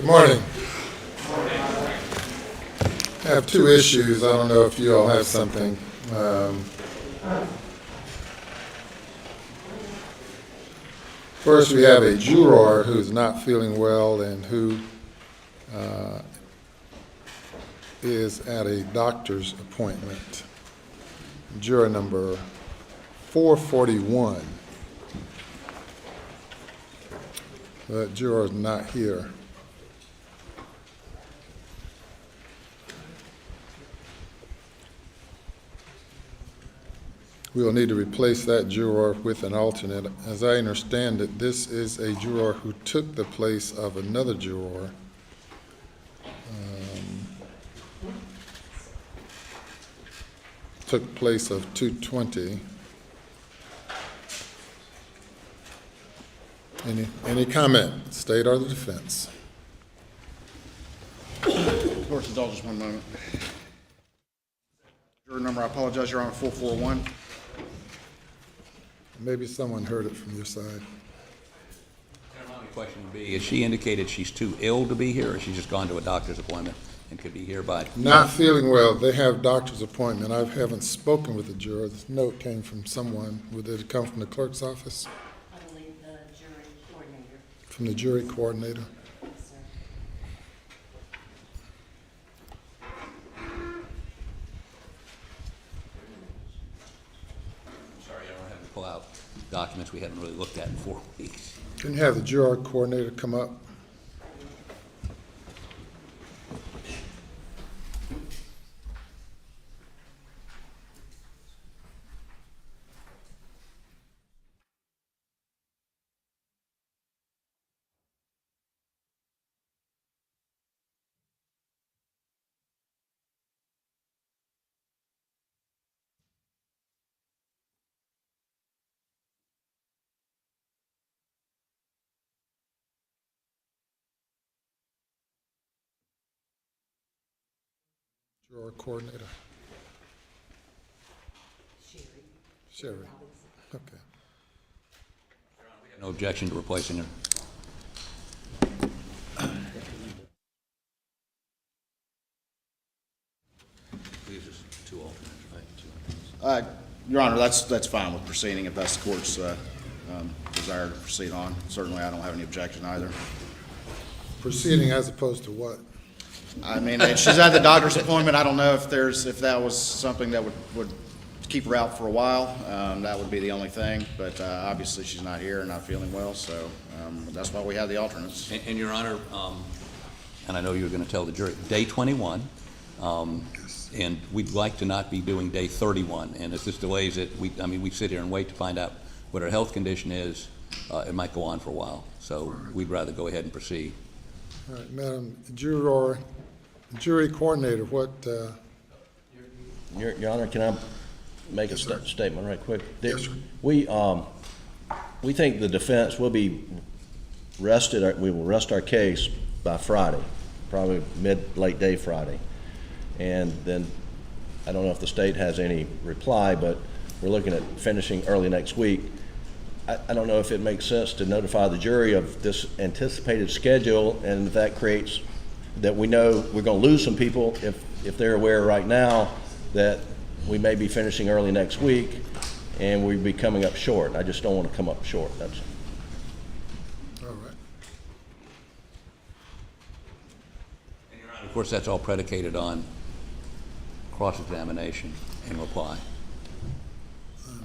Good morning. I have two issues. I don't know if you all have something. First, we have a juror who's not feeling well and who is at a doctor's appointment. Juror number 441. That juror is not here. We will need to replace that juror with an alternate. As I understand it, this is a juror who took the place of another juror. Took place of 220. Any comment, state or the defense? Court's indulgence, one moment. Juror number, I apologize, Your Honor, 441. Maybe someone heard it from your side. My question would be, has she indicated she's too ill to be here, or she's just gone to a doctor's appointment and could be here by? Not feeling well. They have doctor's appointment. I haven't spoken with the juror. This note came from someone. Did it come from the clerk's office? I believe the jury coordinator. From the jury coordinator? Yes, sir. Sorry, I don't have to pull out documents we haven't really looked at in 4 weeks. Can you have the juror coordinator come up? Juror coordinator. Sherry. Okay. No objection to replacing her. These are two alternates, right? Your Honor, that's fine with proceeding if that's the court's desire to proceed on. Certainly, I don't have any objection either. Proceeding as opposed to what? I mean, if she's at the doctor's appointment, I don't know if that was something that would keep her out for a while. That would be the only thing, but obviously she's not here and not feeling well, so that's why we have the alternates. And Your Honor, and I know you were going to tell the jury, day 21, and we'd like to not be doing day 31. And if this delays it, we sit here and wait to find out what her health condition is. It might go on for a while, so we'd rather go ahead and proceed. All right, Madam Jury coordinator, what? Your Honor, can I make a statement right quick? Yes, sir. We think the defense will be rested. We will rest our case by Friday, probably late day Friday, and then I don't know if the state has any reply, but we're looking at finishing early next week. I don't know if it makes sense to notify the jury of this anticipated schedule, and if that creates that we know we're going to lose some people if they're aware right now that we may be finishing early next week and we'd be coming up short. I just don't want to come up short. That's All right. And Your Honor, of course, that's all predicated on cross-examination and reply.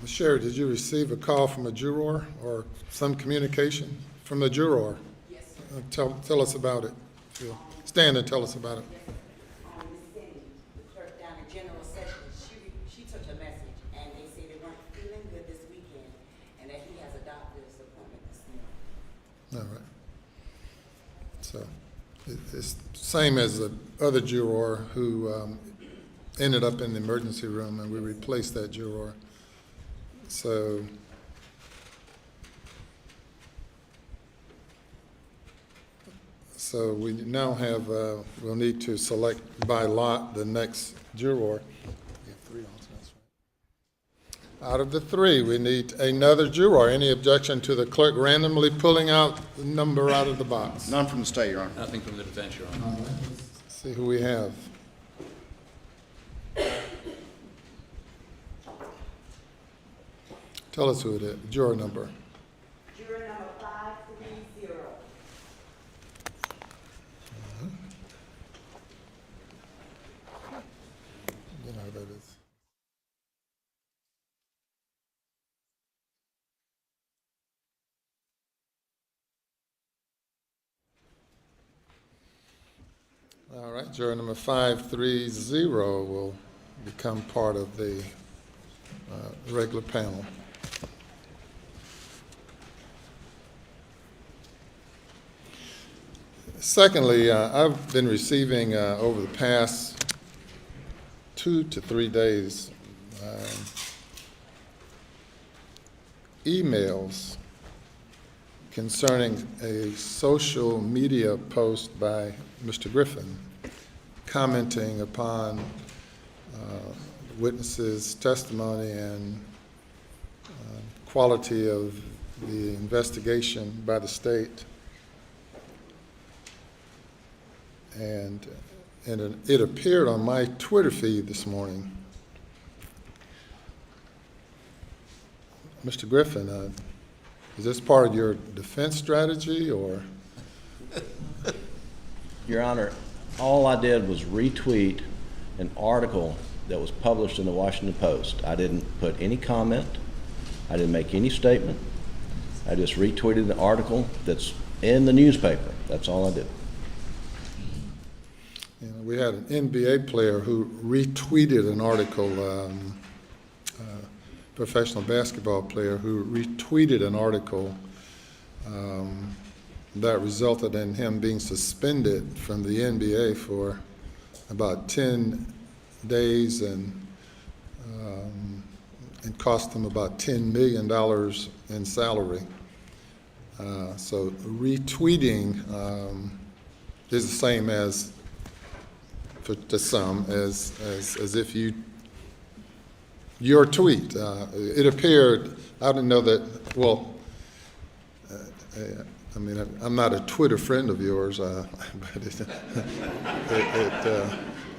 Ms. Sherry, did you receive a call from a juror or some communication from the juror? Yes, sir. Tell us about it. If you'll stand and tell us about it. Ms. Cindy, the clerk down in general sessions, she took a message, and they said they weren't feeling good this weekend, and that he has a doctor's appointment this morning. All right. So it's the same as the other juror who ended up in the emergency room, and we replaced that juror. So we now have, we'll need to select by lot the next juror. We have 3 alternates, Out of the three, we need another juror. Any objection to the clerk randomly pulling out the number out of the box? None from the state, Your Honor. Nothing from the defense, Your Honor. See who we have. Tell us who it is, juror number. Juror number 530. You know who that is. All right, juror number 530 will become part of the regular panel. Secondly, I've been receiving over the past 2 to 3 days emails concerning a social media post by Mr. Griffin commenting upon witnesses' testimony and quality of the investigation by the state. And it appeared on my Twitter feed this morning. Mr. Griffin, is this part of your defense strategy, or? Your Honor, all I did was retweet an article that was published in the Washington Post. I didn't put any comment. I didn't make any statement. I just retweeted an article that's in the newspaper. That's all I did. You know, we had an NBA player who retweeted an article, professional basketball player who retweeted an article that resulted in him being suspended from the NBA for about 10 days and it cost him about $10 million in salary. So retweeting is the same as, to some, as if your tweet. It appeared, I didn't know that, well, I mean, I'm not a Twitter friend of yours, but it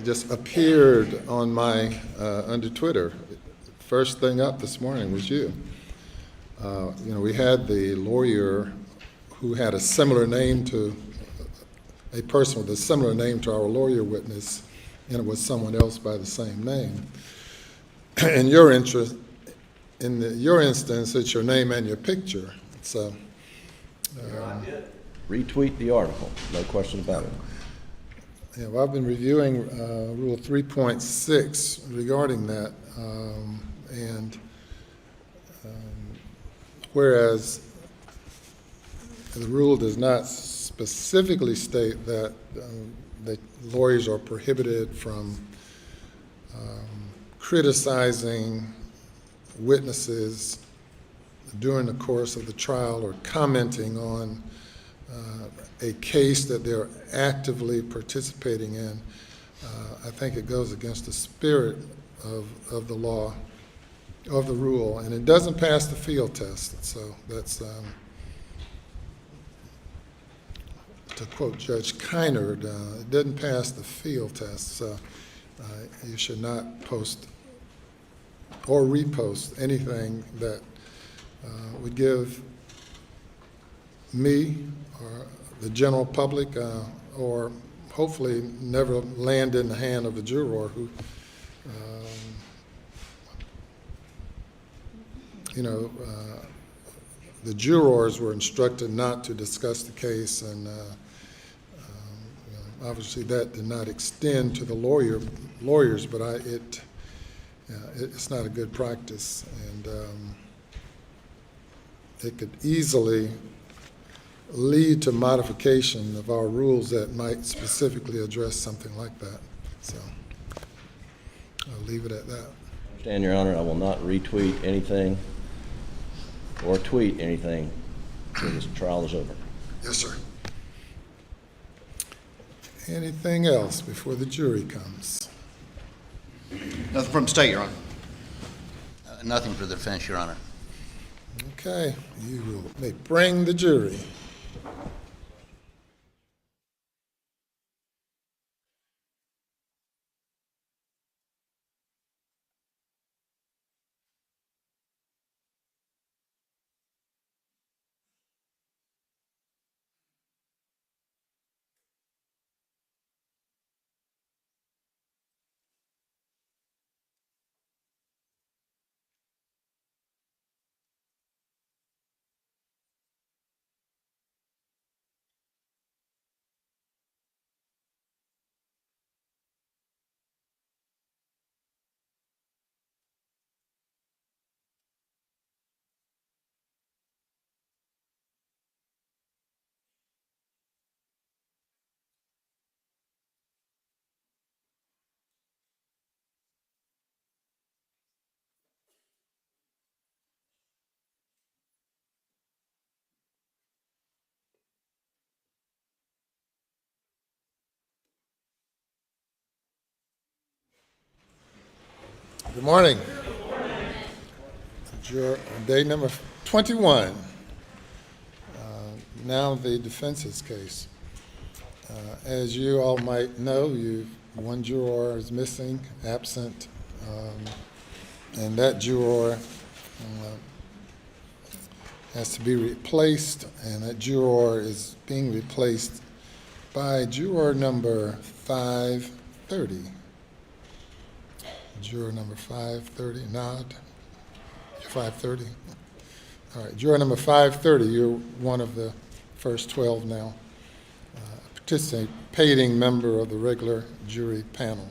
just appeared on my, under Twitter. First thing up this morning was you. You know, we had the lawyer who had a similar name to, a person with a similar name to our lawyer witness, and it was someone else by the same name. In your interest, your instance, it's your name and your picture. So, I did retweet the article, no question about it. yeah, well, I've been reviewing Rule 3.6 regarding that, and whereas the rule does not specifically state that lawyers are prohibited from criticizing witnesses during the course of the trial or commenting on a case that they're actively participating in. I think it goes against the spirit of the law, of the rule, and it doesn't pass the field test. So that's, to quote Judge Kynard, it didn't pass the field test. So you should not post or repost anything that would give me or the general public or hopefully never land in the hand of a juror who, you know, the jurors were instructed not to discuss the case, and you know, obviously that did not extend to the lawyers, but it's not a good practice, and it could easily lead to modification of our rules that might specifically address something like that. So I'll leave it at that. Understand, Your Honor, I will not retweet anything or tweet anything until this trial is over. Yes, sir. Anything else before the jury comes? Nothing from the state, Your Honor. Nothing for the defense, Your Honor. Okay, may bring the jury. Good morning. Day number 21. Now the defense's case. As you all might know, one juror is missing, absent, and that juror has to be replaced, and that juror is being replaced by juror number 530. Juror number 530, nod. 530. All right, juror number 530, you're one of the first 12 now. Participating member of the regular jury panel.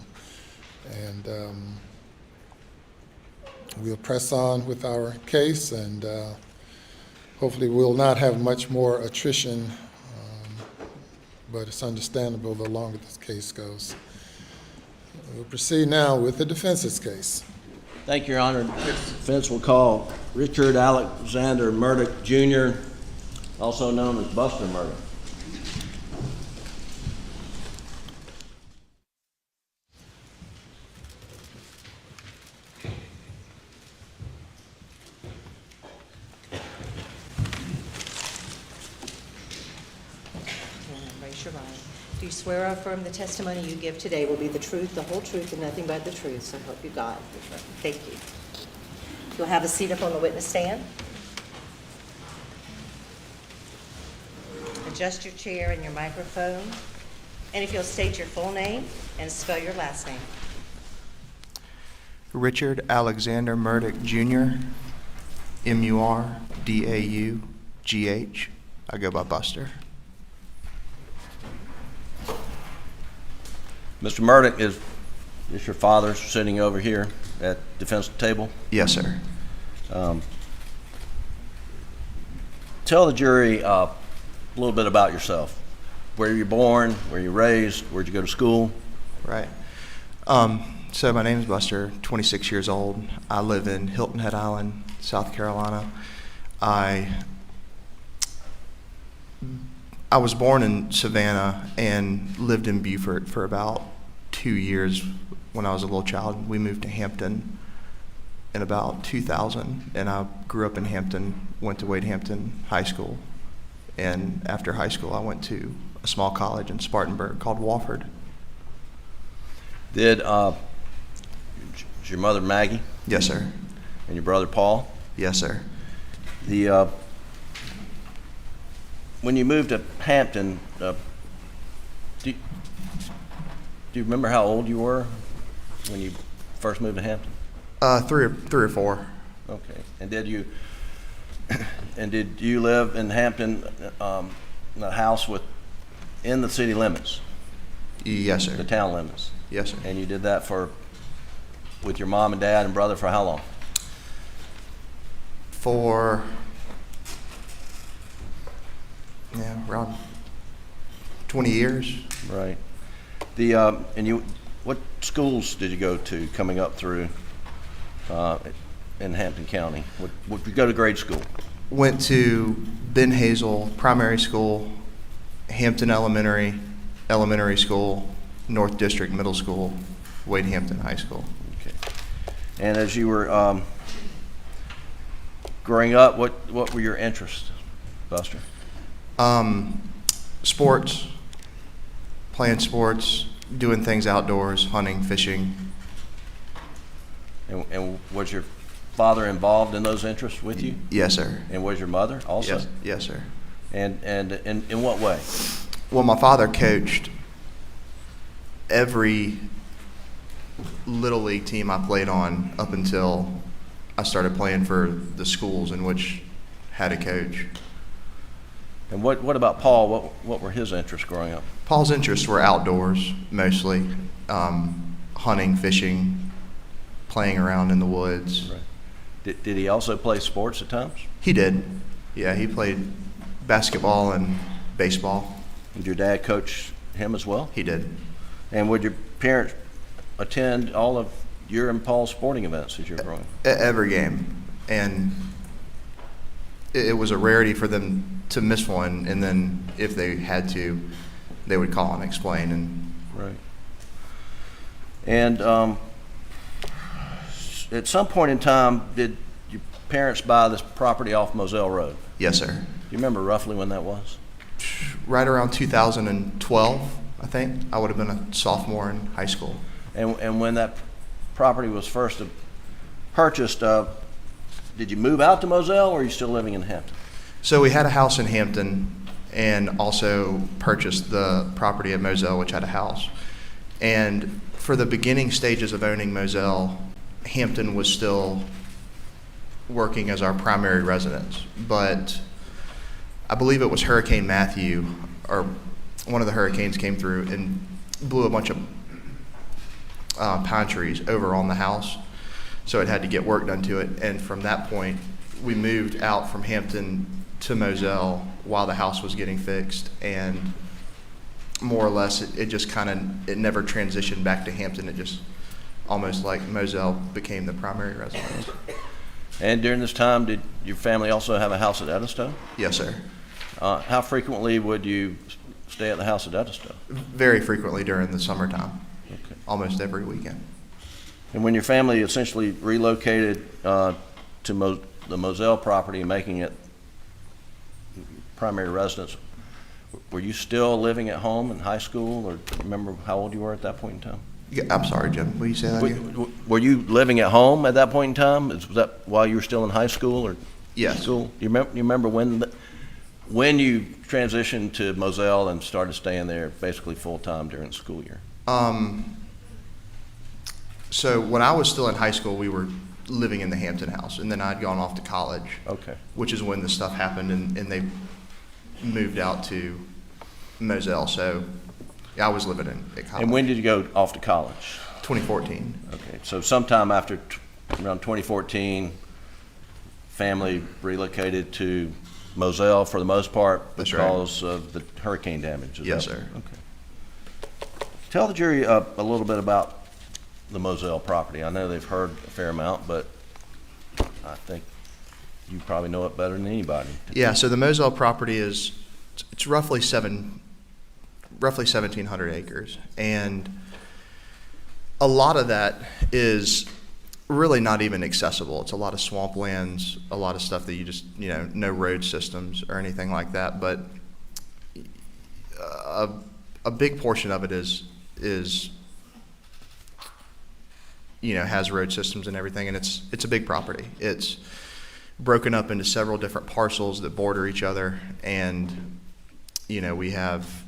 And we'll press on with our case, and hopefully we'll not have much more attrition, but it's understandable the longer this case goes. We'll proceed now with the defense's case. Thank you, Your Honor. Defense will call Richard Alexander Murdaugh, Jr., also known as Buster Murdaugh. Raise your right. Do you swear or affirm the testimony you give today will be the truth, the whole truth, and nothing but the truth? So help you God. Thank you. You'll have a seat up on the witness stand. Adjust your chair and your microphone. And if you'll state your full name and spell your last name. Richard Alexander Murdaugh, Jr., M-U-R-D-A-U-G-H. I go by Buster. Mr. Murdaugh, is your father sitting over here at defense table? Yes, sir. Tell the jury a little bit about yourself. Where you born, where you raised, where'd you go to school? Right. So my name is Buster, 26 years old. I live in Hilton Head Island, South Carolina. I was born in Savannah and lived in Beaufort for about 2 years when I was a little child. We moved to Hampton in about 2000, and I grew up in Hampton, went to Wade Hampton High School, and after high school I went to a small college in Spartanburg called Wofford. Is your mother Maggie? Yes, sir. And your brother Paul? Yes, sir. When you moved to Hampton, do you remember how old you were when you first moved to Hampton? Three or four. Okay. And did you live in Hampton, in a house in the city limits? Yes, sir. The town limits? Yes, sir. And you did that with your mom and dad and brother for how long? For around 20 years. Right. What schools did you go to coming up through in Hampton County? Would you go to grade school? Went to Ben Hazel Primary School, Hampton Elementary School, North District Middle School, Wade Hampton High School. Okay. And as you were Growing up, what were your interests, Buster? Sports, playing sports, doing things outdoors, hunting, fishing. And was your father involved in those interests with you? Yes, sir. And was your mother also? Yes, yes, sir. And in what way? Well, my father coached every little league team I played on up until I started playing for the schools in which had a coach. And what about Paul? What were his interests growing up? Paul's interests were outdoors mostly, hunting, fishing, playing around in the woods. Right. Did he also play sports at times? He did. Yeah, he played basketball and baseball. Did your dad coach him as well? He did. And would your parents attend all of your and Paul's sporting events as you're growing up? Every game. And it was a rarity for them to miss one, and then if they had to, they would call and explain. And right. And at some point in time, did your parents buy this property off Moselle Road? yes, sir. Do you remember roughly when that was? Right around 2012, I think. I would have been a sophomore in high school. And when that property was first purchased, did you move out to Moselle, or are you still living in Hampton? So we had a house in Hampton and also purchased the property at Moselle, which had a house. And for the beginning stages of owning Moselle, Hampton was still working as our primary residence. But I believe it was Hurricane Matthew, or one of the hurricanes came through and blew a bunch of pine trees over on the house. So it had to get work done to it. And from that point, we moved out from Hampton to Moselle while the house was getting fixed. And more or less, it just kind of, it never transitioned back to Hampton. It just almost like Moselle became the primary residence. And during this time, did your family also have a house at Edisto? Yes, sir. How frequently would you stay at the house at Edisto? Very frequently during the summertime, Okay. almost every weekend. And when your family essentially relocated to the Moselle property, making it primary residence, were you still living at home in high school, or do you remember how old you were at that point in time? Yeah, I'm sorry, Jim. Will you say that again? Were you living at home at that point in time? Was that while you were still in high school or Yes. school? You remember when you transitioned to Moselle and started staying there basically full time during the school year? So when I was still in high school, we were living in the Hampton house, and then I'd gone off to college. Okay. Which is when the stuff happened, and they moved out to Moselle. So yeah, I was living at college. And when did you go off to college? 2014. Okay, so sometime after around 2014, family relocated to Moselle for the most part That's right. because of the hurricane damage. Is Yes, that- sir. Okay. Tell the jury a little bit about the Moselle property. I know they've heard a fair amount, but I think you probably know it better than anybody. Yeah. So the Moselle property is it's roughly 1,700 acres, and a lot of that is really not even accessible. It's a lot of swamplands, a lot of stuff that you just, no road systems or anything like that. But a big portion of it is has road systems and everything, and it's a big property. It's broken up into several different parcels that border each other, and we have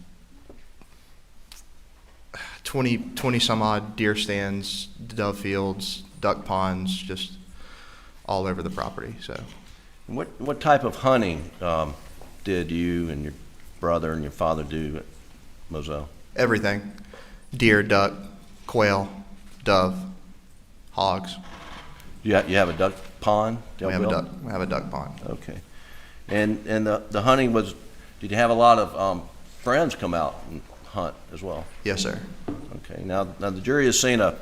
20 some odd deer stands, dove fields, duck ponds, just all over the property. So What type of hunting did you and your brother and your father do at Moselle? everything: deer, duck, quail, dove, hogs. You have a duck pond? We have a duck pond. Okay. And the hunting was, did you have a lot of friends come out and hunt as well? Yes, sir. Okay. Now the jury has seen a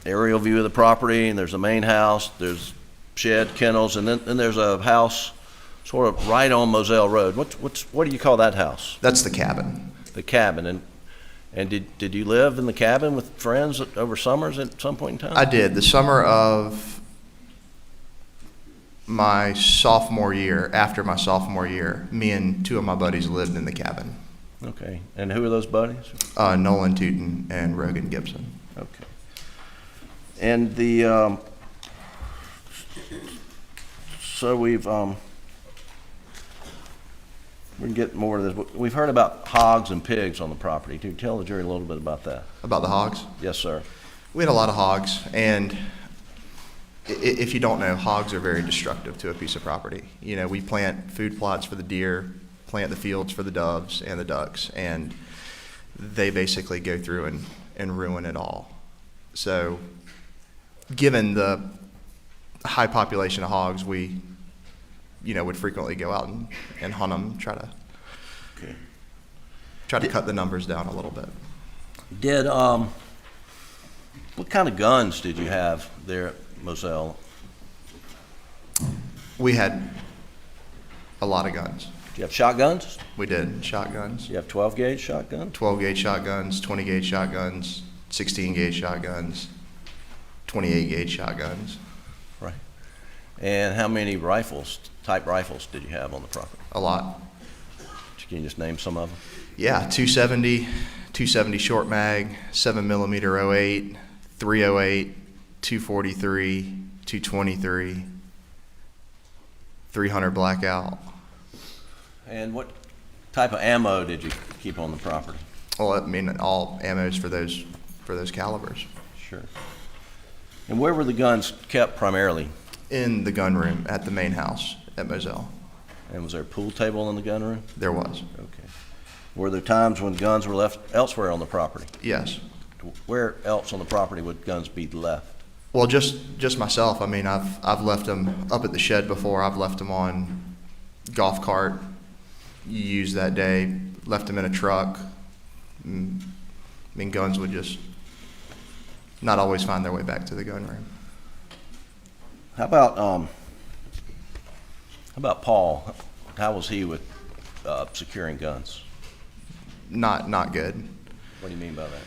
aerial view of the property, and there's a main house, there's shed, kennels, and then there's a house sort of right on Moselle Road. What do you call that house? That's the cabin. The cabin. And did you live in the cabin with friends over summers at some point in time? I did. The summer of my sophomore year, after my sophomore year, me and two of my buddies lived in the cabin. Okay. And who are those buddies? Nolan Tootin and Rogan Gibson. Okay. And the, so we can get more of this. We've heard about hogs and pigs on the property. Can you tell the jury a little bit about that? About the hogs? Yes, sir. We had a lot of hogs, and if you don't know, hogs are very destructive to a piece of property. You know, we plant food plots for the deer, plant the fields for the doves and the ducks, and they basically go through and ruin it all. So, given the high population of hogs, we, would frequently go out and hunt them, try to cut the numbers down a little bit. Did, what kind of guns did you have there at Moselle? We had a lot of guns. Do you have shotguns? We did shotguns. Do you have 12 gauge shotguns? 12 gauge shotguns, 20 gauge shotguns, 16 gauge shotguns, 28 gauge shotguns. Right. And how many type rifles did you have on the property? A lot. Can you just name some of them? Yeah, 270 short mag, 7mm 08, 308, 243, 223, 300 blackout. And what type of ammo did you keep on the property? Well, I mean, all ammos for those calibers. Sure. And where were the guns kept primarily? In the gun room at the main house at Moselle. And was there a pool table in the gun room? There was. Okay. Were there times when guns were left elsewhere on the property? Yes. Where else on the property would guns be left? Well, just myself. I mean, I've left them up at the shed before. I've left them on golf cart used that day. Left them in a truck. I mean, guns would just not always find their way back to the gun room. How about Paul? How was he with securing guns? Not good. What do you mean by that?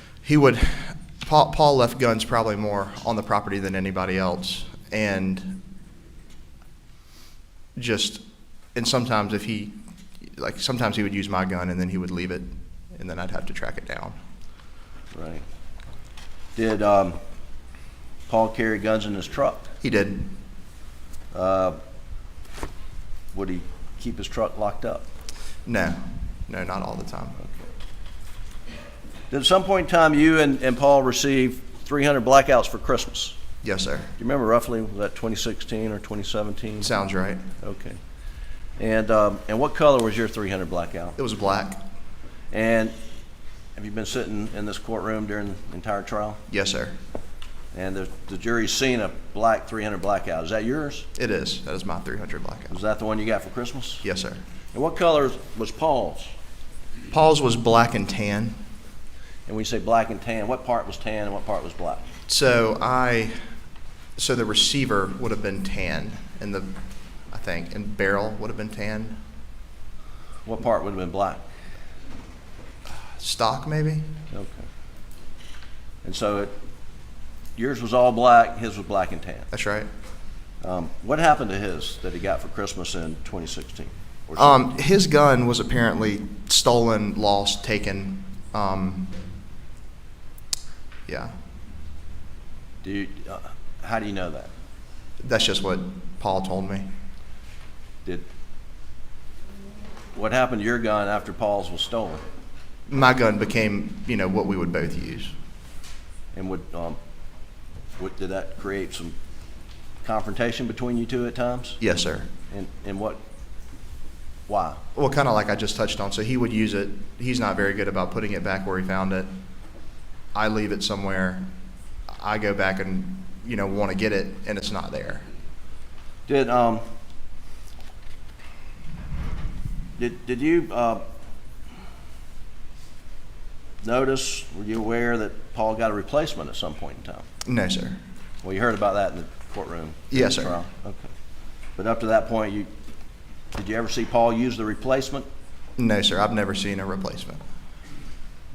Paul left guns probably more on the property than anybody else, and sometimes sometimes he would use my gun and then he would leave it, and then I'd have to track it down. Right. Did Paul carry guns in his truck? He did. Would he keep his truck locked up? No, not all the time. Did at some point in time you and Paul receive 300 blackouts for Christmas? Yes, sir. Do you remember roughly, was that 2016 or 2017? Sounds right. Okay. And what color was your 300 blackout? It was black. And have you been sitting in this courtroom during the entire trial? Yes, sir. And the jury's seen a black 300 blackout. Is that yours? It is. That is my 300 blackout. Was that the one you got for Christmas? Yes, sir. And what color was Paul's? Paul's was black and tan. And when you say black and tan, what part was tan and what part was black? So the receiver would have been tan, and and barrel would have been tan. What part would have been black? Stock, maybe? Okay. And so yours was all black, his was black and tan. That's right. What happened to his that he got for Christmas in 2016? Or 17? His gun was apparently stolen, lost, taken. Yeah. How do you know that? That's just what Paul told me. What happened to your gun after Paul's was stolen? My gun became, what we would both use. And did that create some confrontation between you two at times? Yes, sir. And why? Well, kind of like I just touched on. So he would use it. He's not very good about putting it back where he found it. I leave it somewhere. I go back and, want to get it, and it's not there. Did you notice, were you aware that Paul got a replacement at some point in time? No, sir. Well, you heard about that in the courtroom? Yes, sir. Trial? Okay. But up to that point, did you ever see Paul use the replacement? No, sir. I've never seen a replacement.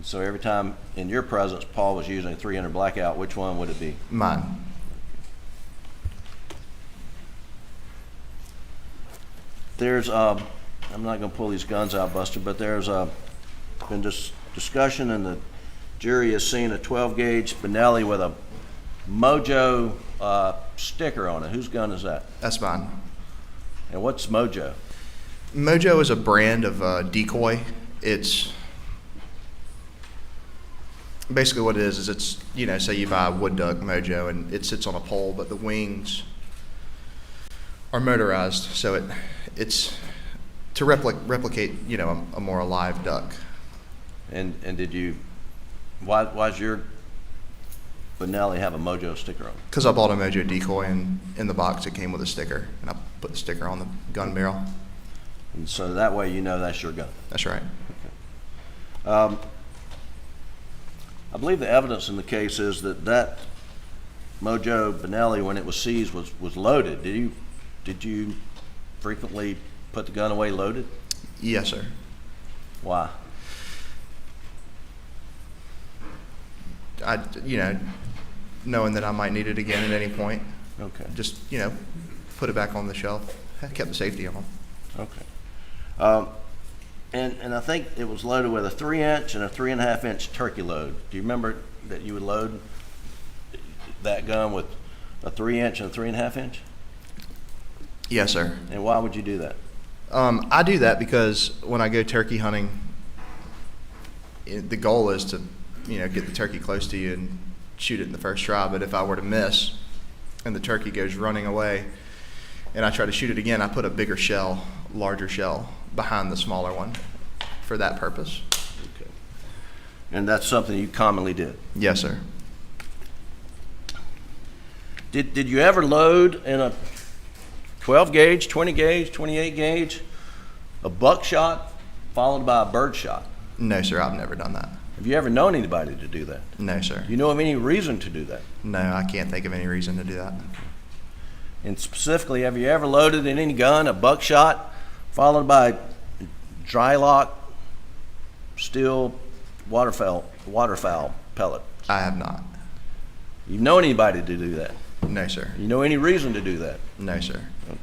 So every time in your presence Paul was using a 300 blackout, which one would it be? Mine. there's, I'm not gonna pull these guns out, Buster, but there's been discussion, and the jury has seen a 12-gauge Benelli with a Mojo sticker on it. Whose gun is that? That's mine. And what's Mojo? Mojo is a brand of decoy. It's basically what it is it's, you know, say you buy a wood duck Mojo and it sits on a pole, but the wings are motorized, so it's to replicate, you know, a more alive duck. And did you, why's your Benelli have a Mojo sticker on it? Because I bought a Mojo decoy, and in the box it came with a sticker, and I put the sticker on the gun barrel. And so that way you know that's your gun. That's right. I believe the evidence in the case is that Mojo Benelli, when it was seized, was loaded. Did you frequently put the gun away loaded? Yes, sir. Why? You know, knowing that I might need it again at any point, Okay. just, you know, put it back on the shelf. I kept the safety on. Okay. And I think it was loaded with a 3-inch and a 3.5-inch turkey load. Do you remember that you would load that gun with a 3-inch and a 3.5-inch? Yes, sir. And why would you do that? I do that because when I go turkey hunting, the goal is to, you know, get the turkey close to you and shoot it in the first try. But if I were to miss and the turkey goes running away and I try to shoot it again, I put a bigger shell, larger shell behind the smaller one for that purpose. Okay. And that's something you commonly did? Yes, sir. Did you ever load in a 12 gauge, 20 gauge, 28 gauge, a buckshot followed by a bird shot? No, sir, I've never done that. Have you ever known anybody to do that? No, sir. Do you know of any reason to do that? No, I can't think of any reason to do that. And specifically, have you ever loaded in any gun a buckshot followed by dry lock steel waterfowl pellet? I have not. You know anybody to do that? No, sir. You know any reason to do that? No, sir. Okay.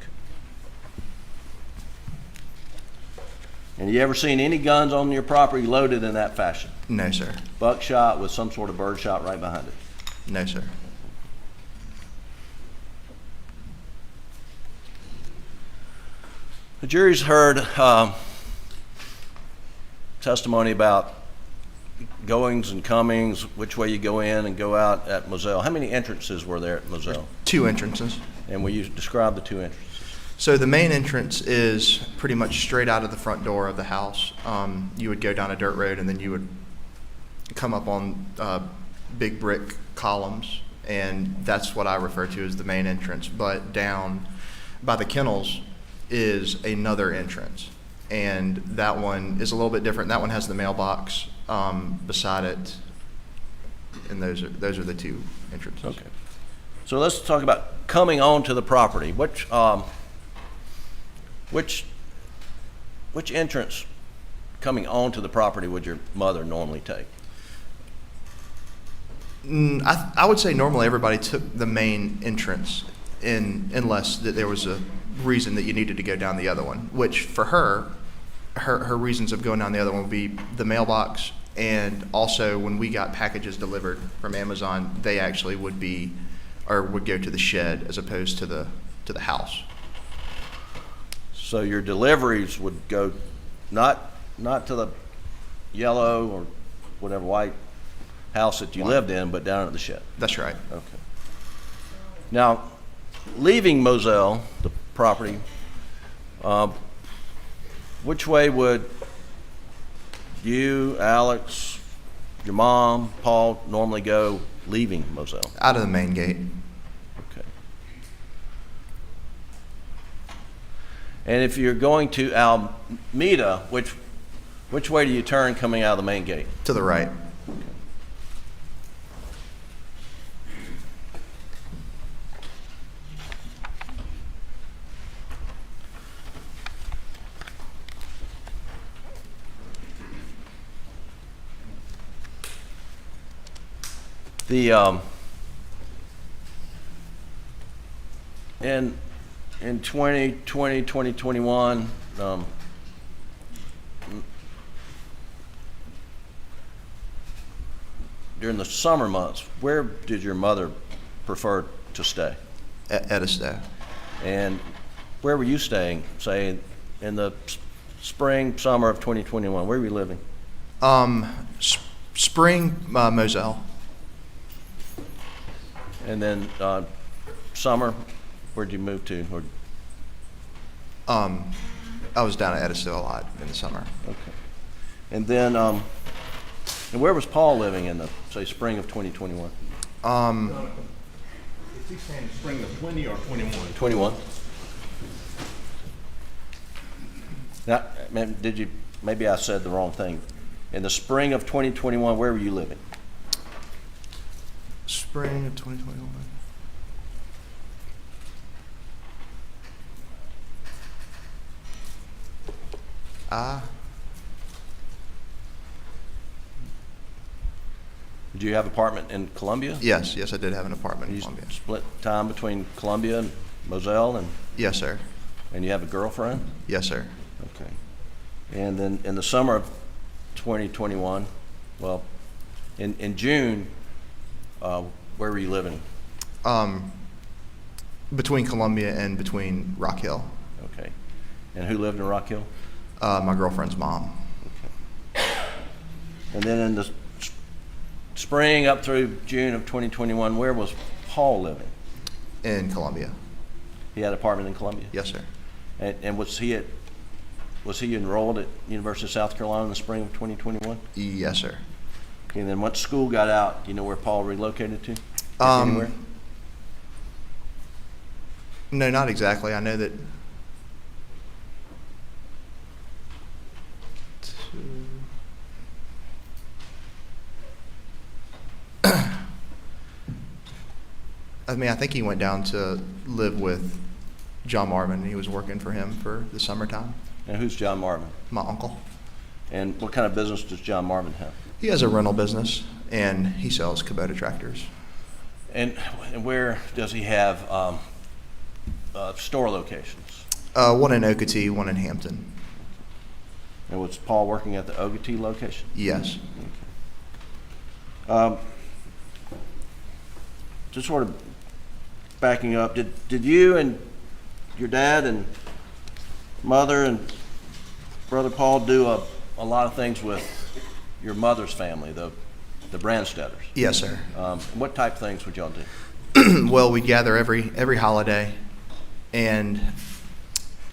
And you ever seen any guns on your property loaded in that fashion? No, sir. Buckshot with some sort of bird shot right behind it? No, sir. The jury's heard testimony about goings and comings, which way you go in and go out at Moselle. How many entrances were there at Moselle? 2 entrances. And will you describe the 2 entrances? So the main entrance is pretty much straight out of the front door of the house. You would go down a dirt road and then you would come up on big brick columns, and that's what I refer to as the main entrance. But down by the kennels is another entrance, and that one is a little bit different. That one has the mailbox beside it, and those are the 2 entrances. Okay. So let's talk about coming onto the property. Which entrance coming onto the property would your mother normally take? I would say normally everybody took the main entrance unless that there was a reason that you needed to go down the other one, which for her reasons of going down the other one would be the mailbox, and also when we got packages delivered from Amazon, they actually would go to the shed as opposed to the house. So your deliveries would go not to the yellow or whatever white house that you lived in, but down at the shed? That's right. Okay. Now, leaving Moselle, the property, which way would you, Alex, your mom, Paul normally go leaving Moselle? Out of the main gate. Okay. And if you're going to Alameda, which way do you turn coming out of the main gate? To the right. And in 2020, 2021, during the summer months, where did your mother prefer to stay? At Edisto. And where were you staying, say, in the spring, summer of 2021? Where were you living? Spring, Moselle. And then summer, where'd you move to? Or, I was down at Edisto a lot in the summer. okay. And then, and where was Paul living in the, say, spring of 2021? Is he saying spring of 20 or 21? 21. Now, did you, maybe I said the wrong thing. In the spring of 2021, where were you living? Spring of 2021. Did you have an apartment in Columbia? Yes, I did have an apartment in You Columbia. split time between Columbia and Moselle, and Yes, sir. you have a girlfriend? Yes, sir. Okay. And then in the summer of 2021, well, in June, where were you living? Between Columbia and between Rock Hill. Okay. And who lived in Rock Hill? My girlfriend's mom. And then in the spring up through June of 2021, where was Paul living? In Columbia. He had an apartment in Columbia? Yes, sir. And was he enrolled at University of South Carolina in the spring of 2021? Yes, sir. Okay, and then once school got out, do you know where Paul relocated to? Anywhere? No, not exactly. I know that. I mean, I think he went down to live with John Marvin, and he was working for him for the summertime. And who's John Marvin? My uncle. And what kind of business does John Marvin have? He has a rental business, and he sells Kubota tractors. And where does he have store locations? One in Okatee, one in Hampton. And was Paul working at the Ogatee location? Yes. Just sort of backing up, did you and your dad and mother and brother Paul do a lot of things with your mother's family, the Brandstetters? Yes, sir. What type of things would y'all do? Well, we gather every holiday, and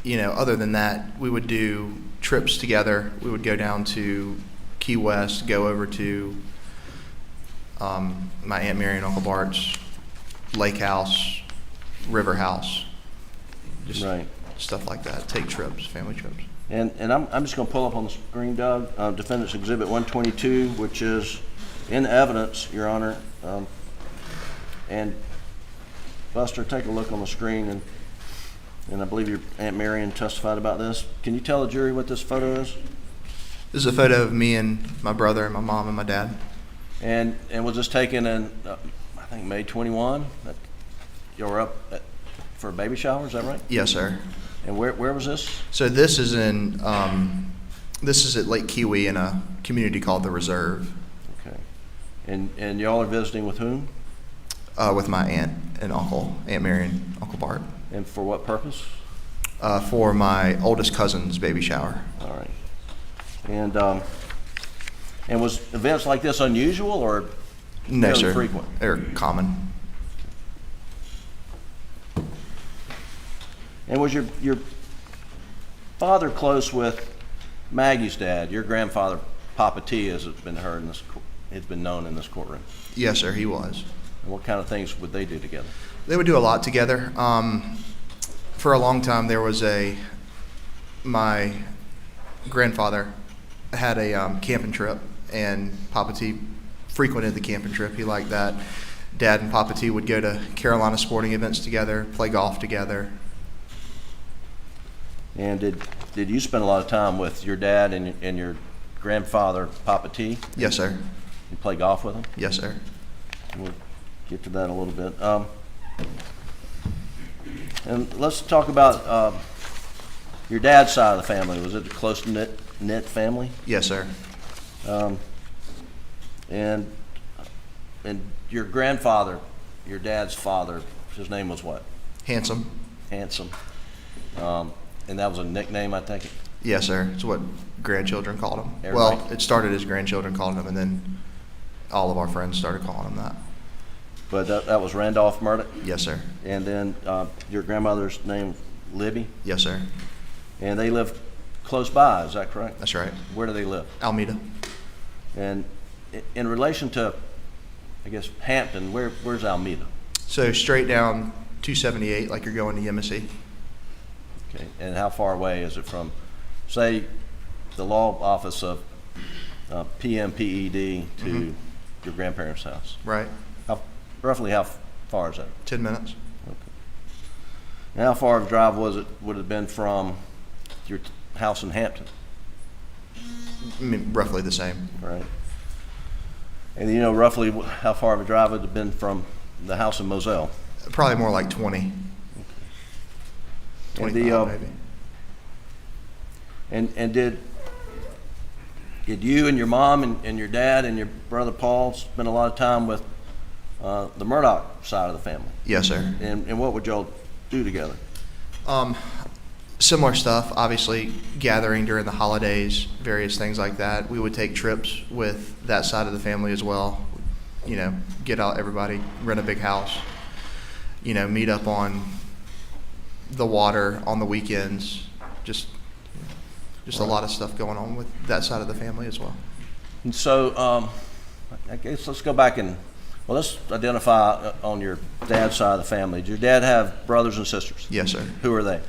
other than that, we would do trips together. We would go down to Key West, go over to my Aunt Mary and Uncle Bart's lake house, river house, just Right. stuff like that. Take trips, family trips. And I'm just going to pull up on the screen, Doug, Defendant's Exhibit 122, which is in evidence, Your Honor. And Buster, take a look on the screen, and I believe your Aunt Marion testified about this. Can you tell the jury what this photo is? This is a photo of me and my brother and my mom and my dad. And was this taken in, I think, May 21? You were up for a baby shower, is that right? Yes, sir. And where was this? So this is this is at Lake Kiwi in a community called the Reserve. Okay. And y'all are visiting with whom? With my aunt and uncle, Aunt Mary and Uncle Bart, And for what purpose? for my oldest cousin's baby shower. All right. And was events like this unusual or No, fairly sir. frequent? They're common. And was your father close with Maggie's dad, your grandfather, Papa T, as it's been heard in this, it's been known in this courtroom? Yes, sir, he was. And what kind of things would they do together? They would do a lot together. For a long time, there was my grandfather had a camping trip, and Papa T frequented the camping trip. He liked that. Dad and Papa T would go to Carolina sporting events together, play golf together. And did you spend a lot of time with your dad and your grandfather, Papa T? Yes, sir. You play golf with him? Yes, sir. We'll get to that in a little bit. And let's talk about your dad's side of the family. Was it a close-knit family? Yes, sir. And your grandfather, your dad's father, his name was what? Handsome. Handsome. And that was a nickname, I think? Yes, sir. It's what grandchildren called him. Everybody- Well, it started as grandchildren calling him, and then all of our friends started calling him that. But that was Randolph Murdaugh? Yes, sir. And then your grandmother's name, Libby? Yes, sir. And they live close by, is that correct? That's right. Where do they live? Almeda. And in relation to, I guess, Hampton, where's Almeda? So straight down 278, like you're going to Yemassee. Okay, and how far away is it from, say, the law office of PMPED to your grandparents' house? Right. Roughly how far is that? 10 minutes. And how far of a drive would it have been from your house in Hampton, I mean, roughly the same. right? And you know roughly how far of a drive it would have been from the house in Moselle? Probably more like 20. 25 maybe. And did you and your mom and your dad and your brother Paul spend a lot of time with the Murdaugh side of the family? Yes, sir. And what would y'all do together? Similar stuff, obviously gathering during the holidays, various things like that. We would take trips with that side of the family as well. You know, get out everybody, rent a big house, you know, meet up on the water on the weekends. Just a lot of stuff going on with that side of the family as well. And so I guess let's go back and, well, let's identify on your dad's side of the family. Did your dad have brothers and sisters? Yes, sir. Who are they?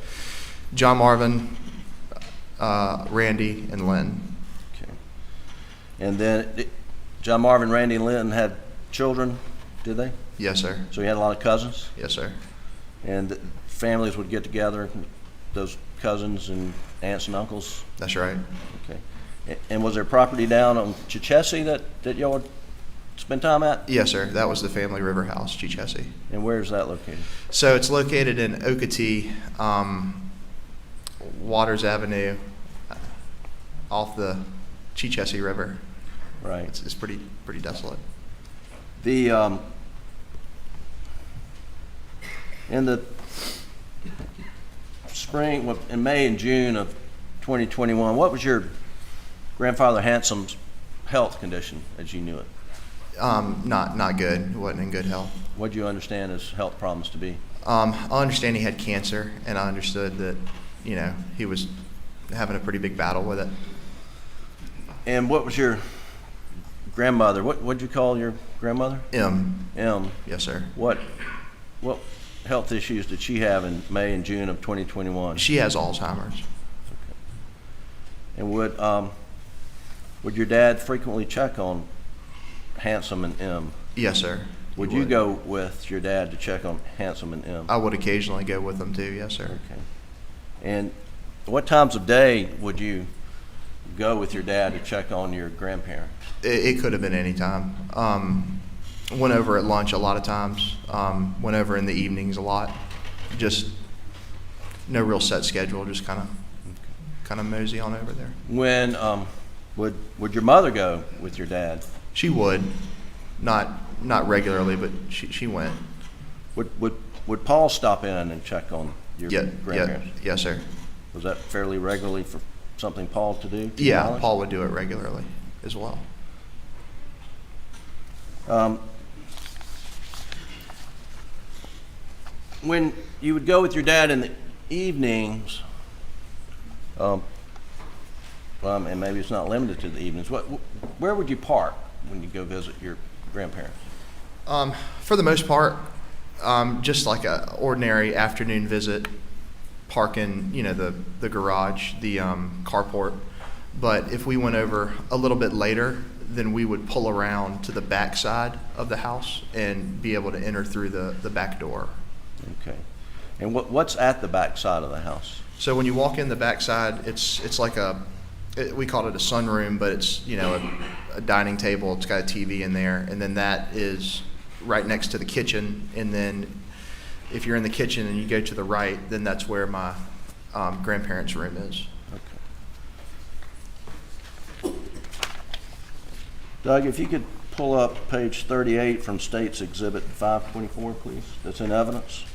John Marvin, Randy, and Lynn. Okay. And then John Marvin, Randy, and Lynn had children, did they? Yes, sir. So you had a lot of cousins? Yes, sir. And families would get together, those cousins and aunts and uncles? That's right. Okay. And was there property down on Chichessie that y'all would spend time at? Yes, sir. That was the family river house, Chichessie. And where is that located? So it's located in Okatee, Waters Avenue, off the Chichessie River. Right. It's pretty desolate. The in the spring, in May and June of 2021, what was your grandfather Handsome's health condition as you knew it? Not good. He wasn't in good health. What do you understand his health problems to be? I understand he had cancer, and I understood that, you know, he was having a pretty big battle with it. And what was your grandmother? What'd you call your grandmother? M. Yes, sir. What health issues did she have in May and June of 2021? She has Alzheimer's. And would your dad frequently check on Handsome and M? Yes, sir. He Would you go with your dad to check on Handsome and M? I would occasionally go with them too. Yes, sir. Okay. And what times of day would you go with your dad to check on your grandparents? It could have been any time. Went over at lunch a lot of times. Went over in the evenings a lot. Just no real set schedule. Just kind of mosey on over there. When would your mother go with your dad? She would, not regularly, but she went. Would Paul stop in and check on your grandparents? Yes, sir. Was that fairly regularly for something Paul to do? to your Yeah, knowledge? Paul would do it regularly as well. When you would go with your dad in the evenings, and maybe it's not limited to the evenings, where would you park when you go visit your grandparents? For the most part, just like a ordinary afternoon visit, park in, you know, the garage, the carport. But if we went over a little bit later, then we would pull around to the back side of the house and be able to enter through the back door. Okay. And what's at the back side of the house? So when you walk in the back side, it's like we call it a sunroom, but it's, you know, a dining table. It's got a TV in there, and then that is right next to the kitchen, and then if you're in the kitchen and you go to the right, then that's where my grandparents' room is. Doug, if you could pull up page 38 from State's Exhibit 524, please, that's in evidence.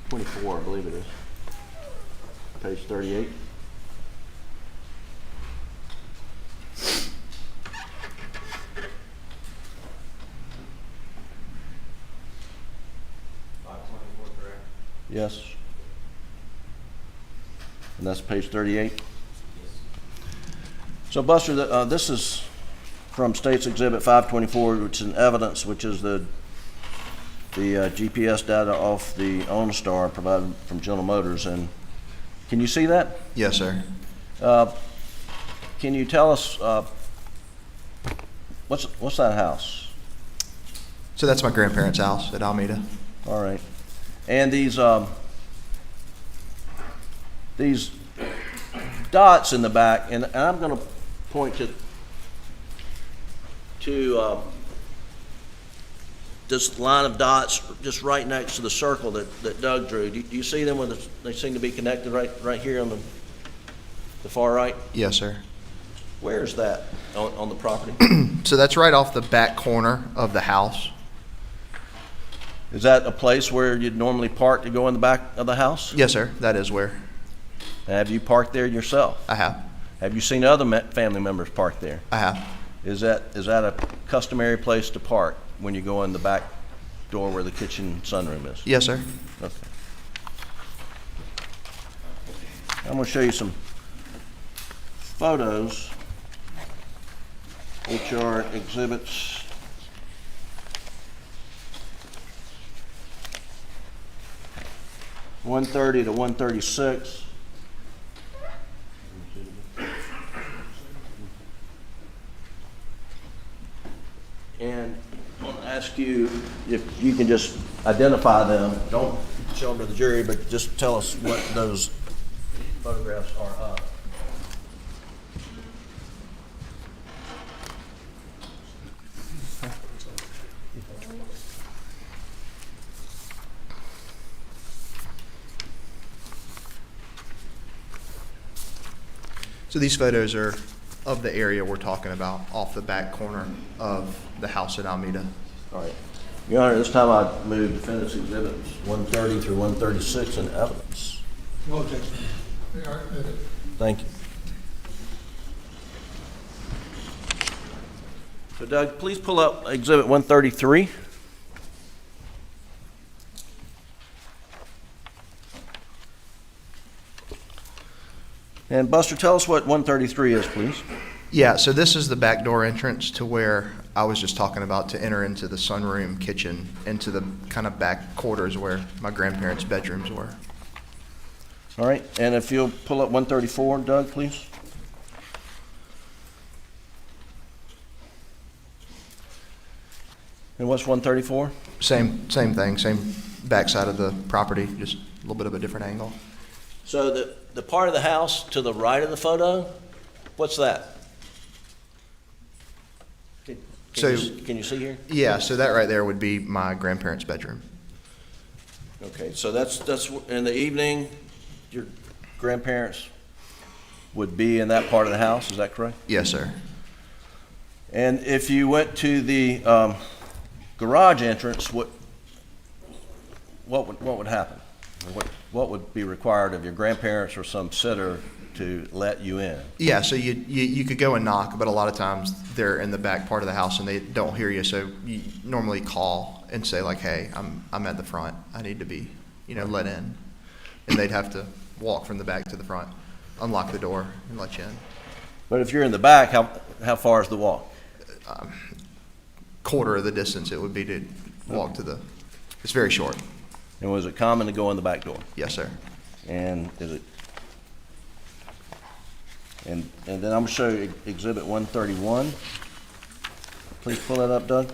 '24, I believe it is. Page 38. Yes. And that's page 38? So Buster, this is from State's Exhibit 524, which is in evidence, which is the GPS data off the OnStar provided from General Motors. And can you see that? Yes, sir. Can you tell us, what's that house? So that's my grandparents' house at Alameda. All right. And these dots in the back, and I'm going to point to this line of dots just right next to the circle that Doug drew. Do you see them when they seem to be connected right here on the far right? Yes, sir. Where is that on the property? So that's right off the back corner of the house. Is that a place where you'd normally park to go in the back of the house? Yes, sir. That is where Have you parked there yourself? I have. Have you seen other family members park there? I have. Is that a customary place to park when you go in the back door where the kitchen sunroom is? Yes, sir. Okay. I'm going to show you some photos, which are exhibits 130 to 136. And I want to ask you if you can just identify them. Don't show them to the jury, but just tell us what those photographs are of. So these photos are of the area we're talking about, off the back corner of the house at Alameda. All right. Your Honor, this time I move defendant's exhibits 130 through 136 in evidence. No objection. They are admitted. Thank you. So Doug, please pull up exhibit 133. And Buster, tell us what 133 is, please. Yeah, so this is the back door entrance to where I was just talking about, to enter into the sunroom kitchen, into the kind of back quarters where my grandparents' bedrooms were. All right, and if you'll pull up 134, Doug, please. And what's 134? Same thing, same backside of the property, just a little bit of a different angle. So the part of the house to the right of the photo, what's that? Can you see here? Yeah, so that right there would be my grandparents' bedroom. Okay, so that's in the evening, your grandparents would be in that part of the house, is that correct? Yes, sir. And if you went to the garage entrance, what would happen? What would be required of your grandparents or some sitter to let you in? Yeah, so you could go and knock, but a lot of times they're in the back part of the house and they don't hear you, so you normally call and say like, hey, I'm at the front, I need to be, let in. And they'd have to walk from the back to the front, unlock the door and let you in. But if you're in the back, how far is the walk? Quarter of the distance it would be to walk to it's very short. And was it common to go in the back door? Yes, sir. And is it? And then I'm going to show you exhibit 131. Please pull that up, Doug.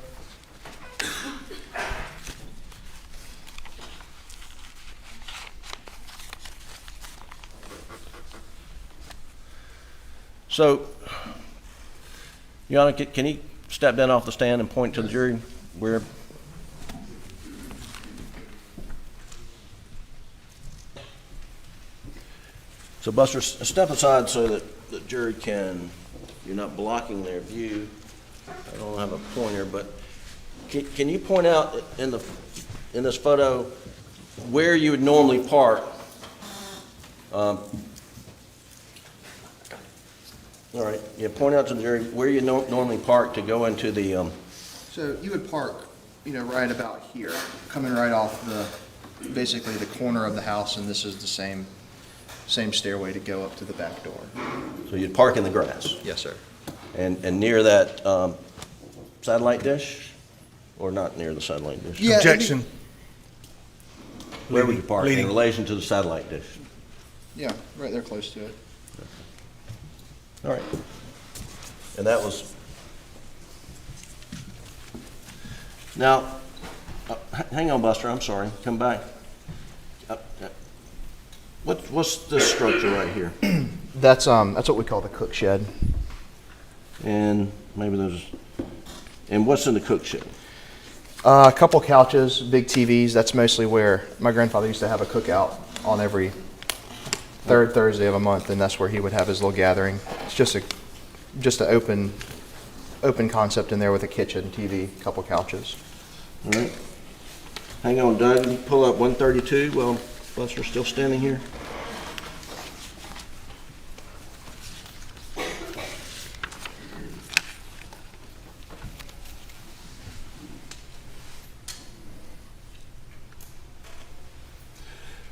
So, Your Honor, can you step down off the stand and point to the jury where? So Buster, step aside so that the jury can, you're not blocking their view. I don't have a pointer, but can you point out in this photo where you would normally park? All right, yeah, point out to the jury where you normally park to go into the, So you would park, right about here, coming right off basically the corner of the house, and this is the same stairway to go up to the back door. so you'd park in the grass? Yes, sir. And near that satellite dish, or not near the satellite dish? Yeah, Objection. Where would you park in Leading. relation to the satellite dish? Yeah, right there close to it. All right. And that was, now, hang on, Buster, I'm sorry, come back. What's this structure right here? That's what we call the cook shed. And maybe and what's in the cook shed? A couple couches, big TVs. That's mostly where my grandfather used to have a cookout on every third Thursday of a month, and that's where he would have his little gathering. It's just an open concept in there with a kitchen, TV, a couple couches. All right. Hang on, Doug, can you pull up 132 while Buster's still standing here?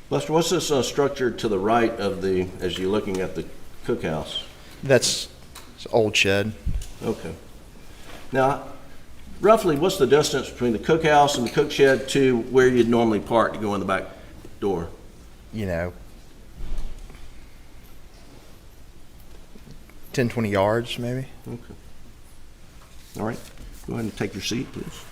Buster, what's this structure to the right of as you're looking at the cookhouse? That's it's an old shed. Okay. Now, roughly, what's the distance between the cookhouse and the cook shed to where you'd normally park to go in the back door? 10, 20 yards maybe. Okay. All right. Go ahead and take your seat, please.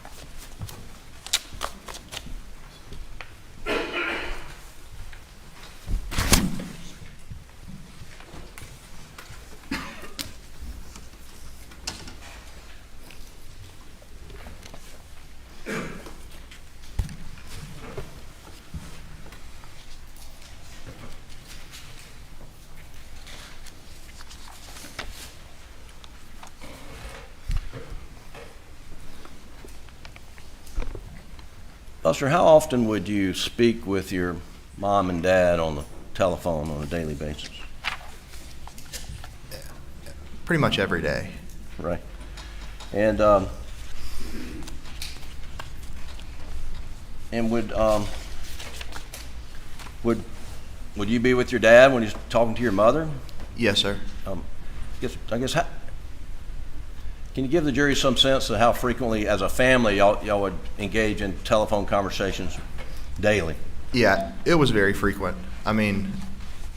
Buster, how often would you speak with your mom and dad on the telephone on a daily basis? Pretty much every day. Right. And would you be with your dad when he's talking to your mother? Yes, sir. I guess can you give the jury some sense of how frequently, as a family, y'all would engage in telephone conversations daily? Yeah, it was very frequent. I mean,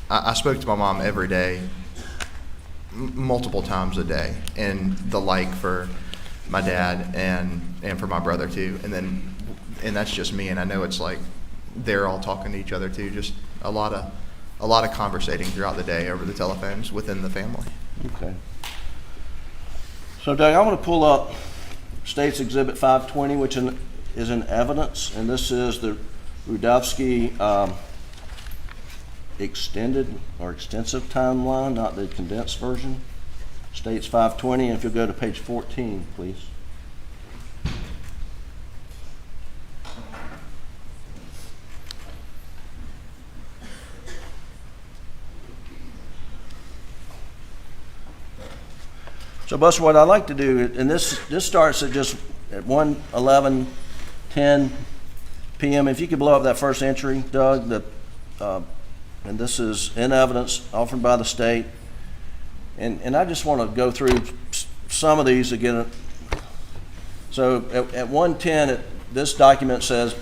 I spoke to my mom every day, multiple times a day, and the like for my dad and for my brother too. And that's just me, and I know it's like they're all talking to each other too. Just a lot of conversating throughout the day over the telephones within the family. Okay. So, Doug, I want to pull up State's Exhibit 520, which is in evidence, and this is the Rudovsky extended or extensive timeline, not the condensed version. State's 520, and if you'll go to page 14, please. So, Buster, what I'd like to do, and this starts at just at 1:11:10 p.m. If you could blow up that first entry, Doug, and this is in evidence offered by the state. And I just want to go through some of these again. So at 1:10, this document says,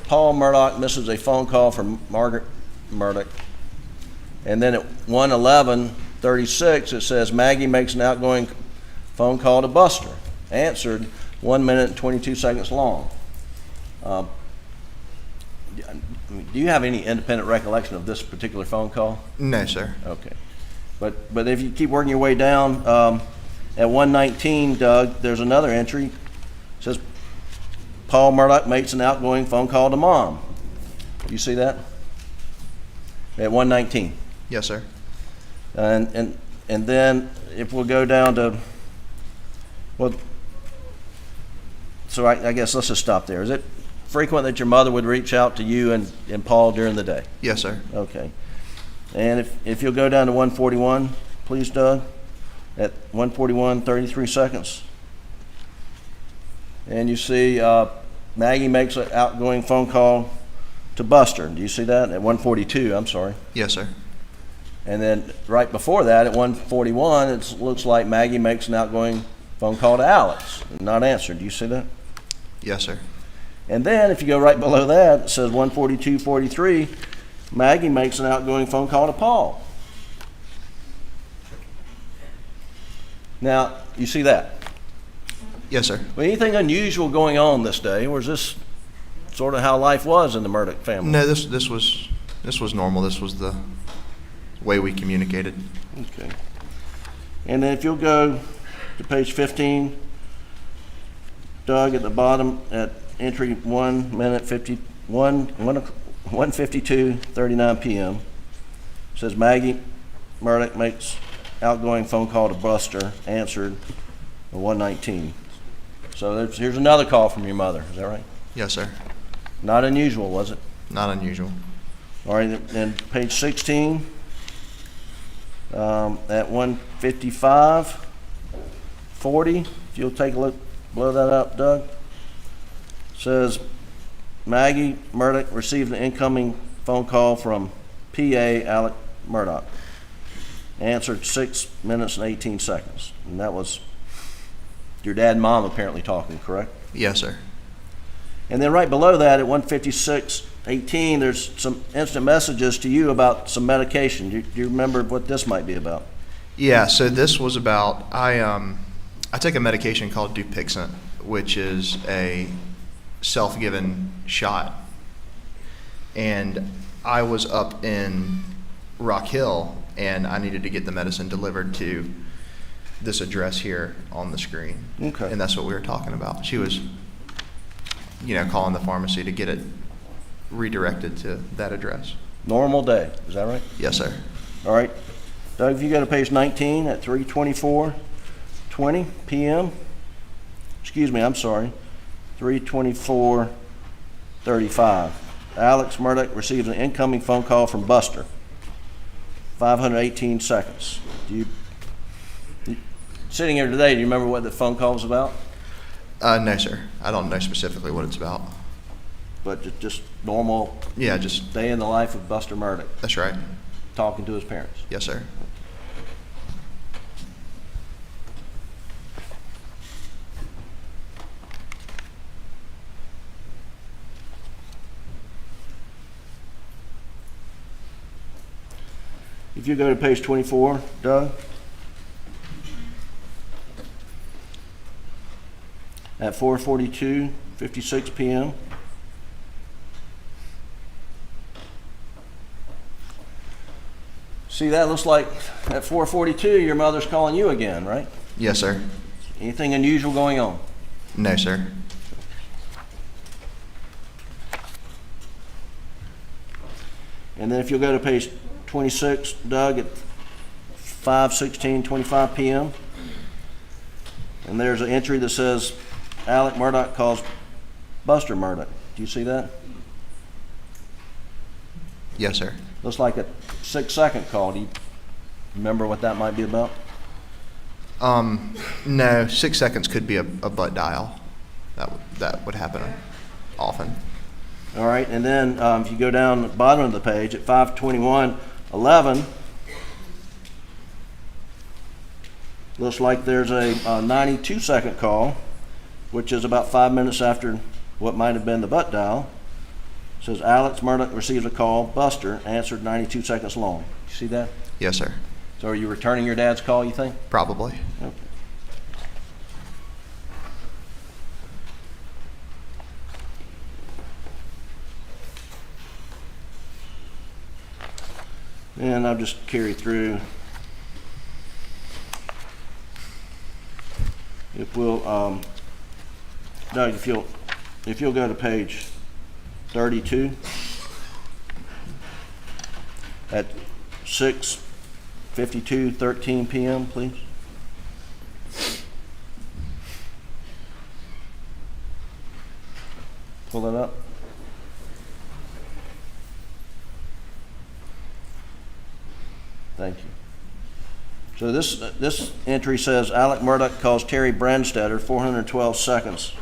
Paul Murdaugh misses a phone call from Margaret Murdaugh. And then at 1:11:36, it says, Maggie makes an outgoing phone call to Buster, answered 1 minute and 22 seconds long. Do you have any independent recollection of this particular phone call? No, sir. Okay. But if you keep working your way down, at 1:19, Doug, there's another entry. It says, Paul Murdaugh makes an outgoing phone call to mom. You see that? At 1:19. Yes, sir. And then if we'll go down to, well, so I guess let's just stop there. Is it frequent that your mother would reach out to you and Paul during the day? Yes, sir. Okay. And if you'll go down to 141, please, Doug, at 141, 33 seconds. And you see Maggie makes an outgoing phone call to Buster. Do you see that? At 142, I'm sorry. Yes, sir. And then right before that, at 141, it looks like Maggie makes an outgoing phone call to Alex, not answered. Do you see that? Yes, sir. And then if you go right below that, it says 142:43, Maggie makes an outgoing phone call to Paul. Now, you see that? Yes, sir. Well, anything unusual going on this day, or is this sort of how life was in the Murdaugh family? No, this was normal. This was the way we communicated. Okay. And then if you'll go to page 15, Doug, at the bottom at entry 1:52:39 p.m. says Maggie Murdaugh makes outgoing phone call to Buster, answered at 1:19. So here's another call from your mother. Is that right? Yes, sir. Not unusual, was it? Not unusual. All right, and page 16, at 1:55:40, if you'll take a look, blow that up, Doug. Says Maggie Murdaugh received an incoming phone call from PA Alex Murdaugh. Answered 6 minutes and 18 seconds. And that was your dad and mom apparently talking, correct? Yes, sir. And then right below that at 1:56:18, there's some instant messages to you about some medication. Do you remember what this might be about? Yeah. So this was about I take a medication called Dupixent, which is a self-given shot, and I was up in Rock Hill, and I needed to get the medicine delivered to this address here on the screen. Okay. And that's what we were talking about. She was, calling the pharmacy to get it redirected to that address. Normal day, is that right? Yes, sir. All right. Doug, if you go to page 19 at 3:24:20 p.m. Excuse me, I'm sorry. 3:24:35. Alex Murdaugh receives an incoming phone call from Buster. 518 seconds. Sitting here today, do you remember what the phone call was about? No, sir. I don't know specifically what it's about. But just normal Yeah, just, day in the life of Buster Murdaugh, that's right. talking to his parents. Yes, sir. If you go to page 24, Doug. At 4:42:56 p.m. See, that looks like at 4:42 your mother's calling you again, right? Yes, sir. Anything unusual going on? No, sir. And then if you'll go to page 26, Doug, at 5:16:25 p.m. And there's an entry that says Alex Murdaugh calls Buster Murdaugh. Do you see that? Yes, sir. Looks like a 6-second call. Do you remember what that might be about? No, 6 seconds could be a butt dial. That would happen often. All right, and then if you go down the bottom of the page at 5:21:11, looks like there's a 92-second call, which is about 5 minutes after what might have been the butt dial. It says Alex Murdaugh receives a call, Buster, answered 92 seconds long. You see that? Yes, sir. So are you returning your dad's call, you think? Probably. Okay. And I'll just carry through. If we'll, Doug, if you'll go to page 32 at 6:52:13 p.m., please. Pull it up. Thank you. So this entry says Alex Murdaugh calls Terry Brandstetter 412 seconds.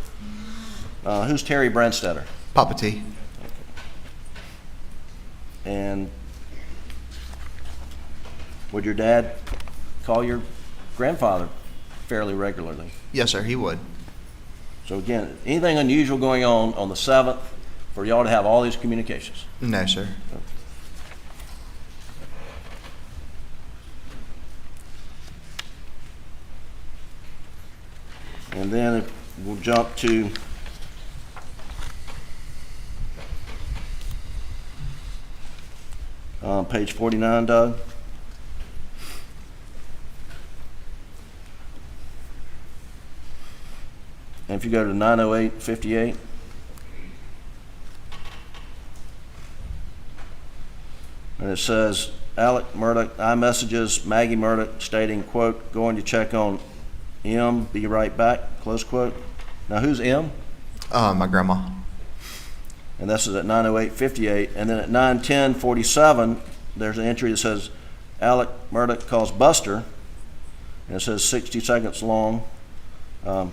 Who's Terry Brandstetter? Papa T. And would your dad call your grandfather fairly regularly? Yes, sir, he would. So again, anything unusual going on the 7th for y'all to have all these communications? No, sir. And then if we'll jump to page 49, Doug. And if you go to 908:58, and it says, Alex Murdaugh iMessages Maggie Murdaugh stating, quote, going to check on M, be right back, close quote. Now, who's M? My grandma. And this is at 908:58. And then at 9:10:47, there's an entry that says, Alex Murdaugh calls Buster, and it says 60 seconds long. And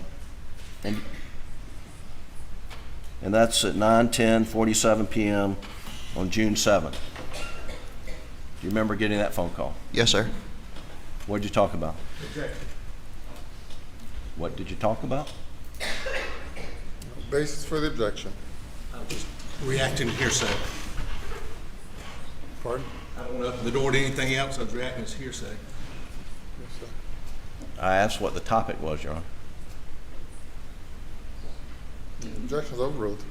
that's at 9:10:47 p.m. on June 7th. Do you remember getting that phone call? Yes, sir. What did you talk about? What did you talk about? Basis for the objection. Reacting to hearsay. Pardon? I don't want to open the door to anything else. I was reacting to hearsay. Yes, sir. I asked what the topic was, Your Honor. Objection's overruled.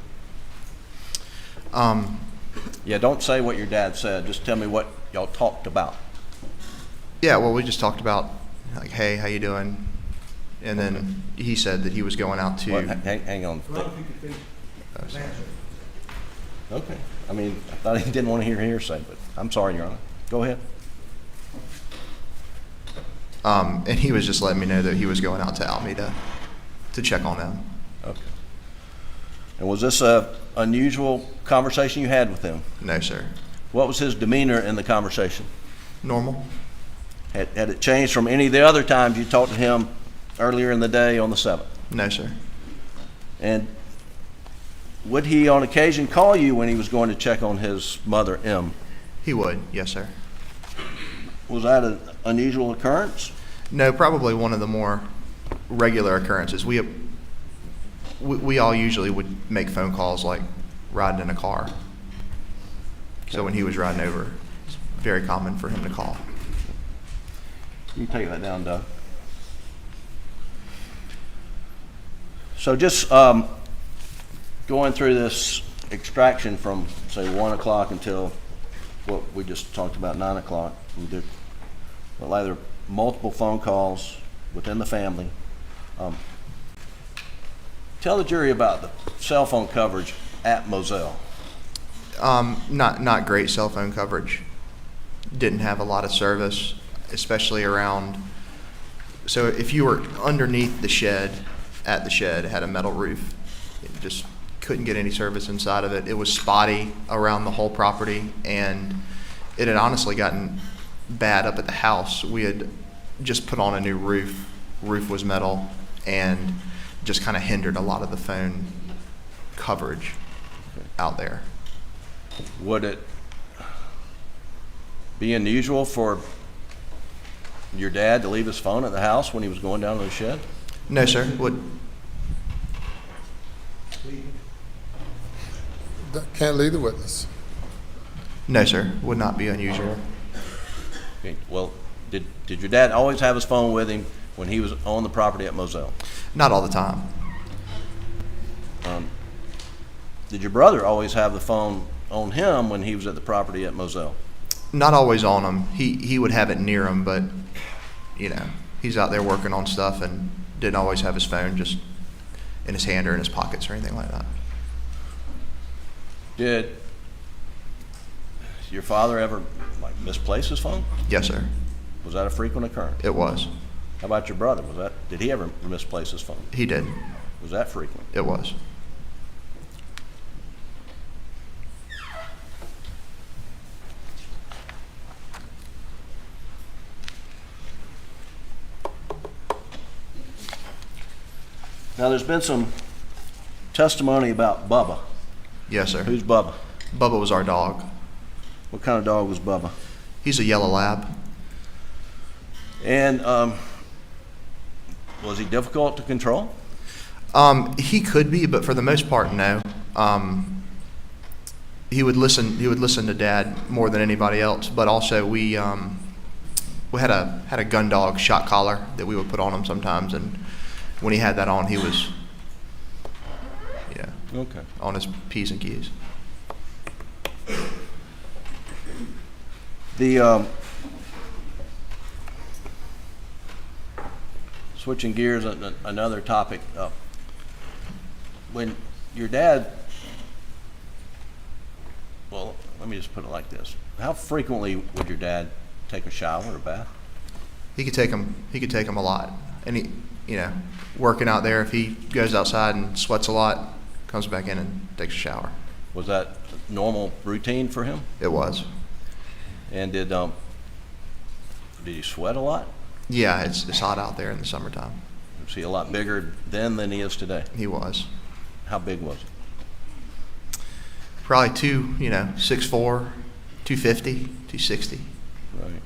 Yeah, don't say what your dad said. Just tell me what y'all talked about. Yeah, well, we just talked about, like, hey, how you doing? And then he said that he was going out to. What, hang on. Okay. I mean, I thought he didn't want to hear hearsay, but I'm sorry, Your Honor. Go ahead. And he was just letting me know that he was going out to Alameda to check on them. Okay. And was this a unusual conversation you had with him? No, sir. What was his demeanor in the conversation? Normal? Had it changed from any of the other times you talked to him earlier in the day on the 7th? No, sir. And would he on occasion call you when he was going to check on his mother, M? He would, yes, sir. Was that an unusual occurrence? No, probably one of the more regular occurrences. We all usually would make phone calls like riding in a car. So when he was riding over, it's very common for him to call. You take that down, Doug. So just going through this extraction from, say, 1 o'clock until what we just talked about, 9 o'clock. We did either multiple phone calls within the family. Tell the jury about the cell phone coverage at Moselle. Not great cell phone coverage. Didn't have a lot of service, especially around. So if you were underneath the shed, at the shed, it had a metal roof. It just couldn't get any service inside of it. It was spotty around the whole property, and it had honestly gotten bad up at the house. We had just put on a new roof. Roof was metal, and just kind of hindered a lot of the phone coverage out there. Would it be unusual for your dad to leave his phone at the house when he was going down to the shed? No, sir. Would. Can't lead the witness. No, sir. Would not be unusual. Okay. Well, did your dad always have his phone with him when he was on the property at Moselle? Not all the time. Did your brother always have the phone on him when he was at the property at Moselle? Not always on him. He would have it near him, but you know, he's out there working on stuff, and didn't always have his phone just in his hand or in his pockets or anything like that. Did your father ever like misplace his phone? Yes, sir. Was that a frequent occurrence? It was. How about your brother? Did he ever misplace his phone? He did. Was that frequent? It was. Now, there's been some testimony about Bubba. Yes, sir. Who's Bubba? Bubba was our dog. What kind of dog was Bubba? He's a yellow lab. And was he difficult to control? He could be, but for the most part, no. He would listen to Dad more than anybody else. But also, we had a gun dog shock collar that we would put on him sometimes, and when he had that on, he was, Okay. on his P's and Q's. The switching gears, another topic. When your dad, well, let me just put it like this: how frequently would your dad take a shower or a bath? He could take him a lot, and he, working out there, if he goes outside and sweats a lot, comes back in and takes a shower. Was that normal routine for him? It was. And did he sweat a lot? Yeah, it's hot out there in the summertime. Was he a lot bigger then than he is today? He was. How big was he? Probably 6'4", 250, 260. Right.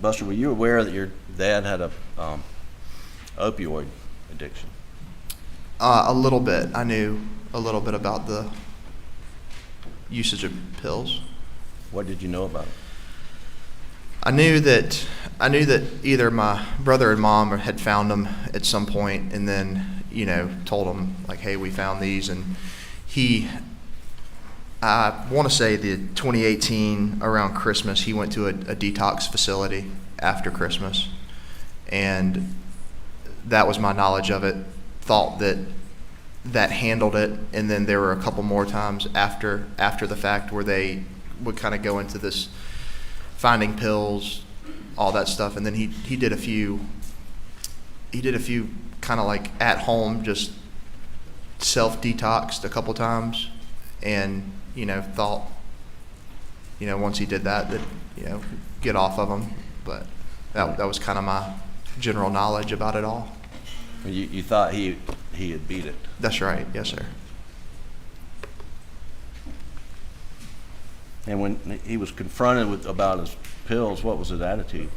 Buster, were you aware that your dad had a opioid addiction? A little bit. I knew a little bit about the usage of pills. What did you know about it? I knew that either my brother and mom had found them at some point, and then told them like, "Hey, we found these." And I want to say the 2018 around Christmas, he went to a detox facility after Christmas, and that was my knowledge of it. Thought that handled it, and then there were a couple more times after the fact where they would kind of go into this finding pills, all that stuff, and then he did a few kind of like at home, just self-detoxed a couple times, and thought once he did that get off of them. But that was kind of my general knowledge about it all. You thought he had beat it. That's right. Yes, sir. And when he was confronted about his pills, what was his attitude?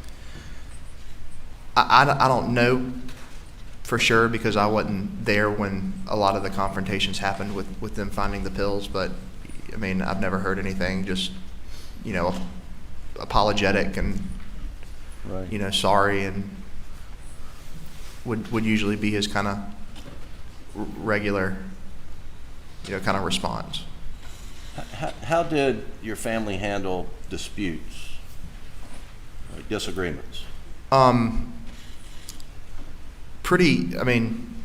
I don't know for sure, because I wasn't there when a lot of the confrontations happened with them finding the pills, but I mean, I've never heard anything, just apologetic and Right. Sorry, and would usually be his kind of regular kind of response. How did your family handle disputes, disagreements? Pretty, I mean,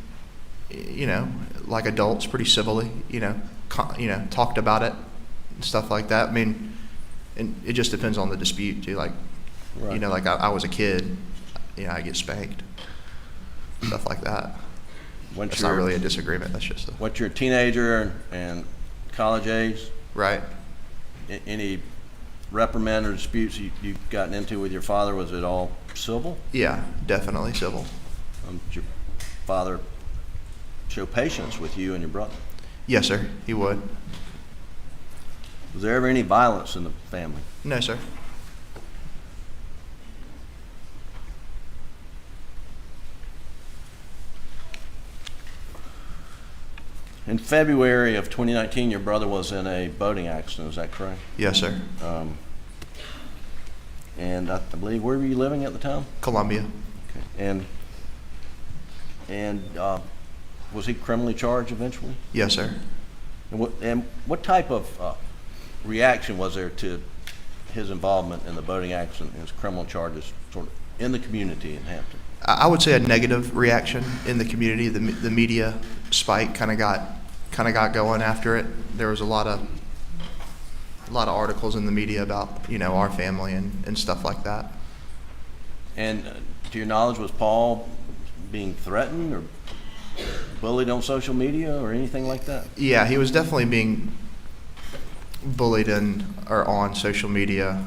like adults, pretty civilly, talked about it and stuff like that. I mean, and it just depends on the dispute too. Like, Right. like I was a kid, I get spanked, stuff like that. That's not really a disagreement. That's just Once you're a teenager and college age, right. any reprimand or disputes you've gotten into with your father, was it all civil? Yeah, definitely civil. Did your father show patience with you and your brother? Yes, sir. He would. Was there ever any violence in the family? No, sir. In February of 2019, your brother was in a boating accident, is that correct? Yes, sir. And I believe, where were you living at the time? Columbia. Okay. And was he criminally charged eventually? Yes, sir. And what type of reaction was there to his involvement in the boating accident and his criminal charges sort of in the community in Hampton? I would say a negative reaction in the community. The media spike kind of got going after it. There was a lot of articles in the media about, you know, our family and stuff like that. And to your knowledge, was Paul being threatened or bullied on social media or anything like that? Yeah, he was definitely being bullied on social media.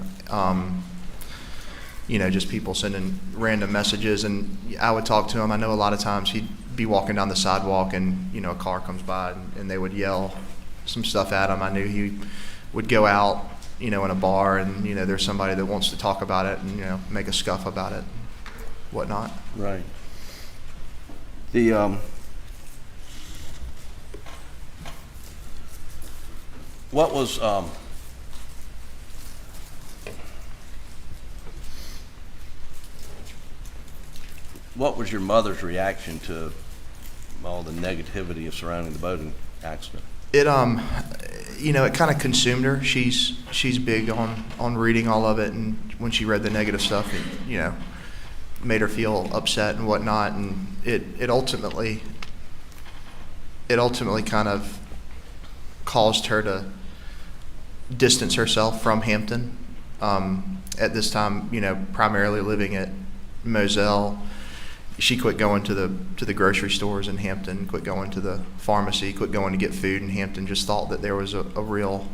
You know, just people sending random messages, and I would talk to him. I know a lot of times he'd be walking down the sidewalk and, you know, a car comes by and they would yell some stuff at him. I knew he would go out, you know, in a bar and, you know, there's somebody that wants to talk about it and, you know, make a scuff about it, whatnot. Right. The what was your mother's reaction to all the negativity surrounding the boating accident? It you know, it kind of consumed her. She's big on reading all of it, and when she read the negative stuff, it, you know, made her feel upset and whatnot, and it ultimately kind of caused her to distance herself from Hampton. At this time, you know, primarily living at Moselle. She quit going to the grocery stores in Hampton, quit going to the pharmacy, quit going to get food in Hampton, just thought that there was a real,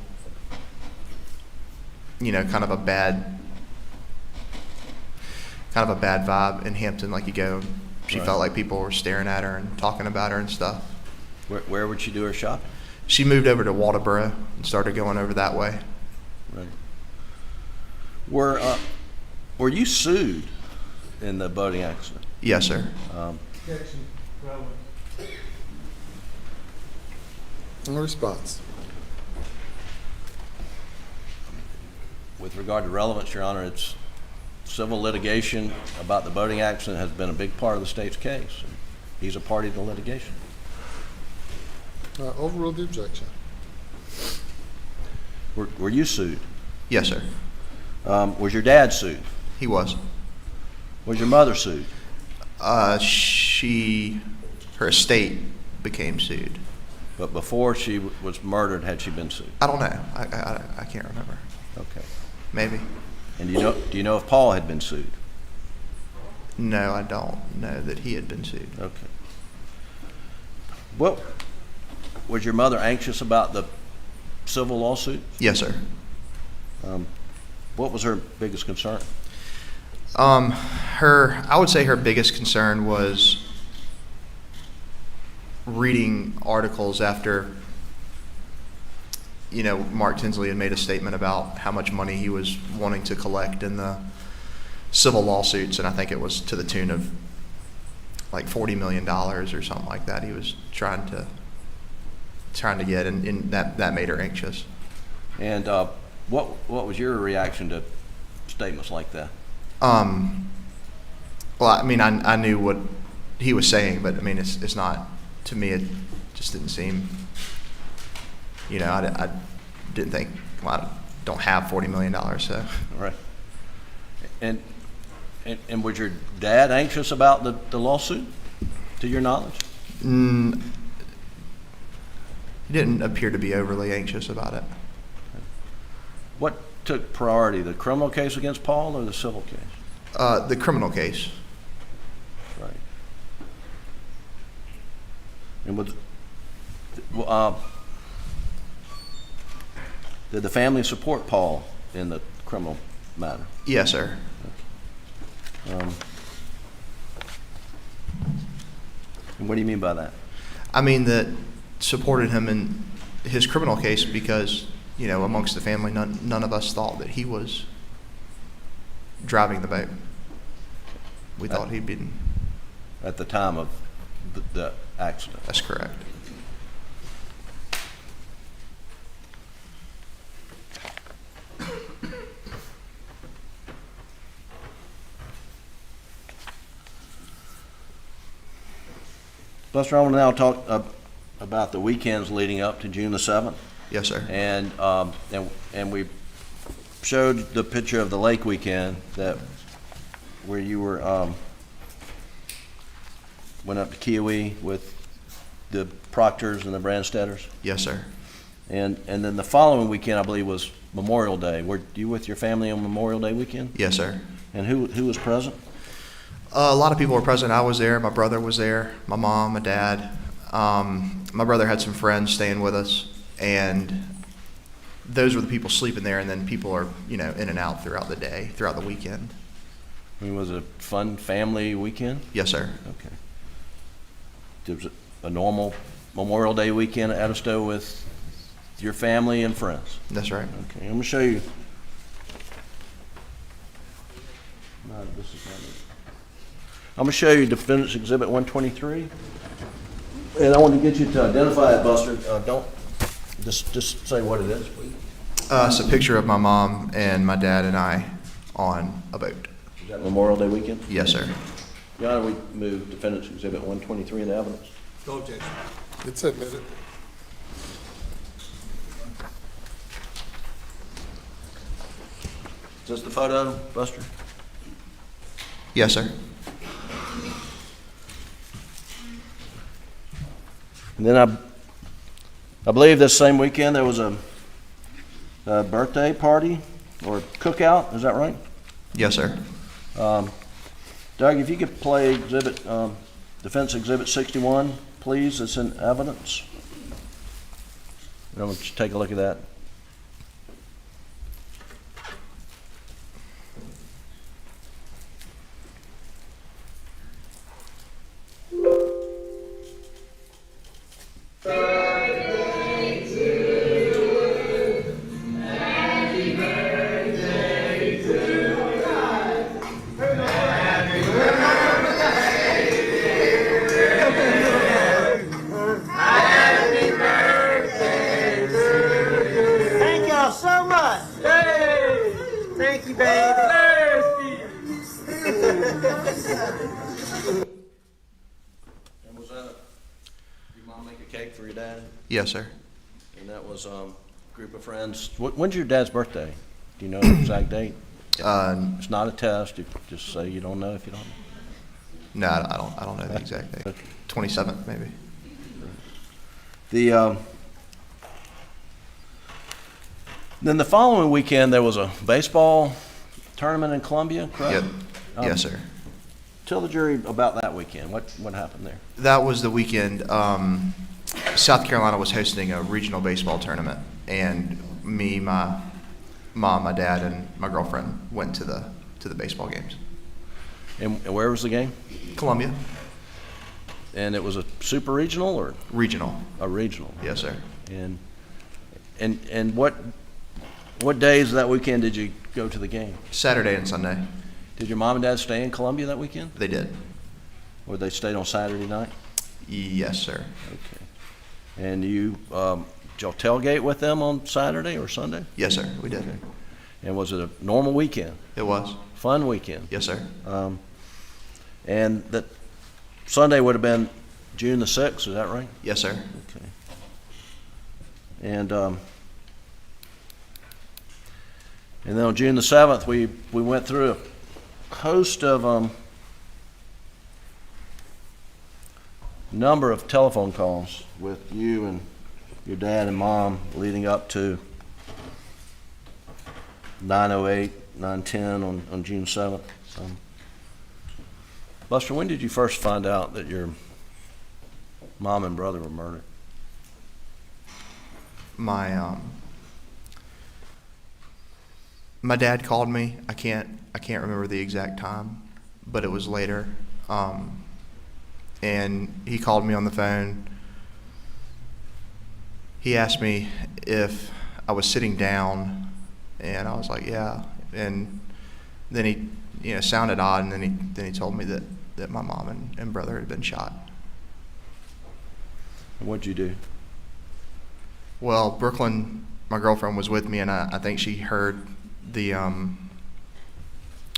you know, kind of a bad vibe in Hampton. Like, you go, she Right. felt like people were staring at her and talking about her and stuff. Where would she do her shopping? She moved over to Walterboro and started going over that way. Right. Were you sued in the boating accident? Yes, sir. No response. With regard to relevance, Your Honor, it's civil litigation about the boating accident has been a big part of the state's case. He's a party to litigation. Overrule the objection. Were you sued? Yes, sir. Was your dad sued? He was. Was your mother sued? Her estate became sued. But before she was murdered, had she been sued? I don't know. I can't remember. Okay. Maybe. And do you know if Paul had been sued? No, I don't know that he had been sued. Okay. What was your mother anxious about the civil lawsuit? Yes, sir. What was her biggest concern? I would say her biggest concern was reading articles after, you know, Mark Tinsley had made a statement about how much money he was wanting to collect in the civil lawsuits, and I think it was to the tune of like $40 million or something like that. He was trying to get, and that made her anxious. And what was your reaction to statements like that? Well, I mean, I knew what he was saying, but I mean, it's not, to me, it just didn't seem, you know, I didn't think, well, I don't have $40 million, so. Right. And was your dad anxious about the lawsuit, to your knowledge? He didn't appear to be overly anxious about it. What took priority, the criminal case against Paul or the civil case? The criminal case. Right. And did the family support Paul in the criminal matter? Yes, sir. And what do you mean by that? I mean, that supported him in his criminal case because, you know, amongst the family, none of us thought that he was driving the boat. We thought he'd been. At the time of the accident? That's correct. Buster, I want to now talk about the weekends leading up to June the 7th. Yes, sir. And we showed the picture of the lake weekend where you were, went up to Kiowee with the Proctors and the Brandstetters. Yes, sir. And then the following weekend, I believe, was Memorial Day. Were you with your family on Memorial Day weekend? Yes, sir. And who was present? A lot of people were present. I was there. My brother was there. My mom, my dad. My brother had some friends staying with us, and those were the people sleeping there. And then people are, in and out throughout the day, throughout the weekend. I mean, was it a fun family weekend? Yes, sir. Okay. Was it a normal Memorial Day weekend at Edisto with your family and friends? That's right. Okay, I'm gonna show you. No, this is not it. I'm gonna show you Defendant's Exhibit 123. And I want to get you to identify it, Buster. Don't, just say what it is, please. It's a picture of my mom and my dad and I on a boat. Is that Memorial Day weekend? Yes, sir. Your Honor, we move Defendant's Exhibit 123 into evidence. No objection. It's admitted. Is this the photo, Buster? Yes, sir. And then I believe this same weekend there was a birthday party or cookout. Is that right? Yes, sir. Doug, if you could play Defense Exhibit 61, please. It's in evidence. I want you to take a look at that. Thank y'all so much. Hey, thank you, baby. And was that your mom make a cake for your dad? Yes, sir. And that was a group of friends. When's your dad's birthday? Do you know the exact date? It's not a test. You just say you don't know if you don't know. No, I don't know the exact date. 27th, maybe. Then the following weekend there was a baseball tournament in Columbia, correct? Yep. Yes, sir. Tell the jury about that weekend. What happened there? That was the weekend. South Carolina was hosting a regional baseball tournament, and me, my mom, my dad, and my girlfriend went to the baseball games. And where was the game? Columbia. And it was a super regional or Regional. a regional? Yes, sir. And what days of that weekend did you go to the game? Saturday and Sunday. Did your mom and dad stay in Columbia that weekend? They did. Or they stayed on Saturday night? Yes, sir. Okay. And did y'all tailgate with them on Saturday or Sunday? Yes, sir. We did. Okay. And was it a normal weekend? It was. Fun weekend? Yes, sir. And that Sunday would have been June the 6th, is that right? Yes, sir. Okay. And then on June the 7th, we went through a host of number of telephone calls with you and your dad and mom leading up to 9:08, 9:10 on June 7th. Buster, when did you first find out that your mom and brother were murdered? My dad called me. I can't remember the exact time, but it was later. And he called me on the phone. He asked me if I was sitting down, and I was like, yeah. And then he, sounded odd, and then he told me that my mom and brother had been shot. And what'd you do? Well, Brooklyn, my girlfriend, was with me, and I think she heard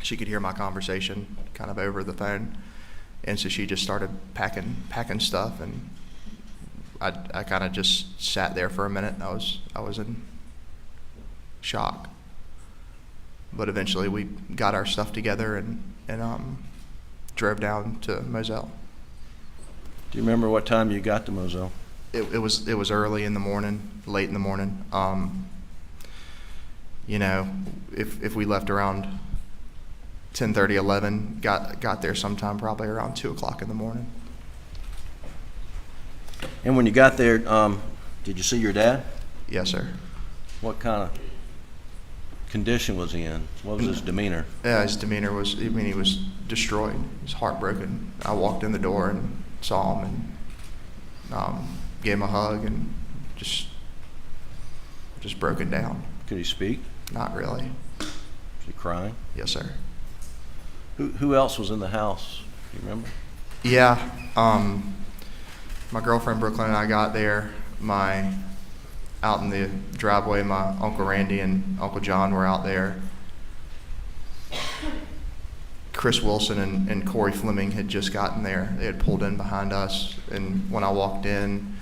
she could hear my conversation kind of over the phone, and so she just started packing stuff and I kind of just sat there for a minute. I was in shock. But eventually we got our stuff together and drove down to Moselle. Do you remember what time you got to Moselle? It was early in the morning, late in the morning. You know, if we left around 10:30, 11, got there sometime probably around 2 o'clock in the morning. And when you got there, did you see your dad? Yes, sir. What kind of condition was he in? What was his demeanor? Yeah, his demeanor was, I mean, he was destroyed. He was heartbroken. I walked in the door and saw him and gave him a hug and just broken down. Could he speak? Not really. Was he crying? Yes, sir. Who else was in the house? Do you remember? Yeah, my girlfriend Brooklyn and I got there. Out in the driveway, my Uncle Randy and Uncle John were out there. Chris Wilson and Corey Fleming had just gotten there. They had pulled in behind us, and when I walked in,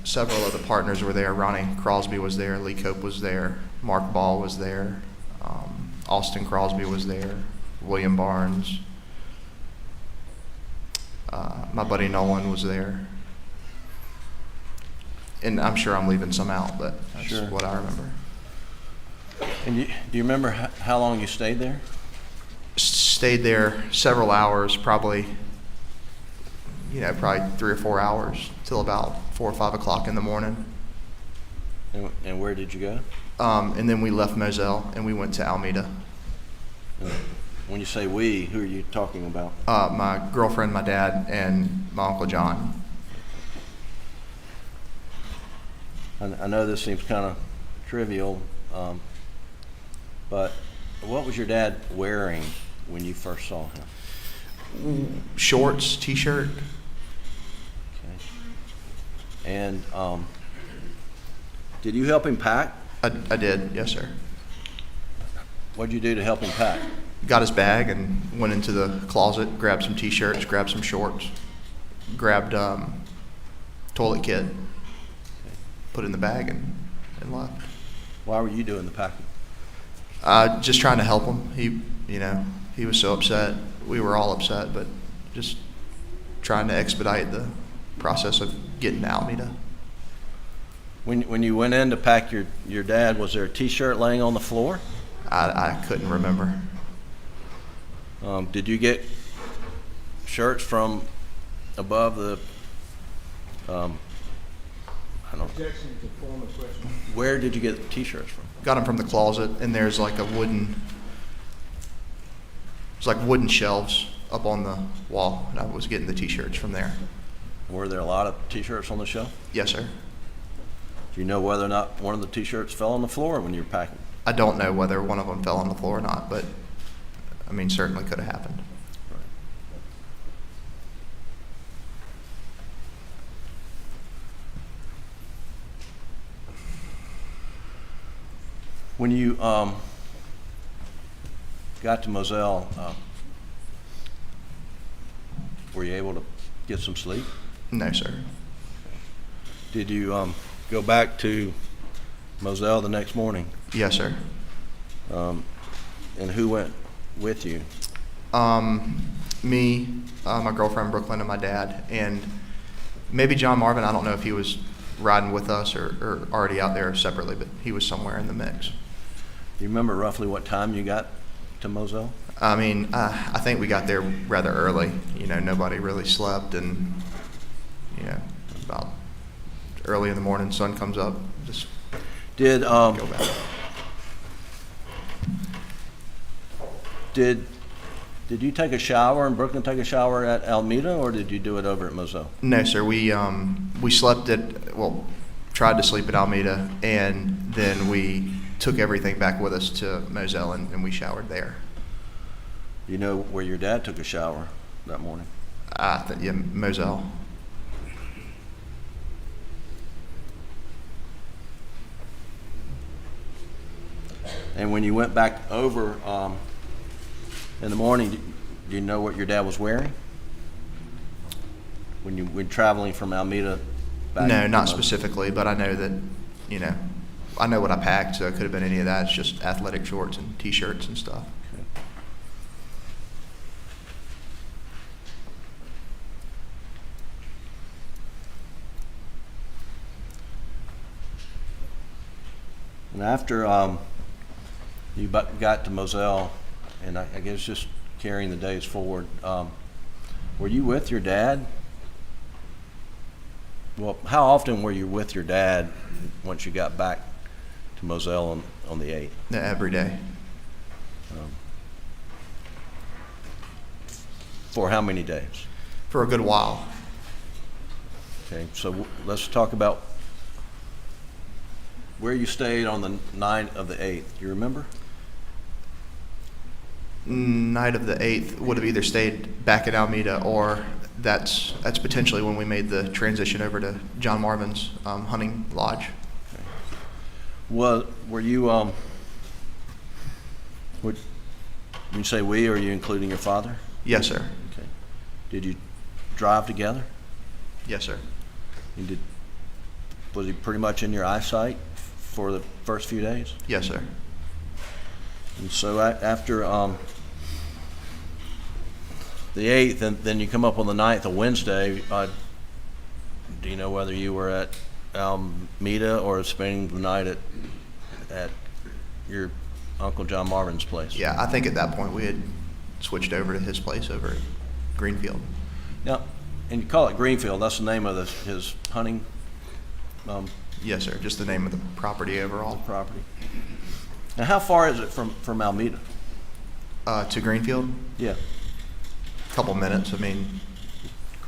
several of the partners were there. Ronnie Crosby was there, Lee Cope was there, Mark Ball was there, Austin Crosby was there, William Barnes, my buddy Nolan was there. And I'm sure I'm leaving some out, but that's Sure. what I remember. And do you remember how long you stayed there? Stayed there several hours, probably 3 or 4 hours, till about 4 or 5 o'clock in the morning. And where did you go? And then we left Moselle and we went to Alameda. When you say we, who are you talking about? My girlfriend, my dad, and my Uncle John. I know this seems kind of trivial, but what was your dad wearing when you first saw him? Shorts, t-shirt. Okay. And did you help him pack? I did, yes, sir. What did you do to help him pack? Got his bag and went into the closet, grabbed some t-shirts, grabbed some shorts, grabbed toilet kit, put it in the bag and left. Why were you doing the packing? Just trying to help him. He was so upset. We were all upset, but just trying to expedite the process of getting to Alameda. When you went in to pack your dad, was there a t-shirt laying on the floor? I couldn't remember. Did you get shirts from above the, I don't know. Where did you get the t-shirts from? Got them from the closet, and there's like wooden shelves up on the wall, and I was getting the t-shirts from there. Were there a lot of t-shirts on the shelf? Yes, sir. Do you know whether or not one of the t-shirts fell on the floor when you were packing? I don't know whether one of them fell on the floor or not, but I mean, certainly could have happened. When you got to Moselle, were you able to get some sleep? No, sir. Did you go back to Moselle the next morning? Yes, sir. And who went with you? Me, my girlfriend Brooklyn, and my dad, and maybe John Marvin. I don't know if he was riding with us or already out there separately, but he was somewhere in the mix. Do you remember roughly what time you got to Moselle? I mean, I think we got there rather early. Nobody really slept, and about early in the morning, sun comes up, just Did go back. Did you take a shower and Brooklyn take a shower at Alameda, or did you do it over at Moselle? No, sir. We slept tried to sleep at Alameda, and then we took everything back with us to Moselle, and we showered there. Do you know where your dad took a shower that morning? Yeah, Moselle. And when you went back over in the morning, do you know what your dad was wearing? when you were traveling from Alameda back? No, not to- specifically, but I know that, you know, I know what I packed, so it could have been any of that. It's just athletic shorts and T-shirts and stuff. And after you got to Moselle, and I guess just carrying the days forward, were you with your dad? Well, how often were you with your dad once you got back to Moselle on the 8th? Yeah, every day. For how many days? For a good while. Okay, so let's talk about where you stayed on the night of the 8th. Do you remember? Night of the 8th would have either stayed back at Alameda, or that's potentially when we made the transition over to John Marvin's hunting lodge. Were you, when you say we, are you including your father? Yes, sir. Okay. Did you drive together? Yes, sir. And was he pretty much in your eyesight for the first few days? Yes, sir. And so after the 8th, and then you come up on the 9th, a Wednesday, do you know whether you were at Alameda or spending the night at your Uncle John Marvin's place? Yeah, I think at that point we had switched over to his place over at Greenfield. Now, and you call it Greenfield, that's the name of his hunting Yes, sir. Just the name of the property overall. property. Now, how far is it from Alameda? To Greenfield, Yeah. a couple minutes. I mean,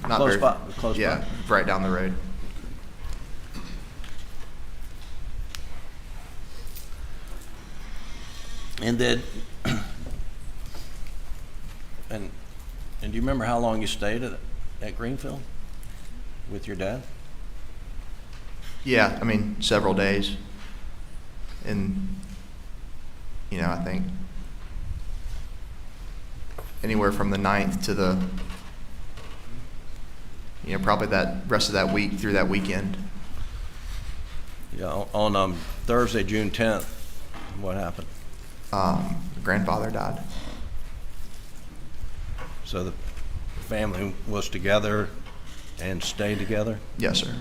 not Close very. by, close by. Yeah, right down the road. And then, and do you remember how long you stayed at Greenfield with your dad? Yeah, I mean, several days. And, you know, I think anywhere from the 9th to the, you know, probably that rest of that week through that weekend. Yeah, on Thursday, June 10th, what happened? Grandfather died. So the family was together and stayed together? Yes, sir.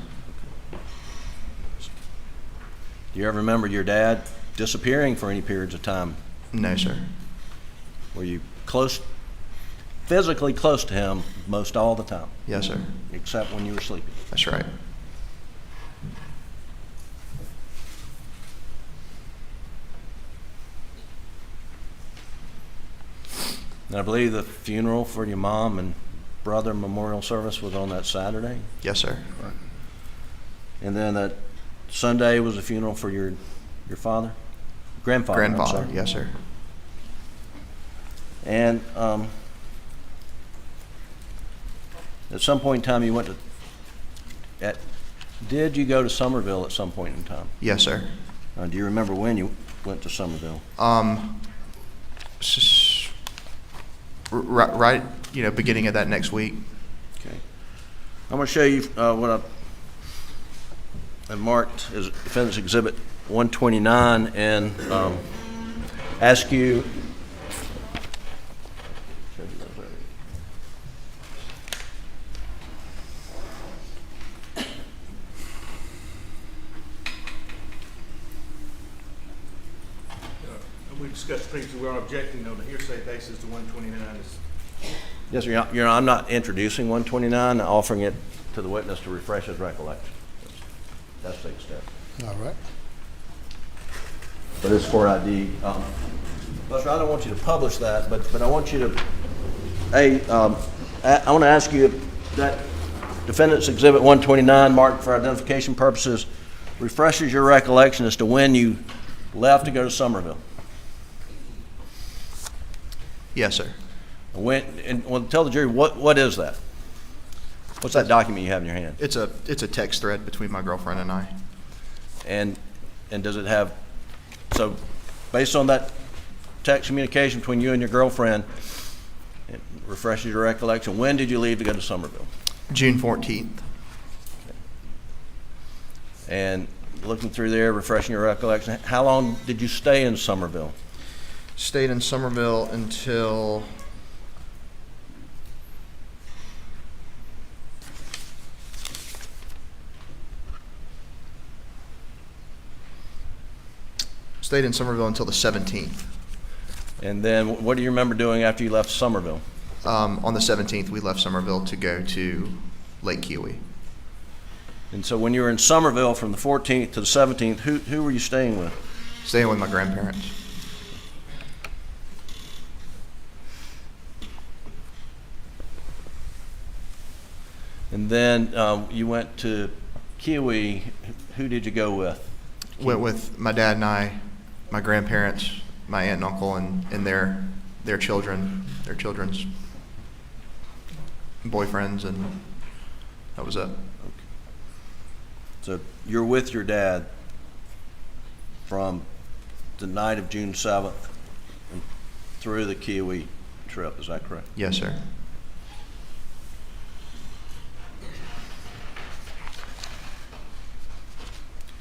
Do you ever remember your dad disappearing for any periods of time? No, sir. Were you physically close to him most all the time, Yes, sir. except when you were sleeping? That's right. And I believe the funeral for your mom and brother memorial service was on that Saturday? Yes, sir. And then that Sunday was a funeral for your father? Grandfather, I'm Grandfather. sorry. Yes, sir. And at some point in time, you went to, did you go to Somerville at some point in time? Yes, sir. Do you remember when you went to Somerville? Right, you know, beginning of that next week. Okay. I'm going to show you what I've marked as Defendant's Exhibit 129 and ask you. We discussed previously, we are objecting on a hearsay basis to 129. Yes, sir. Your Honor, I'm not introducing 129, offering it to the witness to refresh his recollection. That's the step. All right. But it's for ID. Buster, I don't want you to publish that, but I want you to, I want to ask you if that Defendant's Exhibit 129, marked for identification purposes, refreshes your recollection as to when you left to go to Somerville. Yes, sir. Tell the jury, what is that? What's that document you have in your hand? It's a text thread between my girlfriend and I. And does it have, so based on that text communication between you and your girlfriend, it refreshes your recollection, when did you leave to go to Somerville? June 14th. And looking through there, refreshing your recollection, how long did you stay in Somerville? Stayed in Somerville until the 17th. And then what do you remember doing after you left Somerville? On the 17th, we left Somerville to go to Lake Kiwi. And so when you were in Somerville from the 14th to the 17th, who were you staying with? Staying with my grandparents. And then you went to Kiwi. Who did you go with? Went with my dad and I, my grandparents, my aunt and uncle, and their children, their children's boyfriends, and that was it. So you're with your dad from the night of June 7th and through the Kiwi trip, is that correct? Yes, sir.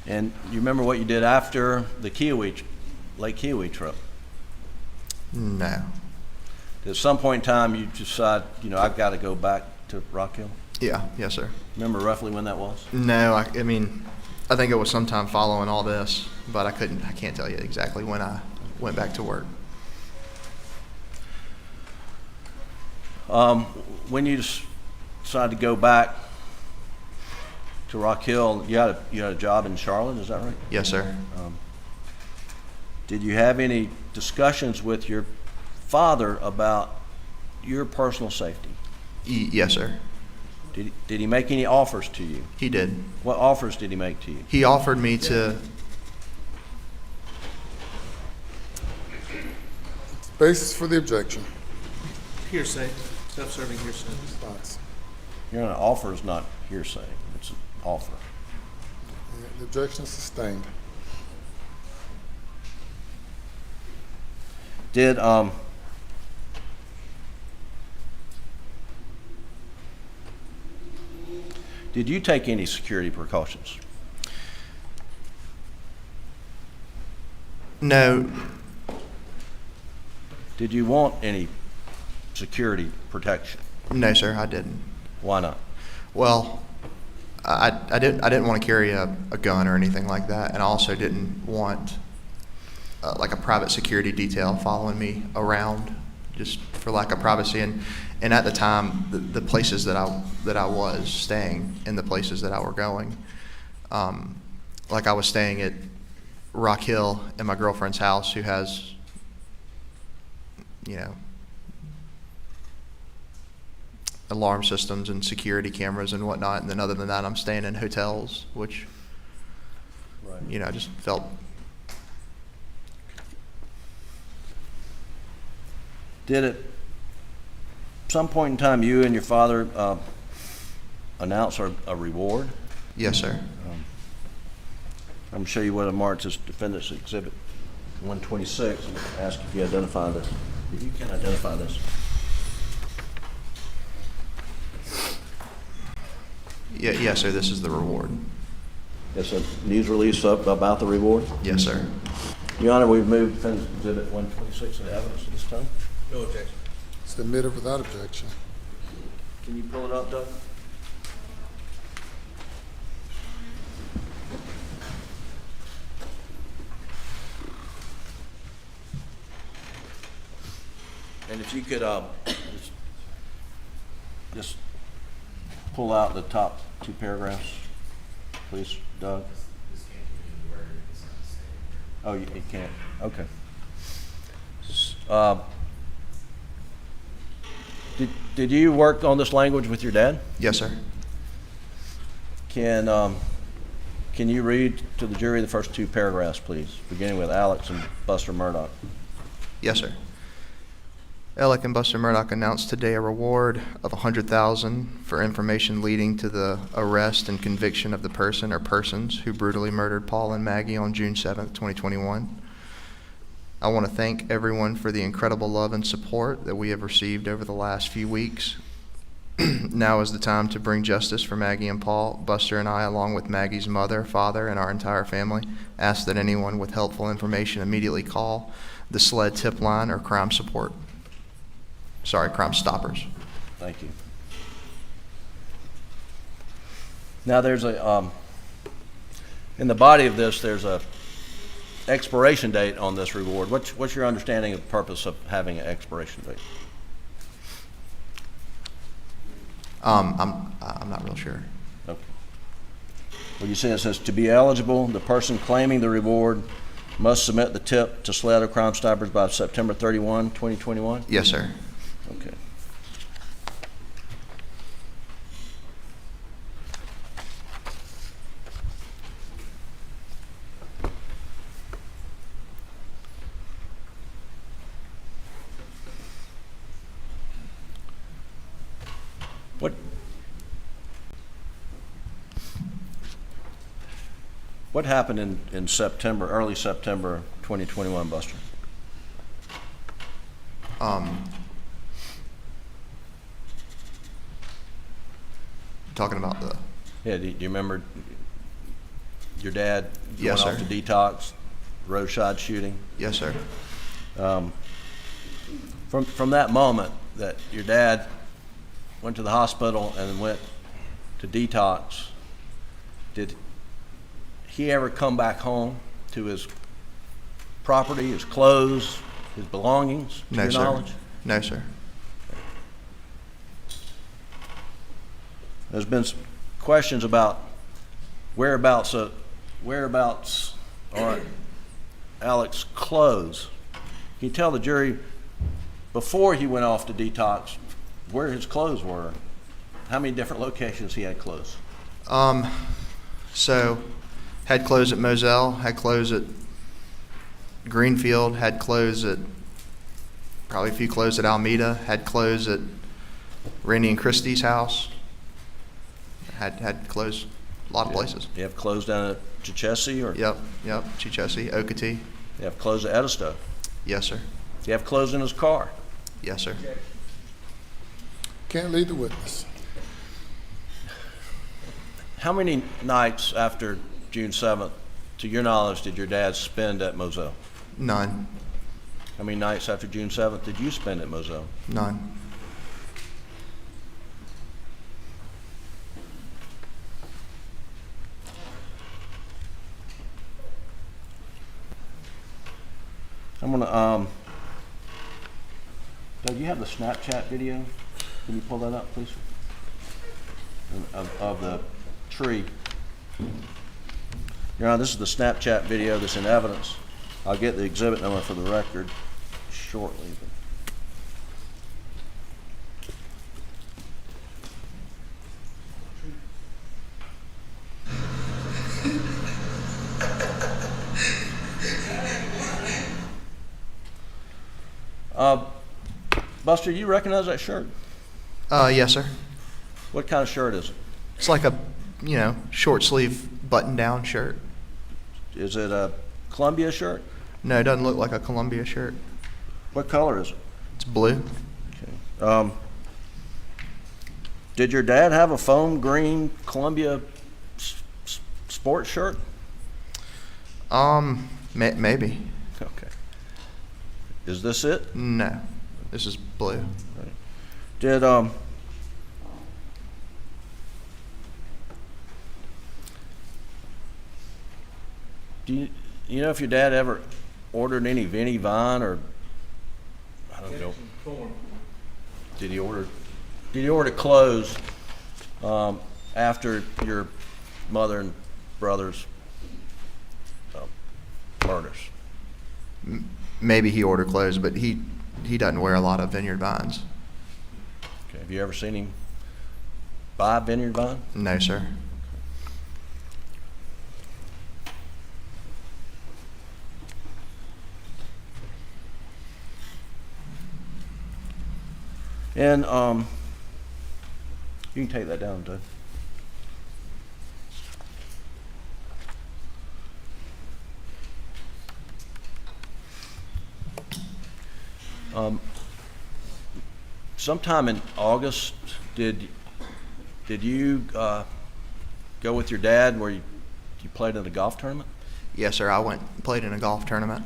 And you remember what you did after the Lake Kiwi trip? No. At some point in time, you decide, I've got to go back to Rock Hill? Yeah, yes, sir. Remember roughly when that was? No, I mean, I think it was sometime following all this, but I can't tell you exactly when I went back to work. When you decided to go back to Rock Hill, you had a job in Charlotte, is that right? Yes, sir. Did you have any discussions with your father about your personal safety? Yes, sir. Did he make any offers to you? He did. What offers did he make to you? He offered me to. Basis for the objection. Hearsay, self-serving hearsay. Thoughts? An offer is not hearsay. It's an offer. The objection is sustained. Did you take any security precautions? No. Did you want any security protection? No, sir, I didn't. Why not? Well, I didn't want to carry a gun or anything like that, and I also didn't want like a private security detail following me around, just for lack of privacy. And at the time, the places that I was staying and the places that I were going, like I was staying at Rock Hill in my girlfriend's house, who has, alarm systems and security cameras and whatnot. And then other than that, I'm staying in hotels, which, I just felt. Did at some point in time you and your father announce a reward? Yes, sir. I'm going to show you what I marked as Defendant's Exhibit 126. I'm going to ask if you identify this. If you can identify this. Yes, sir. This is the reward. It's a news release about the reward. Yes, sir. Your Honor, we've moved Defendant's Exhibit 126 into evidence at this time. No objection. Submitted without objection. Can you pull it up, Doug? And if you could just pull out the top two paragraphs, please, Doug. Oh, you can't? Okay. Did you work on this language with your dad? Yes, sir. Can you read to the jury the first two paragraphs, please, beginning with Alex and Buster Murdaugh? Yes, sir. Alec and Buster Murdaugh announced today a reward of $100,000 for information leading to the arrest and conviction of the person or persons who brutally murdered Paul and Maggie on June 7th, 2021. I want to thank everyone for the incredible love and support that we have received over the last few weeks. Now is the time to bring justice for Maggie and Paul. Buster and I, along with Maggie's mother, father, and our entire family, ask that anyone with helpful information immediately call the SLED tip line or Crime Stoppers. Thank you. Now, there's a, in the body of this, there's a expiration date on this reward. What's your understanding of the purpose of having an expiration date? I'm not real sure. Okay. Well, you see it says, to be eligible, the person claiming the reward must submit the tip to SLED or Crime Stoppers by September 31, 2021? Yes, sir. Okay. What happened in September, early September 2021, Buster? Talking about the... Yeah, do you remember your dad going Yes, off sir. to Detox, roadside shooting? Yes, sir. From that moment that your dad went to the hospital and went to Detox, did he ever come back home to his property, his clothes, his belongings, to No, your sir. knowledge? No, sir. There's been some questions about whereabouts are Alex's clothes. Can you tell the jury, before he went off to Detox, where his clothes were? How many different locations he had clothes? So, had clothes at Moselle, had clothes at Greenfield, had clothes at, probably a few clothes at Alameda, had clothes at Randy and Christie's house, had clothes a lot of places. You have clothes down at Chichesi, or Yep, Chichesi, Okatee. you have clothes at Edisto? Yes, sir. You have clothes in his car? Yes, sir. Can't lead the witness. How many nights after June 7th, to your knowledge, did your dad spend at Moselle? None. How many nights after June 7th did you spend at Moselle? None. I'm gonna, Doug, you have the Snapchat video? Can you pull that up, please? Of the tree. Your Honor, this is the Snapchat video that's in evidence. I'll get the exhibit number for the record shortly. Buster, you recognize that shirt? Yes, sir. What kind of shirt is it? It's like a, short sleeve button down shirt. Is it a Columbia shirt? No, it doesn't look like a Columbia shirt. What color is it? It's blue. Okay. Did your dad have a foam green Columbia sports shirt? Maybe. Okay. Is this it? No, this is blue. Did do you know if your dad ever ordered any Vinnie Vine, or I don't know? Did he order clothes after your mother and brother's murders? Maybe he ordered clothes, but he doesn't wear a lot of Vineyard Vines. Okay. Have you ever seen him buy Vineyard Vine? No, sir. And you can take that down, Doug. Sometime in August Did you go with your dad where you played in a golf tournament? Yes, sir. I went and played in a golf tournament,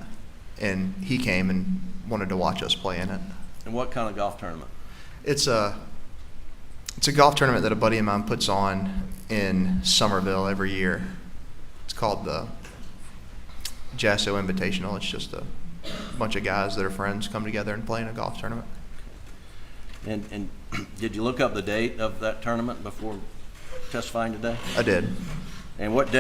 and he came and wanted to watch us play in it. And what kind of golf tournament? It's a golf tournament that a buddy of mine puts on in Somerville every year. It's called the Jasso Invitational. It's just a bunch of guys that are friends come together and play in a golf tournament. And did you look up the date of that tournament before testifying today? I did. And what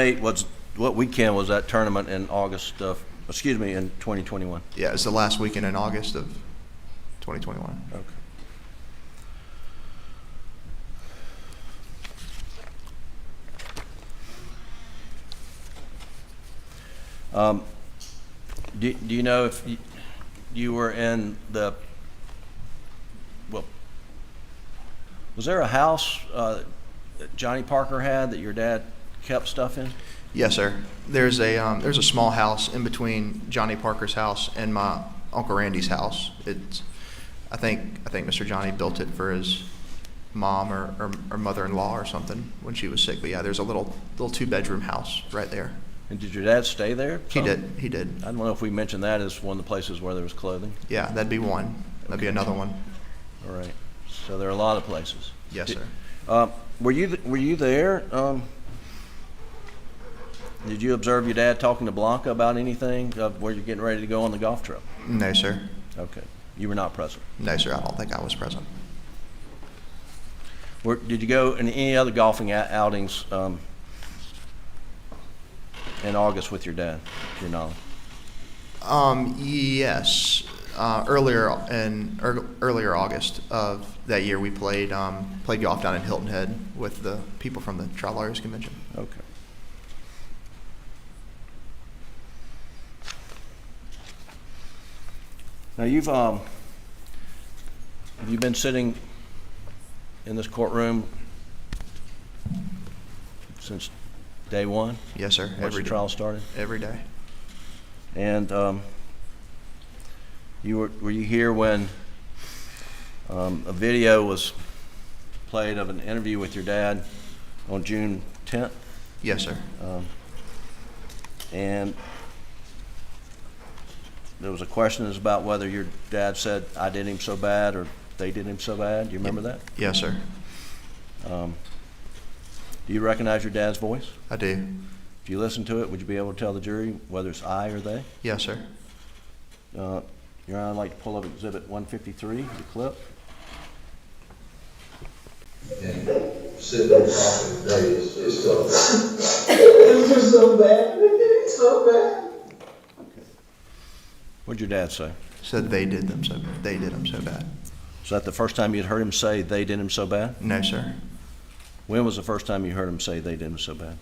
weekend was that tournament in in 2021? Yeah, it's the last weekend in August of 2021. Okay. Do you know if you were in was there a house that Johnny Parker had that your dad kept stuff in? Yes, sir. There's a small house in between Johnny Parker's house and my Uncle Randy's house. I think Mr. Johnny built it for his mom or mother-in-law or something when she was sick. But yeah, there's a little 2-bedroom house right there. And did your dad stay there? He did. He did. I don't know if we mentioned that as one of the places where there was clothing. Yeah, that'd be one. That'd be another one. All right. So there are a lot of places. Yes, sir. Were you there? Did you observe your dad talking to Blanca about anything of where you're getting ready to go on the golf trip? No, sir. Okay. You were not present. No, sir. I don't think I was present. Did you go in any other golfing outings in August with your dad, to your knowledge? Yes. Earlier August of that year, we played golf down in Hilton Head with the people from the Trial Lawyers Convention. Okay. Now have you been sitting in this courtroom since day one? Yes, sir. Once the trial started? Every day. And were you here when a video was played of an interview with your dad on June 10th? Yes, sir. And there was a question about whether your dad said, "I did him so bad," or "they did him so bad." Do you remember that? Yes, sir. Do you recognize your dad's voice? I do. If you listen to it, would you be able to tell the jury whether it's I or they? Yes, sir. Your Honor, I'd like to pull up Exhibit 153, the clip. And sitting on top of the day is tough. It was so bad. So bad. What'd your dad say? Said they did him so bad. Was that the first time you'd heard him say they did him so bad? No, sir. When was the first time you heard him say they did him so bad?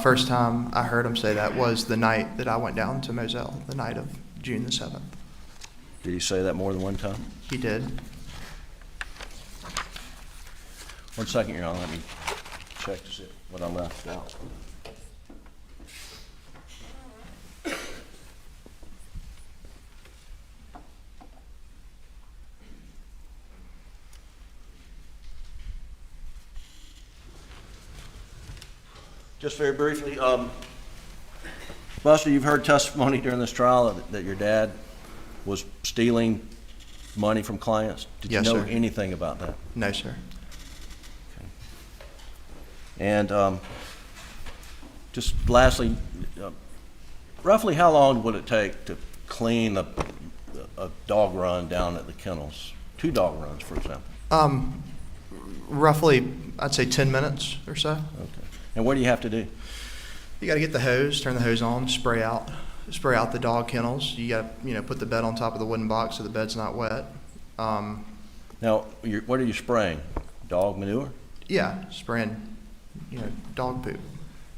First time I heard him say that was the night that I went down to Moselle, the night of June the 7th. Did he say that more than one time? He did. 1 second, Your Honor. Let me check to see what I left out. Just very briefly, Buster, you've heard testimony during this trial that your dad was stealing money from clients. Did Yes, you know sir. anything about that? No, sir. Okay. And just lastly, roughly how long would it take to clean a dog run down at the kennels? 2 dog runs, for example. Roughly, I'd say 10 minutes or so. Okay. And what do you have to do? You got to get the hose, turn the hose on, spray out the dog kennels. You got to, put the bed on top of the wooden box so the bed's not wet. Now, what are you spraying? Dog manure? Yeah, spraying, dog poop.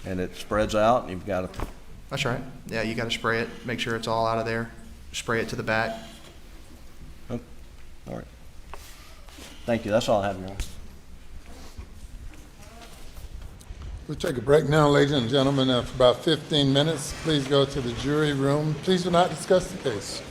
And it spreads out, and you've got to. That's right. Yeah, you got to spray it, make sure it's all out of there. Spray it to the back. Oh, all right. Thank you. That's all I have, Your Honor. We'll take a break now, ladies and gentlemen, for about 15 minutes. Please go to the jury room. Please do not discuss the case.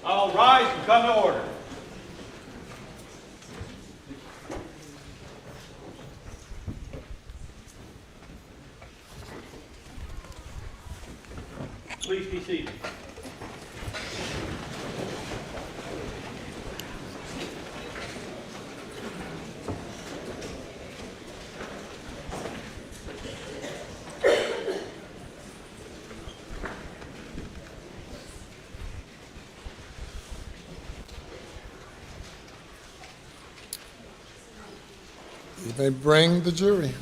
All rise and come to order. Please be seated. You may bring the jury.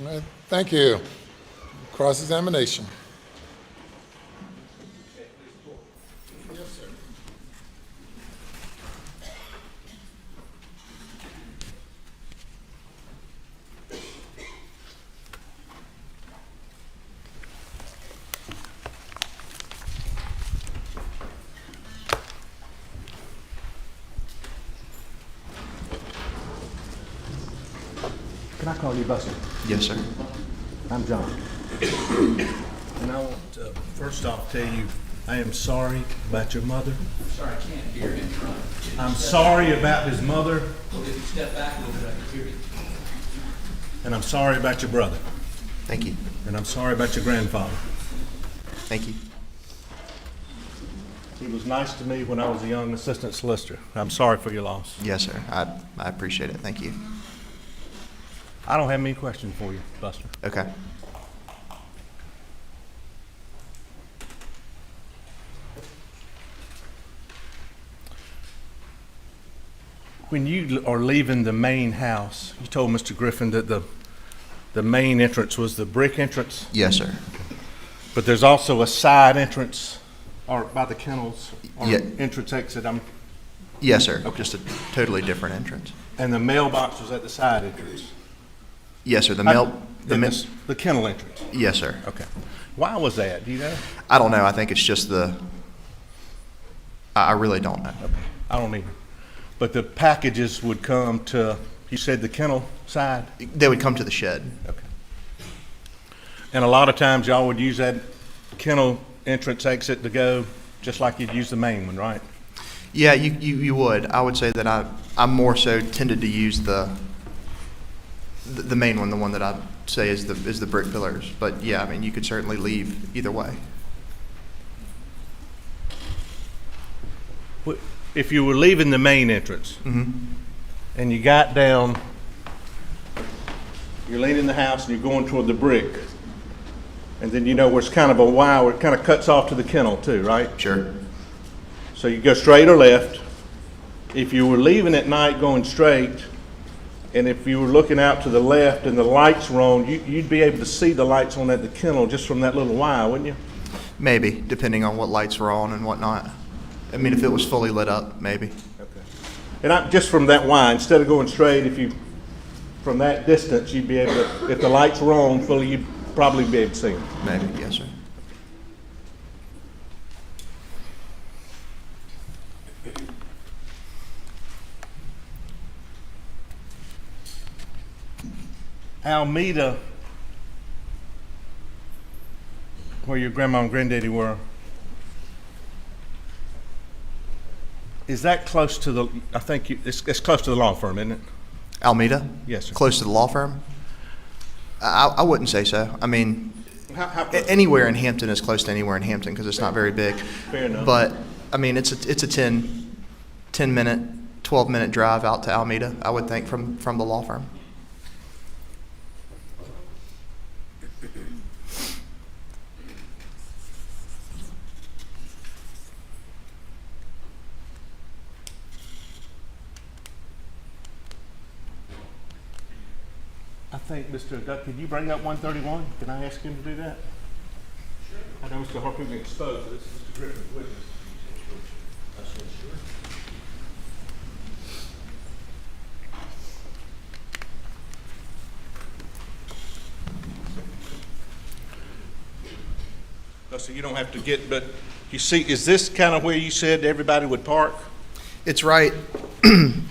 All right, thank you. Cross-examination. Can I call you Buster? Yes, sir. I'm John. And I want to first off tell you, I am sorry about your mother. Sorry, I can't hear him. I'm sorry about his mother, Well, if you step back a little bit, I can hear you. and I'm sorry about your brother, Thank you. and I'm sorry about your grandfather. Thank you. He was nice to me when I was a young assistant solicitor. I'm sorry for your loss. Yes, sir. I appreciate it. Thank you. I don't have any questions for you, Buster. Okay. When you are leaving the main house, you told Mr. Griffin that the main entrance was the brick entrance, Yes, sir. but there's also a side entrance or by the kennels or Yeah. entrance exit. Yes, sir. Just a totally different entrance. And the mailbox was at the side entrance. Yes, sir. The kennel entrance. Yes, sir. Okay. Why was that? Do you know? I don't know. I think it's just I really don't know. Okay. I don't either. But the packages would come to, you said the kennel side? They would come to the shed. Okay. And a lot of times y'all would use that kennel entrance exit to go, just like you'd use the main one, right? Yeah, you would. I would say that I'm more so tended to use the main one, the one that I'd say is the brick pillars. But yeah, I mean, you could certainly leave either way. If you were leaving the main entrance and you got down, you're leaving the house and you're going toward the brick, and then you know where it's kind of a Y where it kind of cuts off to the kennel too, right? Sure. So you go straight or left. If you were leaving at night going straight, and if you were looking out to the left and the lights were on, you'd be able to see the lights on at the kennel just from that little Y, wouldn't you? Maybe, depending on what lights were on and whatnot. I mean, if it was fully lit up, maybe. Okay. And just from that Y, instead of going straight, from that distance, you'd be able to, if the lights were on fully, you'd probably be able to see them. Maybe, yes, sir. Almeda, where your grandma and granddaddy were, Is that close to the, I think it's close to the law firm, isn't it? Almeida? Yes, sir. Close to the law firm? I wouldn't say so. I mean, How close? anywhere in Hampton is close to anywhere in Hampton because it's not very big. Fair enough. But, I mean, it's a 10-minute, 12-minute drive out to Almeida, I would think, from the law firm. I think, Mr. Duck, could you bring up 131? Can I ask him to do that? Sure. I know Mr. Harper can expose this. Mr. Griffin's witness. So you don't have to get, but you see, is this kind of where you said everybody would park? It's right,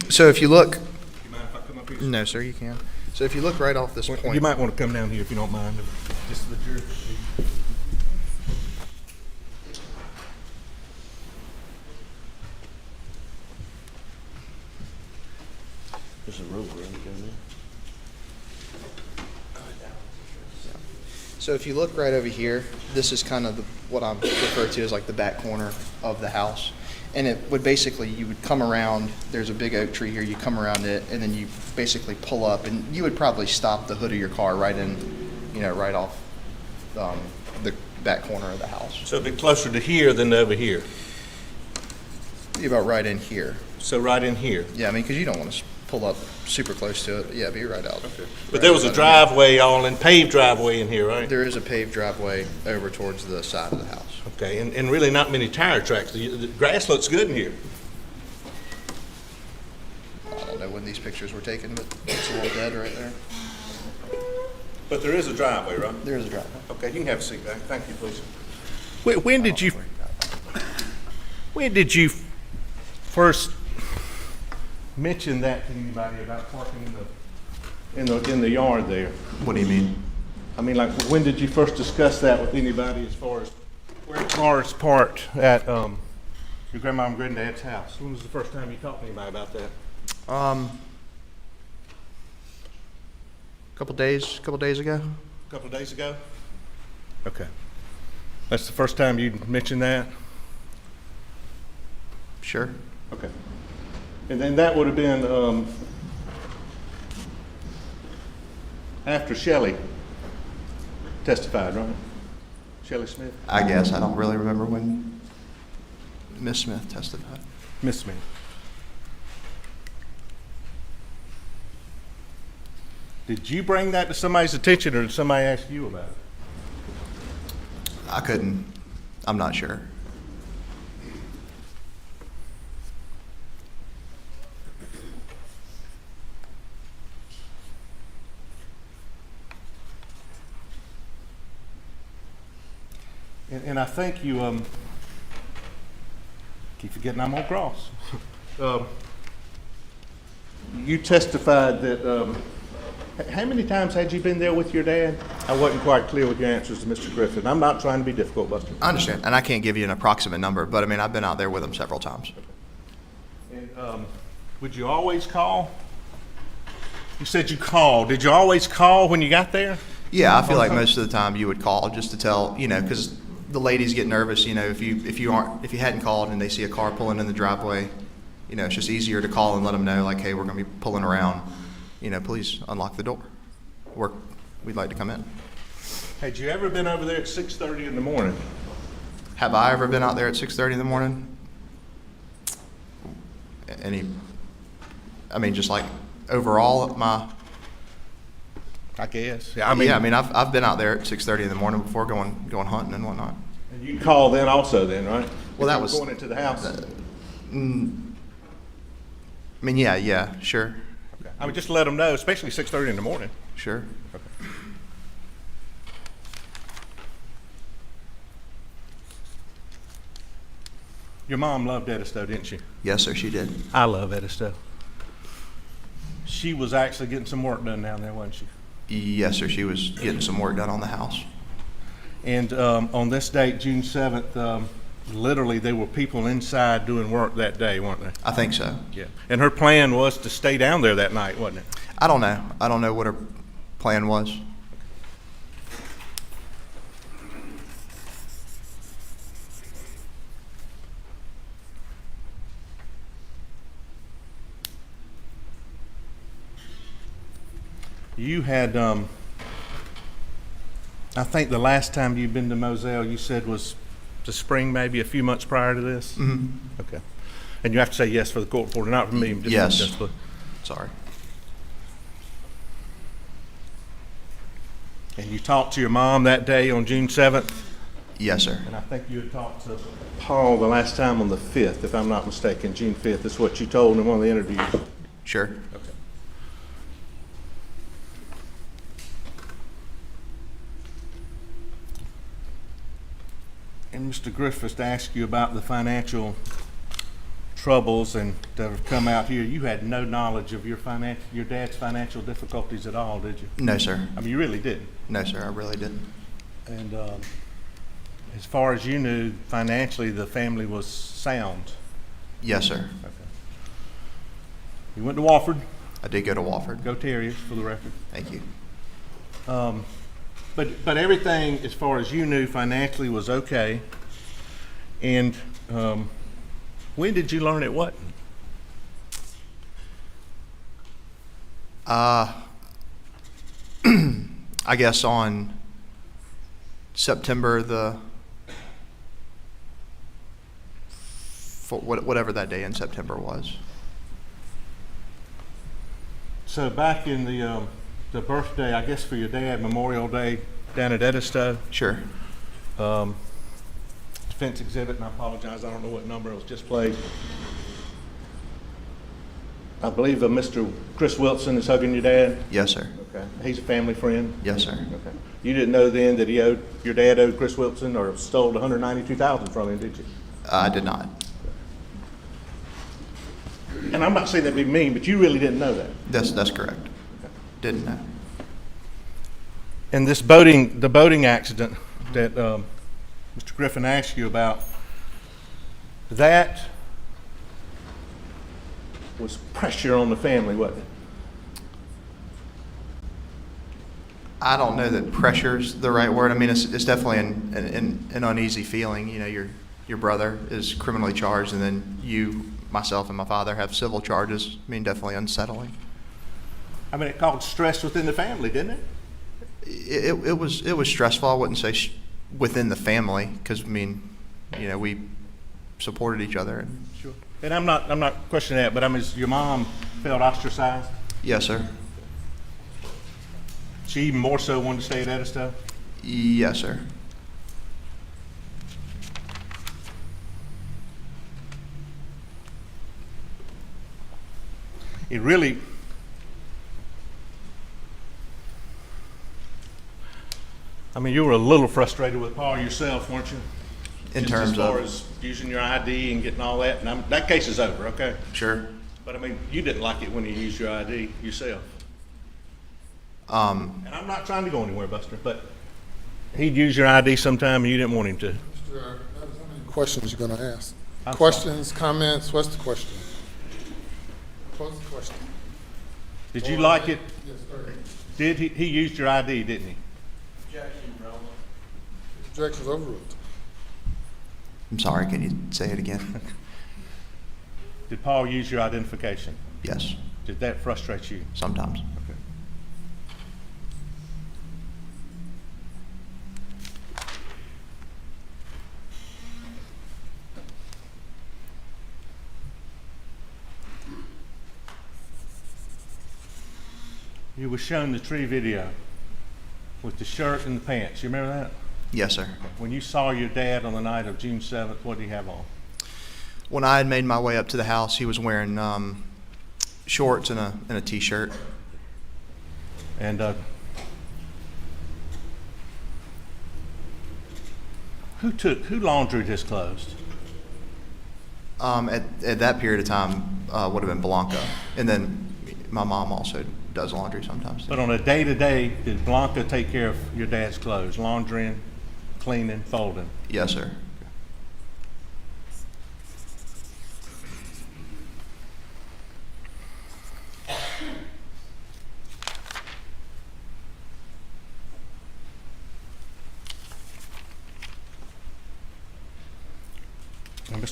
so if you look, You mind if I come up here? no, sir, you can. So if you look right off this point. You might want to come down here if you don't mind, just so the jury can see. There's a road where you go in. So if you look right over here, this is kind of what I'm referred to as like the back corner of the house. And it would basically, you would come around, there's a big oak tree here, you come around it, and then you basically pull up, and you would probably stop the hood of your car right in, right off the back corner of the house. So a bit closer to here than over here. Be about right in here. So right in here. Yeah, I mean, because you don't want to pull up super close to it. Yeah, be right out. But there was a driveway, paved driveway in here, right? There is a paved driveway over towards the side of the house. Okay, and really not many tire tracks. The grass looks good in here. I don't know when these pictures were taken, but it's a little dead right there. But there is a driveway, right? There is a driveway. Okay, you can have a seat back. Thank you, please. When did you first mention that to anybody about parking in the yard there? What do you mean? I mean, like, when did you first discuss that with anybody as far as where cars parked at your grandma and granddad's house? When was the first time you talked to anybody about that? Couple days ago. A couple of days ago? Okay. That's the first time you mentioned that? Sure. Okay. And then that would have been after Shelley testified, right? Shelley Smith? I guess I don't really remember when Miss Smith testified. Miss Smith. Did you bring that to somebody's attention, or did somebody ask you about it? I couldn't. I'm not sure. And I think you keep forgetting I'm on cross. You testified that. How many times had you been there with your dad? I wasn't quite clear with your answers to Mr. Griffin. I'm not trying to be difficult, Buster. I understand, and I can't give you an approximate number, but I mean, I've been out there with him several times. And would you always call? You said you called. Did you always call when you got there? Yeah, I feel like most of the time you would call just to tell, because the ladies get nervous, if you hadn't called and they see a car pulling in the driveway, it's just easier to call and let them know, like, hey, we're going to be pulling around. Please unlock the door. We'd like to come in. Had you ever been over there at 6:30 in the morning? Have I ever been out there at 6:30 in the morning? Just like overall I guess. I've been out there at 6:30 in the morning before going hunting and whatnot. And you called then also then, right? Well, that You were was going into the house. Yeah, sure. Okay. I mean, just to let them know, especially 6:30 in the morning. Sure. Okay. Your mom loved Edisto, didn't she? Yes, sir, she did. I love Edisto. She was actually getting some work done down there, wasn't she? Yes, sir, she was getting some work done on the house. And on this date, June 7th, literally there were people inside doing work that day, weren't there? I think so. Yeah. And her plan was to stay down there that night, wasn't it? I don't know. I don't know what her plan was. You had, I think the last time you'd been to Moselle, you said was the spring, maybe a few months prior to this? Mm-hmm. Okay. And you have to say yes for the court reporter, not for me. Just Yes. just for- Sorry. And you talked to your mom that day on June 7th? Yes, sir. And I think you had talked to Paul the last time on the 5th, if I'm not mistaken, June 5th. Is what you told him in one of the interviews. Sure. Okay. And Mr. Griffiths, to ask you about the financial troubles and that have come out here, you had no knowledge of your dad's financial difficulties at all, did you? No, sir. I mean, you really didn't. No, sir. I really didn't. And as far as you knew, financially, the family was sound. Yes, sir. Okay. You went to Wofford. I did go to Walford. Go Terriers, for the record. Thank you. But everything, as far as you knew, financially was okay. And when did you learn it wasn't? I guess on September whatever that day in September was. So back in the birthday, I guess for your dad, Memorial Day down at Edisto, Sure. defense exhibit, and I apologize, I don't know what number it was just played. I believe Mr. Chris Wilson is hugging your dad. Yes, sir. Okay. He's a family friend. Yes, sir. Okay. You didn't know then that your dad owed Chris Wilson or stole $192,000 from him, did you? I did not. And I'm not saying that to be mean, but you really didn't know that. That's correct. Didn't know. And the boating accident that Mr. Griffin asked you about, that was pressure on the family, wasn't it? I don't know that pressure's the right word. I mean, it's definitely an uneasy feeling. You know, your brother is criminally charged, and then you, myself, and my father have civil charges. I mean, definitely unsettling. I mean, it caused stress within the family, didn't it? It was stressful. I wouldn't say within the family, because I mean, you know, we supported each other. And Sure. And I'm not questioning that, but I mean, your mom felt ostracized. yes, sir. She even more so wanted to stay at Edisto. Yes, sir. It really, I mean, you were a little frustrated with Paul yourself, weren't you? In Just terms as far of as using your ID and getting all that, and that case is over, okay? sure. But I mean, you didn't like it when he used your ID yourself. Um, And I'm not trying to go anywhere, Buster, but he'd use your ID sometime and you didn't want him to. How many questions you gonna ask? I'm Questions, comments, what's the question? What's the question? Did you like it? Yes, sir. Did he used your ID, didn't he? Objection's overruled. I'm sorry. Can you say it again? Did Paul use your identification? Yes. Did that frustrate you? Sometimes. Okay. You were shown the tree video with the shirt and the pants. You remember that? Yes, sir. When you saw your dad on the night of June 7th, what did he have on? When I had made my way up to the house, he was wearing shorts and a t-shirt. And who laundried his clothes? At that period of time, would have been Blanca, and then my mom also does laundry sometimes. But on a day-to-day, did Blanca take care of your dad's clothes, laundering, cleaning, folding? Yes, sir.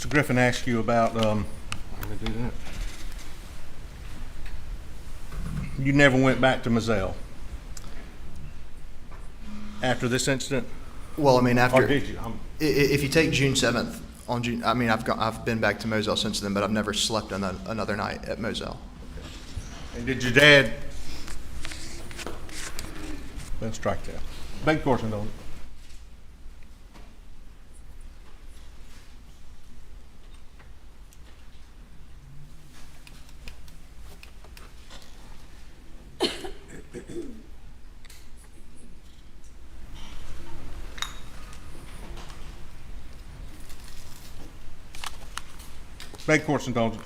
Mr. Griffin asked you about, let me do that. You never went back to Moselle after this incident? Well, I mean, after. Or did you? If you take June 7th, I mean, I've been back to Moselle since then, but I've never slept another night at Moselle. And did your dad? Let's strike that. Beg portion, don't. Beg court's indulgence.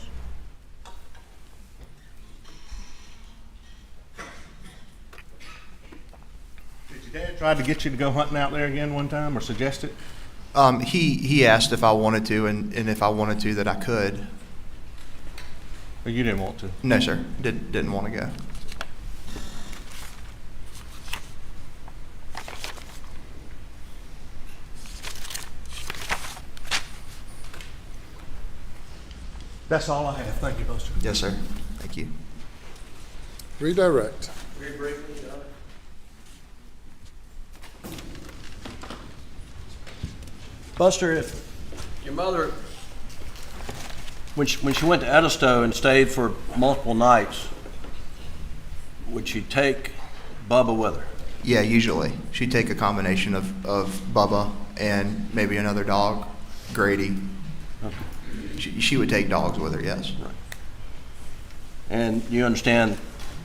Did your dad try to get you to go hunting out there again one time, or suggest it? He asked if I wanted to, and if I wanted to, that I could. Or you didn't want to? No, sir. Didn't want to go. That's all I have. Thank you, Buster. Yes, sir. Thank you. Redirect. Very briefly, Buster, if your mother, when she went to Edisto and stayed for multiple nights, would she take Bubba with her? Yeah, usually. She'd take a combination of Bubba and maybe another dog, Grady. She would take dogs with her, yes. And you understand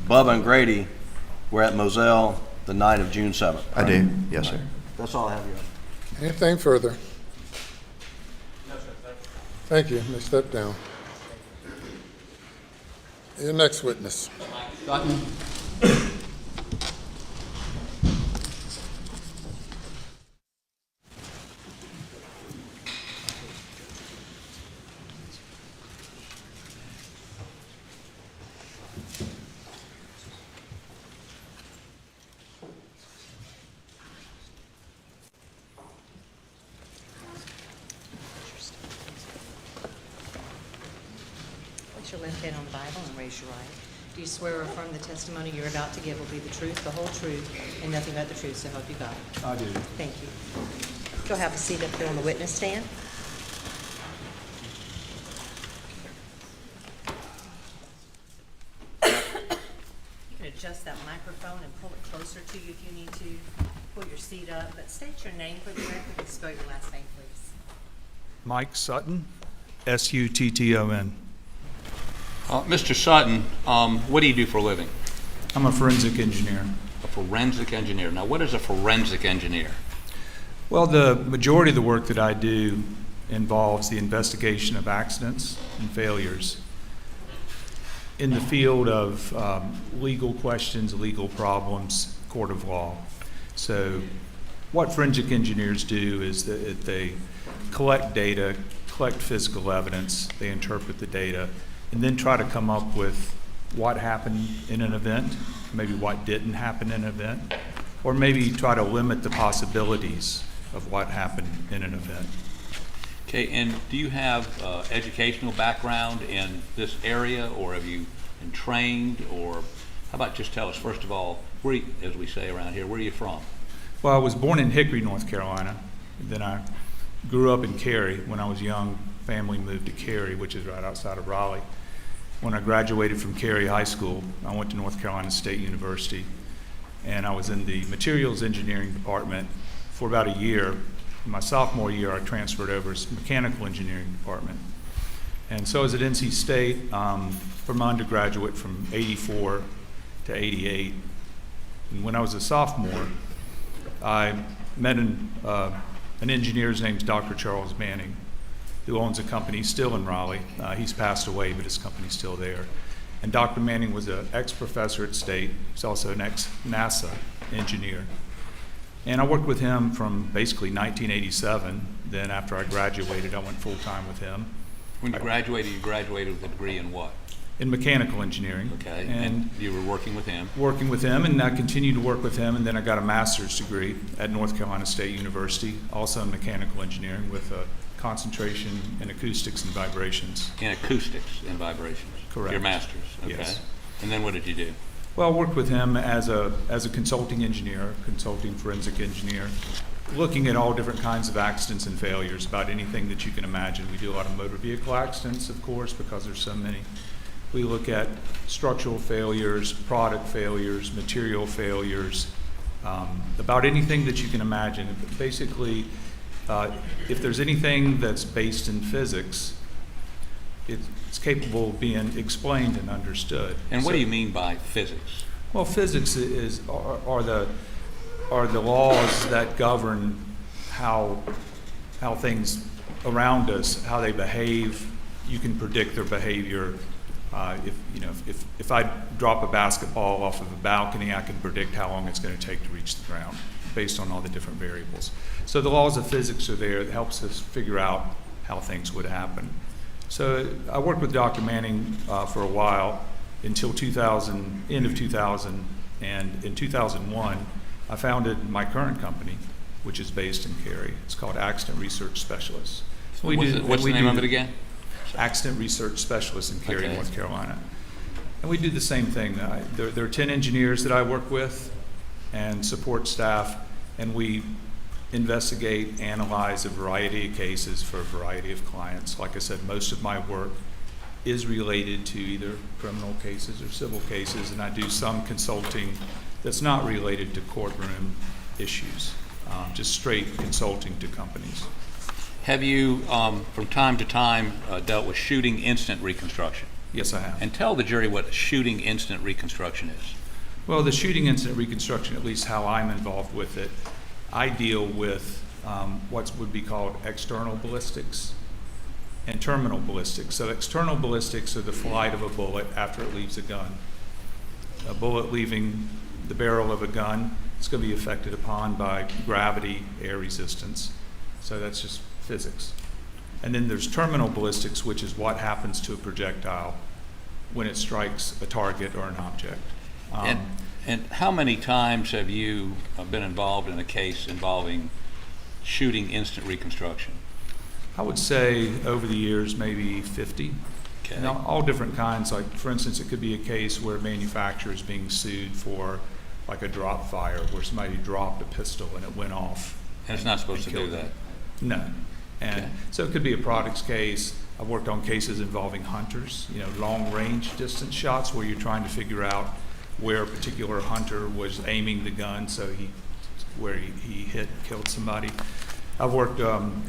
Bubba and Grady were at Moselle the night of June 7th? I right? do, yes, sir. That's all I have, Your Honor. Anything further? Thank you. May step down. Your next witness. Sutton? Place your left hand on the Bible and raise your right. Do you swear or affirm the testimony you're about to give will be the truth, the whole truth, and nothing but the truth, so help you God? I do. Thank you. Go have a seat up here on the witness stand. You can adjust that microphone and pull it closer to you if you need to. Pull your seat up, but state your name for the record and spell your last name, please. Mike Sutton, S-U-T-T-O-N. Mr. Sutton, what do you do for a living? I'm a forensic engineer. A forensic engineer. Now, what is a forensic engineer? Well, the majority of the work that I do involves the investigation of accidents and failures in the field of legal questions, legal problems, court of law. So what forensic engineers do is that they collect data, collect physical evidence, they interpret the data, and then try to come up with what happened in an event, maybe what didn't happen in an event, or maybe try to limit the possibilities of what happened in an event. Okay, and do you have educational background in this area, or have you been trained, or how about just tell us, first of all, where, as we say around here, where are you from? Well, I was born in Hickory, North Carolina. Then I grew up in Cary. When I was young, family moved to Cary, which is right outside of Raleigh. When I graduated from Cary High School, I went to North Carolina State University, and I was in the materials engineering department for about a year. In my sophomore year, I transferred over to mechanical engineering department. And so I was at NC State for my undergraduate from 84 to 88. And when I was a sophomore, I met an engineer, his name's Dr. Charles Manning, who owns a company still in Raleigh. He's passed away, but his company's still there. And Dr. Manning was an ex-professor at State. He's also an ex-NASA engineer. And I worked with him from basically 1987. Then after I graduated, I went full-time with him. When you graduated with a degree in what? In mechanical engineering. Okay, And you were working with him? working with him, and I continued to work with him, and then I got a master's degree at North Carolina State University, also in mechanical engineering with a concentration in acoustics and vibrations. In acoustics and vibrations? Correct. Your master's, okay. Yes. And then what did you do? Well, I worked with him as a consulting engineer, consulting forensic engineer, looking at all different kinds of accidents and failures, about anything that you can imagine. We do a lot of motor vehicle accidents, of course, because there's so many. We look at structural failures, product failures, material failures, about anything that you can imagine. Basically, if there's anything that's based in physics, it's capable of being explained and understood. And what do you mean by physics? Well, physics are the laws that govern how things around us, how they behave. You can predict their behavior. If I drop a basketball off of a balcony, I can predict how long it's going to take to reach the ground based on all the different variables. So the laws of physics are there. It helps us figure out how things would happen. So I worked with Dr. Manning for a while until end of 2000, and in 2001, I founded my current company, which is based in Cary. It's called Accident Research Specialists. What's the name of it again? Accident Research Specialists in Cary, Okay. North Carolina. And we do the same thing. There are 10 engineers that I work with and support staff, and we investigate, analyze a variety of cases for a variety of clients. Like I said, most of my work is related to either criminal cases or civil cases, and I do some consulting that's not related to courtroom issues, just straight consulting to companies. Have you, from time to time, dealt with shooting instant reconstruction? Yes, I have. And tell the jury what shooting instant reconstruction is. Well, the shooting incident reconstruction, at least how I'm involved with it, I deal with what would be called external ballistics and terminal ballistics. So external ballistics are the flight of a bullet after it leaves a gun. A bullet leaving the barrel of a gun, it's going to be affected upon by gravity, air resistance. So that's just physics. And then there's terminal ballistics, which is what happens to a projectile when it strikes a target or an object. And how many times have you been involved in a case involving shooting instant reconstruction? I would say over the years, maybe 50. Okay. And all different kinds. Like, for instance, it could be a case where a manufacturer is being sued for like a drop fire, where somebody dropped a pistol and it went off. And it's not supposed to do killed that? them. No. And Okay. so it could be a products case. I've worked on cases involving hunters, long range distance shots where you're trying to figure out where a particular hunter was aiming the gun, so where he hit and killed somebody. I've worked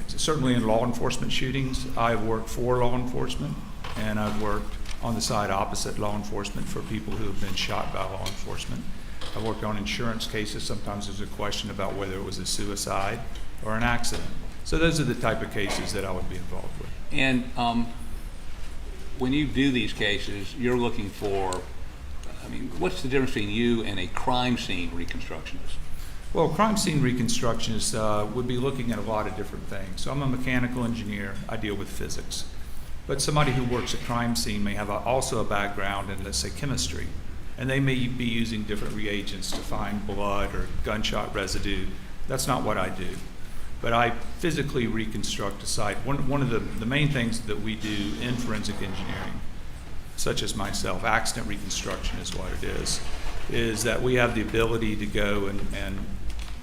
certainly in law enforcement shootings. I've worked for law enforcement, and I've worked on the side opposite law enforcement for people who have been shot by law enforcement. I've worked on insurance cases. Sometimes there's a question about whether it was a suicide or an accident. So those are the type of cases that I would be involved with. And when you do these cases, you're looking for, what's the difference between you and a crime scene reconstructionist? Well, crime scene reconstructionists would be looking at a lot of different things. So I'm a mechanical engineer. I deal with physics. But somebody who works at crime scene may have also a background in, let's say, chemistry. And they may be using different reagents to find blood or gunshot residue. That's not what I do. But I physically reconstruct a site. One of the main things that we do in forensic engineering, such as myself, accident reconstruction is what it is that we have the ability to go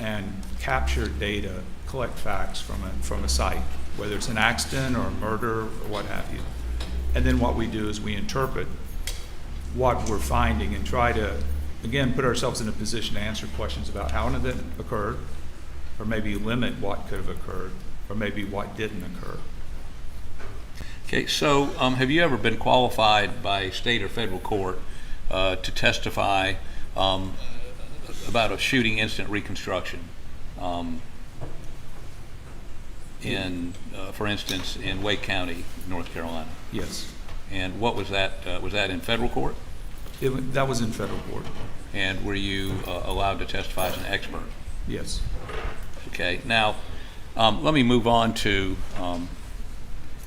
and capture data, collect facts from a site, whether it's an accident or a murder or what have you. And then what we do is we interpret what we're finding and try to, again, put ourselves in a position to answer questions about how an event occurred, or maybe limit what could have occurred, or maybe what didn't occur. Okay, so have you ever been qualified by state or federal court to testify about a shooting instant reconstruction for instance, in Wake County, North Carolina? Yes. And what was that? Was that in federal court? That was in federal court. And were you allowed to testify as an expert? Yes. Okay. Now, let me move on to,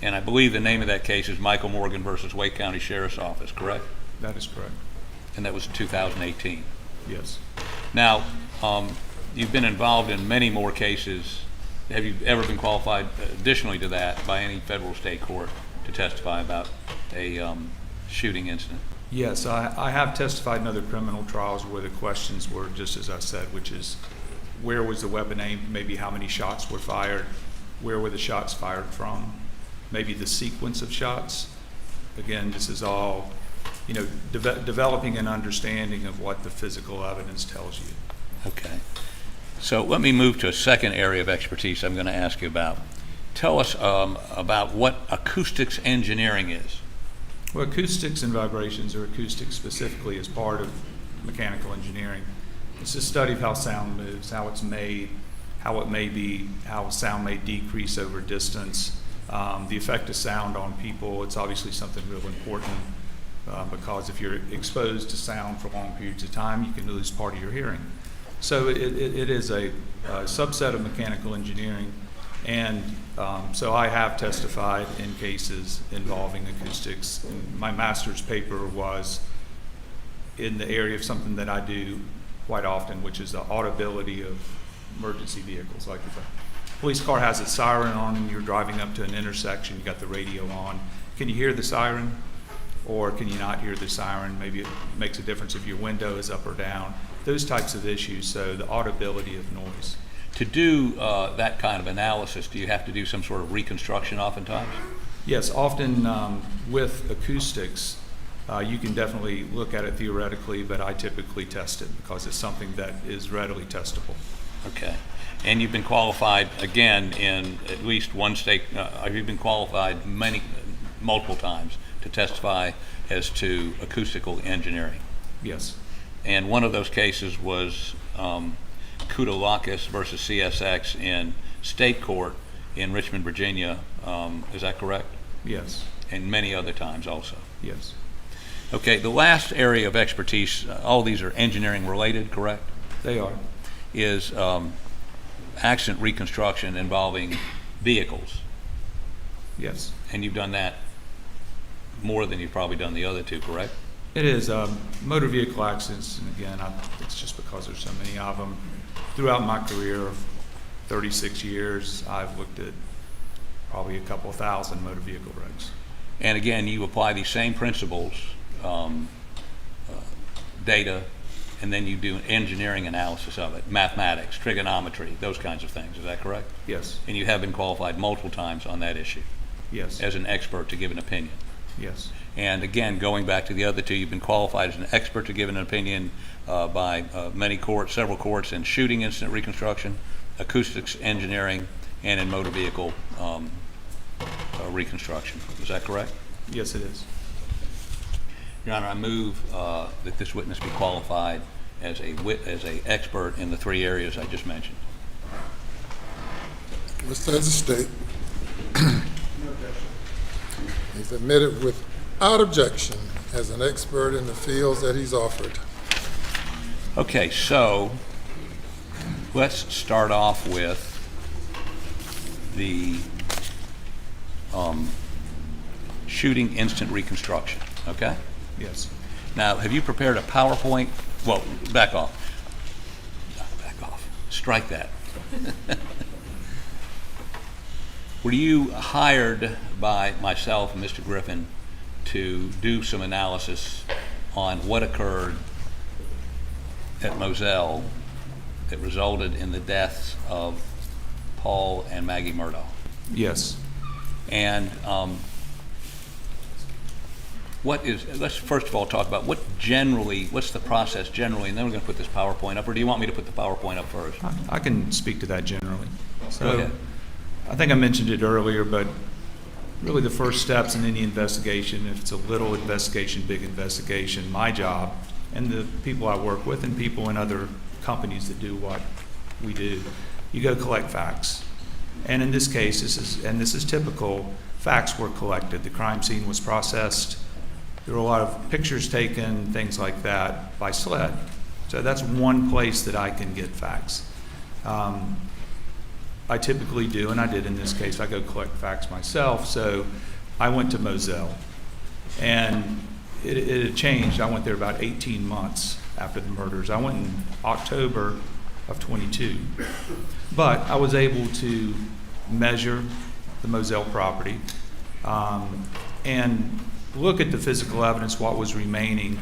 and I believe the name of that case is Michael Morgan versus Wake County Sheriff's Office, correct? That is correct. And that was in 2018. Yes. Now, you've been involved in many more cases have you ever been qualified additionally to that by any federal or state court to testify about a shooting incident? Yes, I have testified in other criminal trials where the questions were just as I said, which is where was the weapon aimed, maybe how many shots were fired, where were the shots fired from, maybe the sequence of shots. Again, this is all, developing an understanding of what the physical evidence tells you. Okay. So let me move to a second area of expertise I'm going to ask you about. Tell us about what acoustics engineering is. Well, acoustics and vibrations, or acoustics specifically, is part of mechanical engineering. It's a study of how sound moves, how it's made, how sound may decrease over distance, the effect of sound on people. It's obviously something real important because if you're exposed to sound for long periods of time, you can lose part of your hearing. So it is a subset of mechanical engineering, and so I have testified in cases involving acoustics. And my master's paper was in the area of something that I do quite often, which is the audibility of emergency vehicles. Like if a police car has a siren on and you're driving up to an intersection, you got the radio on, can you hear the siren? Or can you not hear the siren? Maybe it makes a difference if your window is up or down. Those types of issues, so the audibility of noise. To do that kind of analysis, do you have to do some sort of reconstruction oftentimes? Yes, often with acoustics, you can definitely look at it theoretically, but I typically test it because it's something that is readily testable. Okay. And you've been qualified, again, in at least one state, you've been qualified multiple times to testify as to acoustical engineering. Yes. And one of those cases was Koudalakis versus CSX in state court in Richmond, Virginia. Is that correct? Yes. And many other times also. Yes. Okay, the last area of expertise, all these are engineering related, correct? They are. Is accident reconstruction involving vehicles. Yes. And you've done that more than you've probably done the other two, correct? It is. Motor vehicle accidents, and again, it's just because there's so many of them. Throughout my career of 36 years, I've looked at probably a couple thousand motor vehicle wrecks. And again, you apply these same principles, data, and then you do an engineering analysis of it, mathematics, trigonometry, those kinds of things. Is that correct? Yes. And you have been qualified multiple times on that issue Yes. as an expert to give an opinion. Yes. And again, going back to the other two, you've been qualified as an expert to give an opinion by many courts, several courts in shooting incident reconstruction, acoustics engineering, and in motor vehicle reconstruction. Is that correct? Yes, it is. Your Honor, I move that this witness be qualified as a expert in the three areas I just mentioned. Mr. As a state. He's admitted without objection as an expert in the fields that he's offered. Okay, so let's start off with the shooting instant reconstruction, okay? Yes. Now, have you prepared a PowerPoint? Well, back off. Back off. Strike that. Were you hired by myself and Mr. Griffin to do some analysis on what occurred at Moselle that resulted in the deaths of Paul and Maggie Murdaugh? Yes. And let's first of all talk about what's the process generally, and then we're going to put this PowerPoint up, or do you want me to put the PowerPoint up first? I can speak to that generally. Go ahead. I think I mentioned it earlier, but really the first steps in any investigation, if it's a little investigation, big investigation, my job and the people I work with and people in other companies that do what we do, you go collect facts. And in this case, this is typical, facts were collected. The crime scene was processed. There were a lot of pictures taken, things like that, by SLED. So that's one place that I can get facts. I typically do, and I did in this case, I go collect facts myself. So I went to Moselle, and it had changed. I went there about 18 months after the murders. I went in October of 22. But I was able to measure the Moselle property and look at the physical evidence, what was remaining,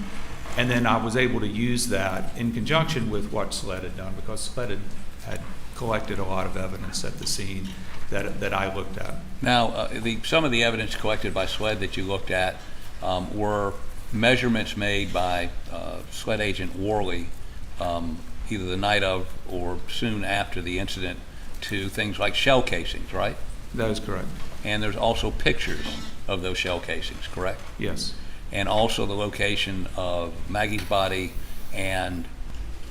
and then I was able to use that in conjunction with what SLED had done, because SLED had collected a lot of evidence at the scene that I looked at. Now, some of the evidence collected by SLED that you looked at were measurements made by SLED agent Worley, either the night of or soon after the incident, to things like shell casings, right? That is correct. And there's also pictures of those shell casings, correct? Yes. And also the location of Maggie's body and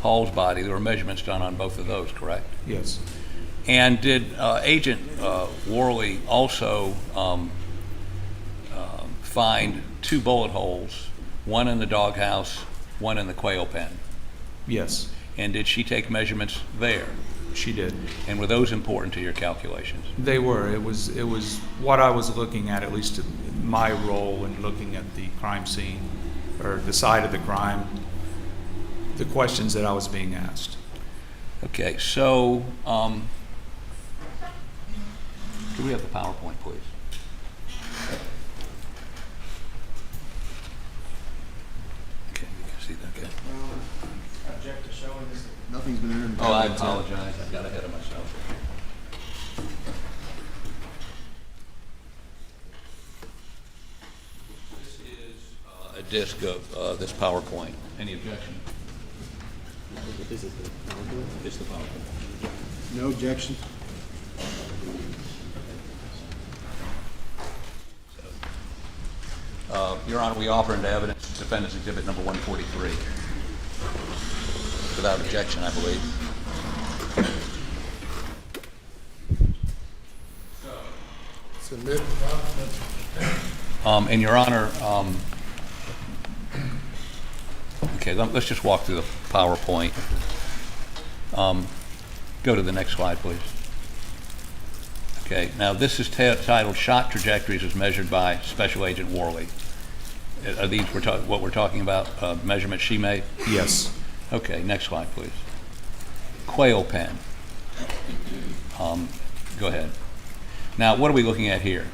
Paul's body. There were measurements done on both of those, correct? Yes. And did Agent Worley also find 2 bullet holes, one in the doghouse, one in the quail pen? Yes, And did she take measurements there? she did. And were those important to your calculations? They were. It was what I was looking at least my role in looking at the crime scene, or the side of the crime, the questions that I was being asked. Okay, so can we have the PowerPoint, please? Okay, you can see that. Okay. Object to showing this. Nothing's been entered. Oh, I apologize. I got ahead of myself. This is a disc of this PowerPoint. Any objection? This is the PowerPoint. It's the PowerPoint. No objection. Your Honor, we offer into evidence Defendant's Exhibit Number 143. Without objection, I believe. Submit. And Your Honor, okay, let's just walk through the PowerPoint. Go to the next slide, please. Okay, now this is titled Shot Trajectories as Measured by Special Agent Worley. Are these what we're talking about, measurements she made? Yes. Okay, next slide, please. Quail pen. Go ahead. Now, what are we looking at here?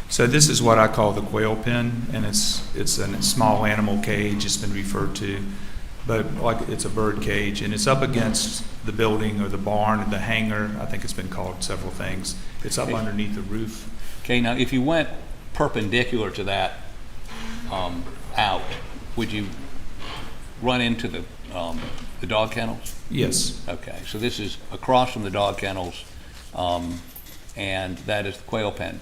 So this is what I call the quail pen, and it's a small animal cage. It's been referred to, but like it's a bird cage, and it's up against the building or the barn, the hangar. I think it's been called several things. It's up underneath the roof. Okay, now if you went perpendicular to that out, would you run into the dog kennels? Yes. Okay, so this is across from the dog kennels, and that is the quail pen.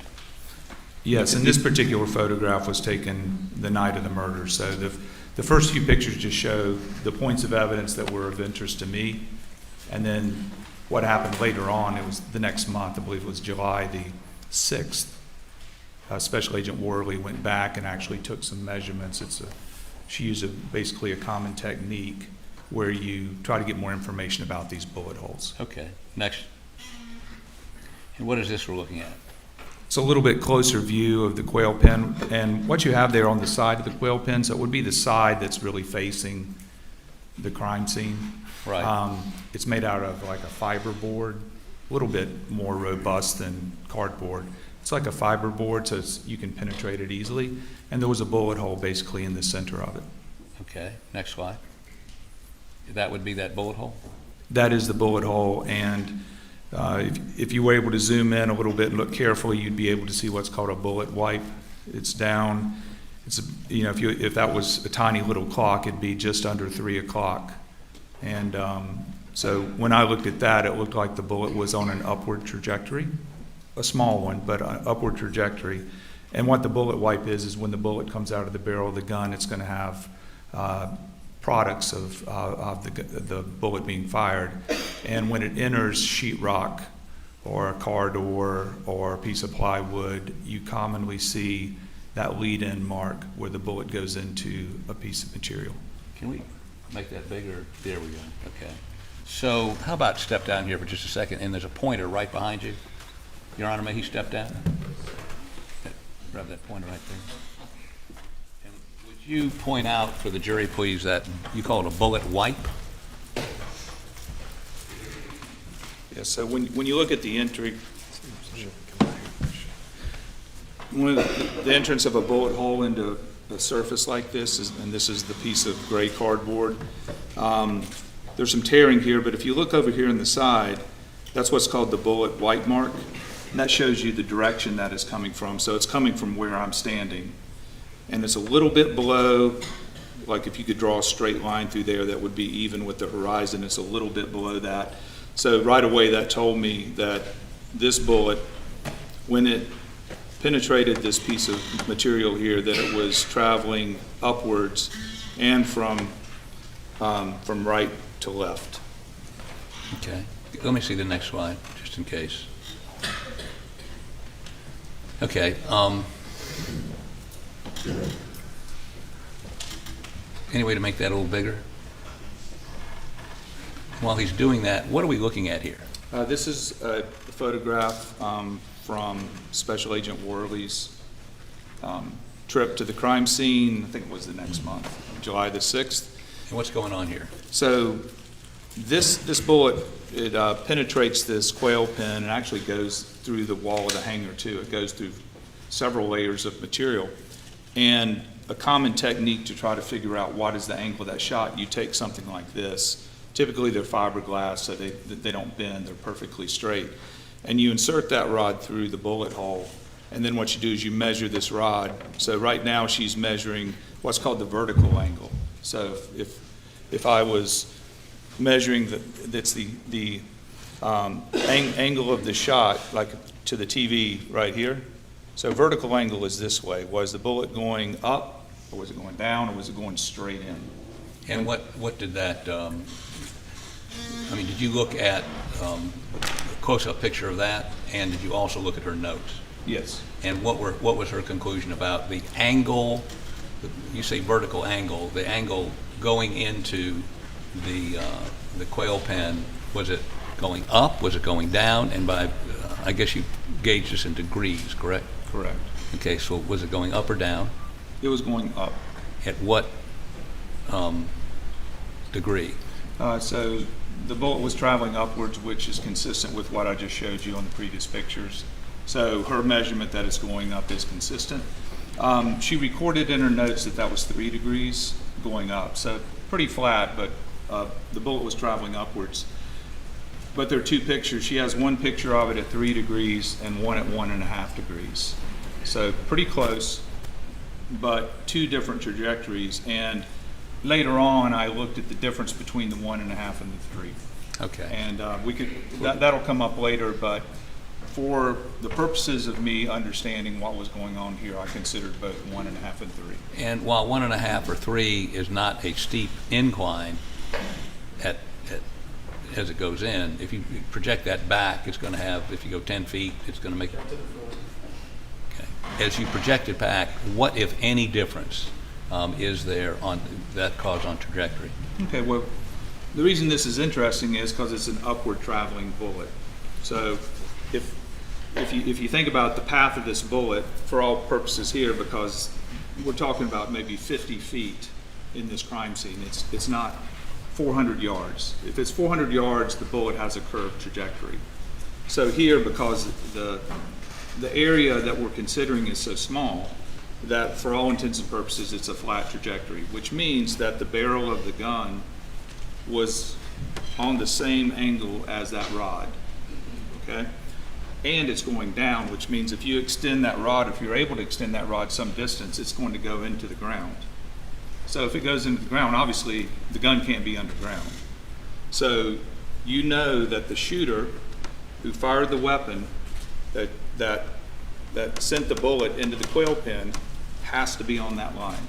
Yes, and this particular photograph was taken the night of the murder. So the first few pictures just show the points of evidence that were of interest to me. And then what happened later on, it was the next month, I believe it was July the 6th, Special Agent Worley went back and actually took some measurements. She used basically a common technique where you try to get more information about these bullet holes. Okay, next. And what is this we're looking at? It's a little bit closer view of the quail pen, and what you have there on the side of the quail pen, so it would be the side that's really facing the crime scene. Right. It's made out of like a fiber board, a little bit more robust than cardboard. It's like a fiber board, so you can penetrate it easily, and there was a bullet hole basically in the center of it. Okay, next slide. That would be that bullet hole? That is the bullet hole, and if you were able to zoom in a little bit and look carefully, you'd be able to see what's called a bullet wipe. It's down. It's if that was a tiny little clock, it'd be just under 3 o'clock. And so when I looked at that, it looked like the bullet was on an upward trajectory, a small one, but an upward trajectory. And what the bullet wipe is when the bullet comes out of the barrel of the gun, it's going to have products of the bullet being fired. And when it enters sheetrock or a car door or a piece of plywood, you commonly see that lead-in mark where the bullet goes into a piece of material. Can we make that bigger? There we go. Okay. So how about step down here for just a second, and there's a pointer right behind you. Your Honor, may he step down? Grab that pointer right there. And would you point out for the jury, please, that you call it a bullet wipe? Yes, so when you look at the entry, the entrance of a bullet hole into a surface like this, and this is the piece of gray cardboard, there's some tearing here, but if you look over here on the side, that's what's called the bullet white mark, and that shows you the direction that is coming from. So it's coming from where I'm standing, and it's a little bit below, like if you could draw a straight line through there that would be even with the horizon, it's a little bit below that. So right away that told me that this bullet, when it penetrated this piece of material here, that it was traveling upwards and from right to left. Okay, let me see the next slide, just in case. Okay, any way to make that a little bigger? While he's doing that, what are we looking at here? This is a photograph from Special Agent Worley's trip to the crime scene. I think it was the next month, July the 6th. And what's going on here? So this bullet, it penetrates this quail pin and actually goes through the wall of the hangar too. It goes through several layers of material. And a common technique to try to figure out what is the angle of that shot, you take something like this. Typically they're fiberglass, so they don't bend, they're perfectly straight. And you insert that rod through the bullet hole, and then what you do is you measure this rod. So right now she's measuring what's called the vertical angle. So if I was measuring that's the angle of the shot, like to the TV right here. So vertical angle is this way. Was the bullet going up, or was it going down, or was it going straight in? And what did that, I mean, did you look at a close-up picture of that, and did you also look at her notes? Yes. And what was her conclusion about the angle, you say vertical angle, the angle going into the quail pen? Was it going up, was it going down? And by, I guess you gauge this in degrees, correct? Correct. Okay, so was it going up or down? It was going up. At what degree? So the bullet was traveling upwards, which is consistent with what I just showed you on the previous pictures. So her measurement that it's going up is consistent. She recorded in her notes that was 3 degrees going up, so pretty flat, but the bullet was traveling upwards. But there are 2 pictures. She has one picture of it at 3 degrees and one at 1.5 degrees. So pretty close, but 2 different trajectories. And later on, I looked at the difference between the 1.5 and the 3. Okay. And we could, that'll come up later, but for the purposes of me understanding what was going on here, I considered both 1.5 and 3. And while 1.5 or 3 is not a steep incline as it goes in, if you project that back, it's going to have, if you go 10 feet, it's going to make. Okay. As you project it back, what, if any, difference is there on that cause on trajectory? Okay, well, the reason this is interesting is because it's an upward traveling bullet. So if you think about the path of this bullet, for all purposes here, because we're talking about maybe 50 feet in this crime scene, it's not 400 yards. If it's 400 yards, the bullet has a curved trajectory. So here, because the area that we're considering is so small, that for all intents and purposes, it's a flat trajectory, which means that the barrel of the gun was on the same angle as that rod, okay? And it's going down, which means if you extend that rod, if you're able to extend that rod some distance, it's going to go into the ground. So if it goes into the ground, obviously the gun can't be underground. So you know that the shooter who fired the weapon that sent the bullet into the quail pen has to be on that line.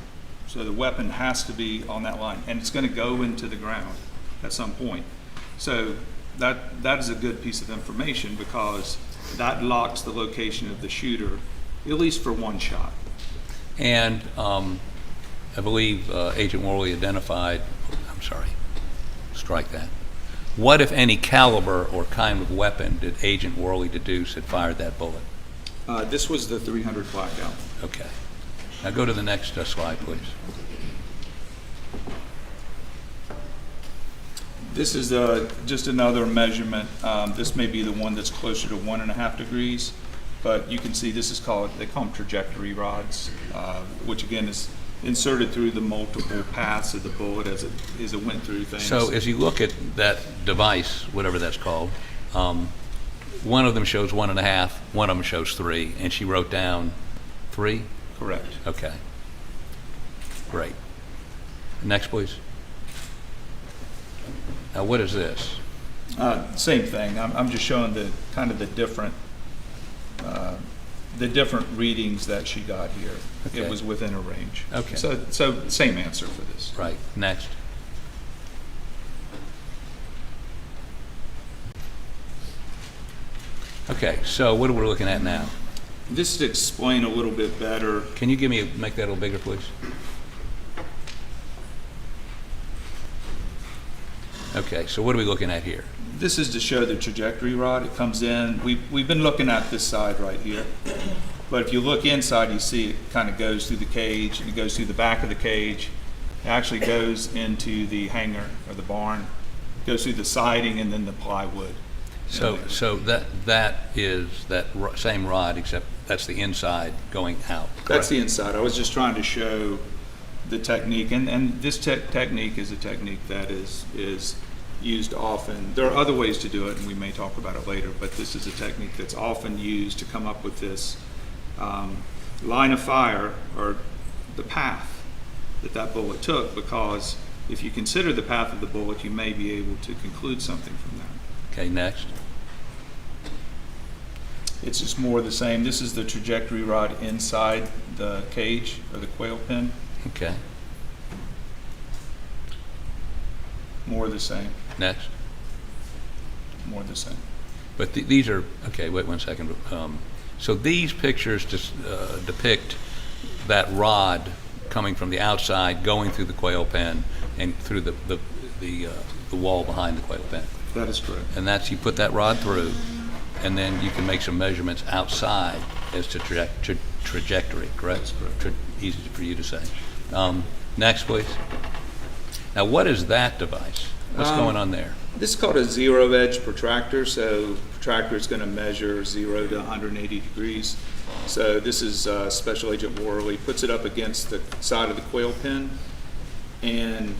So the weapon has to be on that line, and it's going to go into the ground at some point. So that is a good piece of information, because that locks the location of the shooter, at least for one shot. And I believe Agent Worley identified, I'm sorry, strike that. What, if any, caliber or kind of weapon did Agent Worley deduce had fired that bullet? This was the 300 blackout. Okay. Now go to the next slide, please. This is just another measurement. This may be the one that's closer to 1.5 degrees, but you can see this is they call them trajectory rods, which again is inserted through the multiple paths of the bullet as it went through things. So as you look at that device, whatever that's called, one of them shows 1.5, one of them shows 3, and she wrote down 3? Correct. Okay. Great. Next, please. Now, what is this? Same thing. I'm just showing the kind of the different readings that she got here. Okay. It was within a range. Okay. So same answer for this. Right. Next. Okay, so what are we looking at now? Just to explain a little bit better. Can you make that a little bigger, please? Okay, so what are we looking at here? This is to show the trajectory rod. It comes in. We've been looking at this side right here. But if you look inside, you see it kind of goes through the cage, and it goes through the back of the cage. It actually goes into the hangar or the barn, goes through the siding and then the plywood. So that is that same rod, except that's the inside going out. That's correct? the inside. I was just trying to show the technique, and this technique is a technique that is used often. There are other ways to do it, and we may talk about it later, but this is a technique that's often used to come up with this line of fire, or the path that bullet took, because if you consider the path of the bullet, you may be able to conclude something from that. Okay, next. It's just more of the same. This is the trajectory rod inside the cage, or the quail pen. Okay, More of the same. next. More of the same. But these are, okay, wait 1 second. So these pictures just depict that rod coming from the outside, going through the quail pen, and through the wall behind the quail pen. That is correct. And that's, you put that rod through, and then you can make some measurements outside as to trajectory, correct? That's correct. Easy for you to say. Next, please. Now, what is that device? What's going on there? This is called a zero edge protractor. So protractor is going to measure 0 to 180 degrees. So this is Special Agent Worley puts it up against the side of the quail pen and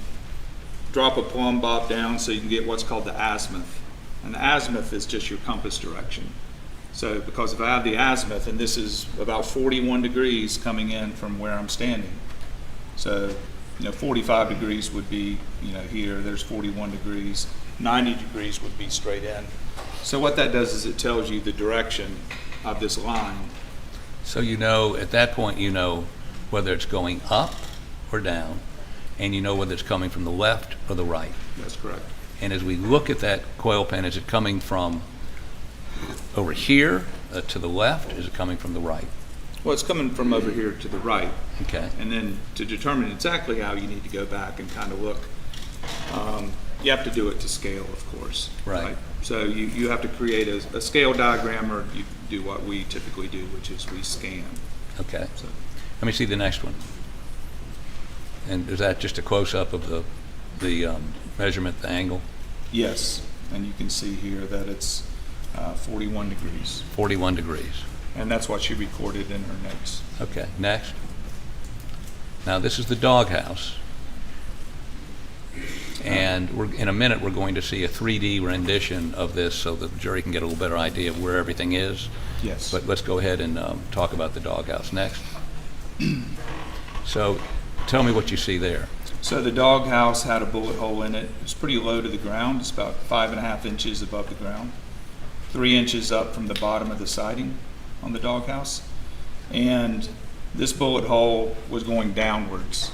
drop a plumb bob down so you can get what's called the azimuth. And the azimuth is just your compass direction. So because if I have the azimuth, and this is about 41 degrees coming in from where I'm standing. So 45 degrees would be, here, there's 41 degrees. 90 degrees would be straight in. So what that does is it tells you the direction of this line. So at that point, whether it's going up or down, and whether it's coming from the left or the right. That's correct. And as we look at that coil pen, is it coming from over here to the left? Is it coming from the right? Well, it's coming from over here to the right. Okay. And then to determine exactly how, you need to go back and kind of look. You have to do it to scale, of course. Right. So you have to create a scale diagram, or you do what we typically do, which is we scan. Okay. So Let me see the next one. And is that just a close-up of the measurement, the angle? yes, and you can see here that it's 41 degrees. 41 degrees. And that's what she recorded in her notes. Okay, next. Now, this is the doghouse. And in a minute, we're going to see a 3D rendition of this so that the jury can get a little better idea of where everything is. Yes. But let's go ahead and talk about the doghouse next. So tell me what you see there. So the doghouse had a bullet hole in it. It's pretty low to the ground. It's about 5.5 inches above the ground, 3 inches up from the bottom of the siding on the doghouse. And this bullet hole was going downwards,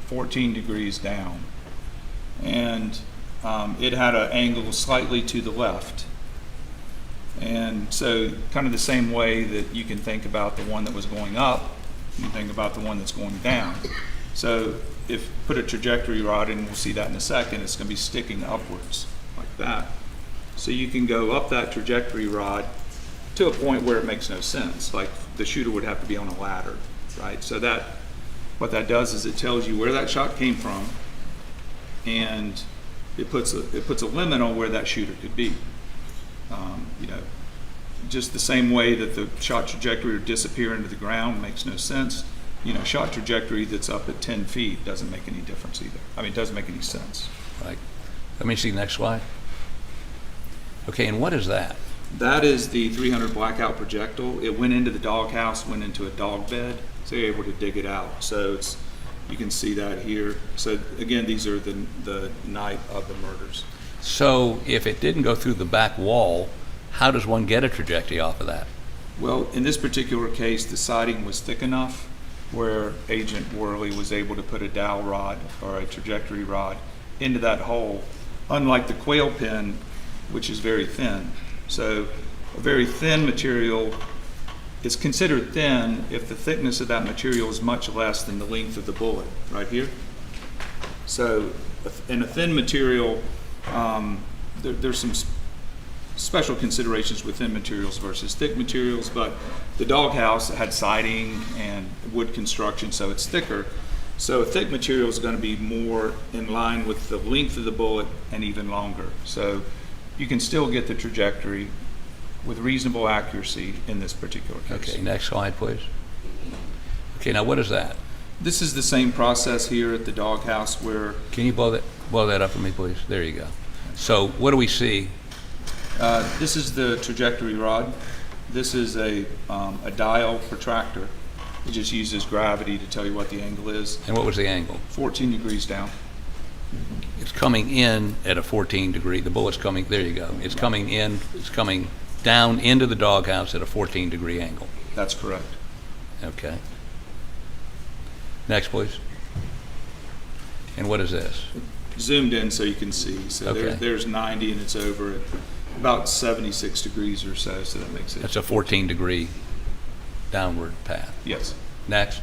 14 degrees down. And it had an angle slightly to the left. And so kind of the same way that you can think about the one that was going up, you can think about the one that's going down. So if put a trajectory rod in, we'll see that in a second, it's going to be sticking upwards like that. So you can go up that trajectory rod to a point where it makes no sense, like the shooter would have to be on a ladder, right? So what that does is it tells you where that shot came from, and it puts a limit on where that shooter could be. You know, just the same way that the shot trajectory would disappear into the ground makes no sense. You know, shot trajectory that's up at 10 feet doesn't make any difference either. I mean, it doesn't make any sense. Right. Let me see the next slide. Okay, and what is that? That is the 300 blackout projectile. It went into the doghouse, went into a dog bed, so you're able to dig it out. So it's, you can see that here. So again, these are the night of the murders. So if it didn't go through the back wall, how does one get a trajectory off of that? Well, in this particular case, the siding was thick enough where Agent Worley was able to put a dowel rod or a trajectory rod into that hole, unlike the quail pin, which is very thin. So a very thin material is considered thin if the thickness of that material is much less than the length of the bullet, right here. So in a thin material, there's some special considerations with thin materials versus thick materials, but the doghouse had siding and wood construction, so it's thicker. So a thick material is going to be more in line with the length of the bullet and even longer. So you can still get the trajectory with reasonable accuracy in this particular case. Okay, next slide, please. Okay, now what is that? This is the same process here at the doghouse where Can you blow that up for me, please? There you go. So what do we see? this is the trajectory rod. This is a dial protractor. It just uses gravity to tell you what the angle is. And what was the angle? 14 degrees down. It's coming in at a 14 degree. The bullet's coming, there you go. It's coming in, it's coming down into the doghouse at a 14 degree angle. That's correct. Okay. Next, please. And what is this? Zoomed in so you can see. So Okay. there's 90 and it's over at about 76 degrees or so, so that makes it. That's a 14 degree downward path. Yes. Next.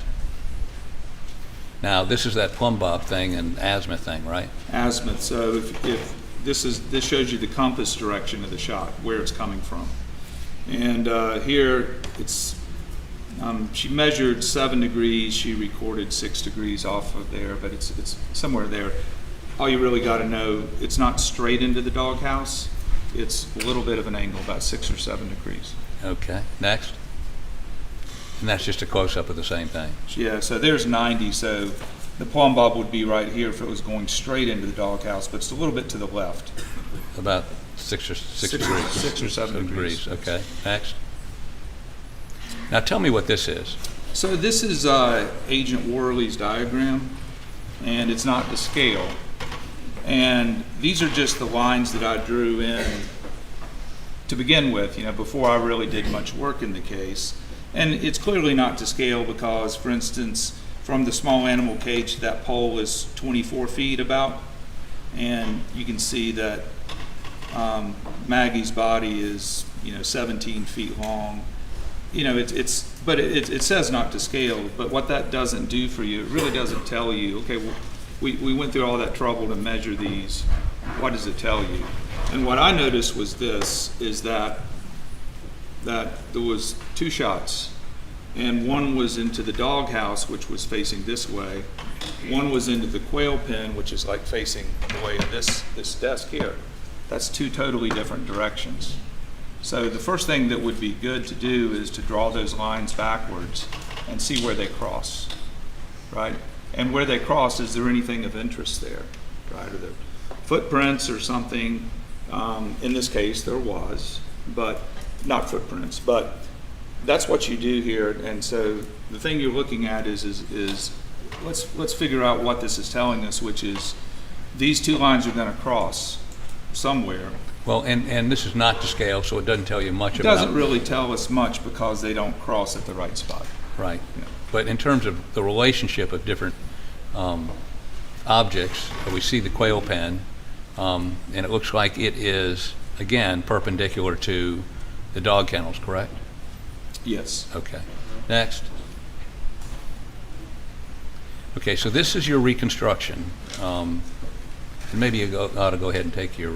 Now, this is that plumb bob thing and azimuth thing, right? Azimuth. So if this shows you the compass direction of the shot, where it's coming from. And here it's she measured 7 degrees. She recorded 6 degrees off of there, but it's somewhere there. All you really got to know, it's not straight into the doghouse. It's a little bit of an angle, about 6 or 7 degrees. Okay. Next. And that's just a close-up of the same thing. Yeah, so there's 90, so the plumb bob would be right here if it was going straight into the doghouse, but it's a little bit to the left. About 6 degrees. 6 or 7 degrees. Okay. Next. Now tell me what this is. So this is Agent Worley's diagram, and it's not to scale. And these are just the lines that I drew in to begin with, before I really did much work in the case. And it's clearly not to scale because, for instance, from the small animal cage, that pole is 24 feet about, and you can see that Maggie's body is, 17 feet long. But it says not to scale, but what that doesn't do for you, it really doesn't tell you, okay, well, we went through all that trouble to measure these. What does it tell you? And what I noticed was that there was 2 shots, and one was into the doghouse, which was facing this way. One was into the quail pen, which is like facing the way of this desk here. That's 2 totally different directions. So the first thing that would be good to do is to draw those lines backwards and see where they cross, right? And where they cross, is there anything of interest there, right? Are there footprints or something? In this case, there was, but not footprints. But that's what you do here. And so the thing you're looking at is let's figure out what this is telling us, which is these 2 lines are going to cross somewhere. Well, and this is not to scale, so it doesn't tell you much about. It doesn't really tell us much because they don't cross at the right spot. Right. Yeah. But in terms of the relationship of different objects, we see the quail pen, and it looks like it is, again, perpendicular to the dog kennels, correct? Yes. Okay. Next. Okay, so this is your reconstruction. And maybe you ought to go ahead and take your,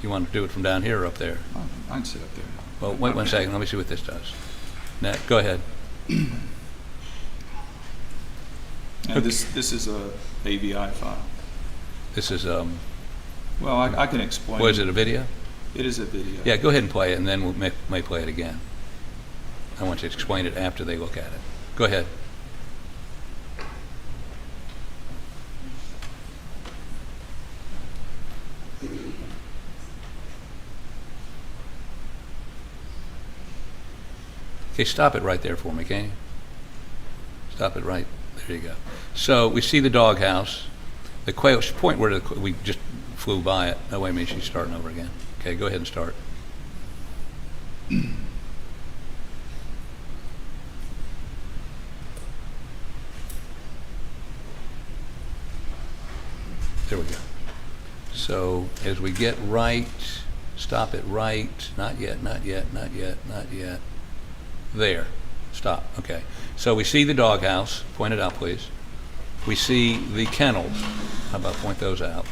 you want to do it from down here or up there? I can sit up there. Well, wait 1 second. Let me see what this does. Next. Go ahead. And this is a AVI file. This is Well, I can explain. Was it a video? It is a video. Yeah, go ahead and play it, and then we may play it again. I want you to explain it after they look at it. Go ahead. Okay, stop it right there for me, can you? Stop it right, there you go. So we see the doghouse. The quail, point where we just flew by it. Oh, wait a minute, she's starting over again. Okay, go ahead and start. There we go. So as we get right, stop it right, not yet, not yet, not yet, not yet. There, stop, okay. So we see the doghouse, point it out please. We see the kennels, how about point those out?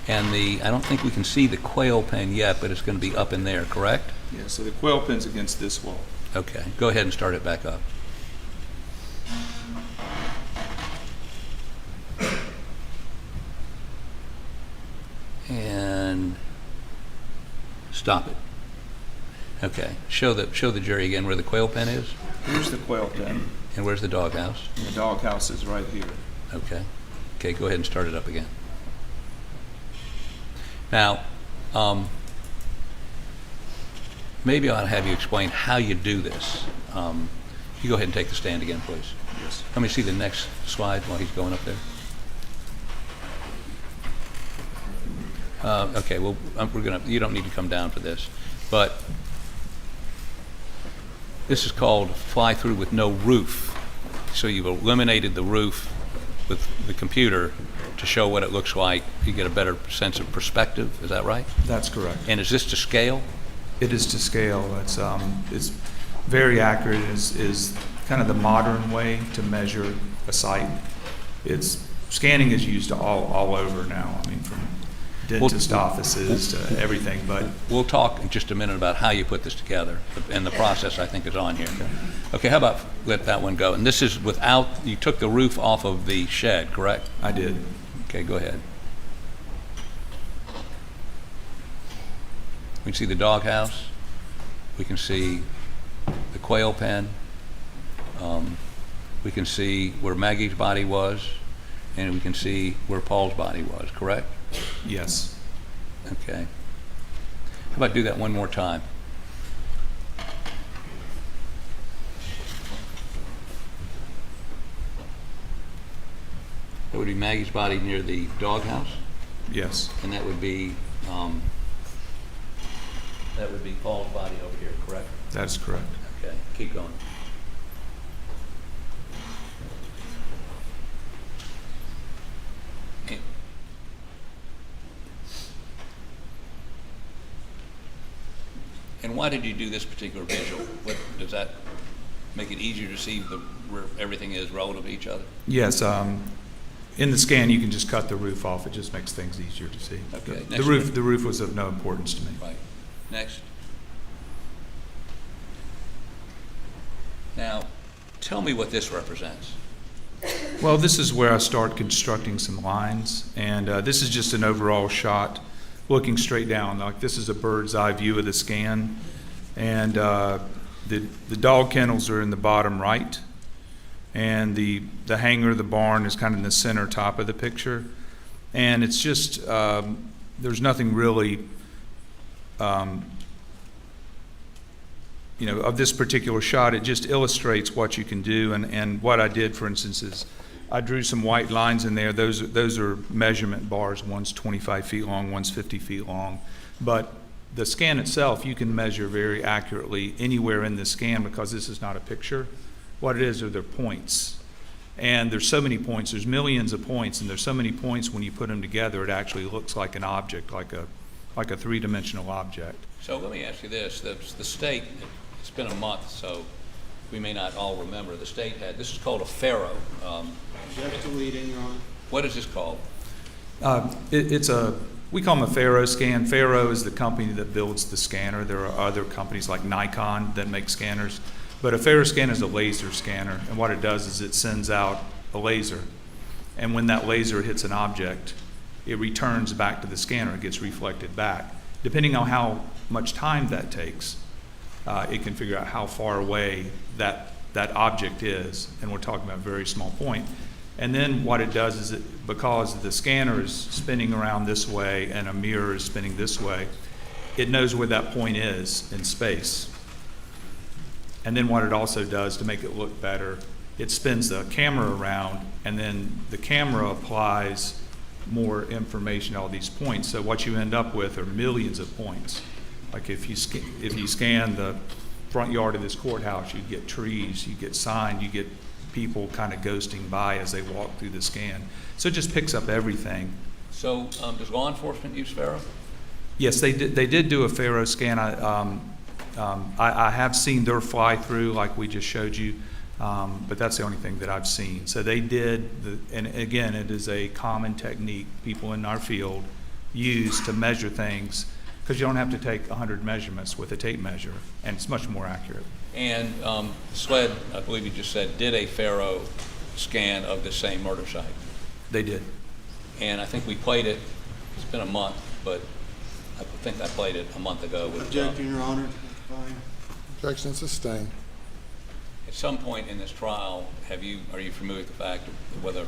And I don't think we can see the quail pen yet, but it's gonna be up in there, correct? Yeah, so the quail pen's against this wall. Okay, go ahead and start it back up. And stop it. Okay, show the jury again where the quail pen is, Here's the quail pen, and where's the doghouse? and the doghouse is right here. Okay. Okay, go ahead and start it up again. Now, maybe I ought to have you explain how you do this. You go ahead and take the stand again, please. Yes. Let me see the next slide while he's going up there. Okay, well, you don't need to come down for this, but this is called fly through with no roof. So you've eliminated the roof with the computer to show what it looks like. You get a better sense of perspective, is that right? That's correct. And is this to scale? It is to scale. It's very accurate. Is kind of the modern way to measure a site. Scanning is used all over now. I mean, from dentist offices to everything. But We'll talk in just a minute about how you put this together, and the process I think is on here. Okay, how about let that one go? And this is without, you took the roof off of the shed, correct? I did. Okay, go ahead. We can see the doghouse. We can see the quail pen. We can see where Maggie's body was, and we can see where Paul's body was, correct? Yes. Okay. How about do that one more time? That would be Maggie's body near the doghouse, Yes. and that would be Paul's body over here, correct? That's correct. Okay, keep going. And why did you do this particular visual? What, does that make it easier to see where everything is relative to each other? Yes. In the scan, you can just cut the roof off. It just makes things easier to see. Okay, The next roof. one. The roof was of no importance to me. Right. Next. Now, tell me what this represents. Well, this is where I start constructing some lines, and this is just an overall shot looking straight down. Like this is a bird's eye view of the scan, and the dog kennels are in the bottom right, and the hangar, the barn, is kind of in the center top of the picture, and it's just there's nothing really of this particular shot. It just illustrates what you can do, and what I did, for instance, is I drew some white lines in there. Those are measurement bars. One's 25 feet long, one's 50 feet long. But the scan itself, you can measure very accurately anywhere in the scan because this is not a picture. What it is are their points. And there's so many points. There's millions of points, and there's so many points when you put them together, it actually looks like an object, like a three-dimensional object. So let me ask you this. The state, it's been a month, so we may not all remember. The state had, this is called a Faro. What is this called? We call them a Faro scan. Faro is the company that builds the scanner. There are other companies like Nikon that make scanners. But a Faro scan is a laser scanner, and what it does is it sends out a laser. And when that laser hits an object, it returns back to the scanner, it gets reflected back. Depending on how much time that takes, it can figure out how far away that object is, and we're talking about a very small point. And then what it does is, because the scanner is spinning around this way and a mirror is spinning this way, it knows where that point is in space. And then what it also does to make it look better, it spins the camera around, and then the camera applies more information to all these points. So what you end up with are millions of points. Like if you scan the front yard of this courthouse, you get trees, you get signs, you get people kind of ghosting by as they walk through the scan. So it just picks up everything. So does law enforcement use Faro? Yes, they did do a Faro scan. I have seen their fly through like we just showed you, but that's the only thing that I've seen. So they did, and again, it is a common technique people in our field use to measure things, because you don't have to take 100 measurements with a tape measure, and it's much more accurate. And SLED, I believe you just said, did a Faro scan of the same murder site. They did. And I think we played it, it's been a month, but I think I played it a month ago. Objecting, Your Honor. Fine. Objection sustained. At some point in this trial, are you familiar with the fact of whether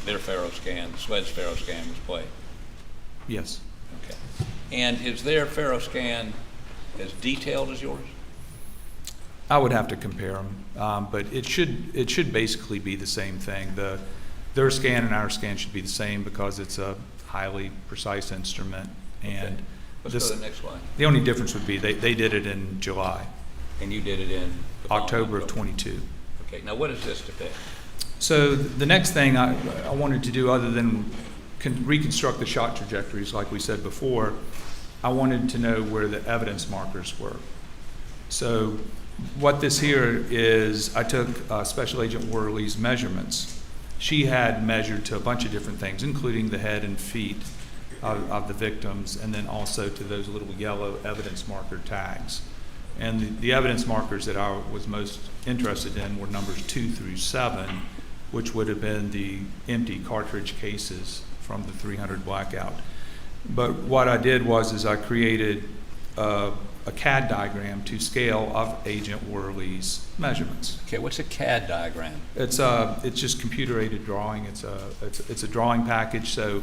their Faro scan, SLED's Faro scan was played? Yes. Okay. And is their Faro scan as detailed as yours? I would have to compare them, but it should basically be the same thing. Their scan and our scan should be the same because it's a highly precise instrument. And okay. Let's go to the next slide. The only difference would be they did it in July. And you did it in? October of 22. Okay, now what is this depict? So the next thing I wanted to do, other than reconstruct the shot trajectories like we said before, I wanted to know where the evidence markers were. So what this here is, I took Special Agent Worley's measurements. She had measured to a bunch of different things, including the head and feet of the victims, and then also to those little yellow evidence marker tags. And the evidence markers that I was most interested in were numbers 2 through 7, which would have been the empty cartridge cases from the 300 blackout. But what I did was I created a CAD diagram to scale of Agent Worley's measurements. Okay, what's a CAD diagram? It's just computer-aided drawing. It's a drawing package, so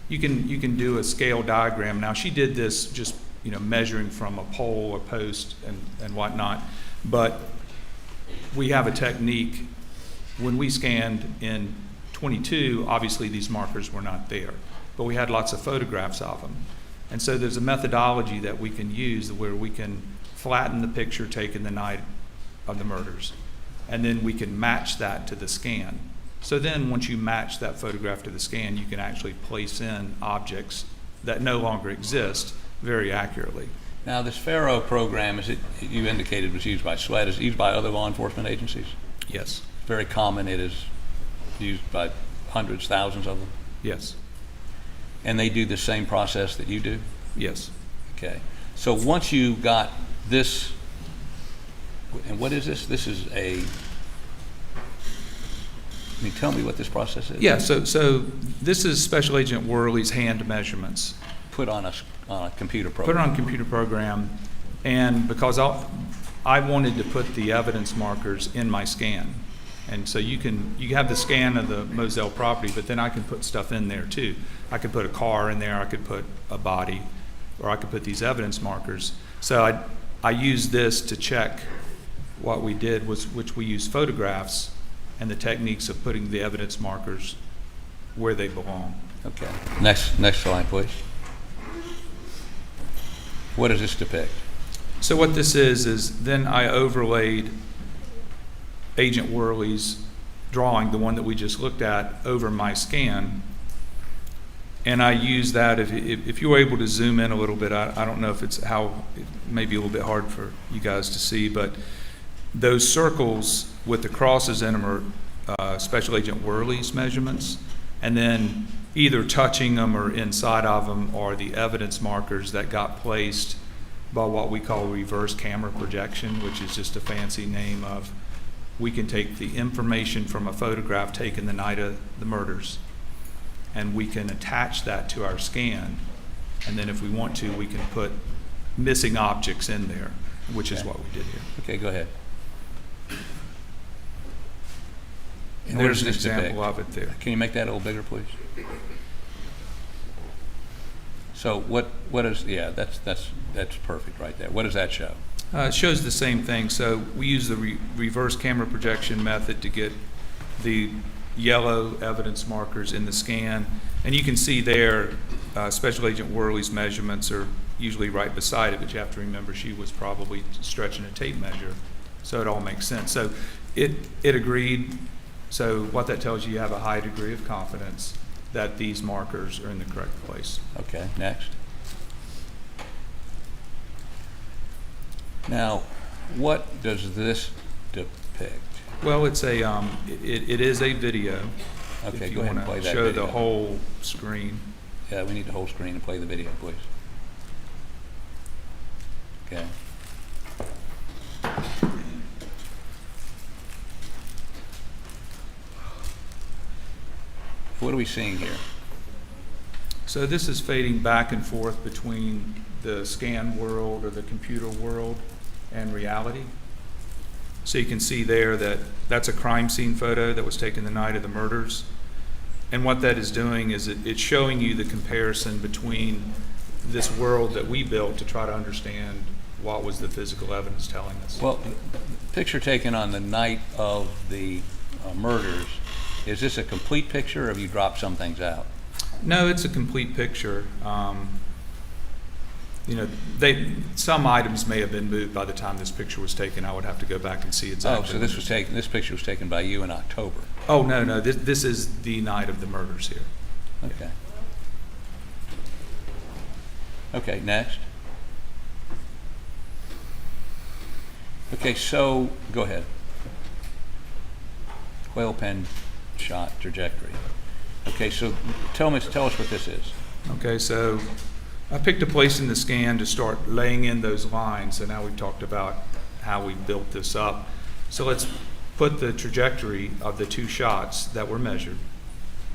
you can do a scale diagram. Now she did this just measuring from a pole or post and whatnot, but we have a technique. When we scanned in 22, obviously these markers were not there, but we had lots of photographs of them. And so there's a methodology that we can use where we can flatten the picture taken the night of the murders, and then we can match that to the scan. So then once you match that photograph to the scan, you can actually place in objects that no longer exist very accurately. Now this Faro program, you indicated was used by SLED, is it used by other law enforcement agencies? Yes. Very common, it is used by hundreds, thousands of them? Yes. And they do the same process that you do? Yes. Okay. So once you got this, and what is this? This is tell me what this process is. Yeah, so this is Special Agent Worley's hand measurements. Put on a computer program. Put it on a computer program, and because I wanted to put the evidence markers in my scan. And so you have the scan of the Moselle property, but then I can put stuff in there too. I could put a car in there, I could put a body, or I could put these evidence markers. So I used this to check what we did, which we used photographs and the techniques of putting the evidence markers where they belong. Okay. Next slide, please. What does this depict? So what this is then I overlaid Agent Worley's drawing, the one that we just looked at, over my scan. And I use that, if you were able to zoom in a little bit, I don't know if it may be a little bit hard for you guys to see, but those circles with the crosses in them are Special Agent Worley's measurements, and then either touching them or inside of them are the evidence markers that got placed by what we call reverse camera projection, which is just a fancy name of, we can take the information from a photograph taken the night of the murders, and we can attach that to our scan. And then if we want to, we can put missing objects in there, which is Okay. what we did here. Okay, go ahead. And What there's does an this example depict? of it there. Can you make that a little bigger, please? So what is, yeah, that's perfect right there. What does that show? It shows the same thing. So we use the reverse camera projection method to get the yellow evidence markers in the scan. And you can see there, Special Agent Worley's measurements are usually right beside it, but you have to remember she was probably stretching a tape measure. So it all makes sense. So it agreed. So what that tells you, you have a high degree of confidence that these markers are in the correct place. Okay, next. Now, what does this depict? Well, it's a, it is a video. Okay, If you go ahead and wanna play that show video. the whole screen. Yeah, we need the whole screen and play the video, please. Okay. What are we seeing here? So this is fading back and forth between the scan world or the computer world and reality. So you can see there that that's a crime scene photo that was taken the night of the murders. And what that is doing is it's showing you the comparison between this world that we built to try to understand what was the physical evidence telling us. Well, picture taken on the night of the murders, is this a complete picture or have you dropped some things out? No, it's a complete picture. You know, some items may have been moved by the time this picture was taken. I would have to go back and see exactly. Oh, so this picture was taken by you in October? Oh, no, this is the night of the murders here. Okay. Okay, next. Okay, so, go ahead. Quail pen shot trajectory. Okay, so tell us what this is. Okay, so I picked a place in the scan to start laying in those lines. So now we've talked about how we built this up. So let's put the trajectory of the two shots that were measured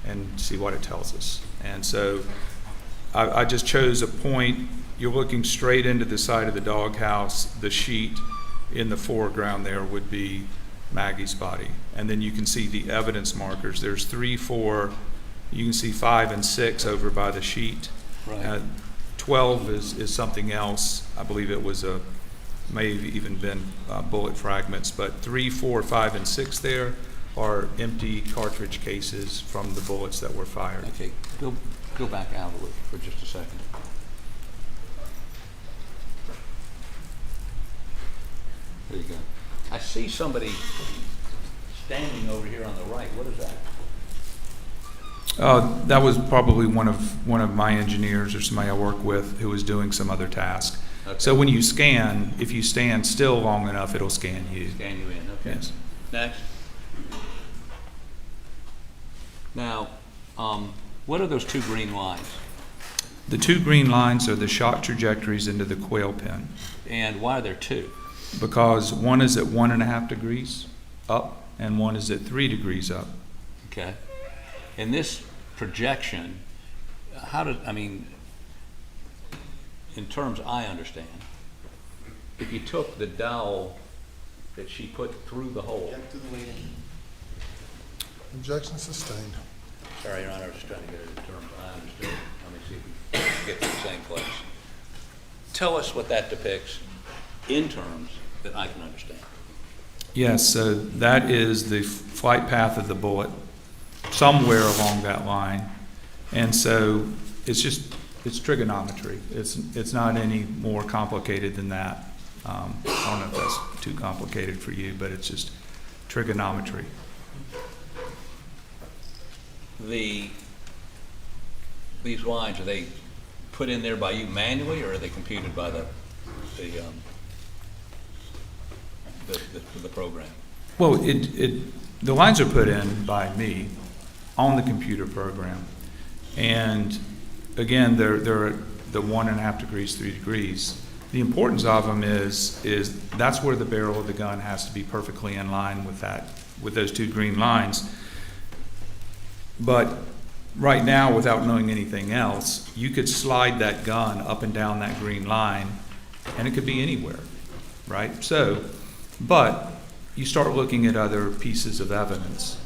and see what it tells us. And so I just chose a point. You're looking straight into the side of the doghouse. The sheet in the foreground there would be Maggie's body. And then you can see the evidence markers. There's 3, 4, you can see 5 and 6 over by the sheet. Right. 12 is something else. I believe it was may have even been bullet fragments, but 3, 4, 5, and 6 there are empty cartridge cases from the bullets that were fired. Okay, go back out of it for just a second. There you go. I see somebody standing over here on the right. What is that? That was probably one of my engineers or somebody I work with who was doing some other task. Okay. So when you scan, if you stand still long enough, it'll scan you. Scan you in, okay. Yes. Next. Now, what are those two green lines? The two green lines are the shot trajectories into the quail pen, And why are there two? because one is at 1.5 degrees up and one is at 3 degrees up. Okay. In this projection, in terms I understand, if you took the dowel that she put through the hole. Objection sustained. Sorry, Your Honor, I was just trying to get it in terms I understood. Let me see if we get to the same place. Tell us what that depicts in terms that I can understand. Yes, so that is the flight path of the bullet somewhere along that line. And so it's trigonometry. It's not any more complicated than that. I don't know if that's too complicated for you, but it's just trigonometry. These lines, are they put in there by you manually, or are they computed by the program? Well, the lines are put in by me on the computer program. And again, they're at the 1.5 degrees, 3 degrees. The importance of them is that's where the barrel of the gun has to be perfectly in line with those two green lines. But right now, without knowing anything else, you could slide that gun up and down that green line, and it could be anywhere, right? So, but you start looking at other pieces of evidence.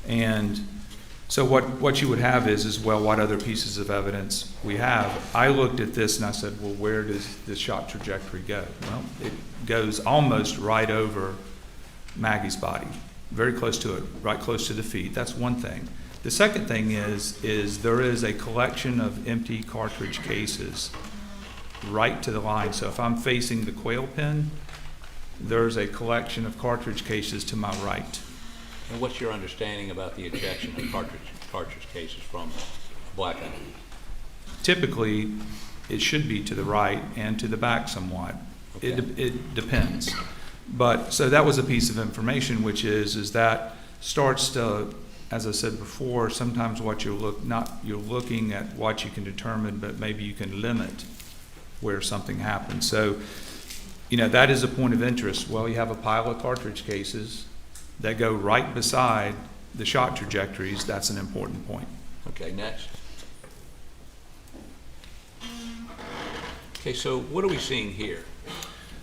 And so what you would have is, well, what other pieces of evidence we have? I looked at this and I said, well, where does this shot trajectory go? Well, it goes almost right over Maggie's body, very close to it, right close to the feet. That's one thing. The second thing is there is a collection of empty cartridge cases right to the line. So if I'm facing the quail pen, there's a collection of cartridge cases to my right. And what's your understanding about the ejection of cartridge cases from a black gun? Typically, it should be to the right and to the back somewhat. Okay. It depends. But, so that was a piece of information, which is that starts to, as I said before, sometimes what you're looking at what you can determine, but maybe you can limit where something happens. So, that is a point of interest. Well, you have a pile of cartridge cases that go right beside the shot trajectories. That's an important point. Okay, next. Okay, so what are we seeing here?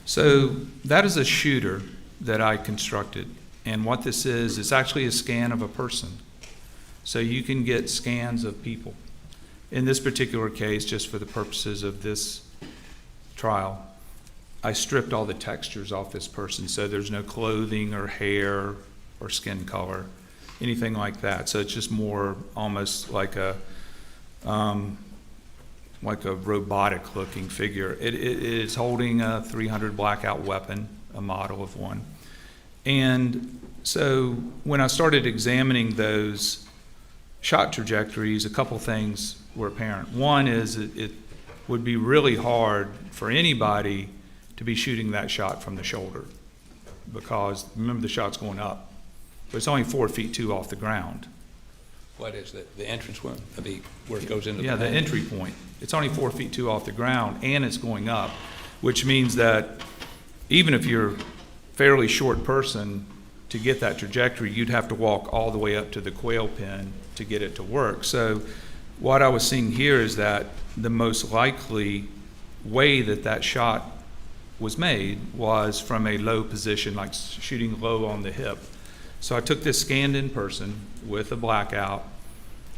So that is a shooter that I constructed. And what this is, it's actually a scan of a person. So you can get scans of people. In this particular case, just for the purposes of this trial, I stripped all the textures off this person, so there's no clothing or hair or skin color, anything like that. So it's just more almost like a robotic-looking figure. It is holding a .300 blackout weapon, a model of one. And so when I started examining those shot trajectories, a couple things were apparent. One is it would be really hard for anybody to be shooting that shot from the shoulder, because remember, the shot's going up, but it's only 4 feet 2 off the ground. What is the entrance where it goes into the entry point. It's only 4 feet 2 off the ground, and it's going up, which means that even if you're a fairly short person, to get that trajectory, you'd have to walk all the way up to the quail pen to get it to work. So what I was seeing here is that the most likely way that shot was made was from a low position, like shooting low on the hip. So I took this scanned in person with a blackout,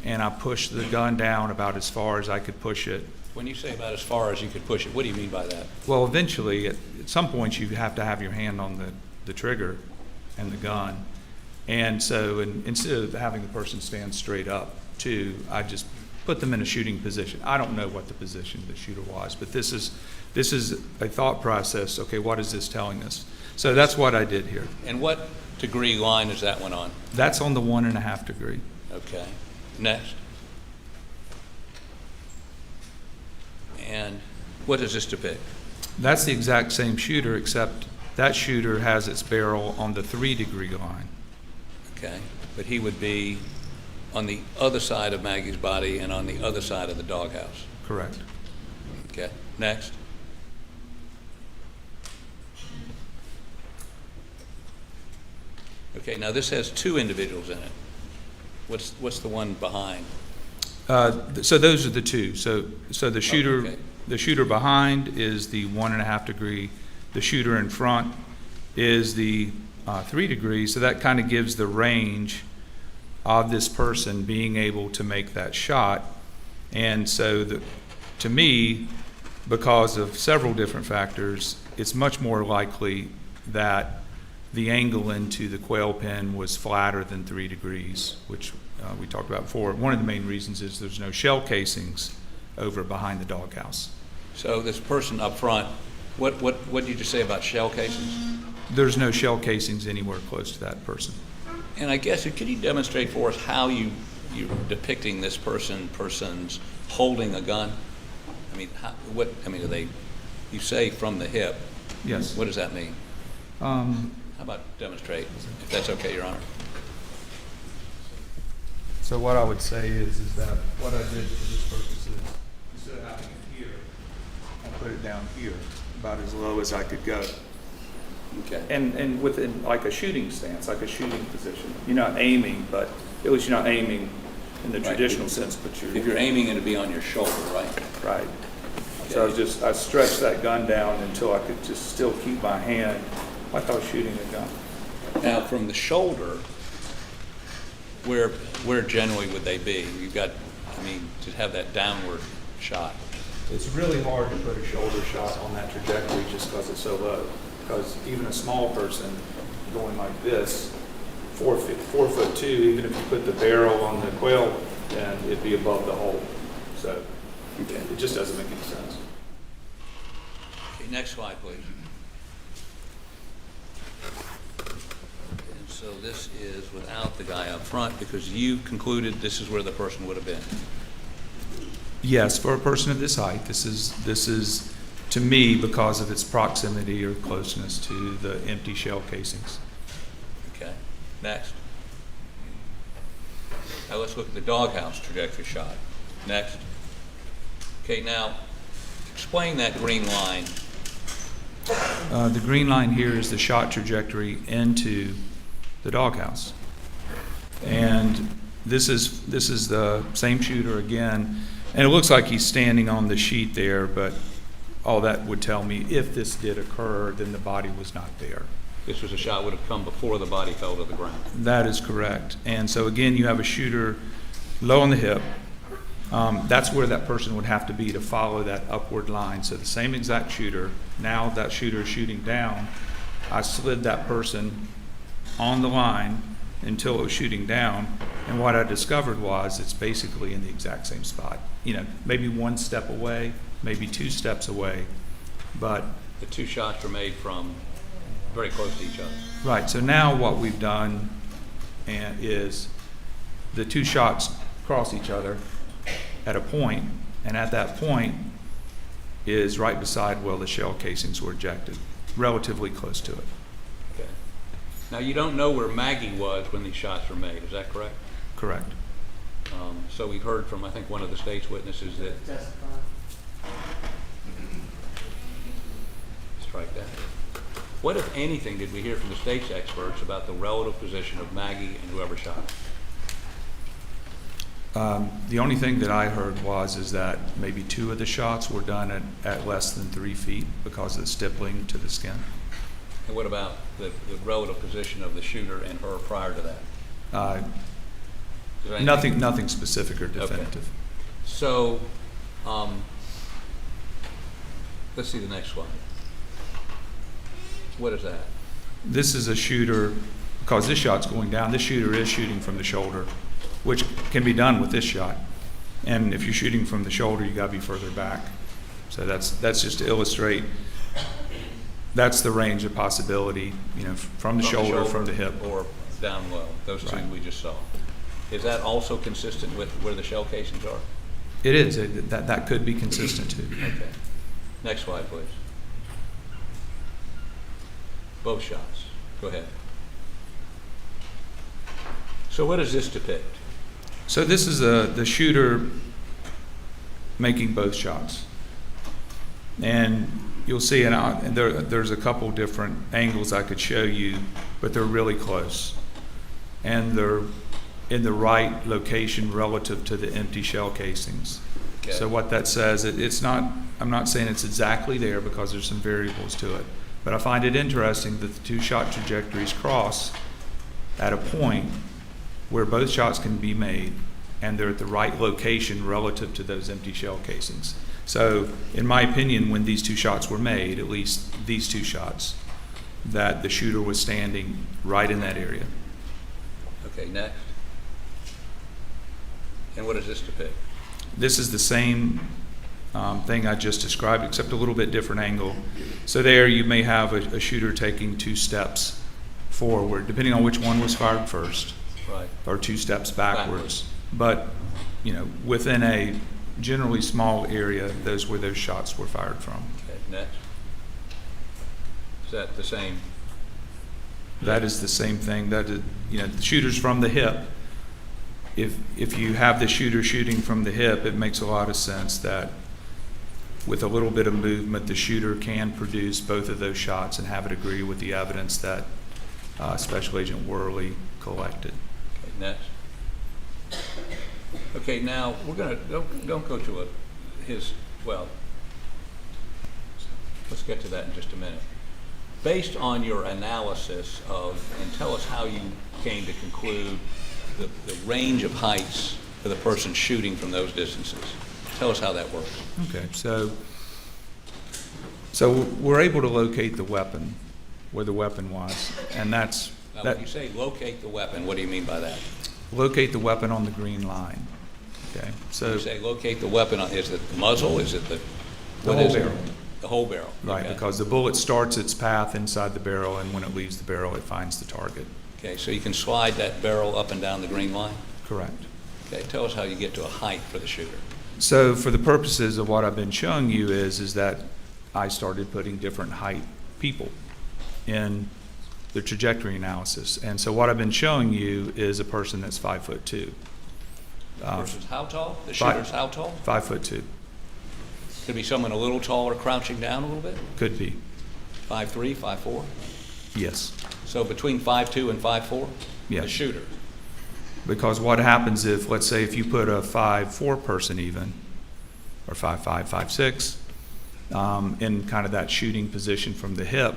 and I pushed the gun down about as far as I could push it. When you say about as far as you could push it, what do you mean by that? Well, eventually, at some points, you have to have your hand on the trigger and the gun. And so instead of having the person stand straight up, too, I just put them in a shooting position. I don't know what the position of the shooter was, but this is a thought process. Okay, what is this telling us? So that's what I did here. And what degree line is that one on? That's on the 1.5 degree. Okay. Next. And what does this depict? That's the exact same shooter, except that shooter has its barrel on the 3 degree line. Okay. But he would be on the other side of Maggie's body and on the other side of the doghouse. Correct. Okay. Next. Okay, now this has 2 individuals in it. What's the one behind? So those are the 2. So the shooter, okay. The shooter behind is the 1.5 degree. The shooter in front is the 3 degrees. So that kind of gives the range of this person being able to make that shot. And so to me, because of several different factors, it's much more likely that the angle into the quail pen was flatter than 3 degrees, which we talked about before. One of the main reasons is there's no shell casings over behind the doghouse. So this person up front, what did you just say about shell casings? There's no shell casings anywhere close to that person. And I guess, could you demonstrate for us how you're depicting this person's holding a gun? I mean, are they, you say from the hip. Yes. What does that mean? How about demonstrate, if that's okay, Your Honor? So what I would say is that what I did for this purpose is, instead of having it here, I put it down here, about as low as I could go. Okay. And within like a shooting stance, like a shooting position. You're not aiming, but at least you're not aiming in the Right. traditional sense, but If you're aiming it to be on your shoulder, right? right. So I stretched that gun down until I could just still keep my hand like I was shooting a gun. Now, from the shoulder, where generally would they be? You've got, I mean, to have that downward shot. It's really hard to put a shoulder shot on that trajectory just because it's so low. Because even a small person going like this, 4'2", even if you put the barrel on the quail, then it'd be above the hole. So it just doesn't make any sense. Okay, next slide, please. And so this is without the guy up front because you concluded this is where the person would have been. Yes, for a person of this height, this is to me because of its proximity or closeness to the empty shell casings. Okay, next. Now let's look at the doghouse trajectory shot. Next. Okay, now explain that green line. The green line here is the shot trajectory into the doghouse. And this is the same shooter again. And it looks like he's standing on the sheet there, but all that would tell me if this did occur, then the body was not there. This was a shot would have come before the body fell to the ground. That is correct. And so again, you have a shooter low on the hip. That's where that person would have to be to follow that upward line. So the same exact shooter, now that shooter is shooting down, I slid that person on the line until it was shooting down. And what I discovered was it's basically in the exact same spot. You know, maybe one step away, maybe 2 steps away, but The two shots were made from very close to each other. right. So now what we've done is the 2 shots cross each other at a point, and at that point is right beside where the shell casings were ejected, relatively close to it. Okay. Now you don't know where Maggie was when these shots were made, is that correct? Correct. So we've heard from, I think, one of the state's witnesses that. Strike that. What, if anything, did we hear from the state's experts about the relative position of Maggie and whoever shot her? The only thing that I heard is that maybe 2 of the shots were done at less than 3 feet because of the stippling to the skin. And what about the relative position of the shooter and her prior to that? Is there anything- Nothing specific or definitive. Okay. So, let's see the next slide. What is that? This is a shooter, because this shot's going down, this shooter is shooting from the shoulder, which can be done with this shot. And if you're shooting from the shoulder, you gotta be further back. So that's just to illustrate, that's the range of possibility, you know, from the shoulder, from the hip. Or down low, those two Right. we just saw. Is that also consistent with where the shell casings are? It is, that could be consistent too. Okay. Next slide, please. Both shots. Go ahead. So what does this depict? So this is the shooter making both shots. And you'll see, and there's a couple different angles I could show you, but they're really close. And they're in the right location relative to the empty shell casings. Okay. So what that says, it's not, I'm not saying it's exactly there because there's some variables to it, but I find it interesting that the 2 shot trajectories cross at a point where both shots can be made and they're at the right location relative to those empty shell casings. So in my opinion, when these 2 shots were made, at least these 2 shots, that the shooter was standing right in that area. Okay, next. And what does this depict? This is the same thing I just described, except a little bit different angle. So there you may have a shooter taking 2 steps forward, depending on which one was fired first, Right. or 2 steps backwards. But, you know, within a generally small area, those where those shots were fired from. Okay, next. Is that the same? That is the same thing. That is, you know, the shooter's from the hip. If you have the shooter shooting from the hip, it makes a lot of sense that with a little bit of movement, the shooter can produce both of those shots and have it agree with the evidence that Special Agent Worley collected. Okay, next. Okay, now, we're gonna, don't go to well, let's get to that in just a minute. Based on your analysis and tell us how you came to conclude the range of heights for the person shooting from those distances. Tell us how that works. Okay, so we're able to locate the weapon, where the weapon was, and that's, Now, when you say locate the weapon, what do you mean by that? locate the weapon on the green line, okay? So, You say locate the weapon, is it the muzzle, is it the? The what whole is it? barrel. The whole barrel. right, Okay. because the bullet starts its path inside the barrel, and when it leaves the barrel, it finds the target. Okay, so you can slide that barrel up and down the green line? Correct. Okay, tell us how you get to a height for the shooter. So for the purposes of what I've been showing you is that I started putting different height people in the trajectory analysis. And so what I've been showing you is a person that's 5'2". Versus how tall? The Five- shooter's how tall? 5'2", Could be someone a little taller crouching down a little bit? could be, 5'3", 5'4"? yes. So between 5'2" and 5'4"? Yes. The shooter. Because what happens if, let's say, if you put a 5'4" person even, or 5'5", 5'6", in kind of that shooting position from the hip,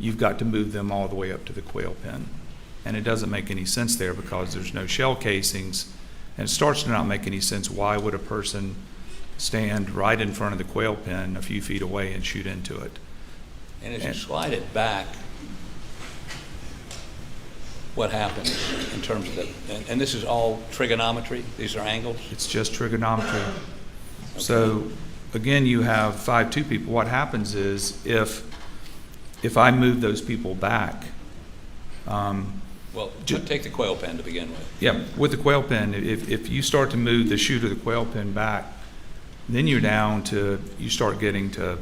you've got to move them all the way up to the quail pin. And it doesn't make any sense there because there's no shell casings, and it starts to not make any sense. Why would a person stand right in front of the quail pin a few feet away and shoot into it? And as you slide it back, what happens in terms of and this is all trigonometry? These are angles? It's just trigonometry. So again, you have 5'2" people. What happens is if I move those people back, Well, take the quail pen to begin with. yeah, with the quail pin, if you start to move the shooter, the quail pin back, then you start getting to,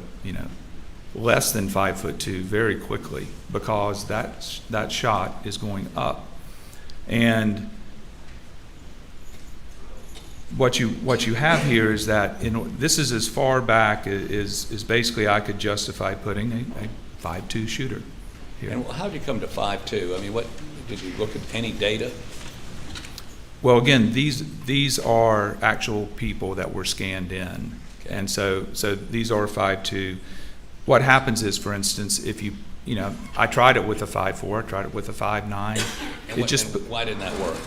less than 5'2" very quickly because that shot is going up. And what you have here is that this is as far back as basically I could justify putting a 5'2" shooter here. And how did you come to 5'2"? I mean, what did you look at any data? Well, again, these are actual people that were scanned in, Okay. and so these are 5'2". What happens is, for instance, if I tried it with a 5'4", I tried it with a 5'9". And why didn't that work?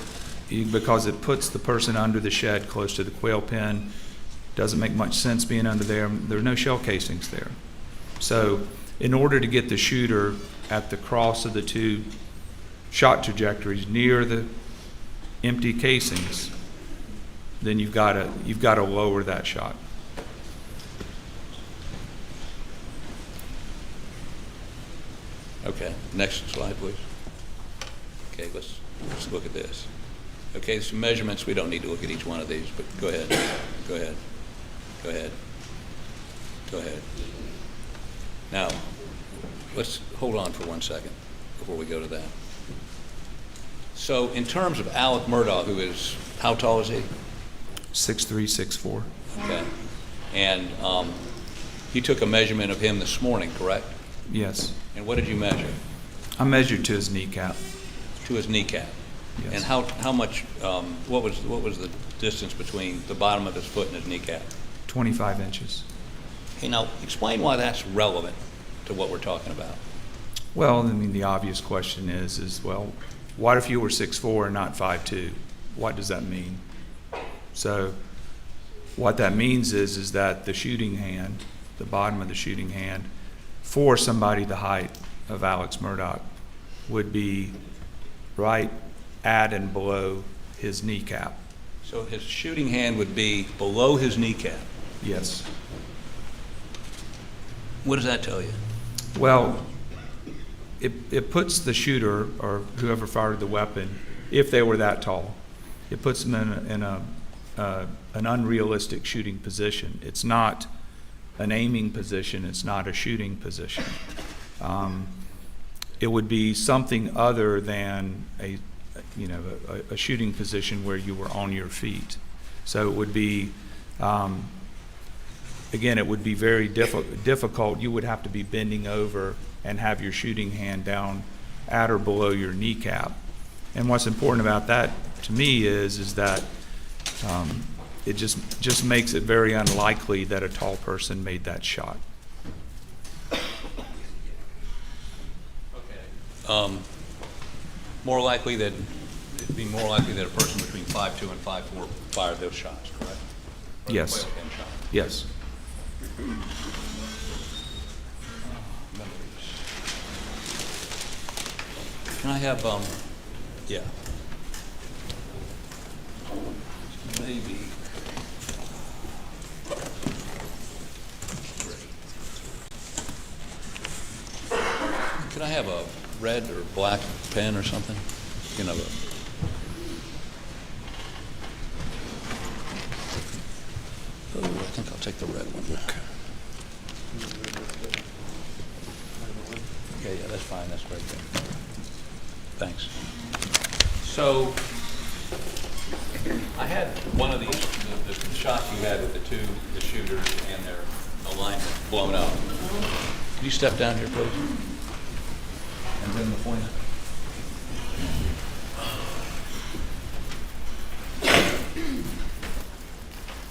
Because it puts the person under the shed close to the quail pen. Doesn't make much sense being under there. There are no shell casings there. So in order to get the shooter at the cross of the two shot trajectories near the empty casings, then you've got to lower that shot. Okay, next slide, please. Okay, let's look at this. Okay, some measurements. We don't need to look at each one of these, but go ahead. Go ahead. Go ahead. Go ahead. Now, let's hold on for 1 second before we go to that. So in terms of Alex Murdaugh, who is, how tall is he? 6'3", 6'4". Okay. And you took a measurement of him this morning, correct? Yes. And what did you measure? I measured to his kneecap. To his kneecap? Yes. And how much, what was the distance between the bottom of his foot and his kneecap? 25 inches. Okay, now explain why that's relevant to what we're talking about. Well, I mean, the obvious question is well, what if you were 6'4" and not 5'2"? What does that mean? So what that means is that the shooting hand, the bottom of the shooting hand, for somebody the height of Alex Murdaugh would be right at and below his kneecap. So his shooting hand would be below his kneecap. Yes. What does that tell you? Well, it puts the shooter or whoever fired the weapon, if they were that tall, it puts them in an unrealistic shooting position. It's not an aiming position. It's not a shooting position. It would be something other than a shooting position where you were on your feet. So it would be, again, it would be very difficult. You would have to be bending over and have your shooting hand down at or below your kneecap. And what's important about that to me is that It just makes it very unlikely that a tall person made that shot. It'd be more likely that a person between 5'2" and 5'4" fired those shots, correct? Or the Yes. quail pen shot. Yes. Can I have, yeah. Maybe. Could I have a red or black pen or something? You know, oh, I think I'll take the red one. Yeah, that's fine, that's great. Thanks. So, I had one of these, the shots you had with the shooters and their alignment blown up. Can you step down here, please? And then the point.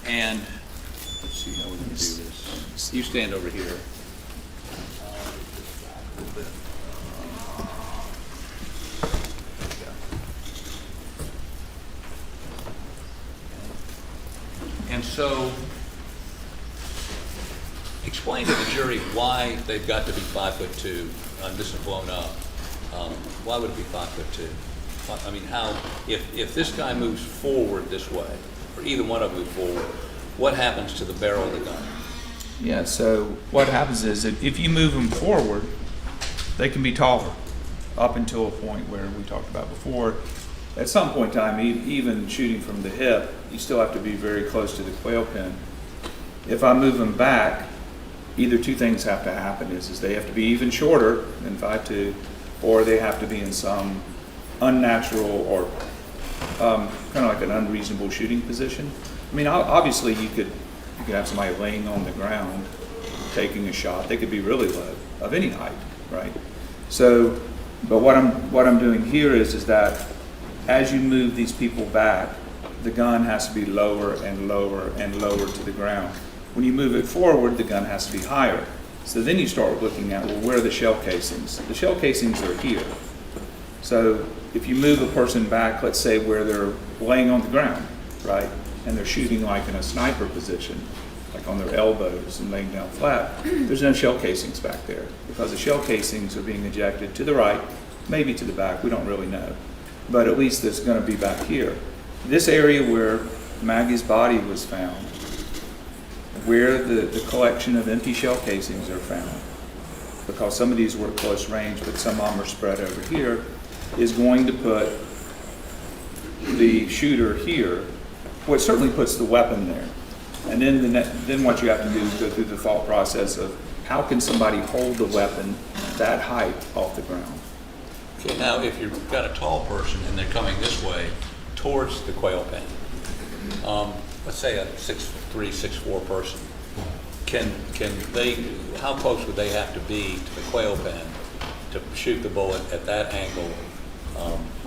And let's see how we can do this. You stand over here. And so, explain to the jury why they've got to be 5'2". This is blown up. Why would it be 5'2"? I mean, how? If this guy moves forward this way, or either one of them move forward, what happens to the barrel of the gun? Yeah, so what happens is that if you move them forward, they can be taller up until a point where we talked about before. At some point in time, even shooting from the hip, you still have to be very close to the quail pin. If I move them back, either two things have to happen is they have to be even shorter than 5'2", or they have to be in some unnatural or kind of like an unreasonable shooting position. I mean, obviously you could have somebody laying on the ground taking a shot. They could be really low, of any height, right? So, but what I'm doing here is that as you move these people back, the gun has to be lower and lower and lower to the ground. When you move it forward, the gun has to be higher. So then you start looking at, well, where are the shell casings? The shell casings are here. So if you move a person back, let's say where they're laying on the ground, right, and they're shooting like in a sniper position, like on their elbows and laying down flat, there's no shell casings back there because the shell casings are being ejected to the right, maybe to the back, we don't really know. But at least it's going to be back here. This area where Maggie's body was found, where the collection of empty shell casings are found, because some of these were at close range, but some of them are spread over here, is going to put the shooter here. Well, it certainly puts the weapon there. And then what you have to do is go through the thought process of how can somebody hold the weapon that height off the ground? Okay, now if you've got a tall person and they're coming this way towards the quail pen, let's say a 6'3", 6'4" person, can they? How close would they have to be to the quail pen to shoot the bullet at that angle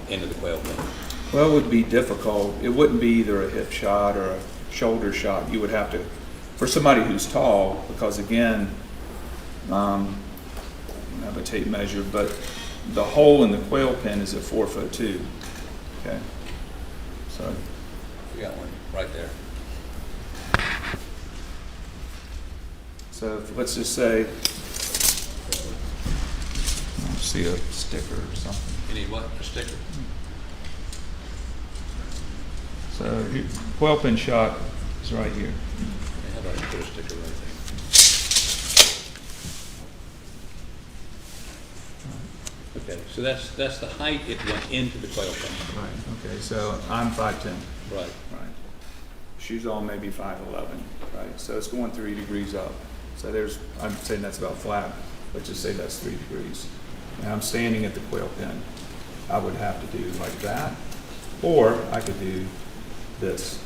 into the quail pen? Well, it would be difficult. It wouldn't be either a hip shot or a shoulder shot. You would have to, for somebody who's tall, because again, I don't have a tape measure, but the hole in the quail pen is at 4'2". Okay, so We got one right there. so let's just say, see a sticker or something. You need what? A sticker? So quail pen shot is right here. How about I put a sticker right there? Okay, so that's the height it went into the quail pen. Right. Okay, so I'm 5'10". Right. Right. She's on maybe 5'11", right? So it's going 3 degrees up. So I'm saying that's about flat. Let's just say that's 3 degrees. And I'm standing at the quail pen. I would have to do like that, or I could do this,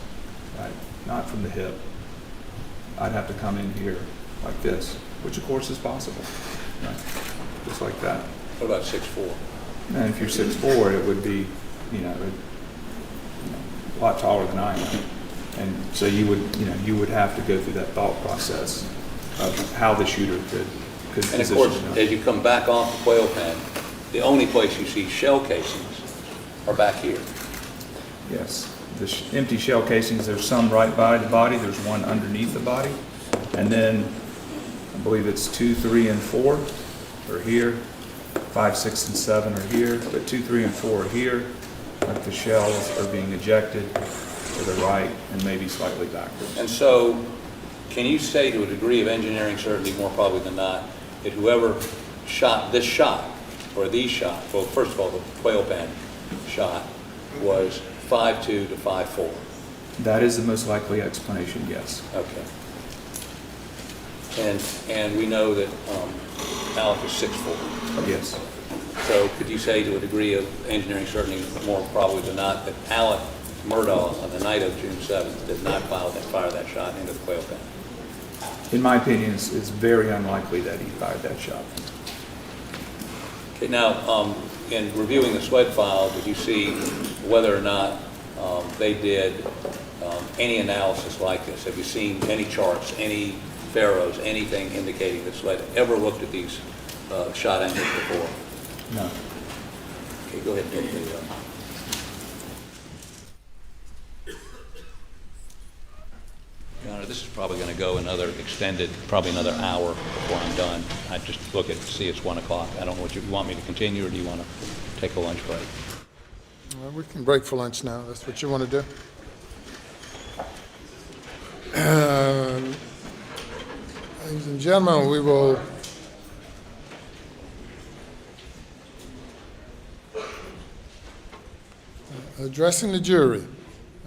right? Not from the hip. I'd have to come in here like this, which of course is possible, right? Just like that. What about 6'4"? And if you're 6'4", it would be, a lot taller than I am. And so you would have to go through that thought process of how the shooter could And of position course, the gun. as you come back off the quail pen, the only place you see shell casings are back here. Yes, the empty shell casings, there's some right by the body, there's one underneath the body, and then I believe it's 2, 3, and 4 are here, 5, 6, and 7 are here, but 2, 3, and 4 are here, like the shells are being ejected to the right and maybe slightly backwards. And so, can you say to a degree of engineering certainty, more probably than not, that whoever shot this shot, or these shots, well, first of all, the quail pen shot was 5.2 to 5.4? That is the most likely explanation, yes. Okay. And we know that Alex is 6'4". Yes. So could you say to a degree of engineering certainty, more probably than not, that Alex Murdaugh on the night of June 7th did not fire that shot into the quail pen? In my opinion, it's very unlikely that he fired that shot. Okay, now, in reviewing the SWED file, did you see whether or not they did any analysis like this? Have you seen any charts, any pharaohs, anything indicating that SWED ever looked at these shot angles before? No. Okay, go ahead and take the video. Your Honor, this is probably going to go another extended, probably another hour before I'm done. I just look at, see it's 1 o'clock. I don't know what you want me to continue, or do you want to take a lunch break? Well, we can break for lunch now. That's what you want to do? Ladies and gentlemen, we will addressing the jury.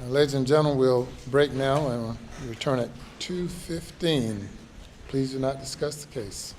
Ladies and gentlemen, we'll break now and return at 2:15. Please do not discuss the case.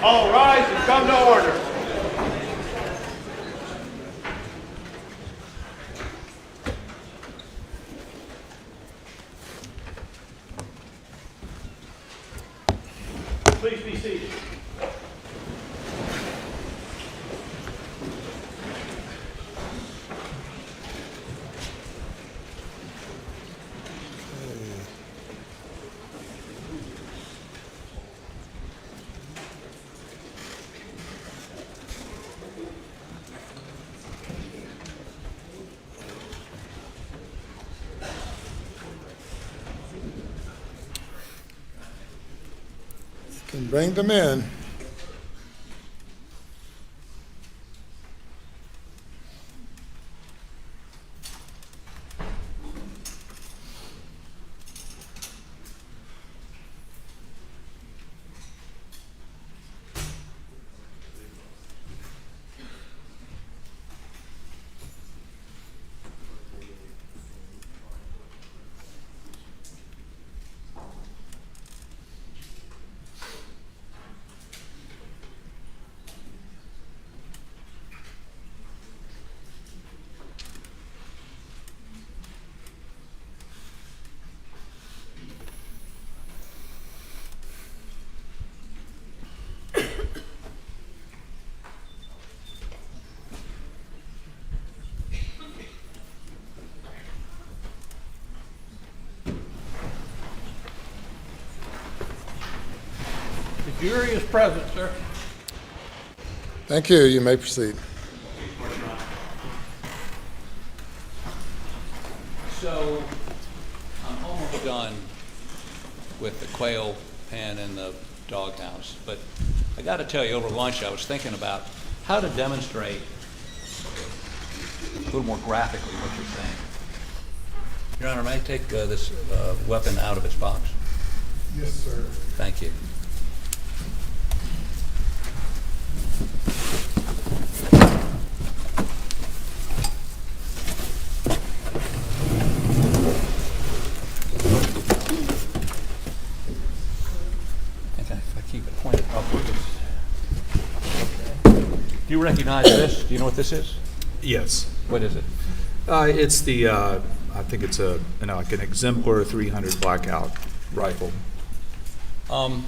All rise and come to order. Please be seated. Can bring them in. The jury is present, sir. Thank you. You may proceed. So, I'm almost done with the quail pen and the doghouse, but I got to tell you, over lunch I was thinking about how to demonstrate a little more graphically what you're saying. Your Honor, may I take this weapon out of its box? Yes, sir. Thank you. Do you recognize this? Do you know what this is? Yes. What is it? It's the, I think it's like an exemplar 300 blackout rifle. And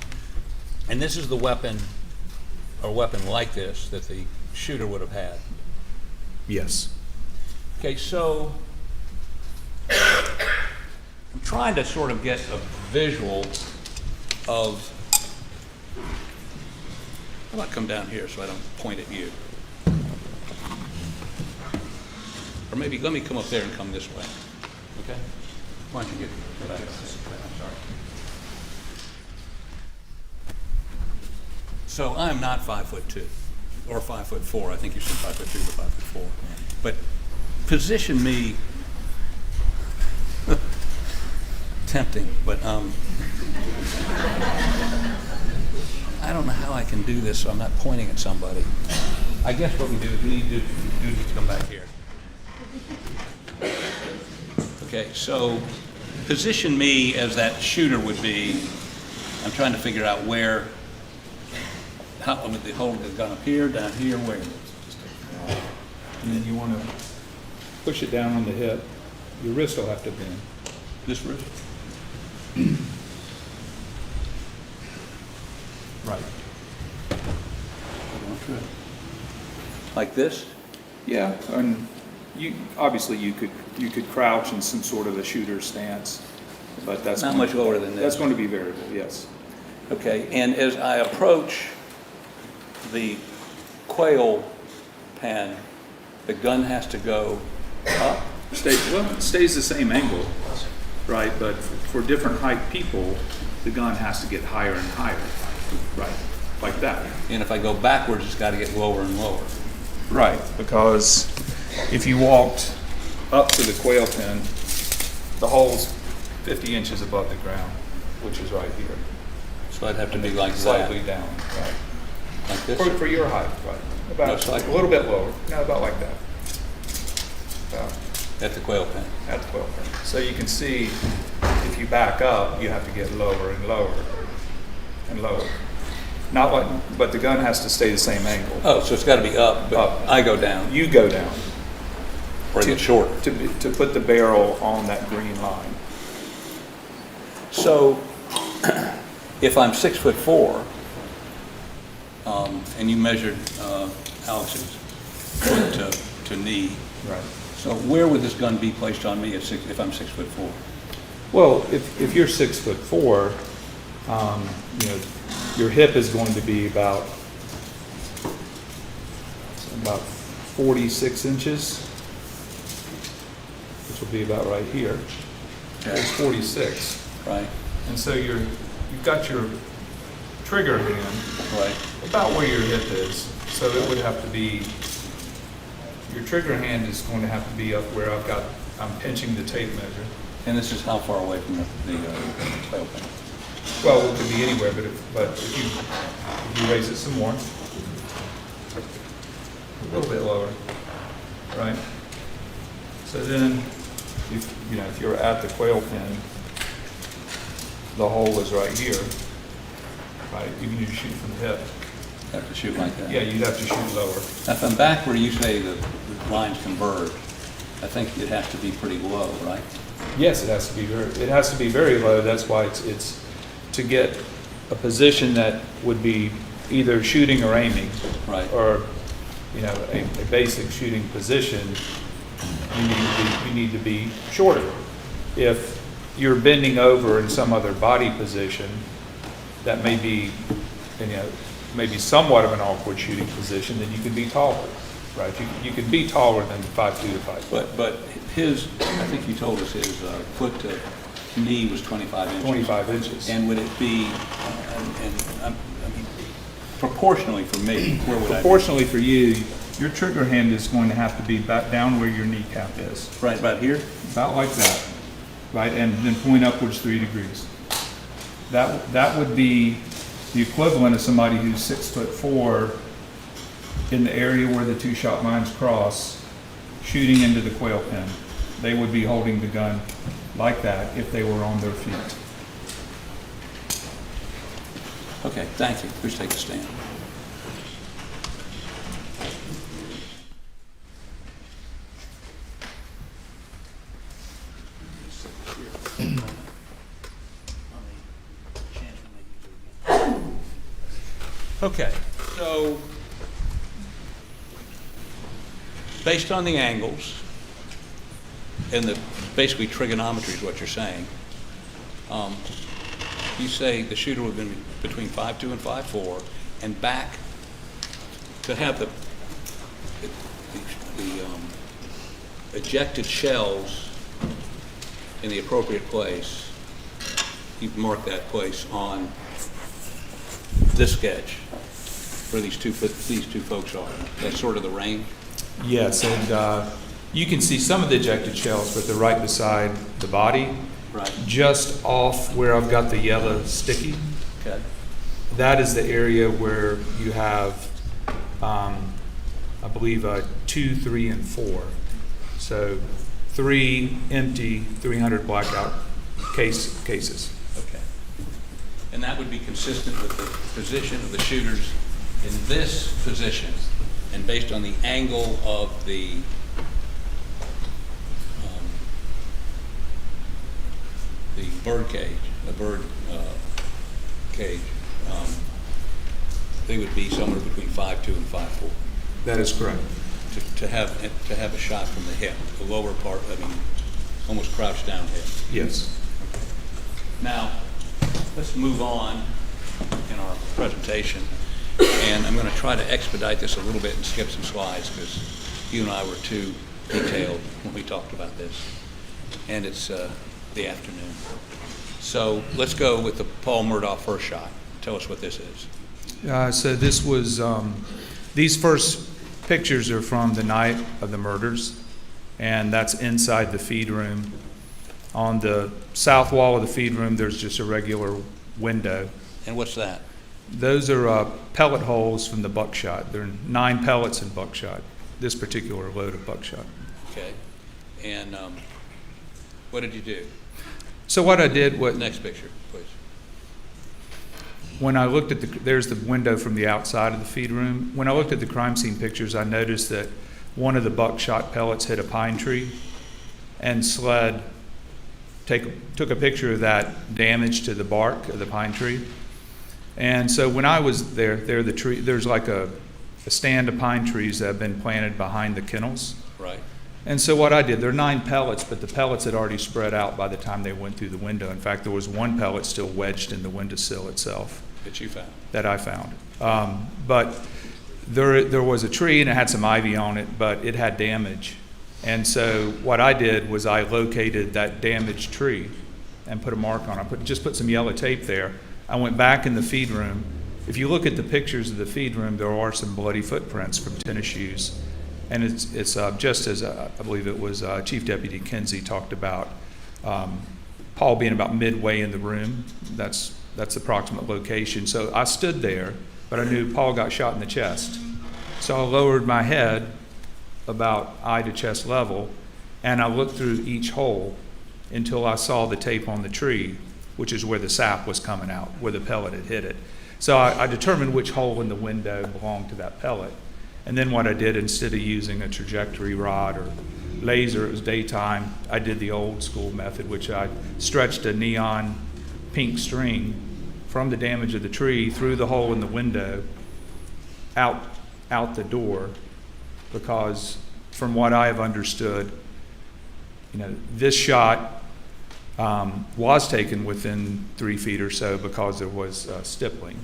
this is the weapon, or weapon like this, that the shooter would have had? Yes. Okay, so I'm trying to sort of get a visual of, how about come down here so I don't point at you? Or maybe let me come up there and come this way, okay? Why don't you get back? I'm sorry. So I'm not 5'2", or 5'4". I think you said 5'2" or 5'4". But position me, tempting, but I don't know how I can do this so I'm not pointing at somebody. I guess what we do is we need to come back here. Okay, so position me as that shooter would be. I'm trying to figure out where, how, with the hold the gun up here, down here, where? And then you want to push it down on the hip. Your wrist will have to bend. This wrist? Right. Like this? Yeah, and obviously you could crouch in some sort of a shooter stance, but that's Not much lower than this. That's going to be variable, yes. Okay, and as I approach the quail pen, the gun has to go up? It stays the same angle, right? But for different height people, the gun has to get higher and higher, right? Like that. And if I go backwards, it's got to get lower and lower. Right, because if you walked up to the quail pen, the hole's 50 inches above the ground, which is right here. So I'd have to be like that. Slightly down, right? Like this? For your height, right? About No, slightly. a little bit lower. No, about like that. At the quail pen. At the quail pen. So you can see if you back up, you have to get lower and lower and lower. Not like, but the gun has to stay the same angle. Oh, so it's got to be up, but Up. I go down. You go down Bring it shorter. to put the barrel on that green line. So, if I'm 6'4", and you measured Alex's foot to knee, Right. so where would this gun be placed on me if I'm 6'4"? Well, if you're 6'4", you know, your hip is going to be about 46 inches, which will be about right here. It's 46. Right, And so you've got your trigger hand right. about where your hip is. So it would have to be, your trigger hand is going to have to be up where I'm pinching the tape measure. And this is how far away from the quail pen? Well, it could be anywhere, but if you raise it some more, a little bit lower, right? So then, if you're at the quail pen, the hole is right here, right? You can just shoot from the hip. Have to shoot like that? Yeah, you'd have to shoot lower. Now, if I'm back where you say the lines converge, I think it has to be pretty low, right? Yes, it has to be very low. That's why it's to get a position that would be either shooting or aiming. Right. Or, a basic shooting position, you need to be shorter. If you're bending over in some other body position, that may be, maybe somewhat of an awkward shooting position, then you can be taller, right? You can be taller than 5'2" to 5'4". But his, I think you told us his foot to knee was 25 inches. 25 inches. And would it be, I mean, proportionally for me, where would I be? Proportionally for you, your trigger hand is going to have to be back down where your kneecap is. Right about here? About like that, right? And then point upwards 3 degrees. That would be the equivalent of somebody who's 6'4" in the area where the two shot lines cross, shooting into the quail pen. They would be holding the gun like that if they were on their feet. Okay, thank you. Please take a stand. Okay, so based on the angles and the basically trigonometry is what you're saying, you say the shooter would have been between 5'2" and 5'4", and back to have the ejected shells in the appropriate place. You mark that place on this sketch where these two folks are. That's sort of the range. Yes, and you can see some of the ejected shells, but they're right beside the body. Right. Just off where I've got the yellow sticky. Okay. That is the area where you have, I believe, 2, 3, and 4. So 3 empty, 300 blackout cases. Okay. And that would be consistent with the position of the shooters in this position, and based on the angle of the bird cage, they would be somewhere between 5'2" and 5'4". That is correct. To have a shot from the hip, the lower part, I mean, almost crouched down hip. Yes. Now, let's move on in our presentation, and I'm going to try to expedite this a little bit and skip some slides because you and I were too detailed when we talked about this, and it's the afternoon. So let's go with the Paul Murdaugh first shot. Tell us what this is. So this was, these first pictures are from the night of the murders, and that's inside the feed room. On the south wall of the feed room, there's just a regular window. And what's that? Those are pellet holes from the buckshot. There are 9 pellets in buckshot, this particular load of buckshot. Okay. And what did you do? So what I did was... Next picture, please. when I looked at there's the window from the outside of the feed room. When I looked at the crime scene pictures, I noticed that one of the buckshot pellets hit a pine tree, and SLED took a picture of that damage to the bark of the pine tree. And so when I was there's like a stand of pine trees that have been planted behind the kennels. Right. And so what I did, there are 9 pellets, but the pellets had already spread out by the time they went through the window. In fact, there was one pellet still wedged in the windowsill itself. That you found? That I found. But there was a tree and it had some ivy on it, but it had damage. And so what I did was I located that damaged tree and put a mark on it. Just put some yellow tape there. I went back in the feed room. If you look at the pictures of the feed room, there are some bloody footprints from tennis shoes. And it's just as I believe it was Chief Deputy Kinsey talked about Paul being about midway in the room. That's the approximate location. So I stood there, but I knew Paul got shot in the chest. So I lowered my head about eye to chest level, and I looked through each hole until I saw the tape on the tree, which is where the sap was coming out, where the pellet had hit it. So I determined which hole in the window belonged to that pellet. And then what I did, instead of using a trajectory rod or laser, it was daytime, I did the old school method, which I stretched a neon pink string from the damage of the tree through the hole in the window out the door, because from what I have understood, this shot was taken within 3 feet or so because there was stippling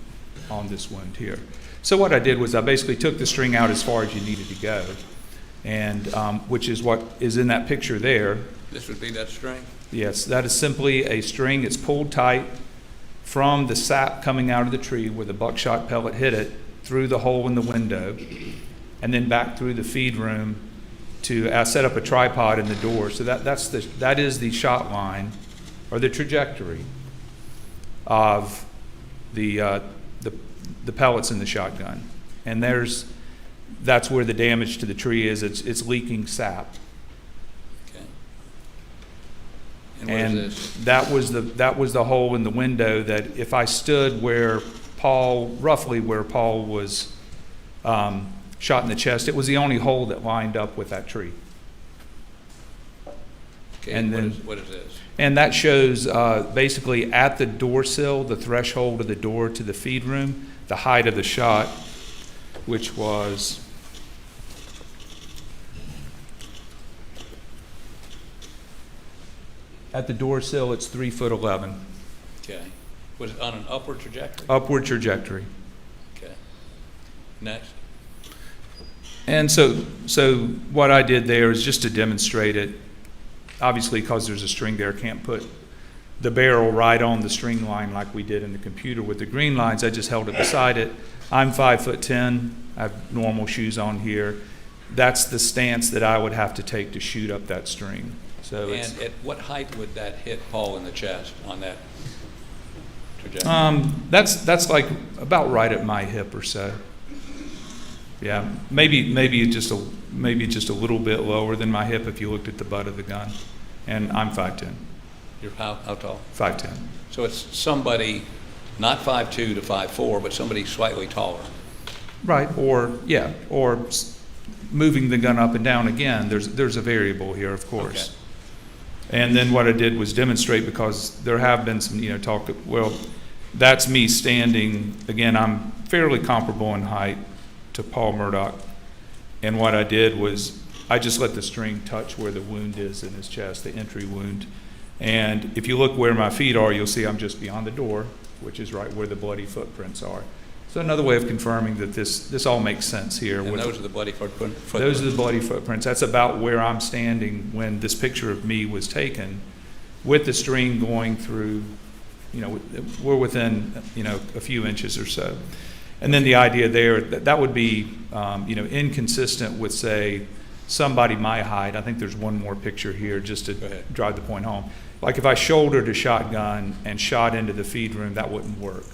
on this wound here. So what I did was I basically took the string out as far as you needed to go, and which is what is in that picture there. This would be that string? Yes, that is simply a string. It's pulled tight from the sap coming out of the tree where the buckshot pellet hit it, through the hole in the window, and then back through the feed room to set up a tripod in the door. So that is the shot line or the trajectory of the pellets in the shotgun. And that's where the damage to the tree is. It's leaking sap. Okay. And what is this? That was the hole in the window that if I stood roughly where Paul was shot in the chest, it was the only hole that lined up with that tree. Okay, and then what is this? And that shows basically at the door sill, the threshold of the door to the feed room, the height of the shot, which was at the door sill, it's 3'11". Okay. Was it on an upward trajectory? Upward trajectory. Okay. Next. And so what I did there is just to demonstrate it. Obviously, because there's a string there, can't put the barrel right on the string line like we did in the computer with the green lines. I just held it beside it. I'm 5'10". I have normal shoes on here. That's the stance that I would have to take to shoot up that string. So and at what height would that hit Paul in the chest on that trajectory? That's like about right at my hip or so. Yeah, maybe just a little bit lower than my hip if you looked at the butt of the gun. And I'm 5'10". You're how tall? 5'10". So it's somebody not 5'2" to 5'4", but somebody slightly taller. Right, or moving the gun up and down again. There's a variable here, of course. Okay. And then what I did was demonstrate, because there have been some talk. Well, that's me standing. Again, I'm fairly comparable in height to Paul Murdaugh. And what I did was I just let the string touch where the wound is in his chest, the entry wound. And if you look where my feet are, you'll see I'm just beyond the door, which is right where the bloody footprints are. So another way of confirming that this all makes sense here. And those are the bloody footprints? Those are the bloody footprints. That's about where I'm standing when this picture of me was taken, with the string going through, we're within, a few inches or so. And then the idea there, that would be, inconsistent with, say, somebody my height. I think there's one more picture here just to drive the point home. Like if I shouldered a shotgun and shot into the feed room, that wouldn't work.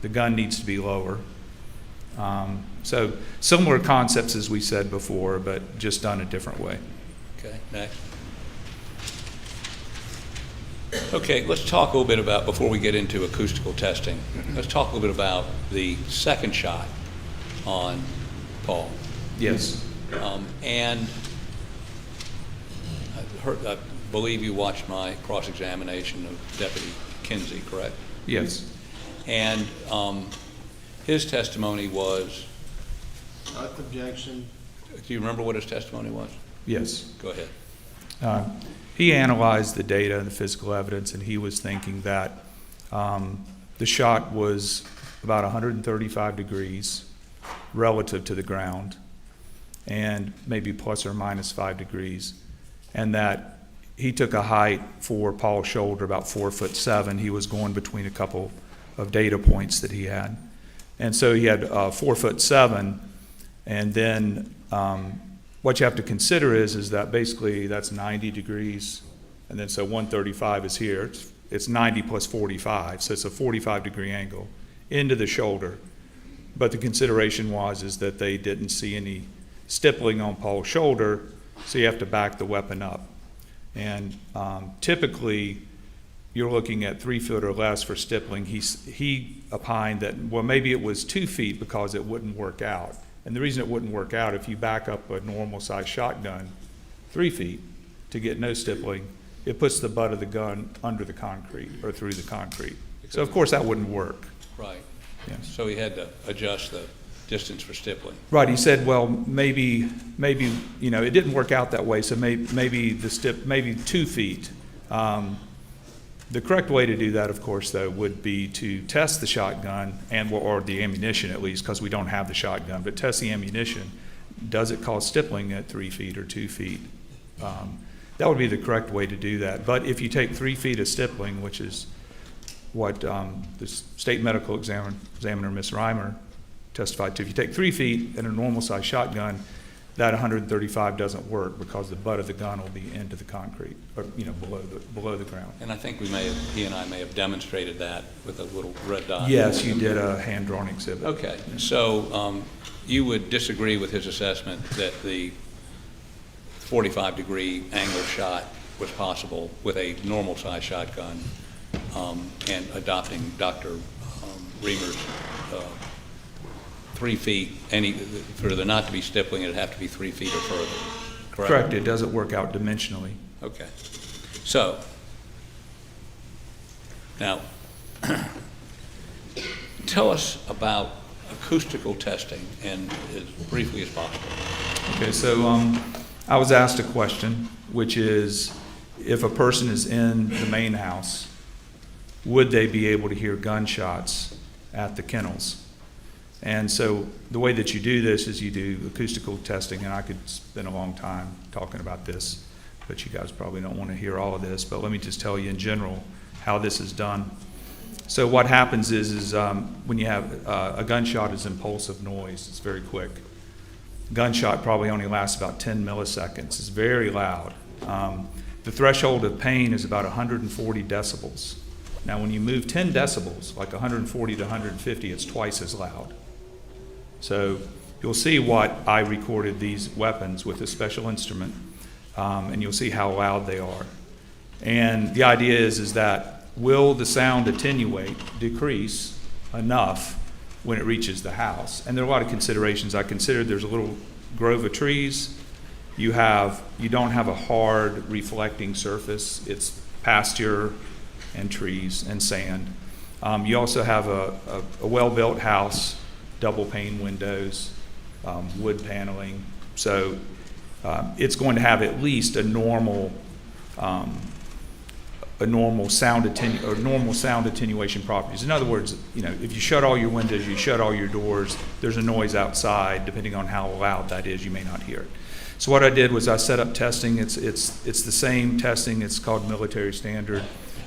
The gun needs to be lower. So similar concepts as we said before, but just done a different way. Okay, next. Okay, let's talk a little bit about, before we get into acoustical testing, let's talk a little bit about the second shot on Paul. Yes. And I believe you watched my cross-examination of Deputy Kinsey, correct? Yes. And his testimony was, Objection. do you remember what his testimony was? Yes. Go ahead. He analyzed the data and the physical evidence, and he was thinking that the shot was about 135 degrees relative to the ground, and maybe plus or minus 5 degrees, and that he took a height for Paul's shoulder about 4'7". He was going between a couple of data points that he had, and so he had 4'7", and then what you have to consider is that basically that's 90 degrees, and then so 135 is here. It's 90 plus 45, so it's a 45-degree angle into the shoulder. But the consideration is that they didn't see any stippling on Paul's shoulder, so you have to back the weapon up. And typically, you're looking at 3 feet or less for stippling. He opined that, well, maybe it was 2 feet because it wouldn't work out. And the reason it wouldn't work out, if you back up a normal-sized shotgun 3 feet to get no stippling, it puts the butt of the gun under the concrete or through the concrete. So, of course, that wouldn't work. Right. Yeah. So he had to adjust the distance for stippling. Right. He said, well, maybe it didn't work out that way. So maybe 2 feet. The correct way to do that, of course, though, would be to test the shotgun or the ammunition, at least, because we don't have the shotgun. But test the ammunition. Does it cause stippling at 3 feet or 2 feet? That would be the correct way to do that. But if you take 3 feet of stippling, which is what the state medical examiner, Ms. Reimer, testified to, if you take 3 feet in a normal-sized shotgun, that 135 doesn't work because the butt of the gun will be into the concrete, or below the ground. And I think he and I may have demonstrated that with a little red dot. Yes, you did a hand-drawn exhibit. Okay, so you would disagree with his assessment that the 45-degree angle shot was possible with a normal-sized shotgun, and adopting Dr. Reimer's 3 feet, for there not to be stippling, it'd have to be 3 feet or further, correct? Correct, it doesn't work out dimensionally. Okay. So, now, tell us about acoustical testing, and as briefly as possible. Okay, so I was asked a question, which is, if a person is in the main house, would they be able to hear gunshots at the kennels? And so the way that you do this is you do acoustical testing, and I could spend a long time talking about this, but you guys probably don't want to hear all of this, but let me just tell you in general how this is done. So what happens is when you have a gunshot is impulsive noise, it's very quick. Gunshot probably only lasts about 10 milliseconds. It's very loud. The threshold of pain is about 140 decibels. Now when you move 10 decibels, like 140 to 150, it's twice as loud. So you'll see what I recorded these weapons with a special instrument, and you'll see how loud they are. And the idea is that will the sound attenuate, decrease enough when it reaches the house? And there are a lot of considerations. I considered there's a little grove of trees. You don't have a hard reflecting surface. It's pasture and trees and sand. You also have a well-built house, double pane windows, wood paneling. So it's going to have at least a normal sound attenuation properties. In other words, if you shut all your windows, you shut all your doors, there's a noise outside. Depending on how loud that is, you may not hear it. So what I did was I set up testing. It's the same testing. It's called military standard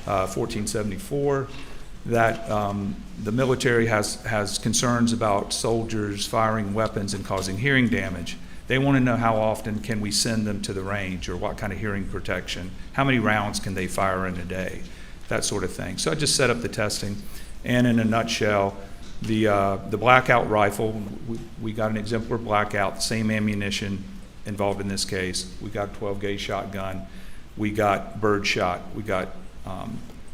1474. That the military has concerns about soldiers firing weapons and causing hearing damage. They want to know how often can we send them to the range, or what kind of hearing protection, how many rounds can they fire in a day, that sort of thing. So I just set up the testing, and in a nutshell, the blackout rifle, we got an exemplar blackout, same ammunition involved in this case. We got a 12-gauge shotgun, we got bird shot, we got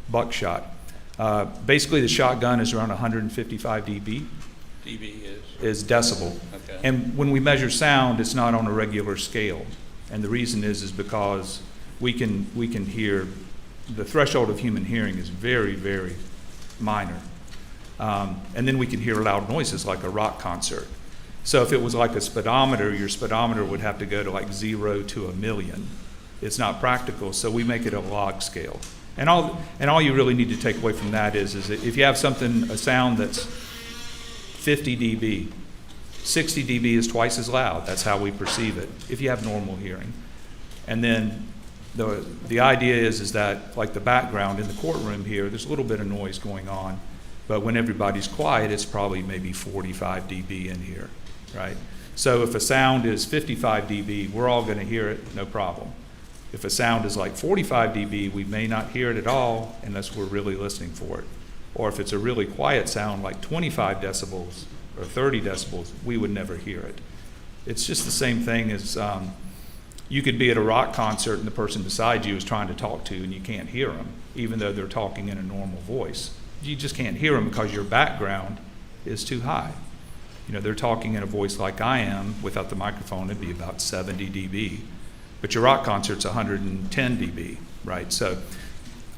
buckshot. Basically, the shotgun is around 155 dB. dB Is decibel. Okay. And when we measure sound, it's not on a regular scale. And the reason is because we can hear, the threshold of human hearing is very, very minor. And then we can hear loud noises like a rock concert. So if it was like a speedometer, your speedometer would have to go to like 0 to 1,000,000. It's not practical, so we make it a log scale. And all you really need to take away from that is that if you have a sound that's 50 dB, 60 dB is twice as loud. That's how we perceive it, if you have normal hearing. And then the idea is that, like the background in the courtroom here, there's a little bit of noise going on, but when everybody's quiet, it's probably maybe 45 dB in here, right? So if a sound is 55 dB, we're all going to hear it, no problem. If a sound is like 45 dB, we may not hear it at all unless we're really listening for it. Or if it's a really quiet sound like 25 decibels or 30 decibels, we would never hear it. It's just the same thing as you could be at a rock concert and the person beside you is trying to talk to you and you can't hear them, even though they're talking in a normal voice. You just can't hear them because your background is too high. You know, they're talking in a voice like I am. Without the microphone, it'd be about 70 dB. But your rock concert's 110 dB, right? So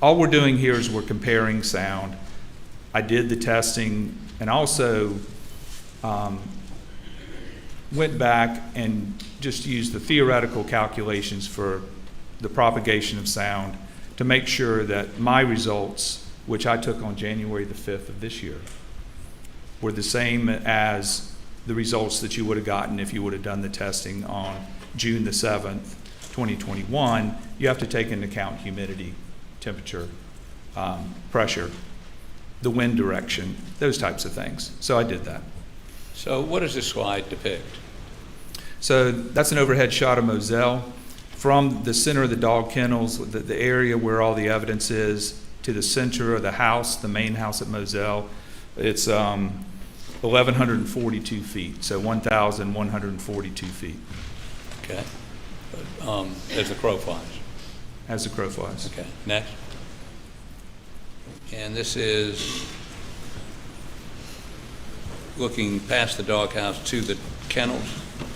all we're doing here is we're comparing sound. I did the testing and also went back and just used the theoretical calculations for the propagation of sound to make sure that my results, which I took on January the 5th of this year, were the same as the results that you would have gotten if you would have done the testing on June the 7th, 2021. You have to take into account humidity, temperature, pressure, the wind direction, those types of things. So I did that. So what does this slide depict? So that's an overhead shot of Moselle. From the center of the dog kennels, the area where all the evidence is, to the center of the house, the main house at Moselle, it's 1,142 feet, so 1,142 feet. Okay. But, as the crow flies. As the crow flies. Okay, next. And this is looking past the doghouse to the kennels?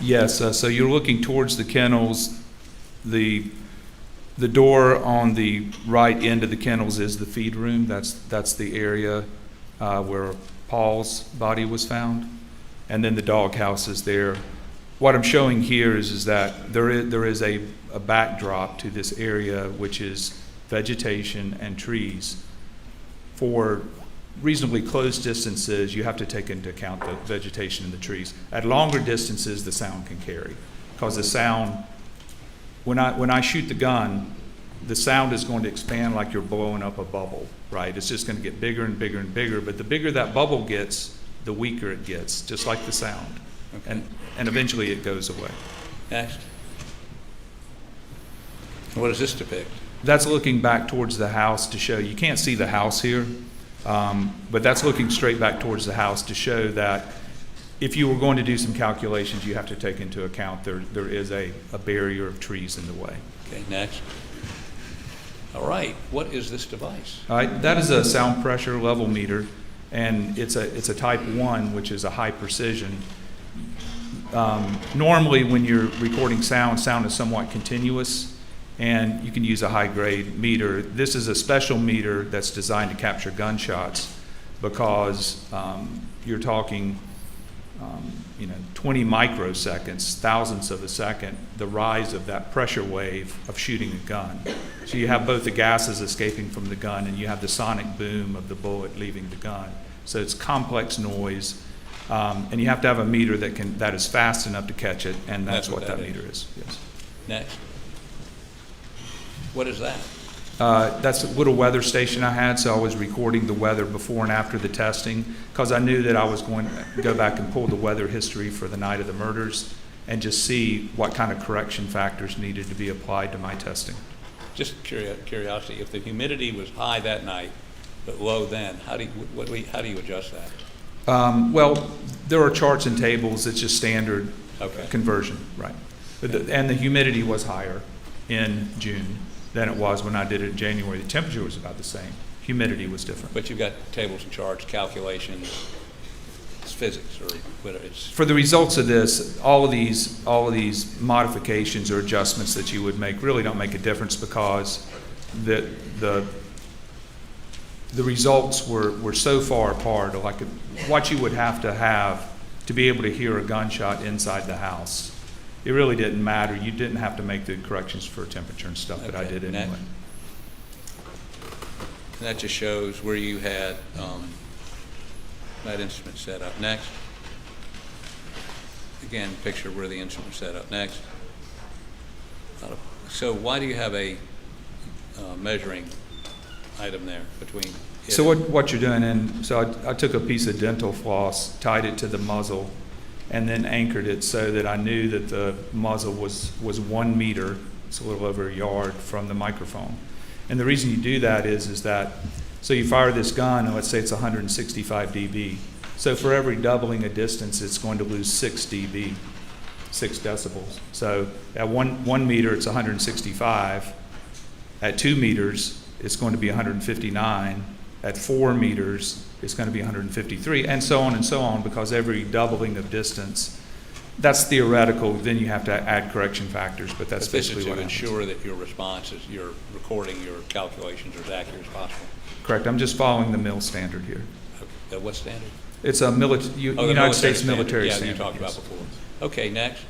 Yes, so you're looking towards the kennels. The door on the right end of the kennels is the feed room. That's the area where Paul's body was found. And then the doghouse is there. What I'm showing here is that there is a backdrop to this area, which is vegetation and trees. For reasonably close distances, you have to take into account the vegetation and the trees. At longer distances, the sound can carry, because the sound, when I shoot the gun, the sound is going to expand like you're blowing up a bubble, right? It's just going to get bigger and bigger and bigger, but the bigger that bubble gets, the weaker it gets, just like the sound. Okay. And eventually it goes away. Next. What does this depict? That's looking back towards the house to show, you can't see the house here, but that's looking straight back towards the house to show that if you were going to do some calculations, you have to take into account there is a barrier of trees in the way. Okay, next. All right, what is this device? All right, that is a sound pressure level meter, and it's a type 1, which is a high precision. Normally when you're recording sound is somewhat continuous, and you can use a high-grade meter. This is a special meter that's designed to capture gunshots, because you're talking 20 microseconds, thousandths of a second, the rise of that pressure wave of shooting a gun. So you have both the gases escaping from the gun and you have the sonic boom of the bullet leaving the gun. So it's complex noise, and you have to have a meter that is fast enough to catch it, and that's what that meter is. Yes. Next. What is that? That's a little weather station I had, so I was recording the weather before and after the testing, because I knew that I was going to go back and pull the weather history for the night of the murders and just see what kind of correction factors needed to be applied to my testing. Just curiosity, if the humidity was high that night but low then, how do you adjust that? Well, there are charts and tables. It's just standard Okay. conversion, right? And the humidity was higher in June than it was when I did it in January. The temperature was about the same. Humidity was different. But you've got tables and charts, calculations, it's physics, or whatever it's. For the results of this, all of these modifications or adjustments that you would make really don't make a difference, because the results were so far apart. Like what you would have to be able to hear a gunshot inside the house. It really didn't matter. You didn't have to make the corrections for temperature and stuff that I did anyway. And that just shows where you had that instrument set up. Next. Again, picture where the instrument set up. Next. So why do you have a measuring item there between? So what you're doing, I took a piece of dental floss, tied it to the muzzle, and then anchored it so that I knew that the muzzle was 1 meter, it's a little over a yard, from the microphone. And the reason you do that is that, so you fire this gun, and let's say it's 165 dB. So for every doubling of distance, it's going to lose 6 dB, 6 decibels. So at 1 meter, it's 165. At 2 meters, it's going to be 159. At 4 meters, it's going to be 153, and so on, because every doubling of distance, that's theoretical. Then you have to add correction factors, but that's basically what happens. To ensure that your response is, your recording, your calculations are as accurate as possible. Correct. I'm just following the MIL standard here. Okay. What standard? It's a United States military standard. Yeah, you talked about before. Okay, next.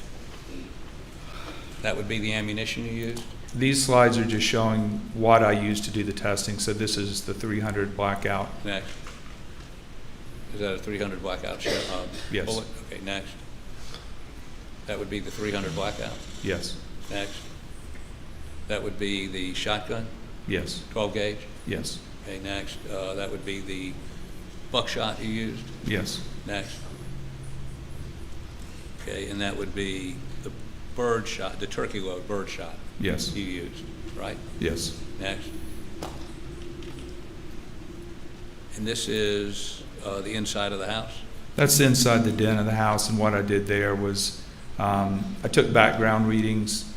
That would be the ammunition you used? These slides are just showing what I used to do the testing. So this is the 300 blackout. Next. Is that a 300 blackout Yes. bullet? Okay, next. That would be the 300 blackout? Yes. Next. That would be the shotgun? Yes. 12 gauge? Yes. Okay, next. That would be the buckshot you used? Yes. Next. Okay, and that would be the bird shot, the turkey load bird shot? Yes. You used, right? Yes. Next. And this is the inside of the house? That's inside the den of the house, and what I did there was I took background readings.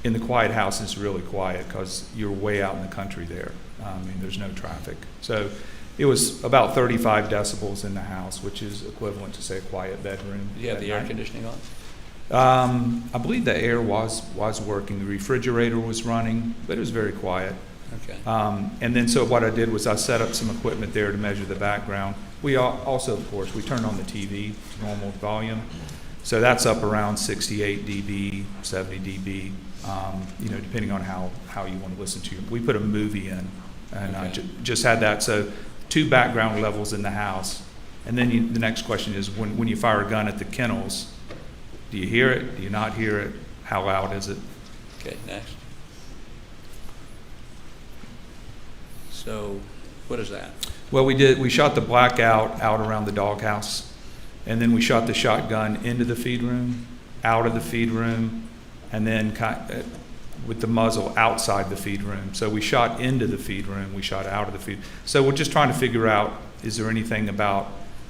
In the quiet house, it's really quiet because you're way out in the country there. I mean, there's no traffic. So it was about 35 decibels in the house, which is equivalent to, say, a quiet bedroom. Did you have the air conditioning on? I believe the air was working. The refrigerator was running, but it was very quiet. Okay. And then so what I did was I set up some equipment there to measure the background. We also, of course, we turned on the TV, normal volume. So that's up around 68 dB, 70 dB, depending on how you want to listen to it. We put a movie in, and I just had that. So 2 background levels in the house. And then the next question is, when you fire a gun at the kennels, do you hear it? Do you not hear it? How loud is it? Okay, next. So what is that? Well, we shot the blackout out around the doghouse, and then we shot the shotgun into the feed room, out of the feed room, and then with the muzzle outside the feed room. So we shot into the feed room, we shot out of the feed. So we're just trying to figure out, is there anything about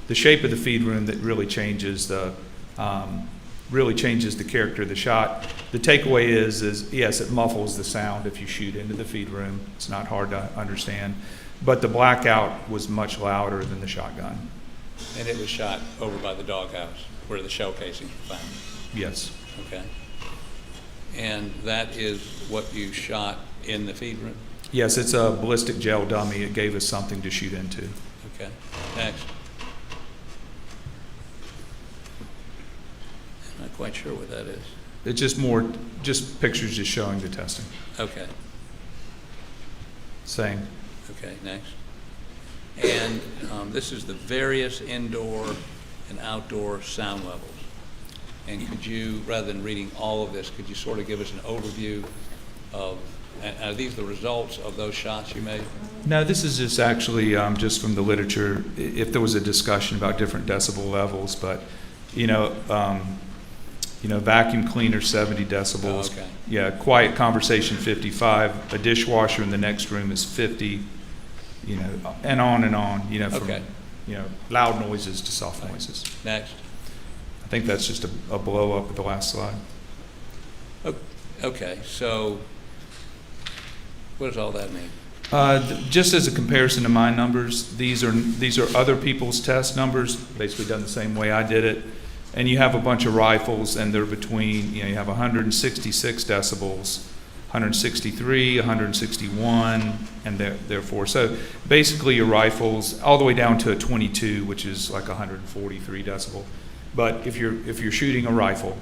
the shape of the feed room that really changes the character of the shot. The takeaway is yes, it muffles the sound if you shoot into the feed room. It's not hard to understand. But the blackout was much louder than the shotgun. And it was shot over by the doghouse where the shell casings were found? Yes. Okay. And that is what you shot in the feed room? Yes, it's a ballistic gel dummy. It gave us something to shoot into. Okay. Next. I'm not quite sure what that is. It's just pictures just showing the testing. Okay. Same. Okay, next. And this is the various indoor and outdoor sound levels. And could you, rather than reading all of this, could you sort of give us an overview of, are these the results of those shots you made? No, this is just actually just from the literature, if there was a discussion about different decibel levels, but, vacuum cleaner 70 decibels. Oh, okay. Yeah, quiet conversation 55, a dishwasher in the next room is 50, and on, from, Okay. Loud noises to soft noises. Next. I think that's just a blow up of the last slide. Okay, so What does all that mean? Just as a comparison to my numbers, these are other people's test numbers, basically done the same way I did it. And you have a bunch of rifles, and they're between, you have 166 decibels, 163, 161, and therefore. So basically your rifles, all the way down to a 22, which is like 143 decibel. But if you're shooting a rifle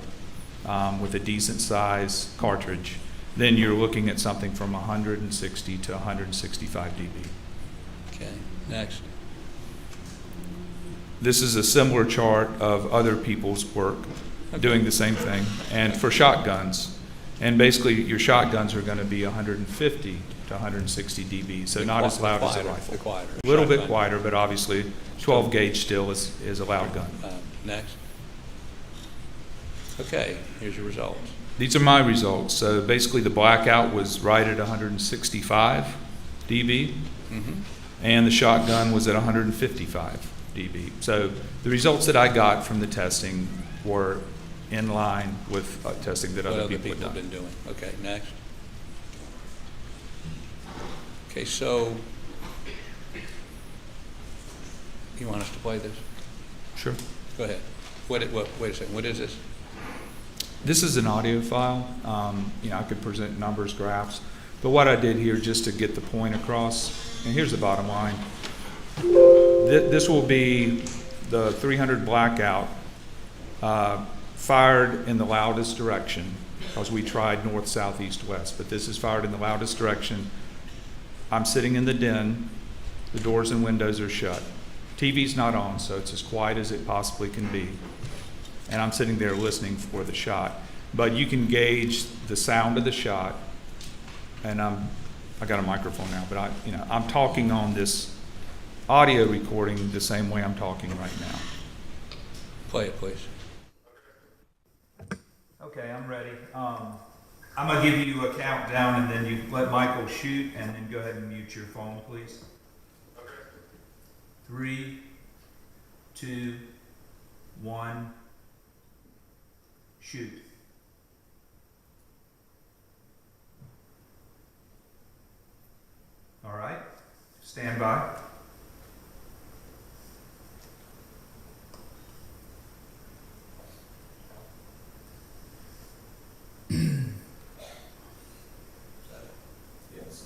with a decent size cartridge, then you're looking at something from 160 to 165 dB. Okay, next. This is a similar chart of other people's work doing the same thing, and for shotguns. And basically, your shotguns are going to be 150 to 160 dB, so not as loud as a rifle. Quieter. A little bit quieter, but obviously 12 gauge still is a loud gun. Next. Okay, here's your results. These are my results. So basically, the blackout was right at 165 dB, and the shotgun was at 155 dB. So the results that I got from the testing were in line with testing that other people have been doing. Okay, next. Okay, so you want us to play this? Sure. Go ahead. Wait a second. What is this? This is an audio file. I could present numbers, graphs, but what I did here just to get the point across, and here's the bottom line. This will be the 300 blackout fired in the loudest direction, because we tried north, south, east, west, but this is fired in the loudest direction. I'm sitting in the den, the doors and windows are shut. TV's not on, so it's as quiet as it possibly can be. And I'm sitting there listening for the shot. But you can gauge the sound of the shot, and I got a microphone now, but I'm talking on this audio recording the same way I'm talking right now. Play it, please. Okay, I'm ready. I'm going to give you a countdown, and then you let Michael shoot, and then go ahead and mute your phone, please. Okay. 3, 2, 1, shoot. All right, stand by.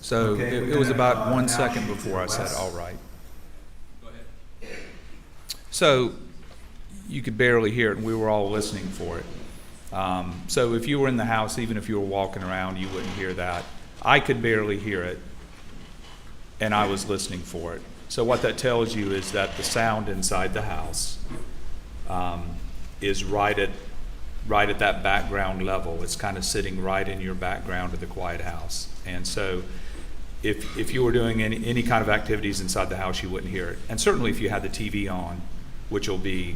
So it was about 1 second before I said, all right. Go ahead. So you could barely hear it, and we were all listening for it. So if you were in the house, even if you were walking around, you wouldn't hear that. I could barely hear it, and I was listening for it. So what that tells you is that the sound inside the house is right at that background level. It's kind of sitting right in your background of the quiet house. And so if you were doing any kind of activities inside the house, you wouldn't hear it. And certainly if you had the TV on, which will be,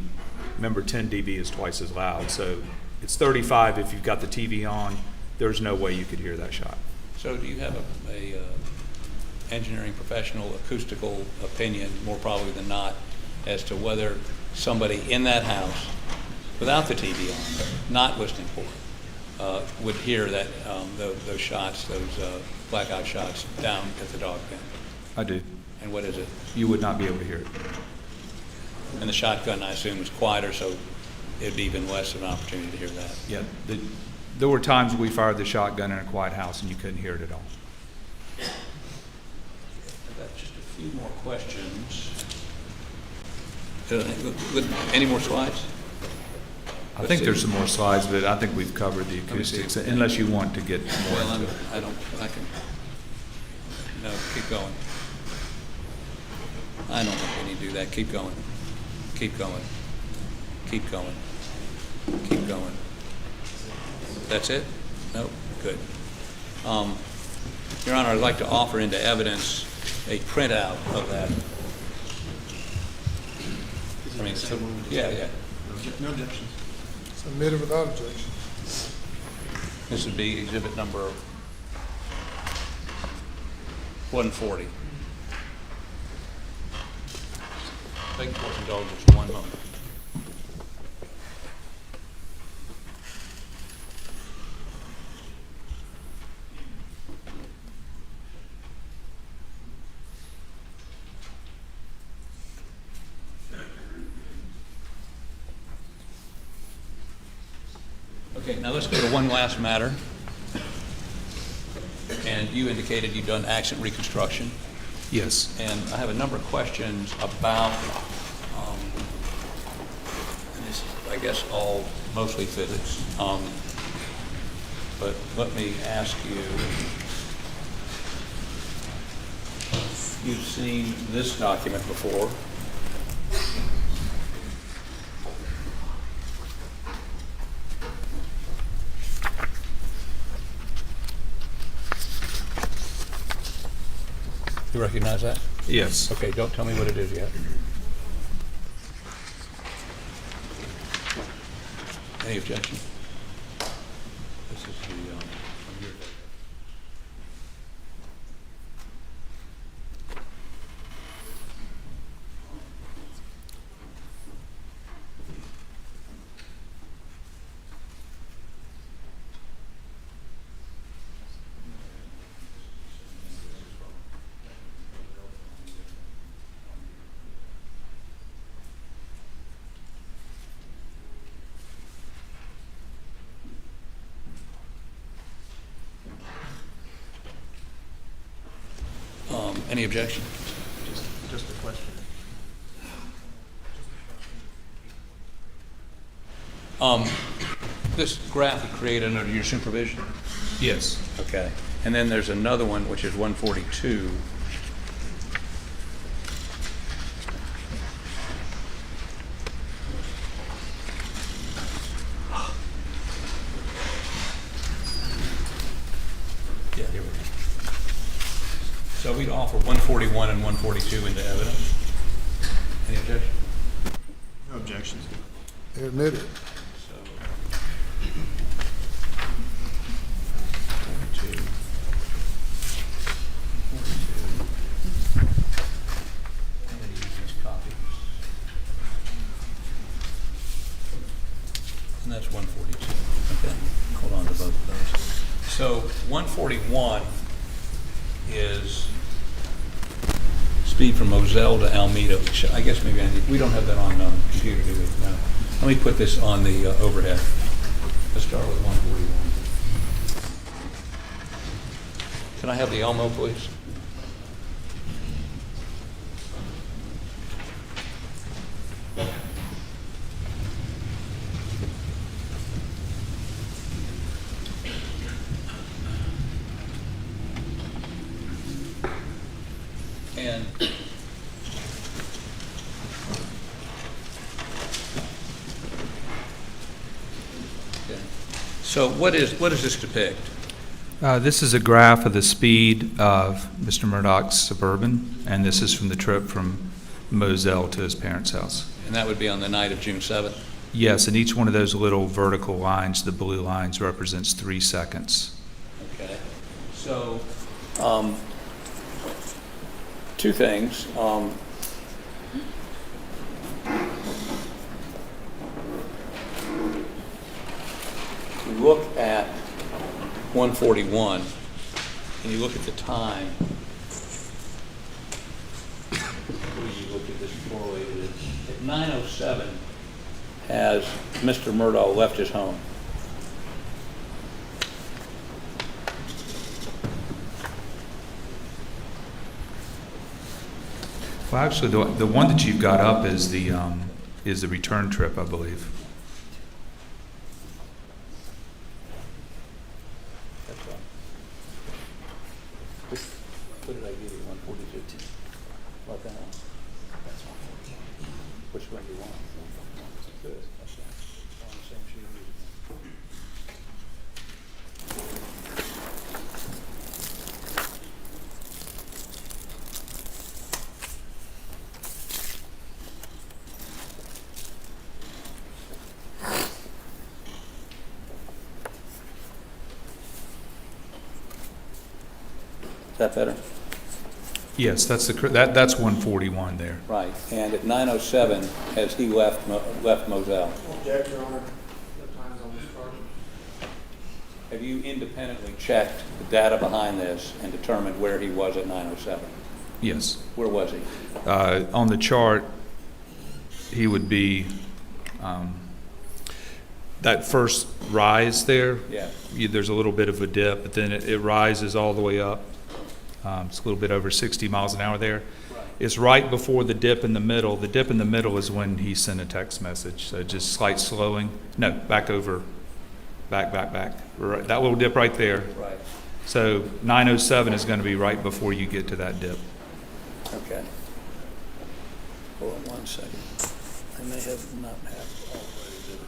remember 10 dB is twice as loud. So it's 35 if you've got the TV on. There's no way you could hear that shot. So do you have a engineering professional acoustical opinion, more probably than not, as to whether somebody in that house without the TV on, not listening for it, would hear that those shots, those blackout shots down at the dog pen? I do. And what is it? You would not be able to hear it. And the shotgun, I assume, is quieter, so it'd be even less of an opportunity to hear that. Yeah, there were times we fired the shotgun in a quiet house and you couldn't hear it at all. I've got just a few more questions. Any more slides? I think there's some more slides, but I think we've covered the acoustics, unless you want to get more Well, into it. No, keep going. I don't think we need to do that. Keep going. Keep going. Keep going. Keep going. That's it? No? Good. Your Honor, I'd like to offer into evidence a printout of that. I mean, so, yeah. No objections. Submitted without objection. This would be exhibit number 140. Thank you for indulgence for 1 moment. Okay, now let's go to one last matter. And you indicated you've done accident reconstruction. Yes. And I have a number of questions about, and this is, I guess, all mostly physics. But let me ask you, you've seen this document before. You recognize that? Yes. Okay, don't tell me what it is yet. Any objection? This is the, from your data. Any objection? Just a question. This graph was created under your supervision? Yes. Okay. And then there's another one, which is 142. Yeah, here we go. So we'd offer 141 and 142 into evidence. Any objection? No objections. Admitted. So, 42. 42. I'm going to use these copies. And that's 142. Okay. Hold on to both of those. So 141 is speed from Moselle to Alameda, which I guess maybe we don't have that on computer, do we? No. Let me put this on the overhead. Let's start with 141. Can I have the Elmo, please? And okay. So what does this depict? This is a graph of the speed of Mr. Murdaugh's Suburban, and this is from the trip from Moselle to his parents' house. And that would be on the night of June 7th? Yes, and each one of those little vertical lines, the blue lines, represents 3 seconds. Okay. So, two things. You look at 141, and you look at the time. You look at this correlated. At 9:07, has Mr. Murdaugh left his home? Well, actually, the one that you've got up is the return trip, I believe. That's right. What did I give you, 142? What that one? That's 142. Which one do you want? Good. That's on the same sheet of music. Is that better? Yes, that's that's 141 there. Right. And at 9:07, has he left Moselle? Object, Your Honor. The time's on this card. Have you independently checked the data behind this and determined where he was at 9:07? Yes. Where was he? On the chart, he would be that first rise there. Yeah. There's a little bit of a dip, but then it rises all the way up. It's a little bit over 60 miles an hour there. Right. It's right before the dip in the middle. The dip in the middle is when he sent a text message, so just slight slowing. No, back over, back. Right, that little dip right there. Right. So 907 is going to be right before you get to that dip. Okay. Hold on 1 second. I may have not have all the way to do it.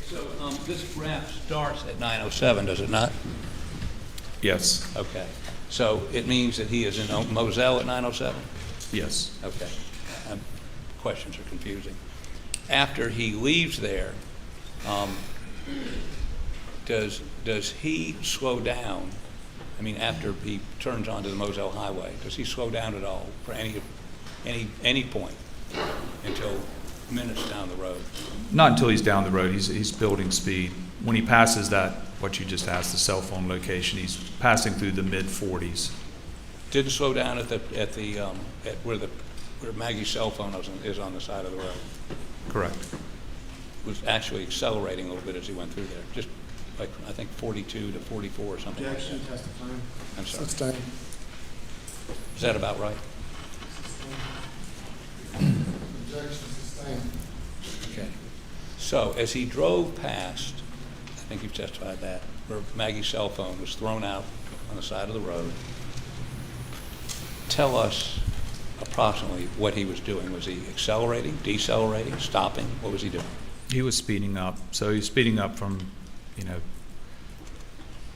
So this graph starts at 907, does it not? Yes. Okay. So it means that he is in Moselle at 907? Yes. Okay. Questions are confusing. After he leaves there, does he slow down? I mean, after he turns onto the Moselle Highway, does he slow down at all for any point until minutes down the road? Not until he's down the road. He's building speed. When he passes that, what you just asked, the cell phone location, he's passing through the mid 40s. Didn't slow down at where Maggie's cell phone is on the side of the road. Correct. Was actually accelerating a little bit as he went through there, just like I think 42 to 44 or something like Objection, that. testifying. I'm sorry. Sustained. Is that about right? Objection sustained. Okay. So as he drove past, I think you've testified that, where Maggie's cell phone was thrown out on the side of the road, tell us approximately what he was doing. Was he accelerating, decelerating, stopping? What was he doing? He was speeding up. So he's speeding up from,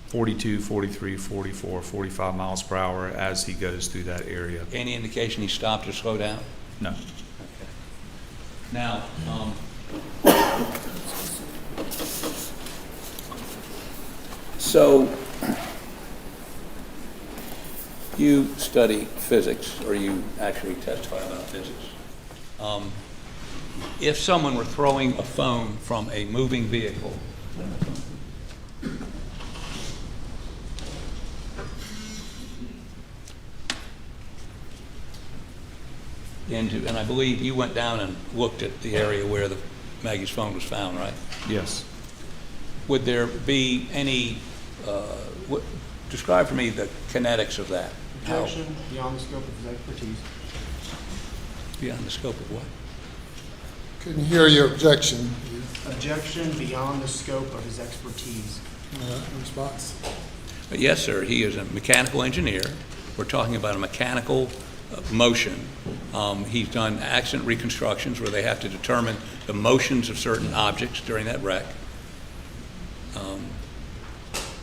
42, 43, 44, 45 miles per hour as he goes through that area. Any indication he stopped or slowed down? No. Okay. Now, so you study physics, or you actually testify about physics. If someone were throwing a phone from a moving vehicle, and I believe you went down and looked at the area where Maggie's phone was found, right? Yes. Would there be any, describe for me the kinetics of that? Objection, beyond the scope of his expertise. Beyond the scope of what? Couldn't hear your objection. Objection, beyond the scope of his expertise. Response. But yes, sir, he is a mechanical engineer. We're talking about a mechanical motion. He's done accident reconstructions where they have to determine the motions of certain objects during that wreck.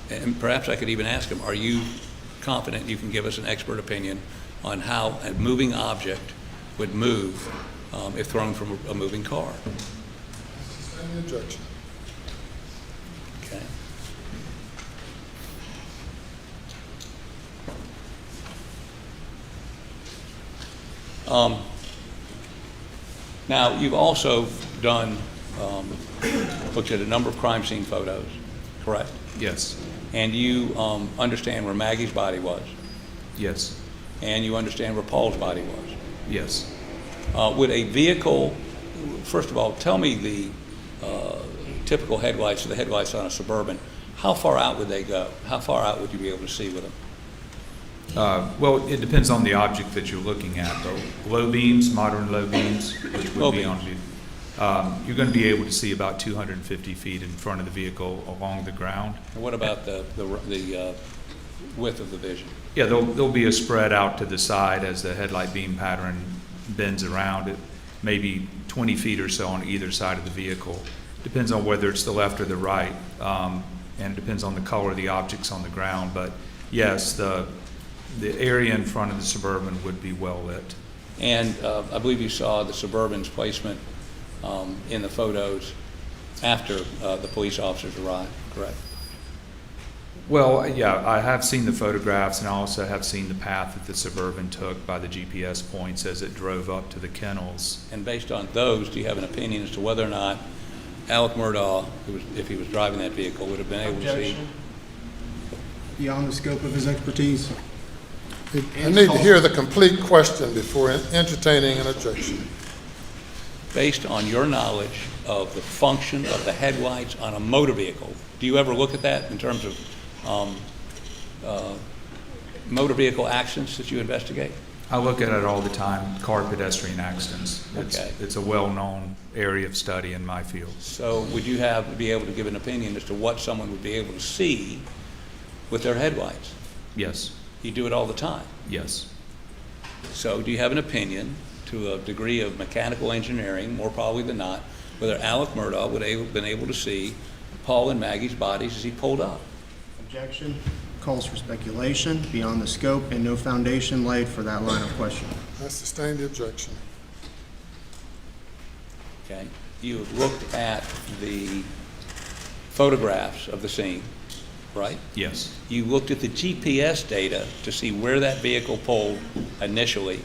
And perhaps I could even ask him, are you confident you can give us an expert opinion on how a moving object would move if thrown from a moving car? Sustained the objection. Okay. Now, you've also done, looked at a number of crime scene photos, correct? Yes. And you understand where Maggie's body was, Yes. and you understand where Paul's body was. Yes. Would a vehicle, first of all, tell me the typical headlights, the headlights on a Suburban, how far out would they go? How far out would you be able to see with them? Well, it depends on the object that you're looking at. The low beams, modern low beams, which would Low be on beams. you're going to be able to see about 250 feet in front of the vehicle along the ground. And what about the width of the vision? Yeah, there'll be a spread out to the side as the headlight beam pattern bends around. It maybe 20 feet or so on either side of the vehicle. Depends on whether it's the left or the right, and it depends on the color of the objects on the ground. But yes, the area in front of the Suburban would be well lit. And I believe you saw the Suburban's placement in the photos after the police officers arrived, correct? Well, yeah, I have seen the photographs, and I also have seen the path that the Suburban took by the GPS points as it drove up to the kennels. And based on those, do you have an opinion as to whether or not Alex Murdaugh, if he was driving that vehicle, would have been able to see. Objection. Beyond the scope of his expertise. I need to hear the complete question before entertaining an objection. Based on your knowledge of the function of the headlights on a motor vehicle, do you ever look at that in terms of motor vehicle accidents that you investigate? I look at it all the time, car pedestrian accidents. Okay. It's a well-known area of study in my field. So would you be able to give an opinion as to what someone would be able to see with their headlights? Yes, You do it all the time. yes. So do you have an opinion, to a degree of mechanical engineering, more probably than not, whether Alex Murdaugh would have been able to see Paul and Maggie's bodies as he pulled up? Objection. Calls for speculation beyond the scope and no foundation laid for that line of questioning. I sustain the objection. Okay? You have looked at the photographs of the scene, right? Yes, You looked at the GPS data to see where that vehicle pulled initially,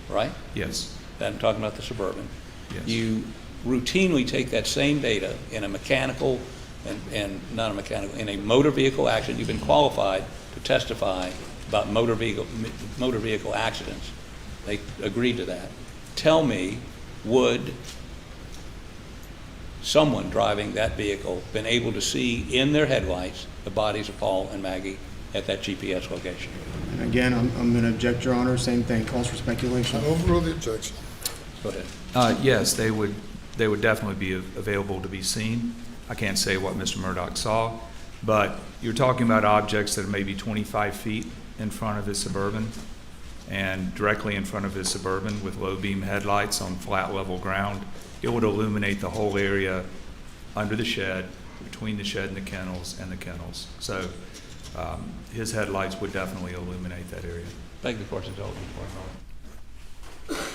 right? yes, I'm talking about the Suburban. yes. You routinely take that same data in a mechanical and not a mechanical, in a motor vehicle accident. You've been qualified to testify about motor vehicle accidents. They agreed to that. Tell me, would someone driving that vehicle been able to see in their headlights the bodies of Paul and Maggie at that GPS location? And again, I'm going to object, Your Honor. Same thing. Calls for I speculation. overrule the objection. Go ahead. Yes, they would definitely be available to be seen. I can't say what Mr. Murdaugh saw, but you're talking about objects that are maybe 25 feet in front of his Suburban and directly in front of his Suburban with low beam headlights on flat level ground. It would illuminate the whole area under the shed, between the shed and the kennels. So his headlights would definitely illuminate that area. Beg the court's indulgence for a moment.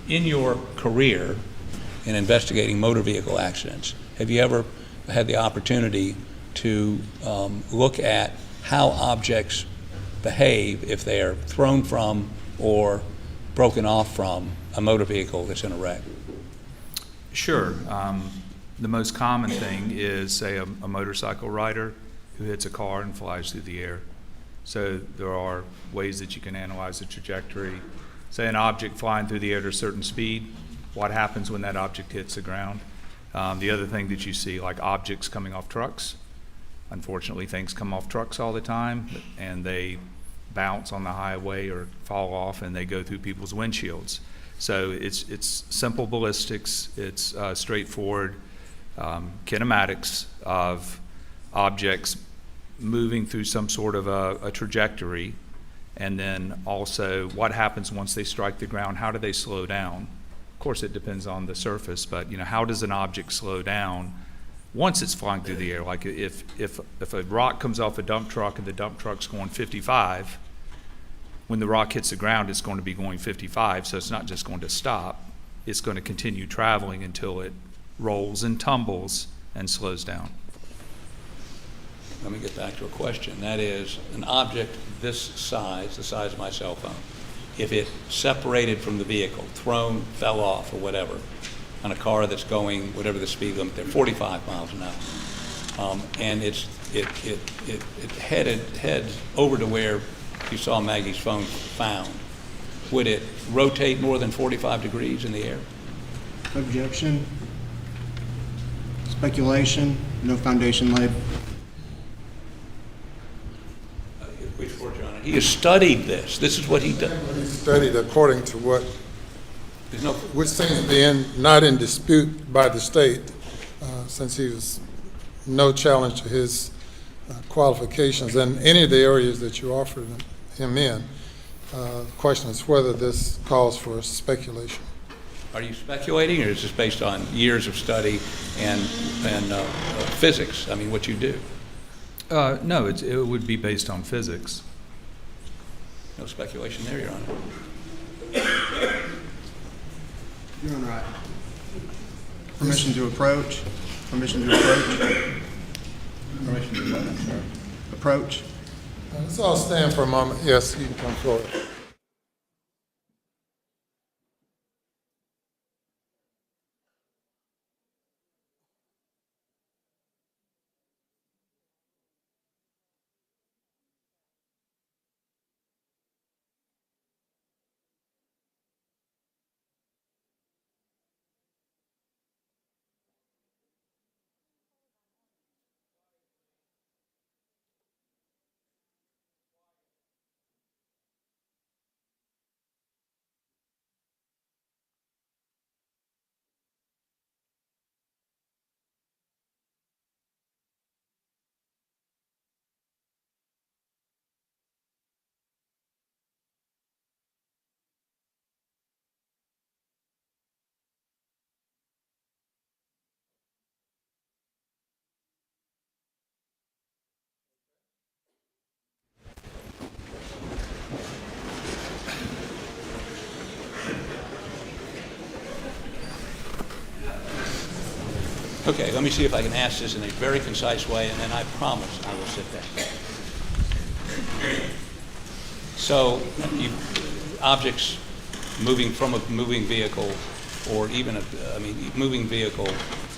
In your career in investigating motor vehicle accidents, have you ever had the opportunity to look at how objects behave if they are thrown from or broken off from a motor vehicle that's in a wreck? Sure. The most common thing is, say, a motorcycle rider who hits a car and flies through the air. So there are ways that you can analyze the trajectory. Say an object flying through the air at a certain speed, what happens when that object hits the ground? The other thing that you see, like objects coming off trucks. Unfortunately, things come off trucks all the time, and they bounce on the highway or fall off, and they go through people's windshields. So it's simple ballistics. It's straightforward kinematics of objects moving through some sort of a trajectory. And then also what happens once they strike the ground, how do they slow down? Of course, it depends on the surface, but how does an object slow down once it's flying through the air? Like if a rock comes off a dump truck and the dump truck's going 55, when the rock hits the ground, it's going to be going 55, so it's not just going to stop. It's going to continue traveling until it rolls and tumbles and slows down. Let me get back to a question. That is, an object this size, the size of my cell phone, if it separated from the vehicle, thrown, fell off, or whatever, on a car that's going, whatever the speed limit there, 45 miles an hour, and it heads over to where you saw Maggie's phone found, would it rotate more than 45 degrees in the air? Objection. Speculation. No foundation laid. He has studied this. This is what he does. He studied according to what, which seems to be not in dispute by the state, since he was no challenge to his qualifications in any of the areas that you offered him in. The question is whether this calls for speculation. Are you speculating, or is this based on years of study and physics? I mean, what you do? No, it would be based on physics. No speculation there, Your Honor. You're on right. Permission to approach. Permission to approach. Permission to what, I'm sorry? Approach. Let's all stand for a moment. Yes, you can come forward. Okay, let me see if I can ask this in a very concise way, and then I promise I will sit down. So, objects moving from a moving vehicle, or even moving vehicle,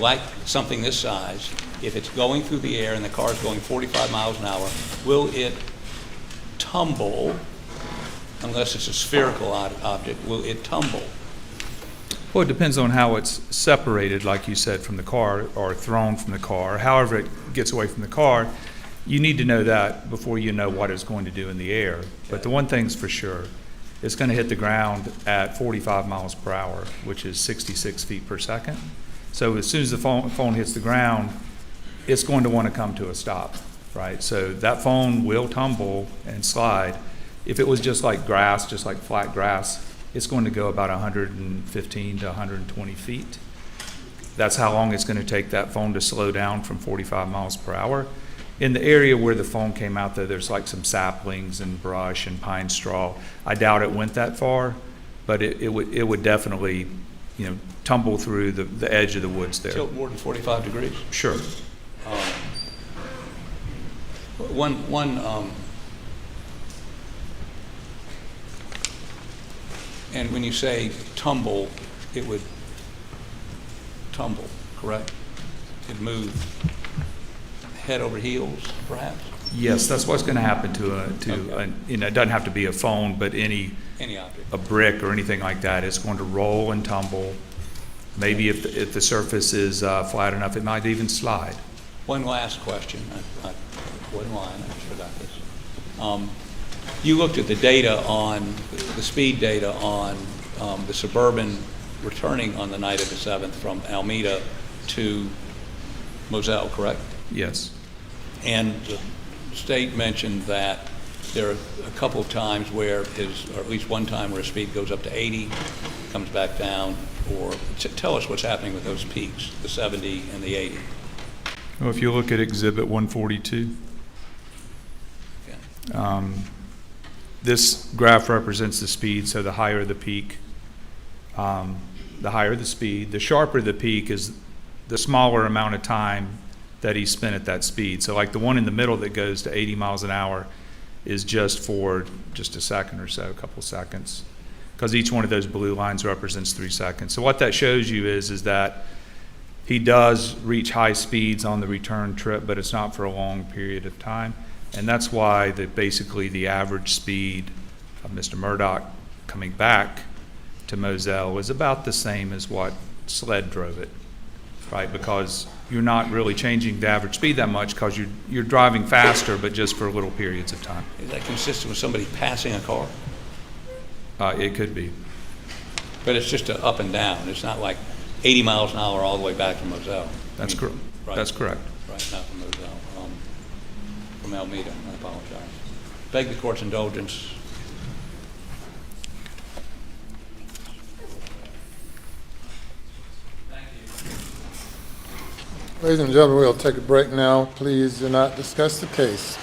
like something this size, if it's going through the air and the car is going 45 miles an hour, will it tumble, unless it's a spherical object, will it tumble? Well, it depends on how it's separated, like you said, from the car or thrown from the car. However it gets away from the car, you need to know that before you know what it's going to do in the air. But the one thing's for sure, it's going to hit the ground at 45 miles per hour, which is 66 feet per second. So as soon as the phone hits the ground, it's going to want to come to a stop, right? So that phone will tumble and slide. If it was just like grass, just like flat grass, it's going to go about 115 to 120 feet. That's how long it's going to take that phone to slow down from 45 miles per hour. In the area where the phone came out, though, there's like some saplings and brush and pine straw. I doubt it went that far, but it would definitely, tumble through the edge of the woods there. Tilt more than 45 degrees? Sure. And when you say tumble, it would tumble, correct? It'd move head over heels, perhaps? Yes, that's what's going to happen to it doesn't have to be a phone, but any object, a brick or anything like that. It's going to roll and tumble. Maybe if the surface is flat enough, it might even slide. One last question. I wasn't lying. I just forgot this. You looked at the data on the speed data on the Suburban returning on the night of the 7th from Alameda to Moselle, correct? Yes. And the state mentioned that there are a couple of times where or at least one time where his speed goes up to 80, comes back down, or tell us what's happening with those peaks, the 70 and the 80. Well, if you look at Exhibit 142, this graph represents the speed, so the higher the peak, the higher the speed. The sharper the peak is the smaller amount of time that he spent at that speed. So like the one in the middle that goes to 80 miles an hour is just for just a second or so, a couple seconds, because each one of those blue lines represents 3 seconds. So what that shows you is that he does reach high speeds on the return trip, but it's not for a long period of time. And that's why basically the average speed of Mr. Murdaugh coming back to Moselle was about the same as what SLED drove it, right? Because you're not really changing the average speed that much because you're driving faster, but just for little periods of time. Is that consistent with somebody passing a car? It could be. But it's just a up and down. It's not like 80 miles an hour all the way back to Moselle. That's correct. Right. That's correct. Right, not from Moselle. From Alameda, I apologize. Beg the court's indulgence. Thank you. Ladies and gentlemen, we'll take a break now. Please do not discuss the case.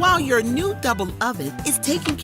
while your new double oven is taking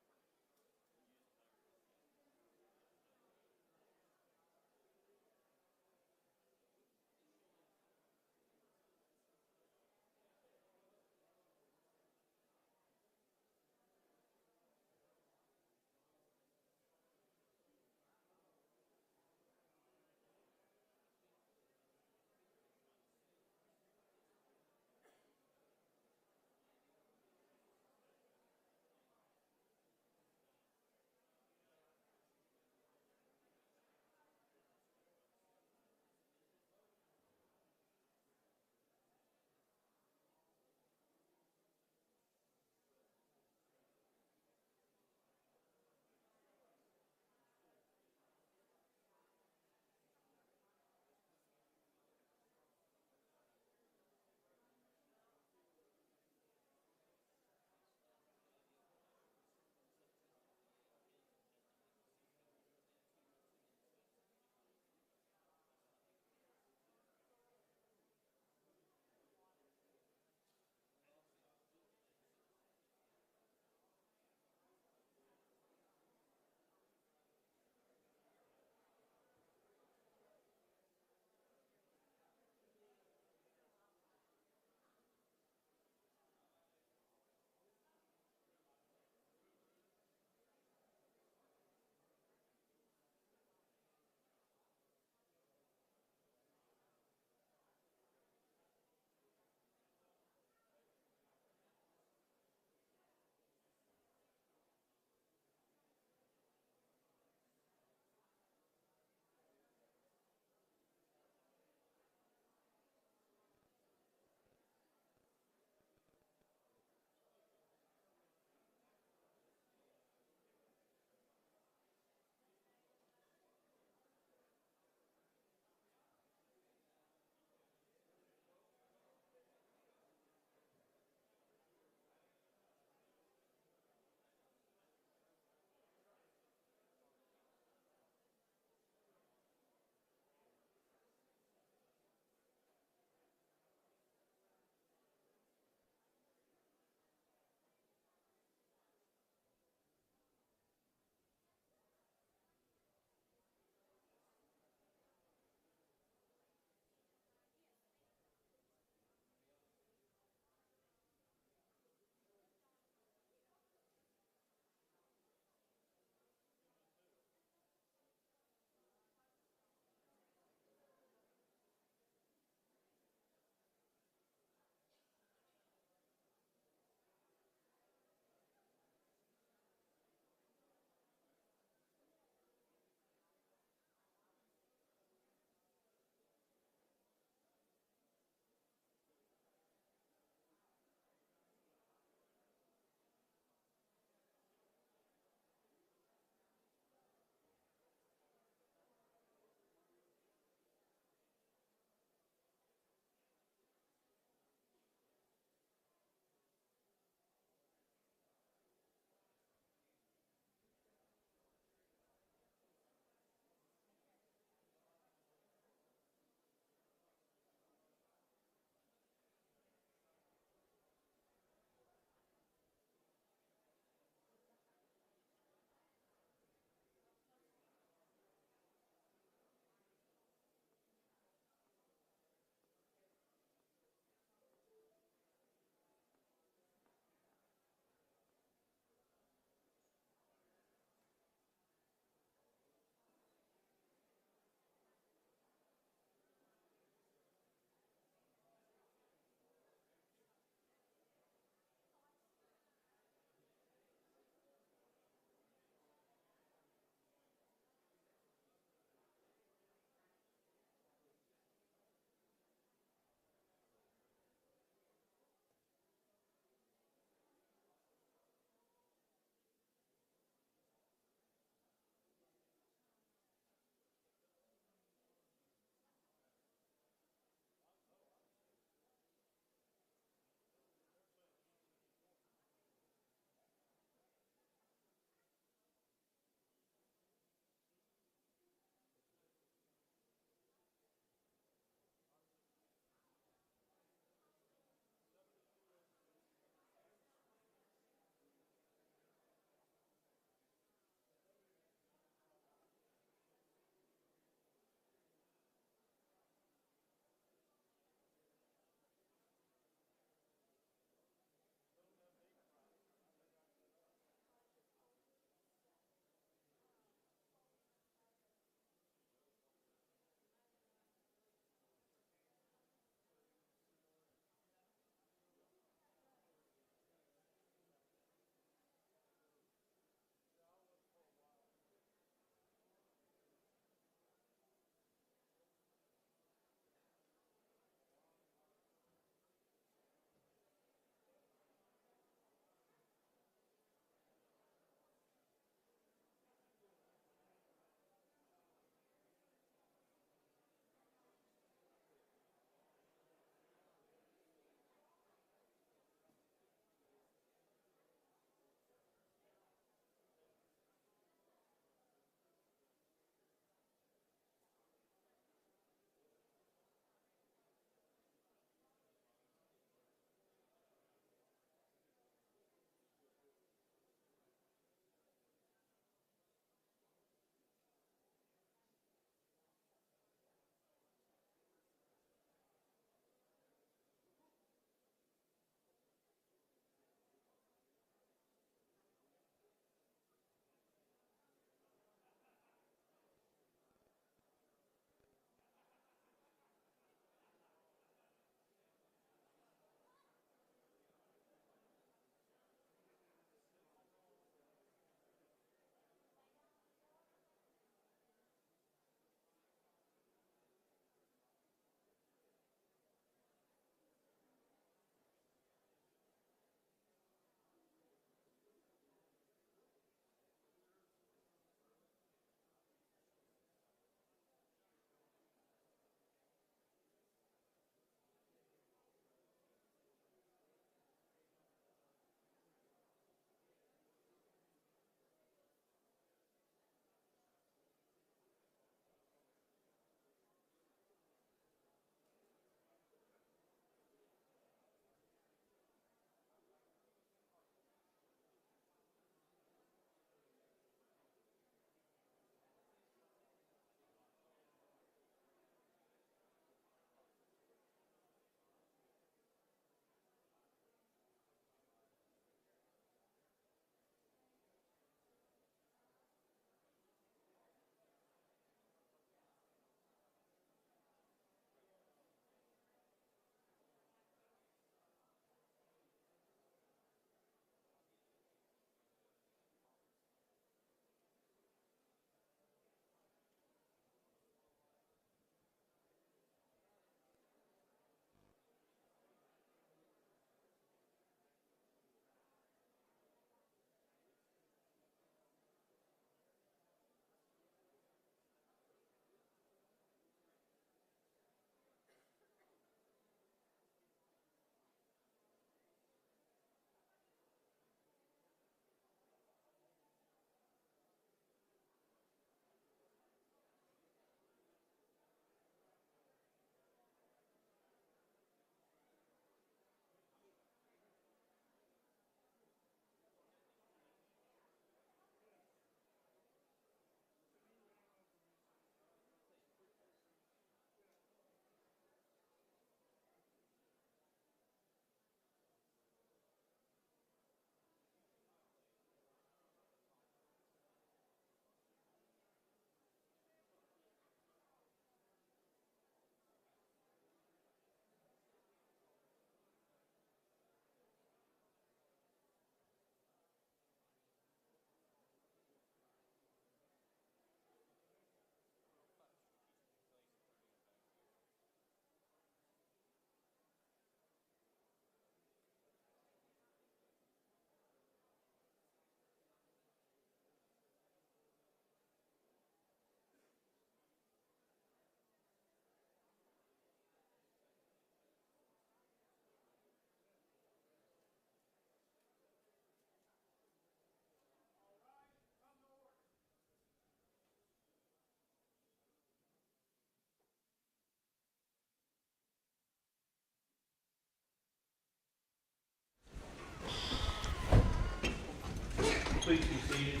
Please be seated.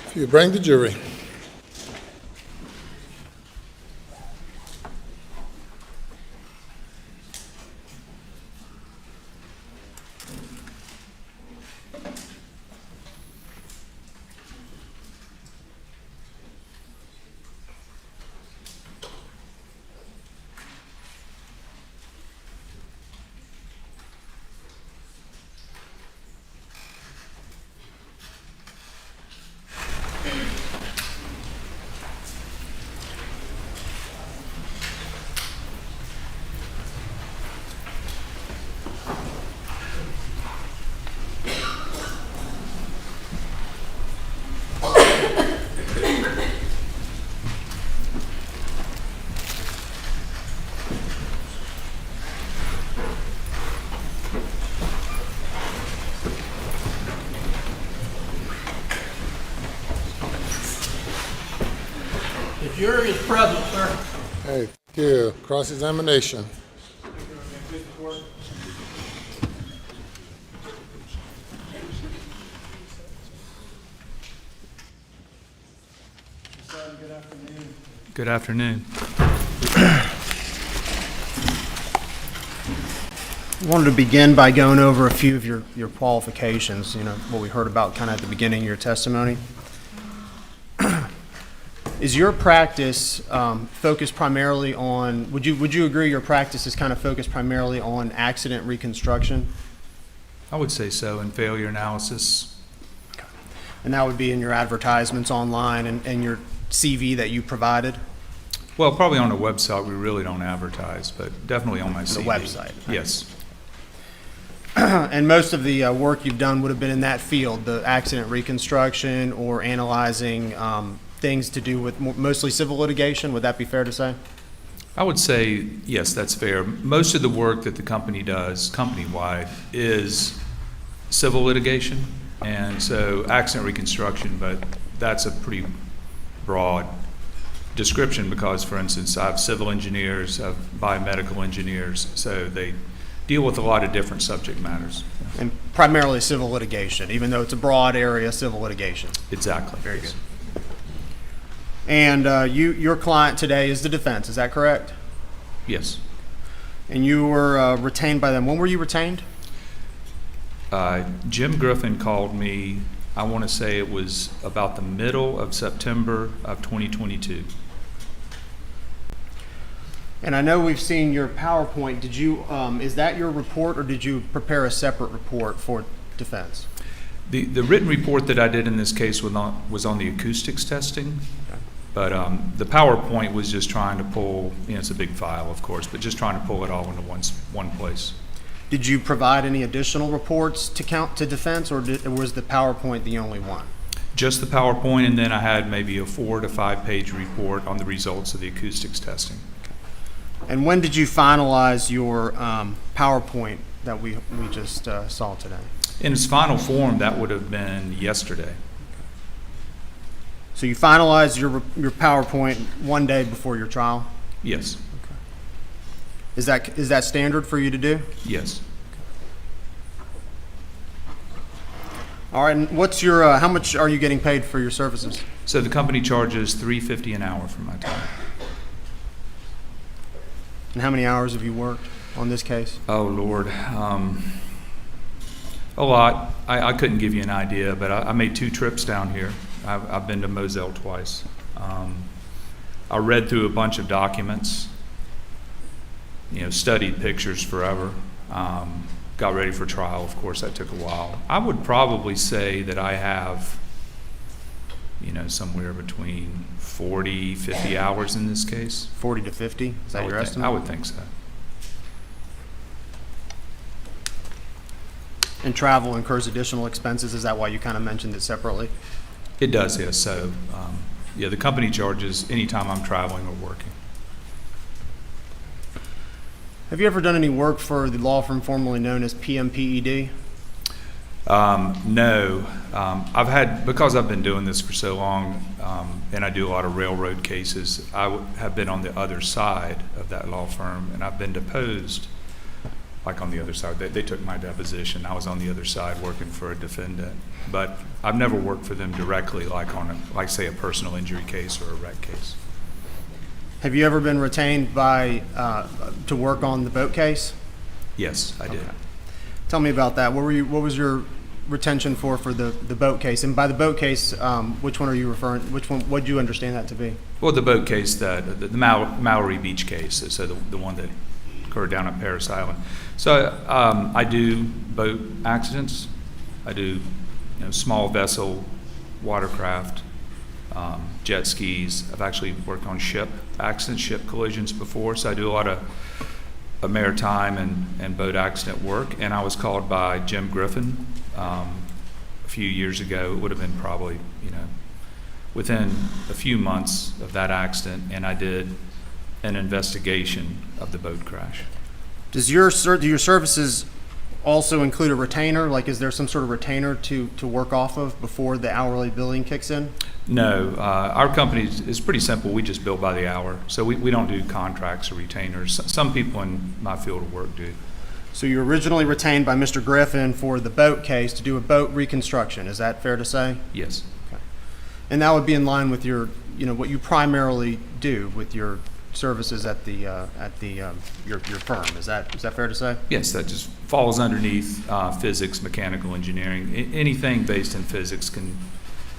If you bring the jury. The jury is present, sir. Hey, thank you. Cross-examination. Good afternoon. I wanted to begin by going over a few of your qualifications, you know, what we heard about kind of at the beginning of your testimony. Is your practice focused primarily on, would you agree your practice is kind of focused primarily on accident reconstruction? I would say so, in failure analysis. And that would be in your advertisements online and your CV that you provided? Well, probably on the website, we really don't advertise, but definitely on my CV. The website? Right. Yes. And most of the work you've done would have been in that field, the accident reconstruction or analyzing things to do with mostly civil litigation. Would that be fair to say? I would say, yes, that's fair. Most of the work that the company does, company-wide, is civil litigation, and so accident reconstruction, but that's a pretty broad description because, for instance, I have civil engineers, I have biomedical engineers, so they deal with a lot of different subject matters. And primarily civil litigation, even though it's a broad area, civil litigation. Exactly. Very good. And your client today is the defense, is that correct? Yes. And you were retained by them. When were you retained? Jim Griffin called me, I want to say it was about the middle of September of 2022. And I know we've seen your PowerPoint. Did you, is that your report or did you prepare a separate report for defense? The written report that I did in this case was on the acoustics testing, but the PowerPoint was just trying to pull, you know, it's a big file, of course, but just trying to pull it all into one place. Did you provide any additional reports to defense, or was the PowerPoint the only one? Just the PowerPoint, and then I had maybe a 4 to 5 page report on the results of the acoustics testing. And when did you finalize your PowerPoint that we just saw today? In its final form, that would have been yesterday. So you finalized your PowerPoint one day before your trial? Yes. Is that standard for you to do? Yes. All right. And what's your how much are you getting paid for your services? So the company charges $3.50 an hour for my time. And how many hours have you worked on this case? Oh Lord, a lot. I couldn't give you an idea, but I made 2 trips down here. I've been to Moselle twice. I read through a bunch of documents. You know, studied pictures forever. Got ready for trial, of course, that took a while. I would probably say that I have, you know, somewhere between 40, 50 hours in this case. 40 to 50? Is that your estimate? I would think so. And travel incurs additional expenses. Is that why you kind of mentioned it separately? It does, yes. So, yeah, the company charges anytime I'm traveling or working. Have you ever done any work for the law firm formerly known as PMPED? No. Because I've been doing this for so long, and I do a lot of railroad cases, have been on the other side of that law firm, and I've been deposed, like on the other side. They took my deposition. I was on the other side working for a defendant. But I've never worked for them directly, like say a personal injury case or a wreck case. Have you ever been retained to work on the boat case? Yes, I did. Okay. Tell me about that. What was your retention for the boat case? And by the boat case, which one are you referring? What do you understand that to be? Well, the boat case, the Maori Beach case, so the one that occurred down at Paris Island. So I do boat accidents. I do small vessel, watercraft, jet skis. I've actually worked on ship accidents, ship collisions before, so I do a lot of maritime and boat accident work. And I was called by Jim Griffin a few years ago. It would have been probably, within a few months of that accident, and I did an investigation of the boat crash. Do your services also include a retainer? Like, is there some sort of retainer to work off of before the hourly billing kicks in? No, our company is pretty simple. We just bill by the hour. So we don't do contracts or retainers. Some people in my field of work do. So you were originally retained by Mr. Griffin for the boat case to do a boat reconstruction. Is that fair to say? Yes. Okay. And that would be in line with your, what you primarily do with your services at your firm. Is that fair to say? Yes, that just falls underneath physics, mechanical engineering. Anything based in physics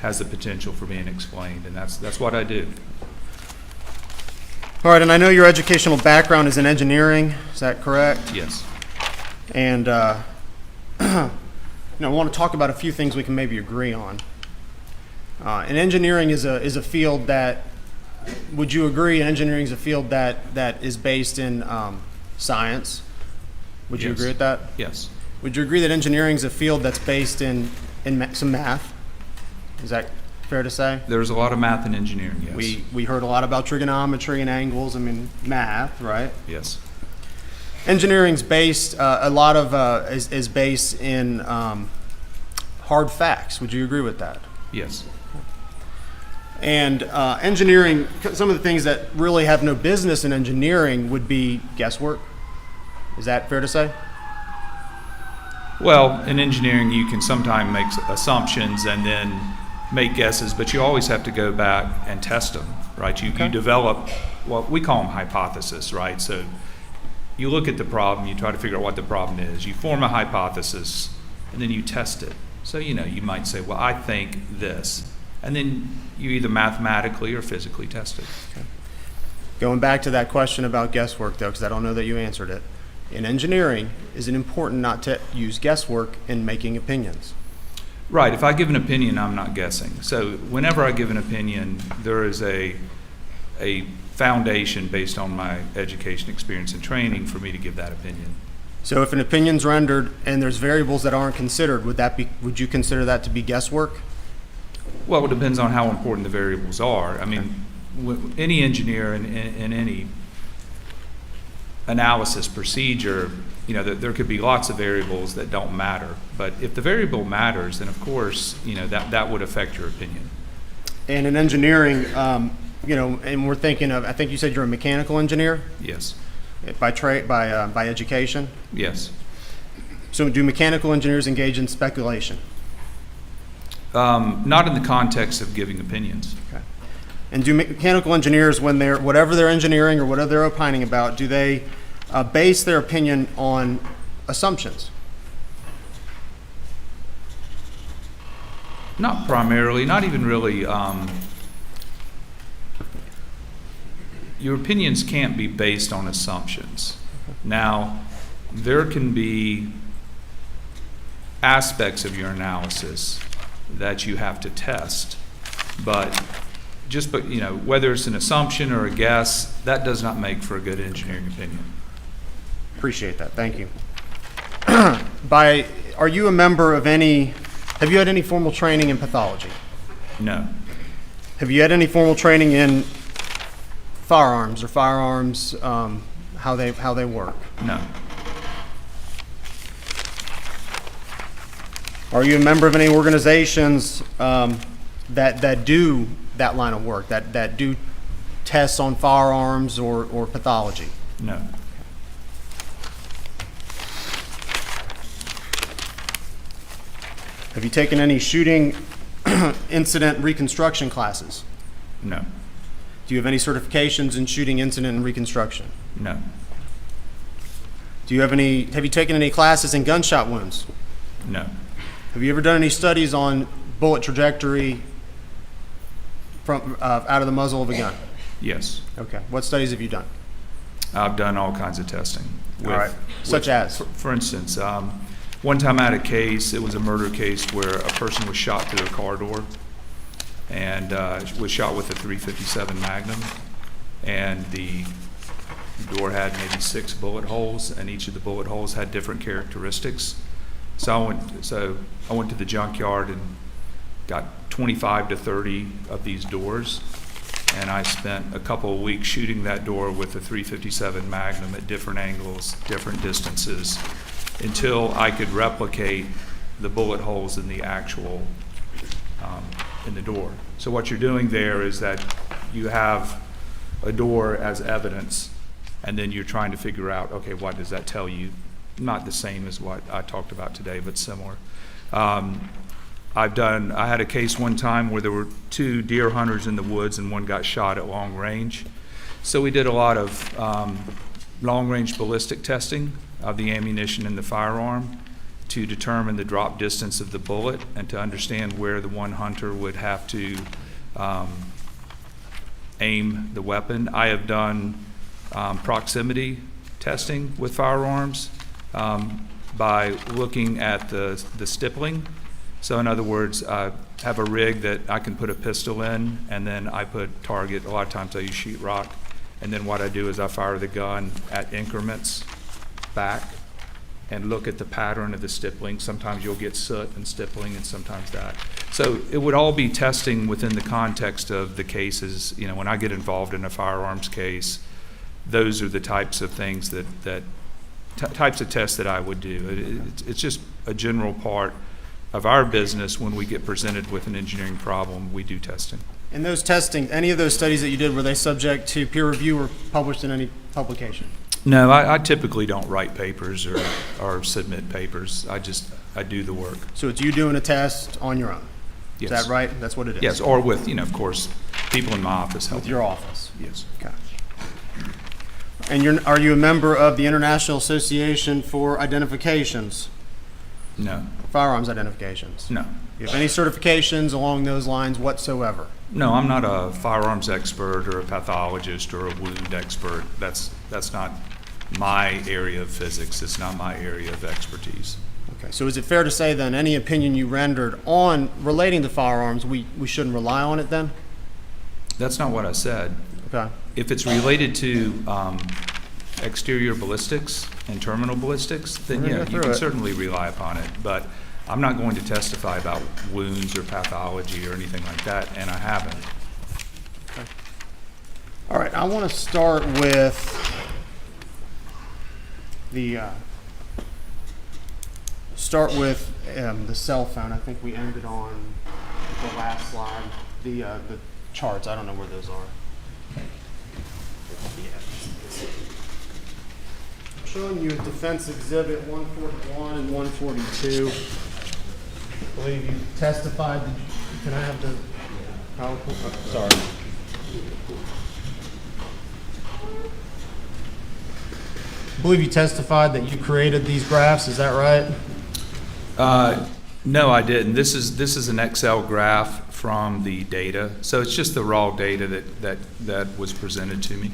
has the potential for being explained, and that's what I do. All right, and I know your educational background is in engineering. Is that correct? Yes. And I want to talk about a few things we can maybe agree on. And engineering is a field that, would you agree, engineering is a field that is based in science? Would you agree with that? Yes. Would you agree that engineering is a field that's based in some math? Is that fair to say? There's a lot of math in engineering, yes. We heard a lot about trigonometry and angles. I mean, math, right? Yes. Engineering's based, a lot of is based in hard facts. Would you agree with that? Yes. And engineering, some of the things that really have no business in engineering would be guesswork. Is that fair to say? Well, in engineering, you can sometimes make assumptions and then make guesses, but you always have to go back and test them, right? You develop what we call them hypotheses, right? So you look at the problem, you try to figure out what the problem is. You form a hypothesis, and then you test it. So, you might say, well, I think this. And then you either mathematically or physically test it. Okay. Going back to that question about guesswork, though, because I don't know that you answered it. In engineering, is it important not to use guesswork in making opinions? Right. If I give an opinion, I'm not guessing. So whenever I give an opinion, there is a foundation based on my education, experience, and training for me to give that opinion. So if an opinion's rendered and there's variables that aren't considered, would you consider that to be guesswork? Well, it depends on how important the variables are. I mean, any engineer in any analysis procedure, there could be lots of variables that don't matter. But if the variable matters, then of course, that would affect your opinion. And in engineering, and we're thinking of, I think you said you're a mechanical engineer? Yes. By trade, by education? Yes. So do mechanical engineers engage in speculation? Not in the context of giving opinions. Okay. And do mechanical engineers, whatever they're engineering or whatever they're opining about, do they base their opinion on assumptions? Not primarily, not even really. Your opinions can't be based on assumptions. Now, there can be aspects of your analysis that you have to test, but whether it's an assumption or a guess, that does not make for a good engineering opinion. Appreciate that. Thank you. Are you a member of have you had any formal training in pathology? No. Have you had any formal training in firearms, how they work? No. Are you a member of any organizations that do that line of work, that do tests on firearms or pathology? No. Have you taken any shooting incident reconstruction classes? No. Do you have any certifications in shooting incident and reconstruction? No. Have you taken any classes in gunshot wounds? No. Have you ever done any studies on bullet trajectory from out of the muzzle of a gun? Yes. Okay. What studies have you done? I've done all kinds of testing. All right. Such as? For instance, one time I had a case, it was a murder case where a person was shot through a car door and was shot with a .357 Magnum, and the door had maybe 6 bullet holes, and each of the bullet holes had different characteristics. So I went to the junkyard and got 25 to 30 of these doors, and I spent a couple of weeks shooting that door with a .357 Magnum at different angles, different distances, until I could replicate the bullet holes in the actual in the door. So what you're doing there is that you have a door as evidence, and then you're trying to figure out, okay, what does that tell you? Not the same as what I talked about today, but similar. I had a case one time where there were 2 deer hunters in the woods and one got shot at long range. So we did a lot of long-range ballistic testing of the ammunition in the firearm to determine the drop distance of the bullet and to understand where the one hunter would have to aim the weapon. I have done proximity testing with firearms by looking at the stippling. So in other words, I have a rig that I can put a pistol in, and then I put target. A lot of times I use sheetrock, and then what I do is I fire the gun at increments back and look at the pattern of the stippling. Sometimes you'll get soot and stippling, and sometimes that. So it would all be testing within the context of the cases. You know, when I get involved in a firearms case, those are the types of things types of tests that I would do. It's just a general part of our business. When we get presented with an engineering problem, we do testing. In those testing, any of those studies that you did, were they subject to peer review or published in any publication? No, I typically don't write papers or submit papers. I do the work. So it's you doing a test on your own? Yes. Is that right? That's what it is? Yes, or with, of course, people in my office help. With your office? Yes. Okay. And are you a member of the International Association for Identifications? No. Firearms identifications? No. Do you have any certifications along those lines whatsoever? No, I'm not a firearms expert or a pathologist or a wound expert. That's not my area of physics. It's not my area of expertise. Okay, so is it fair to say then any opinion you rendered on relating to firearms, we shouldn't rely on it then? That's not what I said. Okay. If it's related to exterior ballistics and terminal ballistics, then yeah, you can certainly rely upon it. But I'm not going to testify about wounds or pathology or anything like that, and I haven't. Okay. All right, I want to start with the cell phone. I think we ended on the last slide. The charts. I don't know where those are. I'm showing you a defense exhibit 141 and 142. I believe you testified. Can I have the PowerPoint? Sorry. I believe you testified that you created these graphs. Is that right? No, I didn't. This is an Excel graph from the data. So it's just the raw data that was presented to me.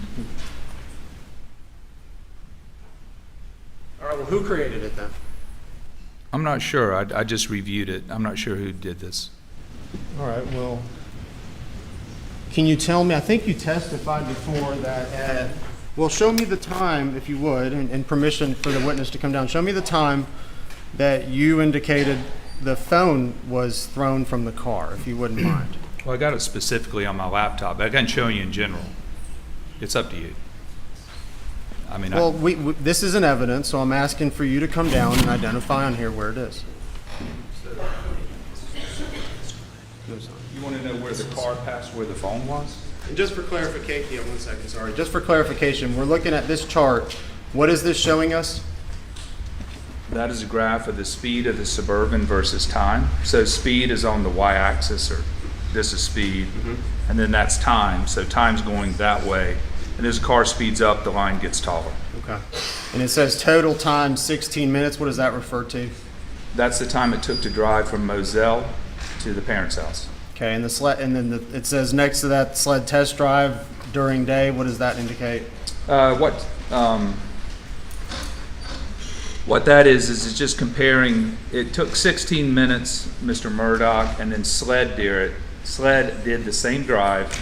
All right, well, who created it then? I'm not sure. I just reviewed it. I'm not sure who did this. All right, well, can you tell me, I think you testified before that well, show me the time, if you would, and permission for the witness to come down. Show me the time that you indicated the phone was thrown from the car, if you wouldn't mind. Well, I got it specifically on my laptop. I can show you in general. It's up to you. I mean, well, this is an evidence, so I'm asking for you to come down and identify on here where it is. No sign. You want to know where the car passed, where the phone was? And just for clarification, yeah, 1 second, sorry. Just for clarification, we're looking at this chart. What is this showing us? That is a graph of the speed of the Suburban versus time. So speed is on the y-axis, or this is speed, and then that's time. So time's going that way. And as the car speeds up, the line gets taller. Okay. And it says total time 16 minutes. What does that refer to? That's the time it took to drive from Moselle to the parents' house. Okay, and the sled, and then it says next to that sled test drive during day. What does that indicate? What that is it's just comparing, it took 16 minutes, Mr. Murdaugh, and then Sled did the same drive,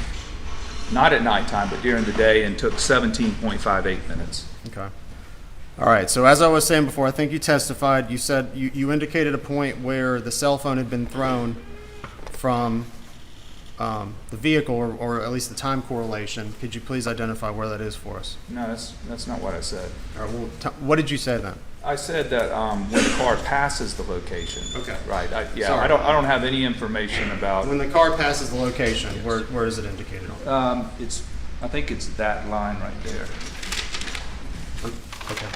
not at nighttime, but during the day, and took 17.58 minutes. Okay. All right, so as I was saying before, I think you testified, you said, you indicated a point where the cell phone had been thrown from the vehicle, or at least the time correlation. Could you please identify where that is for us? No, that's not what I said. All right, well, what did you say then? I said that when the car passes the location. Okay. Right. Sorry. I don't have any information about. When the car passes the location, where is it indicated on? I think it's that line right there. Okay.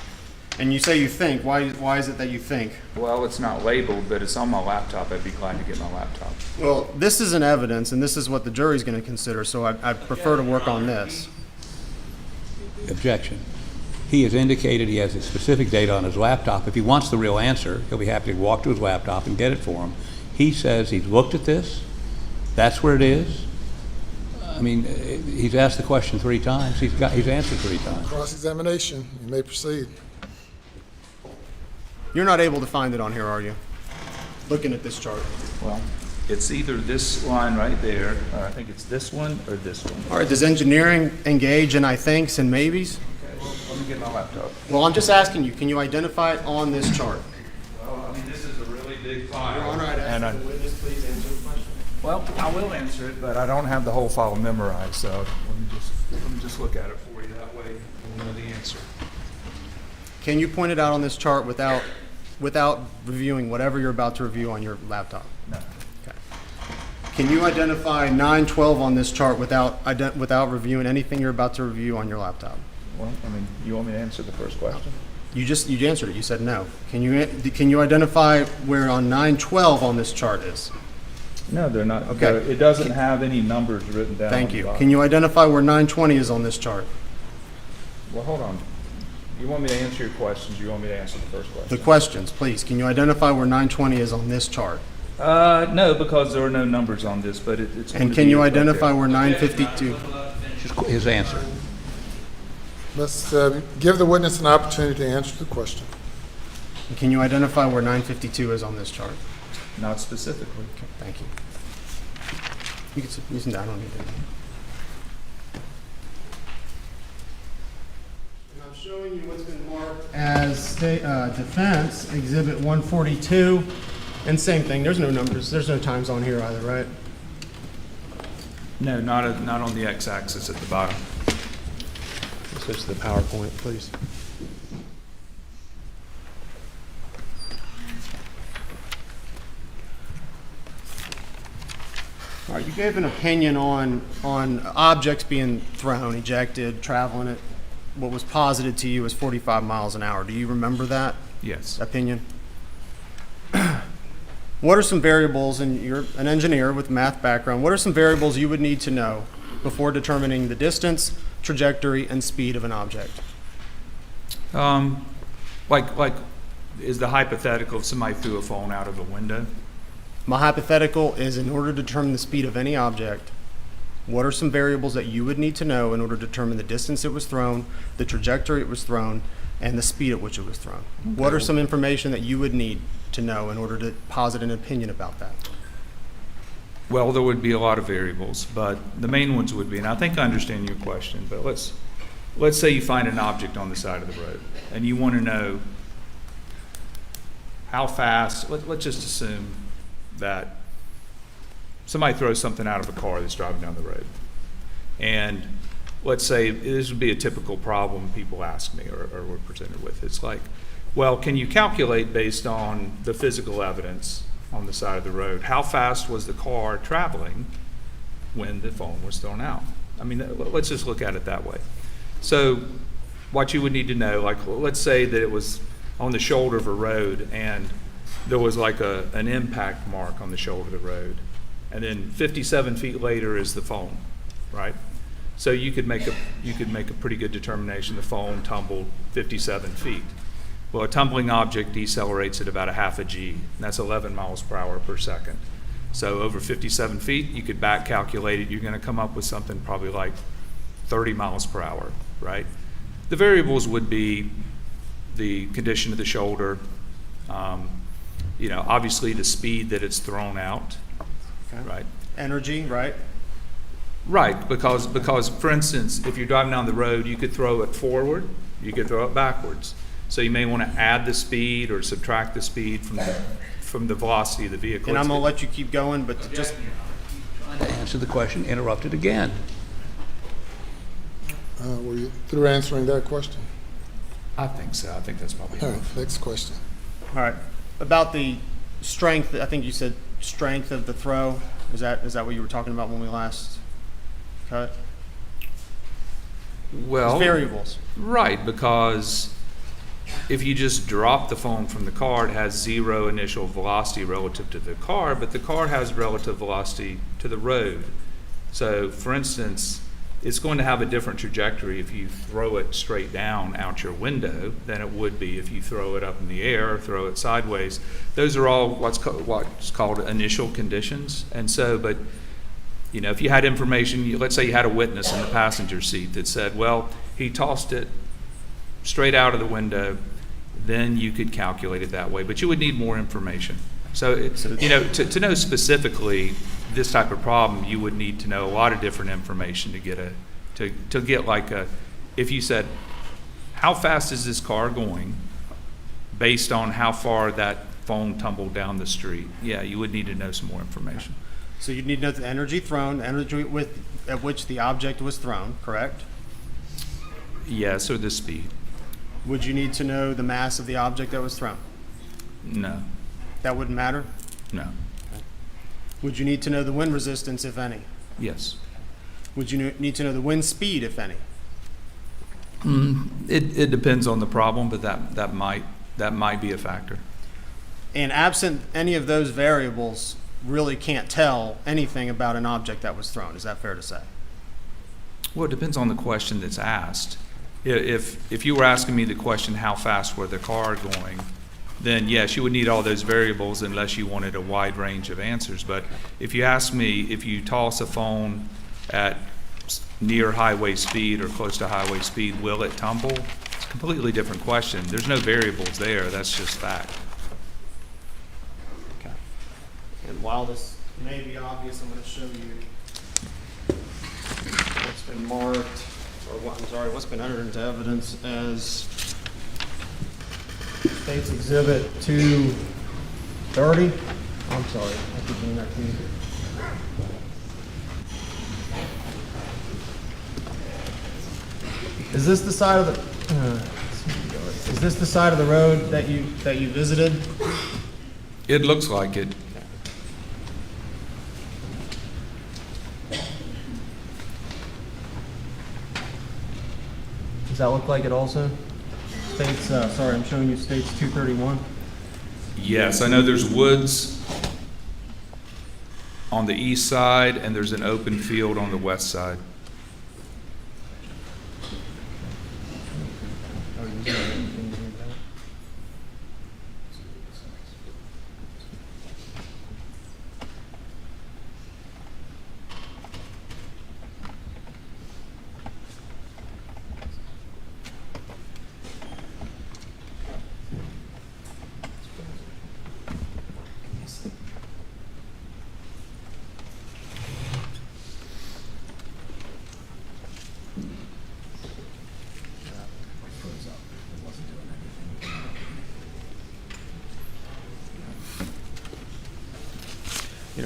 And you say you think. Why is it that you think? Well, it's not labeled, but it's on my laptop. I'd be glad to get my laptop. Well, this is an evidence, and this is what the jury's going to consider, so I prefer to work on this. Objection. He has indicated he has a specific date on his laptop. If he wants the real answer, he'll be happy to walk to his laptop and get it for him. He says he's looked at this. That's where it is. I mean, he's asked the question 3 times. He's answered 3 times. Cross-examination, you may proceed. You're not able to find it on here, are you? Looking at this chart. Well, it's either this line right there, or I think it's this one or this one. All right, does engineering engage in I thinks and maybes? Okay, well, let me get my laptop. Well, I'm just asking you, can you identify it on this chart? Well, I mean, this is a really big file. Your Honor, I'd ask the witness please answer the question. Well, I will answer it, but I don't have the whole file memorized, so let me just look at it for you. That way you'll know the answer. Can you point it out on this chart without reviewing whatever you're about to review on your laptop? No. Okay. Can you identify 912 on this chart without reviewing anything you're about to review on your laptop? Well, I mean, you want me to answer the first question? You answered it. You said no. Can you identify where on 912 on this chart is? No, they're not. Okay. It doesn't have any numbers written down. Thank on the you. bottom. Can you identify where 920 is on this chart? Well, hold on. You want me to answer your questions? You want me to answer the first question? The questions, please. Can you identify where 920 is on this chart? No, because there are no numbers on this, but it's. And can you identify where 952? Just his answer. Let's give the witness an opportunity to answer the question. Can you identify where 952 is on this chart? Not specifically. Okay, thank you. You can sit down. I don't need it. And I'm showing you what's been marked as defense exhibit 142, and same thing. There's no numbers. There's no times on here either, right? No, not on the x-axis at the bottom. Switch to the PowerPoint, please. All right, you gave an opinion on objects being thrown, ejected, traveling at what was posited to you as 45 miles an hour. Do you remember that Yes. opinion? What are some variables, and you're an engineer with math background, what are some variables you would need to know before determining the distance, trajectory, and speed of an object? Like, is the hypothetical if somebody threw a phone out of a window? My hypothetical is, in order to determine the speed of any object, what are some variables that you would need to know in order to determine the distance it was thrown, the trajectory it was thrown, and the speed at which it was thrown? What are some information that you would need to know in order to posit an opinion about that? Well, there would be a lot of variables, but the main ones would be, and I think I understand your question, but let's say you find an object on the side of the road, and you want to know how fast, let's just assume that somebody throws something out of a car that's driving down the road. And let's say this would be a typical problem people ask me or we're presented with. It's like, well, can you calculate based on the physical evidence on the side of the road. How fast was the car traveling when the phone was thrown out? I mean, let's just look at it that way. So what you would need to know, like, let's say that it was on the shoulder of a road and there was like an impact mark on the shoulder of the road. And then 57 feet later is the phone, right? So you could make a pretty good determination the phone tumbled 57 feet. Well, a tumbling object decelerates at about a half a G, and that's 11 miles per hour per second. So over 57 feet, you could back calculate it. You're going to come up with something probably like 30 miles per hour, right? The variables would be the condition of the shoulder, obviously the speed that it's thrown out, right? Energy, right? Right, because for instance, if you're driving down the road, you could throw it forward, you could throw it backwards. So you may want to add the speed or subtract the speed from the velocity of the vehicle. And I'm going to let you keep going, but just Trying to answer the question, interrupted again. Were you through answering that question? I think so. I think that's probably All enough. right, next question. all right. About the strength, I think you said strength of the throw. Is that what you were talking about when we last cut? Well, Variables. right, because if you just drop the phone from the car, it has zero initial velocity relative to the car, but the car has relative velocity to the road. So, for instance, it's going to have a different trajectory if you throw it straight down out your window than it would be if you throw it up in the air or throw it sideways. Those are all what's called initial conditions. And so, but if you had information, let's say you had a witness in the passenger seat that said, well, he tossed it straight out of the window, then you could calculate it that way. But you would need more information. So, to know specifically this type of problem, you would need to know a lot of different information to get if you said, how fast is this car going based on how far that phone tumbled down the street? Yeah, you would need to know some more information. So you'd need to know the energy thrown, the energy at which the object was thrown, correct? Yes, or the speed. Would you need to know the mass of the object that was thrown? No, That wouldn't matter? no, Would you need to know the wind resistance, if any? yes. Would you need to know the wind speed, if any? It depends on the problem, but that might be a factor. And absent any of those variables, really can't tell anything about an object that was thrown. Is that fair to say? Well, it depends on the question that's asked. If you were asking me the question, how fast were the car going, then yes, you would need all those variables unless you wanted a wide range of answers. But if you ask me, if you toss a phone at near highway speed or close to highway speed, will it tumble? It's a completely different question. There's no variables there. That's just fact. Okay. And while this may be obvious, I'm going to show you what's been marked, what's been entered into evidence as State's Exhibit 230. I'm sorry, I keep doing that to you. Is this the side of the? Is this the side of the road that you visited? It looks like it. Does that look like it also? States, sorry, I'm showing you States 231. Yes, I know there's woods on the east side and there's an open field on the west side.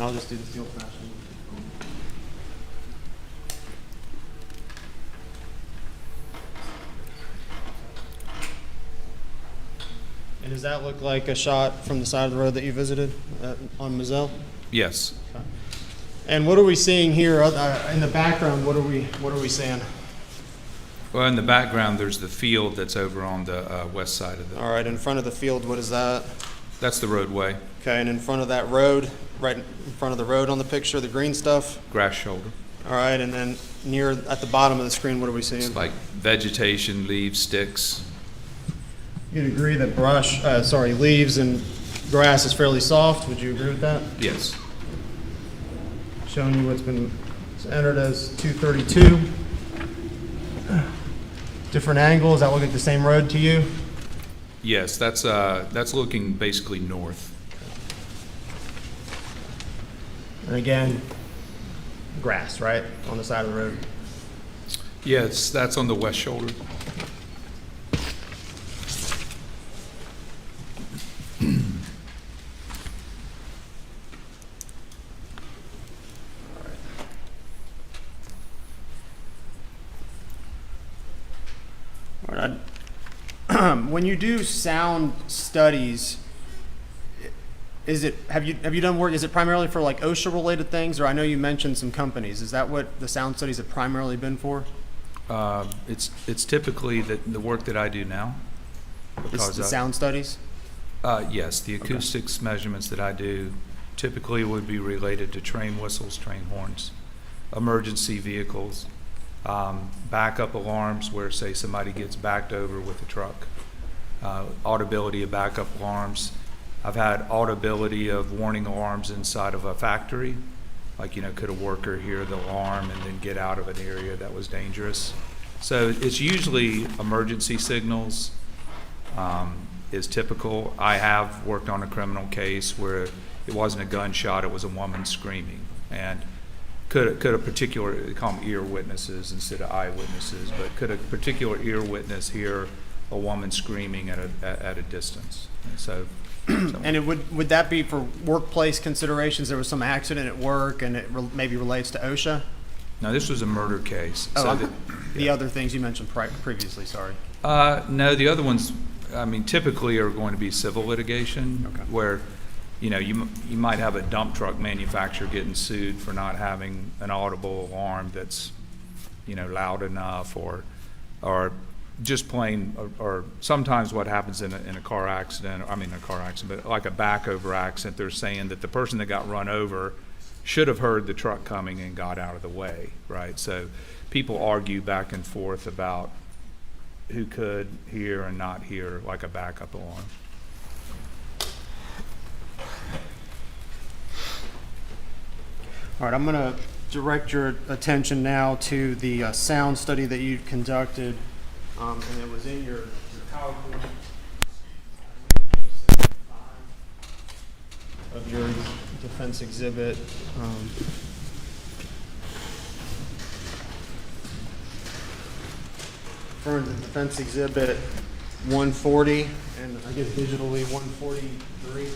I'll just do the old-fashioned. And does that look like a shot from the side of the road that you visited on Moselle? Yes. And what are we seeing here in the background? What are we seeing? Well, in the background, there's the field that's over on the west side of the. All right, in front of the field, what is that? That's the roadway. Okay, and in front of that road, right in front of the road on the picture, the green stuff? Grass shoulder. All right, and then near at the bottom of the screen, what are we seeing? It's like vegetation, leaves, sticks. You'd agree that leaves and grass is fairly soft. Would you agree with that? Yes. Showing you what's been entered as 232. Different angles. Does that look like the same road to you? Yes, that's looking basically north. And again, grass, right, on the side of the road. Yes, that's on the west shoulder. All right. When you do sound studies, have you done work? Is it primarily for like OSHA related things, or I know you mentioned some companies? Is that what the sound studies have primarily been for? It's typically the work that I do now. It's the sound studies? Yes, the acoustics measurements that I do typically would be related to train whistles, train horns, emergency vehicles, backup alarms where, say, somebody gets backed over with a truck, audibility of backup alarms. I've had audibility of warning alarms inside of a factory, like, could a worker hear the alarm and then get out of an area that was dangerous? So it's usually emergency signals is typical. I have worked on a criminal case where it wasn't a gunshot, it was a woman screaming. And could a particular, they call them ear witnesses instead of eyewitnesses, but could a particular ear witness hear a woman screaming at a distance? And so And would that be for workplace considerations? There was some accident at work and it maybe relates to OSHA? No, this was a murder case. The other things you mentioned previously, sorry. No, the other ones, typically are going to be civil litigation, where, you might have a dump truck manufacturer getting sued for not having an audible alarm that's, loud enough, or just plain, or sometimes what happens in a car accident, but like a back over accident, they're saying that the person that got run over should have heard the truck coming and got out of the way, right? So people argue back and forth about who could hear and not hear like a backup alarm. All right, I'm going to direct your attention now to the sound study that you conducted, and it was in your PowerPoint of your defense exhibit. Referring to defense exhibit 140, and I guess digitally 143.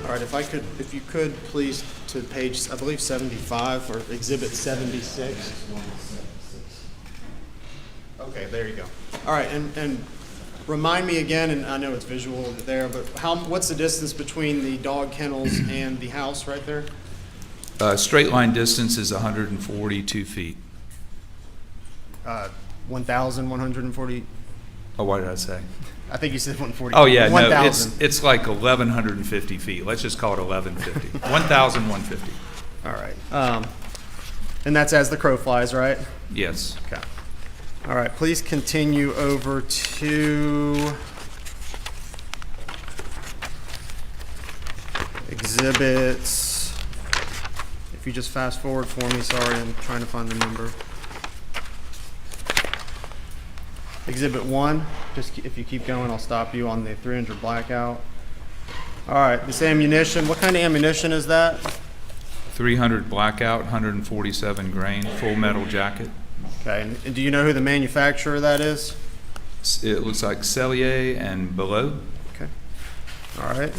All right, if you could please to page, I believe 75 or exhibit 76. Okay, there you go. All right, and remind me again, and I know it's visual there, but what's the distance between the dog kennels and the house right there? Straight line distance is 142 feet. 1,140. Oh, what did I say? I think you said 140. Oh, yeah, 1, no, it's like 1,150 feet. Let's just call it 1,150. 1,150. All right. And that's as the crow flies, right? Yes. Okay. All right, please continue over to exhibits. If you just fast forward for me, sorry, I'm trying to find the number. Exhibit 1, just if you keep going, I'll stop you on the 300 blackout. All right, this ammunition, what kind of ammunition is that? 300 blackout, 147 grain, full metal jacket. Okay, and do you know who the manufacturer of that is? It looks like Cellier and Below. Okay, all right.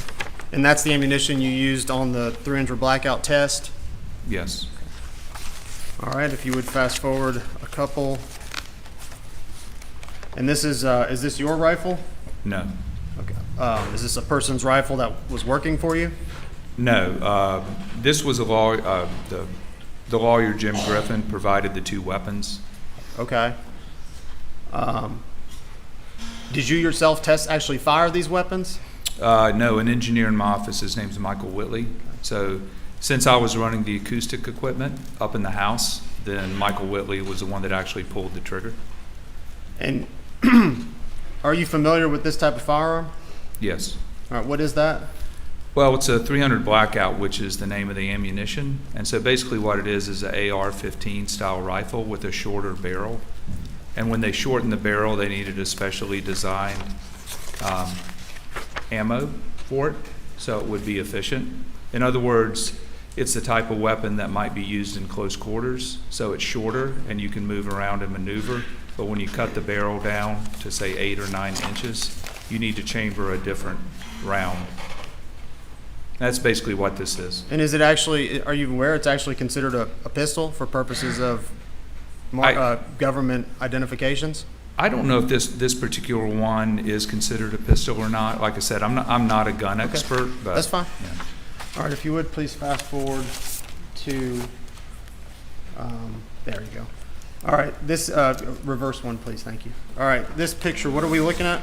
And that's the ammunition you used on the 300 blackout test? Yes. All right, if you would fast forward a couple. And this is this your rifle? No. Okay. Is this a person's rifle that was working for you? No. This was a law. The lawyer Jim Griffin provided the two weapons. Okay. Did you yourself actually fire these weapons? No, an engineer in my office. His name's Michael Whitley. So since I was running the acoustic equipment up in the house, then Michael Whitley was the one that actually pulled the trigger. And are you familiar with this type of firearm? Yes. All right, what is that? Well, it's a 300 blackout, which is the name of the ammunition. And so basically what it is an AR-15 style rifle with a shorter barrel. And when they shortened the barrel, they needed a specially designed ammo for it, so it would be efficient. In other words, it's the type of weapon that might be used in close quarters, so it's shorter and you can move around and maneuver. But when you cut the barrel down to say 8 or 9 inches, you need to chamber a different round. That's basically what this is. And is it actually, are you aware it's actually considered a pistol for purposes of government identifications? I don't know if this particular one is considered a pistol or not. Like I said, I'm not a gun expert, but that's fine. Yeah. All right, if you would please fast forward to there you go. All right, this reverse one, please. Thank you. All right, this picture. What are we looking at?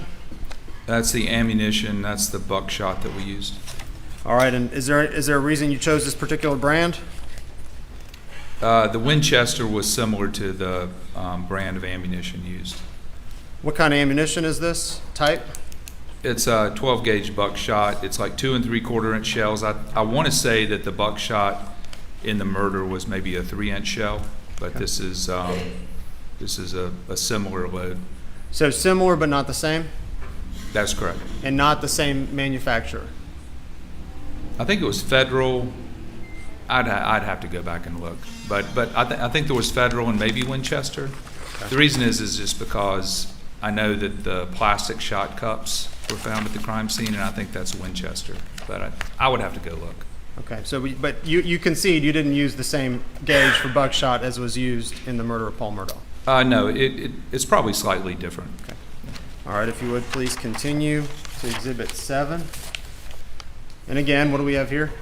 That's the ammunition. That's the buckshot that we used. All right, and is there a reason you chose this particular brand? The Winchester was similar to the brand of ammunition used. What kind of ammunition is this type? It's a 12 gauge buckshot. It's like 2 3/4 inch shells. I want to say that the buckshot in the murder was maybe a 3-inch shell, but okay. This is a similar load. So similar but not the same? That's correct. And not the same manufacturer? I think it was Federal. I'd have to go back and look, but I think there was Federal and maybe Winchester. Okay. The reason is just because I know that the plastic shot cups were found at the crime scene, and I think that's Winchester. But I would have to go look. Okay, so but you concede you didn't use the same gauge for buckshot as was used in the murder of Paul Murdaugh? No, it's probably slightly different. Okay. All right, if you would please continue to Exhibit 7. And again, what do we have here?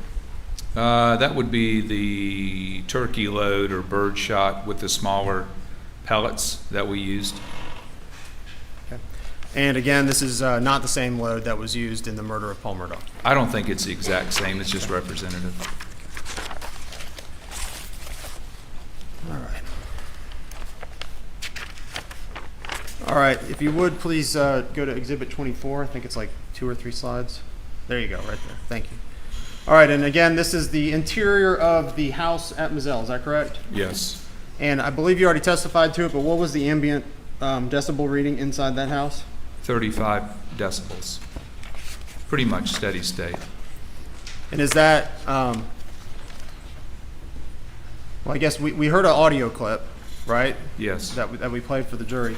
That would be the turkey load or bird shot with the smaller pellets that we used. Okay. And again, this is not the same load that was used in the murder of Paul Murdaugh. I don't think it's the exact same. It's just representative. All right. All right, if you would please go to Exhibit 24. I think it's like 2 or 3 slides. There you go, right there. Thank you. All right, and again, this is the interior of the house at Mizell, is that correct? Yes. And I believe you already testified to it, but what was the ambient decibel reading inside that house? 35 decibels. Pretty much steady state. And is that, well, I guess we heard an audio clip, right? Yes. That we played for the jury.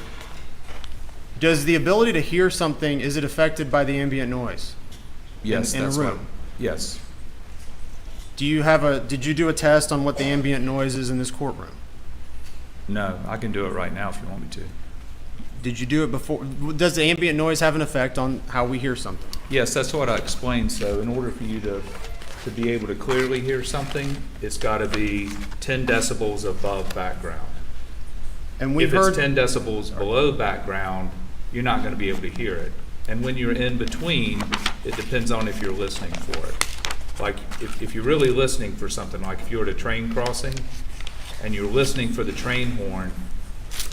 Does the ability to hear something, is it affected by the ambient noise? Yes, in a room? Yes. Did you do a test on what the ambient noise is in this courtroom? No, I can do it right now if you want me to. Did you do it before? Does the ambient noise have an effect on how we hear something? Yes, that's what I explained. So in order for you to be able to clearly hear something, it's got to be 10 decibels above background. And we've if heard it's 10 decibels below background, you're not going to be able to hear it. And when you're in between, it depends on if you're listening for it. Like if you're really listening for something, like if you're at a train crossing and you're listening for the train horn,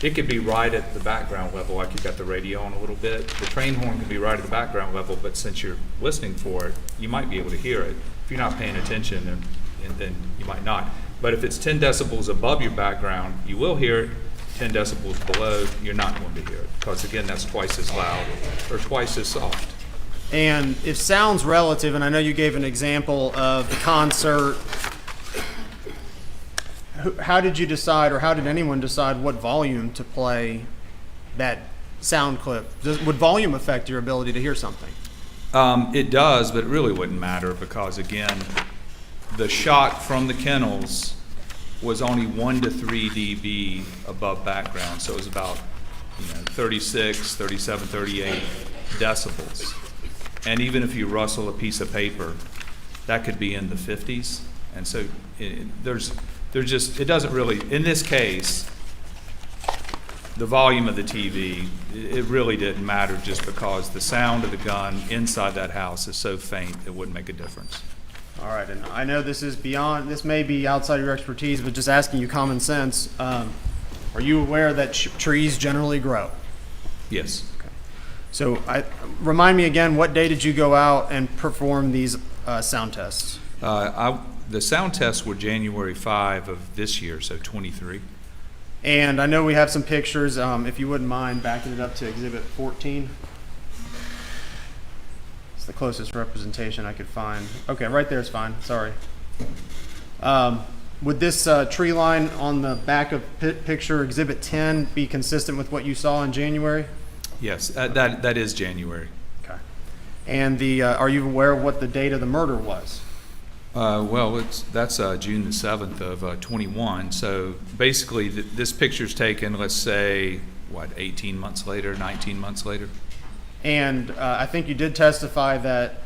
it could be right at the background level, like you got the radio on a little bit. The train horn could be right at the background level, but since you're listening for it, you might be able to hear it. If you're not paying attention, and then you might not. But if it's 10 decibels above your background, you will hear it. 10 decibels below, you're not going to hear it. Because again, that's twice as loud or twice as soft. And if sound's relative, and I know you gave an example of the concert, how did you decide, or how did anyone decide what volume to play that sound clip? Would volume affect your ability to hear something? It does, but it really wouldn't matter because, again, the shot from the kennels was only 1 to 3 dB above background, so it was about 36, 37, 38 decibels. And even if you rustle a piece of paper, that could be in the 50s. And so it doesn't really, in this case, the volume of the TV, it really didn't matter just because the sound of the gun inside that house is so faint, it wouldn't make a difference. All right, and I know this may be outside your expertise, but just asking you common sense, are you aware that trees generally grow? Yes. Okay. So remind me again, what day did you go out and perform these sound tests? The sound tests were January 5 of this year, so 23. And I know we have some pictures, if you wouldn't mind backing it up to Exhibit 14. It's the closest representation I could find. Okay, right there is fine, sorry. Would this tree line on the back of picture Exhibit 10 be consistent with what you saw in January? Yes, that is January. Okay. And are you aware of what the date of the murder was? Well, that's June the 7th of 21. So basically, this picture's taken, let's say, 18 months later, 19 months later? And I think you did testify that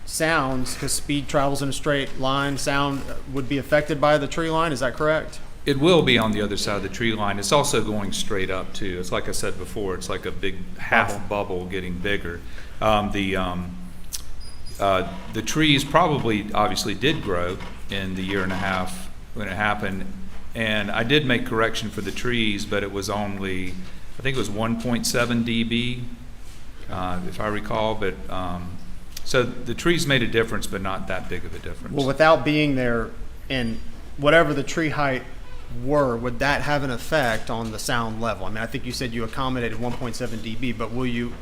sounds, because speed travels in a straight line, sound would be affected by the tree line. Is that correct? It will be on the other side of the tree line. It's also going straight up, too. It's like I said before, it's like a big half bubble getting bigger. The trees probably obviously did grow in the year and a half when it happened, and I did make correction for the trees, but it was only, I think it was 1.7 dB, if I recall, but so the trees made a difference, but not that big of a difference. Well, without being there, and whatever the tree height were, would that have an effect on the sound level? I mean, I think you said you accommodated 1.7 dB, but will you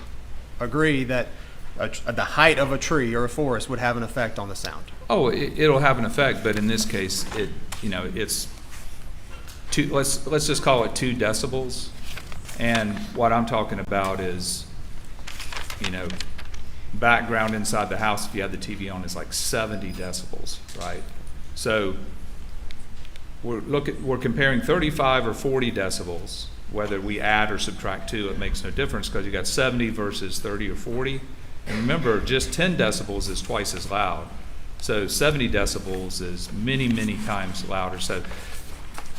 agree that the height of a tree or a forest would have an effect on the sound? Oh, it'll have an effect, but in this case, it's two. Let's just call it 2 decibels, and what I'm talking about is, background inside the house. If you have the TV on, is like 70 decibels, right? So we're comparing 35 or 40 decibels. Whether we add or subtract 2, it makes no difference because you got 70 versus 30 or 40. And remember, just 10 decibels is twice as loud. So 70 decibels is many, many times louder. So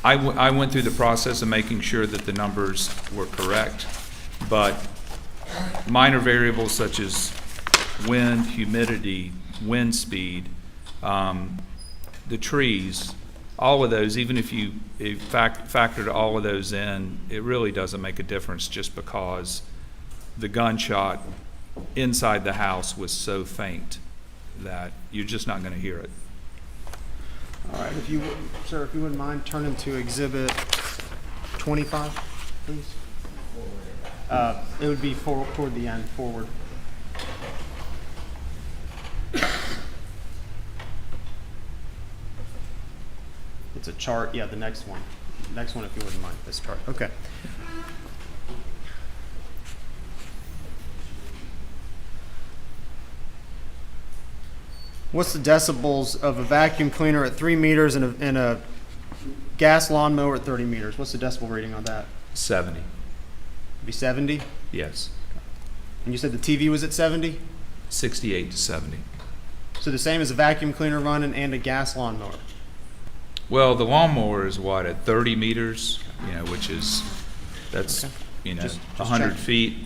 I went through the process of making sure that the numbers were correct, but minor variables such as wind, humidity, wind speed, the trees, all of those, even if you factored all of those in, it really doesn't make a difference just because the gunshot inside the house was so faint that you're just not going to hear it. All right, sir, if you wouldn't mind turning to Exhibit 25, please. It would be toward the end, forward. It's a chart. Yeah, the next one. Next one, if you wouldn't mind, this chart. Okay. What's the decibels of a vacuum cleaner at 3 meters and a gas lawnmower at 30 meters? What's the decibel rating on that? 70. Be 70? Yes. And you said the TV was at 70? 68 to 70. So the same as a vacuum cleaner running and a gas lawnmower? Well, the lawnmower is at 30 meters, which is, that's, Just 100 check. feet.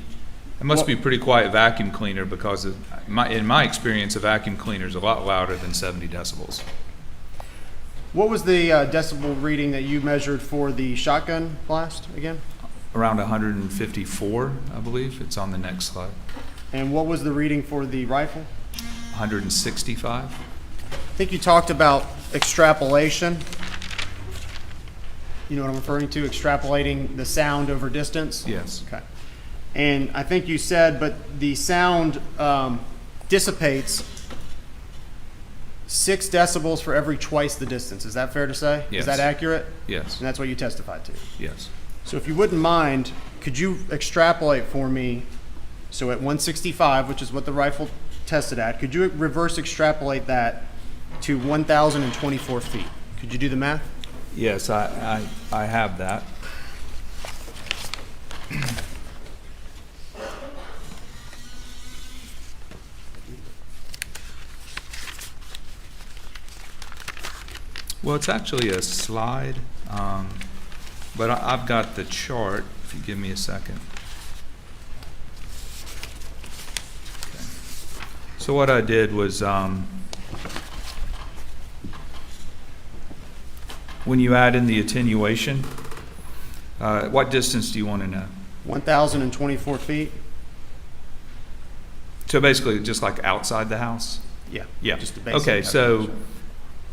It must be a pretty quiet vacuum cleaner because in my experience, a vacuum cleaner is a lot louder than 70 decibels. What was the decibel reading that you measured for the shotgun blast again? Around 154, I believe. It's on the next slide. And what was the reading for the rifle? 165. I think you talked about extrapolation. You know what I'm referring to? Extrapolating the sound over distance? Yes. Okay. And I think you said, but the sound dissipates 6 decibels for every twice the distance. Is that fair to say? Yes. Is that accurate? Yes. And that's what you testified to? Yes. So if you wouldn't mind, could you extrapolate for me, so at 165, which is what the rifle tested at, could you reverse extrapolate that to 1,024 feet? Could you do the math? Yes, I have that. Well, it's actually a slide, but I've got the chart, if you give me a second. Okay. So what I did was, when you add in the attenuation, what distance do you want to know? 1,024 feet? So basically, just like outside the house? Yeah. Yeah. Just the basic Okay, definition.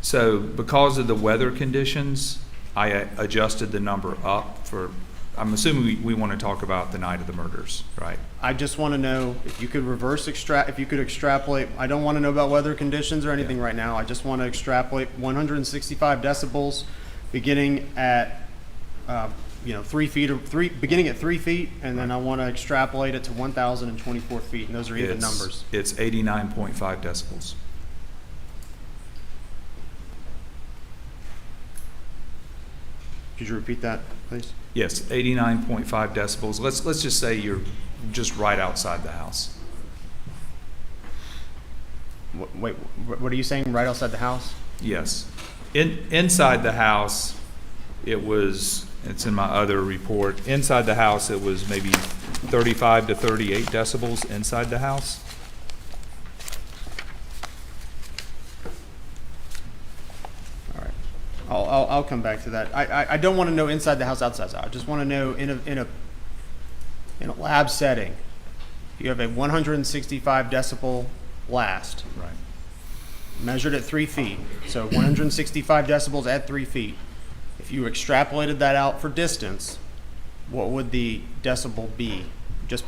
so because of the weather conditions, I adjusted the number up for, I'm assuming we want to talk about the night of the murders, right? I just want to know if you could if you could extrapolate. I don't want to know about weather conditions or anything right now. I just want to extrapolate 165 decibels beginning at, 3 feet, beginning at 3 feet, and then I want to extrapolate it to 1,024 feet, and those are even numbers. It's 89.5 decibels. Could you repeat that, please? Yes, 89.5 decibels. Let's just say you're just right outside the house. Wait, what are you saying, right outside the house? Yes. Inside the house, it's in my other report. Inside the house, it was maybe 35 to 38 decibels inside the house. All right. I'll come back to that. I don't want to know inside the house, outside the house. I just want to know in a lab setting, you have a 165 decibel blast. Right. Measured at 3 feet. So 165 decibels at 3 feet. If you extrapolated that out for distance, what would the decibel be? Just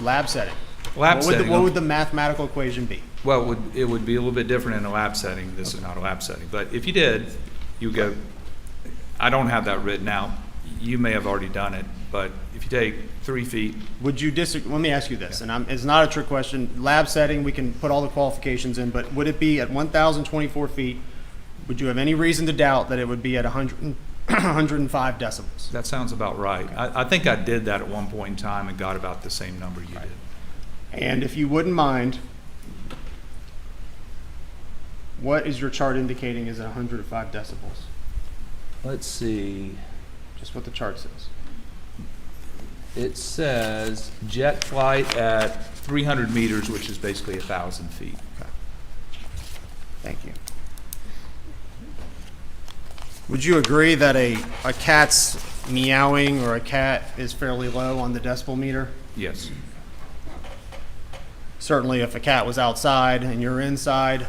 lab setting. Setting. What would the mathematical equation be? Well, it would be a little bit different in a lab setting. This is not a lab setting. But if you did, you would go, I don't have that written out. You may have already done it, but if you take 3 feet. Would you disagree? Let me ask you this, and it's not a trick question. Lab setting, we can put all the qualifications in, but would it be at 1,024 feet? Would you have any reason to doubt that it would be at 105 decibels? That sounds about right. Okay. I think I did that at one point in time and got about the same number you did. And if you wouldn't mind, what is your chart indicating is at 105 decibels? Let's see. Just what the chart says. It says jet flight at 300 meters, which is basically 1,000 feet. Okay. Thank you. Would you agree that a cat's meowing or a cat is fairly low on the decibel meter? Yes. Certainly if a cat was outside and you're inside,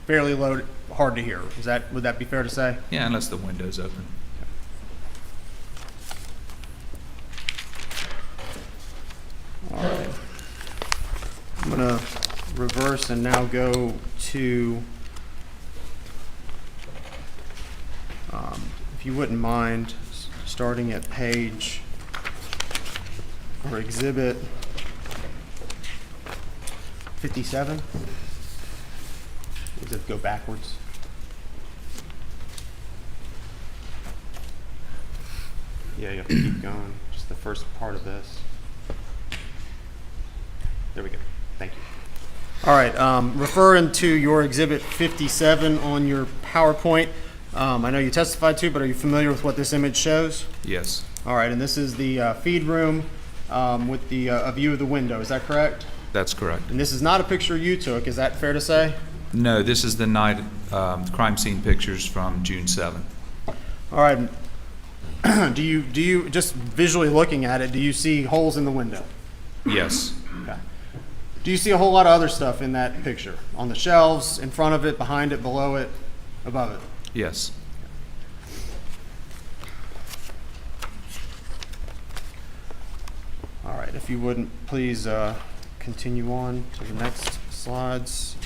fairly low, hard to hear. Would that be fair to say? Yeah, unless the window's open. All right. I'm going to reverse and now go to, if you wouldn't mind, starting at page or exhibit 57. Does it go backwards? Yeah, you have to keep going. Just the first part of this. There we go. Thank you. All right. Referring to your exhibit 57 on your PowerPoint, I know you testified to, but are you familiar with what this image shows? Yes. All right. And this is the feed room with the a view of the window. Is that correct? That's correct. And this is not a picture you took. Is that fair to say? No, this is the night crime scene pictures from June 7th. All right. Do you just visually looking at it, do you see holes in the window? Yes. Okay. Do you see a whole lot of other stuff in that picture? On the shelves, in front of it, behind it, below it, above it? Yes. All right. If you wouldn't please continue on to the next slides.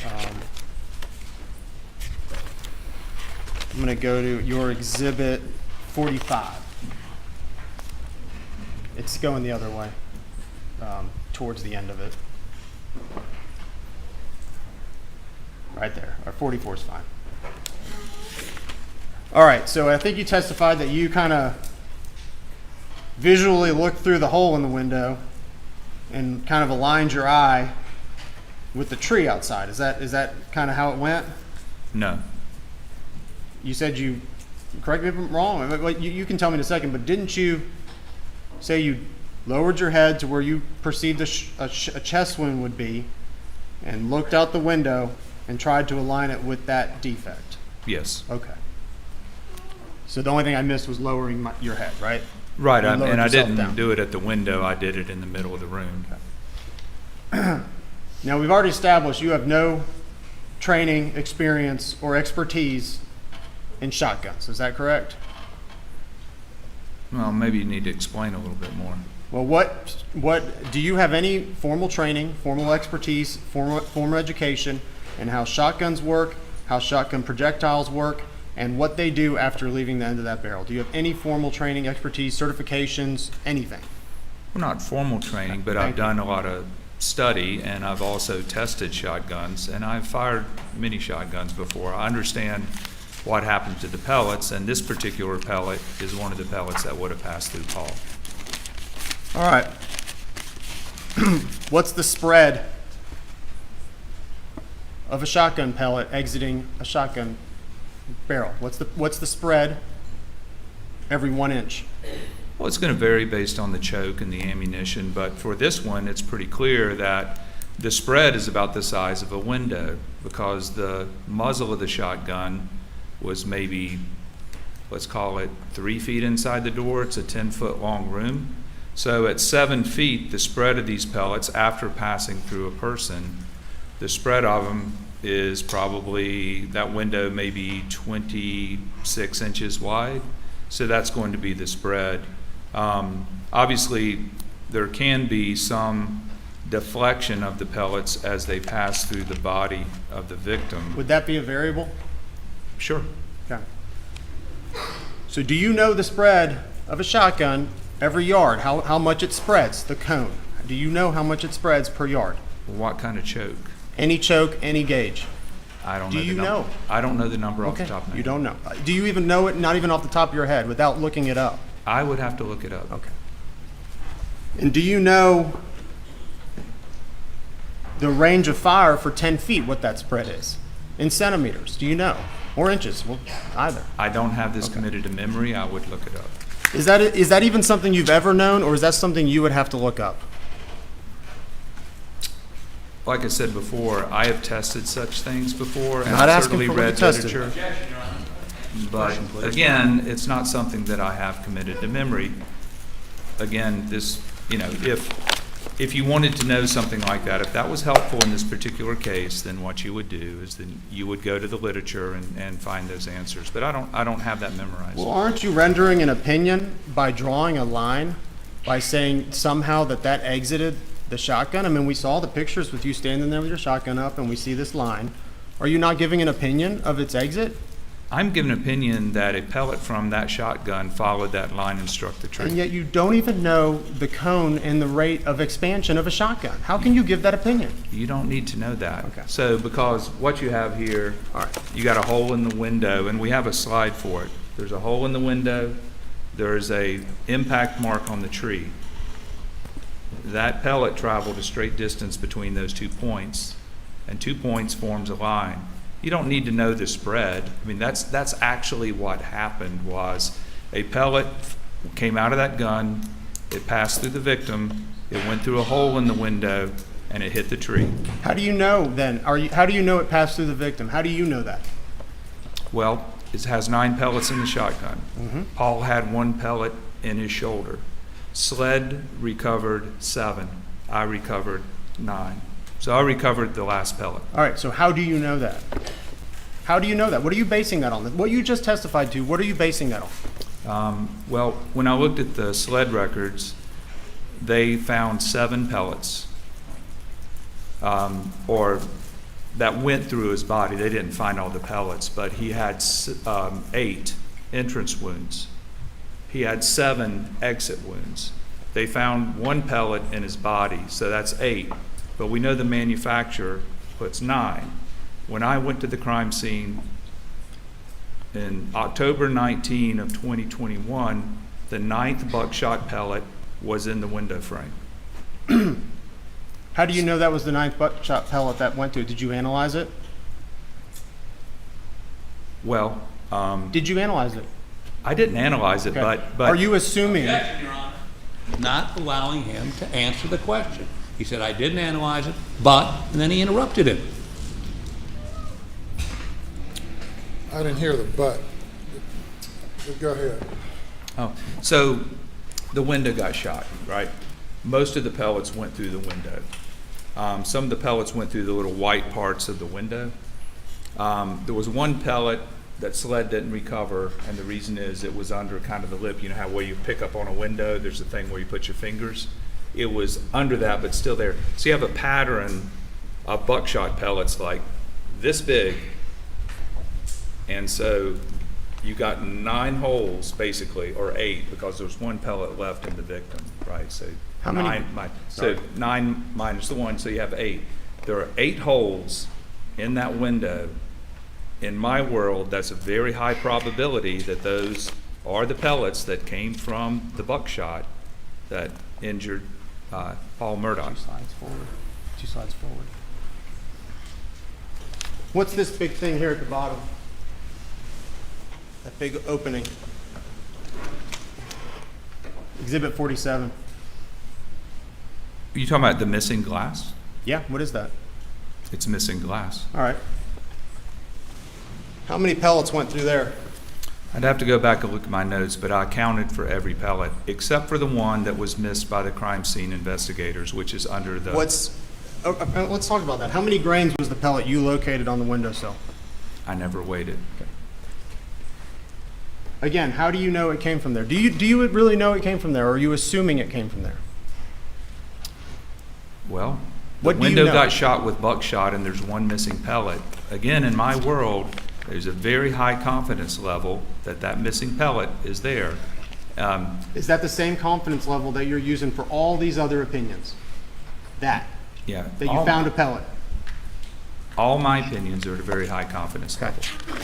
I'm going to go to your exhibit 45. It's going the other way, towards the end of it. right there, or 44 is fine. All right, so I think you testified that you kind of visually looked through the hole in the window and kind of aligned your eye with the tree outside. Is that kind of how it went? No. You said you, correct me if I'm wrong, you can tell me in a second, but didn't you say you lowered your head to where you perceived a chest wound would be and looked out the window and tried to align it with that defect? Yes. Okay. So the only thing I missed was lowering your head, right? Right, You lowered and I yourself didn't down. do it at the window. I did it in the middle of the room. Now, we've already established you have no training, experience, or expertise in shotguns. Is that correct? Well, maybe you need to explain a little bit more. Well, what do you have any formal training, formal expertise, formal education in how shotguns work, how shotgun projectiles work, and what they do after leaving the end of that barrel? Do you have any formal training, expertise, certifications, anything? Well, not formal training, but I've done a lot of study, and I've also tested shotguns, and I've fired many shotguns before. I understand what happened to the pellets, and this particular pellet is one of the pellets that would have passed through Paul. All right. What's the spread of a shotgun pellet exiting a shotgun barrel? What's the spread every 1 inch? Well, it's going to vary based on the choke and the ammunition, but for this one, it's pretty clear that the spread is about the size of a window because the muzzle of the shotgun was maybe, let's call it 3 feet inside the door. It's a 10-foot long room. So at 7 feet, the spread of these pellets after passing through a person, the spread of them is probably, that window maybe 26 inches wide. So that's going to be the spread. Obviously, there can be some deflection of the pellets as they pass through the body of the victim. Would that be a variable? Sure. Okay. So do you know the spread of a shotgun every yard? How much it spreads, the cone? Do you know how much it spreads per yard? What kind of choke? Any choke, any gauge? I don't Do know. you know? I don't know the number off the Okay, top of my head. you don't know. Do you even know it, not even off the top of your head, without looking it up? I would have to look it up. Okay. And do you know the range of fire for 10 feet, what that spread is? In centimeters, do you know? Or inches, well, either. I don't have this committed to memory. I would look it up. Is that even something you've ever known, or is that something you would have to look up? Like I said before, I have tested such things before, and Not I've asking certainly for what you read tested. literature. But again, it's not something that I have committed to memory. Again, this, if you wanted to know something like that, if that was helpful in this particular case, then what you would do is then you would go to the literature and find those answers. But I don't have that memorized. Well, aren't you rendering an opinion by drawing a line, by saying somehow that exited the shotgun? I mean, we saw the pictures with you standing there with your shotgun up, and we see this line. Are you not giving an opinion of its exit? I'm giving an opinion that a pellet from that shotgun followed that line and struck the tree. And yet you don't even know the cone and the rate of expansion of a shotgun. How can you give that opinion? You don't need to know that. Okay. So because what you have here, All right. you got a hole in the window, and we have a slide for it. There's a hole in the window. There's a impact mark on the tree. That pellet traveled a straight distance between those 2 points, and 2 points forms a line. You don't need to know the spread. I mean, that's actually what happened. Was a pellet came out of that gun, it passed through the victim, it went through a hole in the window, and it hit the tree. How do you know then? How do you know it passed through the victim? How do you know that? Well, it has 9 pellets in the shotgun. Paul had 1 pellet in his shoulder. Sled recovered 7. I recovered 9. So I recovered the last pellet. All right, so how do you know that? How do you know that? What are you basing that on? What you just testified to, what are you basing that on? Well, when I looked at the sled records, they found 7 pellets, or that went through his body. They didn't find all the pellets, but he had 8 entrance wounds. He had 7 exit wounds. They found 1 pellet in his body, so that's 8. But we know the manufacturer puts 9. when I went to the crime scene in October 19 of 2021, the 9th buckshot pellet was in the window frame. How do you know that was the 9th buckshot pellet that went to it? Did you analyze it? Well, Did you analyze it? I didn't analyze it, Okay. but Are you assuming? Objection, Your Honor. Not allowing him to answer the question. He said, I didn't analyze it, but, and then he interrupted him. I didn't hear the but go ahead. Oh, so the window got shot, right? Most of the pellets went through the window. Some of the pellets went through the little white parts of the window. There was one pellet that SLED didn't recover, and the reason is it was under kind of the lip. You know how where you pick up on a window, there's a thing where you put your fingers? It was under that, but still there. So you have a pattern of buckshot pellets like this big, and so you got 9 holes basically, or 8, because there's one pellet left in the victim, right? So How many- 9, so 9 minus the 1, so you have 8. There are 8 holes in that window. In my world, that's a very high probability that those are the pellets that came from the buckshot that injured Paul Murdaugh. 2 slides forward. 2 slides forward. What's this big thing here at the bottom? That big opening. Exhibit 47. Are you talking about the missing glass? Yeah, what is that? It's missing glass. All right. How many pellets went through there? I'd have to go back and look at my notes, but I counted for every pellet, except for the one that was missed by the crime scene investigators, which is under the... Let's talk about that. How many grains was the pellet you located on the windowsill? I never weighed it. Again, how do you know it came from there? Do you really know it came from there, or are you assuming it came from there? Well, the What do you window know? got shot with buckshot and there's one missing pellet. Again, in my world, there's a very high confidence level that that missing pellet is there. Is that the same confidence level that you're using for all these other opinions? That Yeah. you all- found a pellet? All my opinions are at a very high confidence level.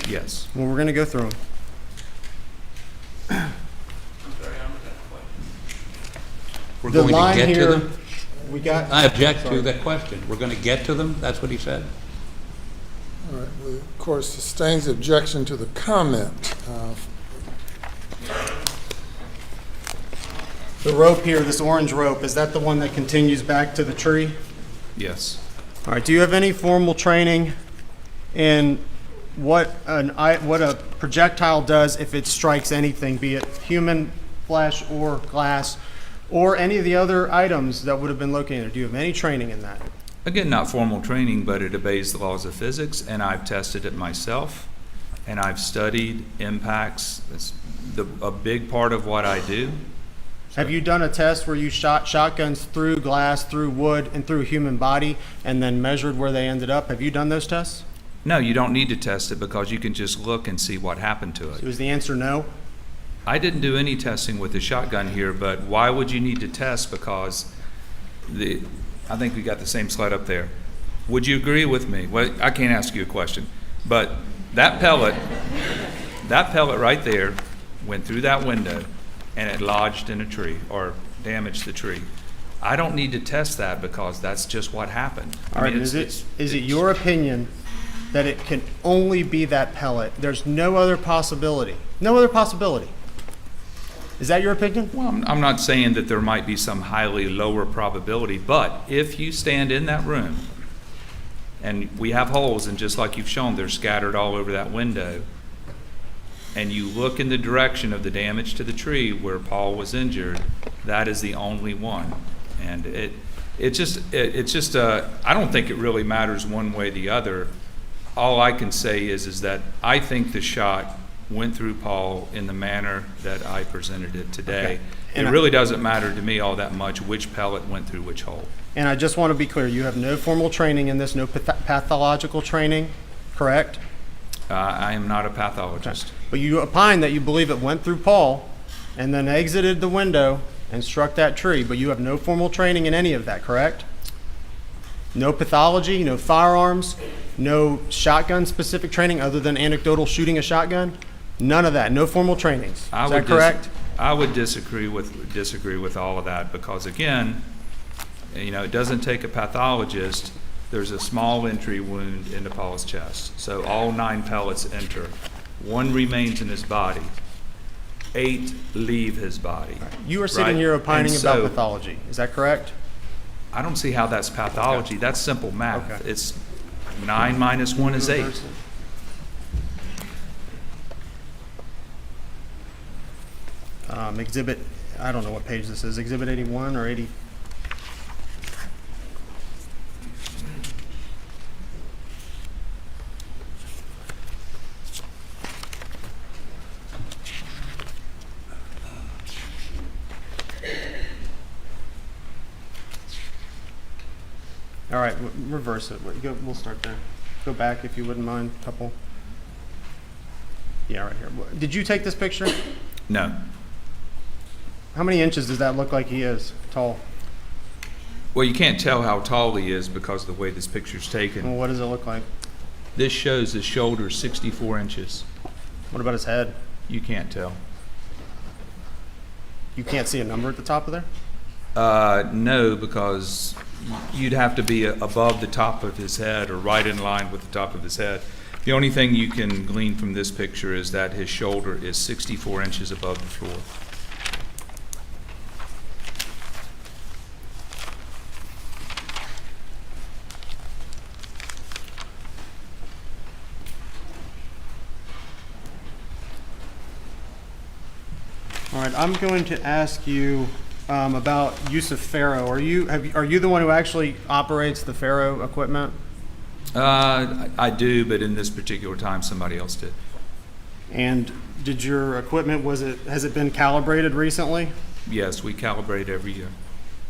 Yes. Well, we're going to go through them. We're The going to line get to here, them? we got. I object to Sorry. that question. We're going to get to them? That's what he said? All right, well, of course, sustains objection to the comment. The rope here, this orange rope, is that the one that continues back to the tree? Yes. All right, do you have any formal training in what a projectile does if it strikes anything, be it human flesh or glass, or any of the other items that would have been located? Do you have any training in that? Again, not formal training, but it obeys the laws of physics, and I've tested it myself, and I've studied impacts. It's a big part of what I do. Have you done a test where you shot shotguns through glass, through wood, and through a human body, and then measured where they ended up? Have you done those tests? No, you don't need to test it because you can just look and see what happened to it. So is the answer no? I didn't do any testing with the shotgun here, but why would you need to test? Because I think we got the same slide up there. Would you agree with me? Well, I can't ask you a question, but that pellet right there went through that window and it lodged in a tree or damaged the tree. I don't need to test that because that's just what happened. All right, is it your opinion that it can only be that pellet? There's no other possibility? No other possibility? Is that your opinion? Well, I'm not saying that there might be some highly lower probability, but if you stand in that room and we have holes, and just like you've shown, they're scattered all over that window, and you look in the direction of the damage to the tree where Paul was injured, that is the only one. And it's just I don't think it really matters one way or the other. All I can say is that I think the shot went through Paul in the manner that I presented it today. Okay. It really doesn't matter to me all that much which pellet went through which hole. And I just want to be clear, you have no formal training in this, no pathological training, correct? I am not a pathologist. But you opine that you believe it went through Paul and then exited the window and struck that tree, but you have no formal training in any of that, correct? No pathology, no firearms, no shotgun-specific training other than anecdotal shooting a shotgun? None of that, no formal trainings. Is that correct? I would disagree with all of that, because again, it doesn't take a pathologist. There's a small entry wound into Paul's chest. So all 9 pellets enter. 1 remains in his body. 8 leave his body. You are sitting here opining about pathology. Is that correct? I don't see how that's pathology. Okay. That's simple math. Okay. It's 9 minus 1 is 8. Exhibit, I don't know what page this is, Exhibit 81 or 80? All right, reverse it. We'll start there. Go back if you wouldn't mind, couple. Yeah, right here. Did you take this picture? No. How many inches does that look like he is tall? Well, you can't tell how tall he is because of the way this picture's taken. Well, what does it look like? This shows his shoulder 64 inches. What about his head? You can't tell. You can't see a number at the top of there? No, because you'd have to be above the top of his head or right in line with the top of his head. The only thing you can glean from this picture is that his shoulder is 64 inches above the floor. All right, I'm going to ask you about use of Faro. Are you the one who actually operates the Faro equipment? I do, but in this particular time, somebody else did. And did your equipment, has it been calibrated recently? Yes, we calibrate every year.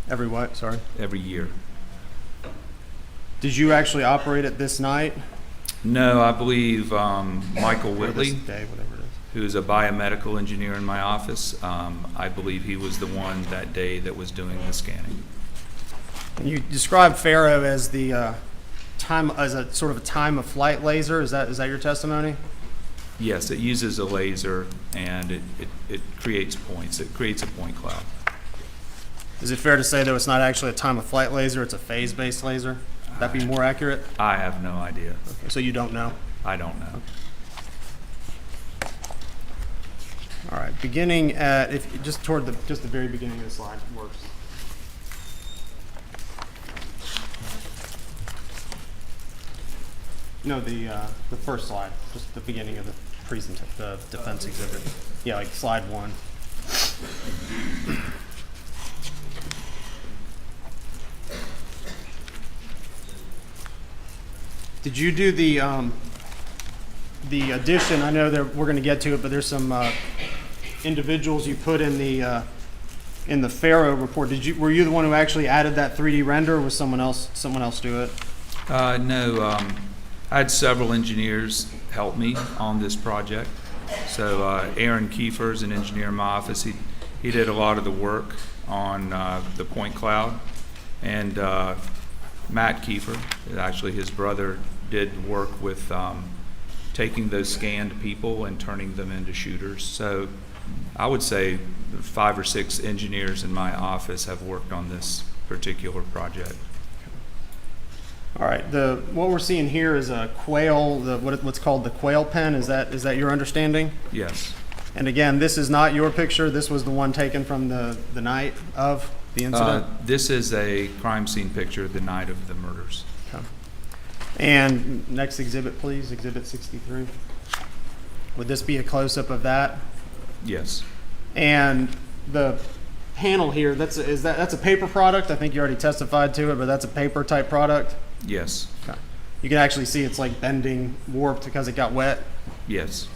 Every what, sorry? Every year. Did you actually operate it this night? No, I believe Michael Or Whitley, this day, whatever it is. who is a biomedical engineer in my office, I believe he was the one that day that was doing the scanning. And you described Faro as the as a sort of a time of flight laser. Is that your testimony? Yes, it uses a laser and it creates points. It creates a point cloud. Is it fair to say, though, it's not actually a time of flight laser, it's a phase-based laser? Would that be more accurate? I have no idea. Okay, so you don't know? I don't know. All right, beginning at, just toward the very beginning of the slide works. No, the first slide, just the beginning of the defense exhibit. Yeah, like slide 1. Did you do the addition? I know that we're going to get to it, but there's some individuals you put in the Faro report. Were you the one who actually added that 3D render, or was someone else do it? No, I had several engineers help me on this project. So Aaron Kiefer is an engineer in my office. He did a lot of the work on the point cloud, and Matt Kiefer, actually his brother, did work with taking those scanned people and turning them into shooters. So I would say 5 or 6 engineers in my office have worked on this particular project. All right. What we're seeing here is a quail, what's called the quail pen. Is that your understanding? Yes. And again, this is not your picture. This was the one taken from the night of the incident. This is a crime scene picture the night of the murders. Okay. And next exhibit, please, Exhibit 63. Would this be a close-up of that? Yes. And the panel here, that's a paper product. I think you already testified to it, but that's a paper type product. Yes. Okay. You can actually see it's like bending, warped because it got wet. Yes.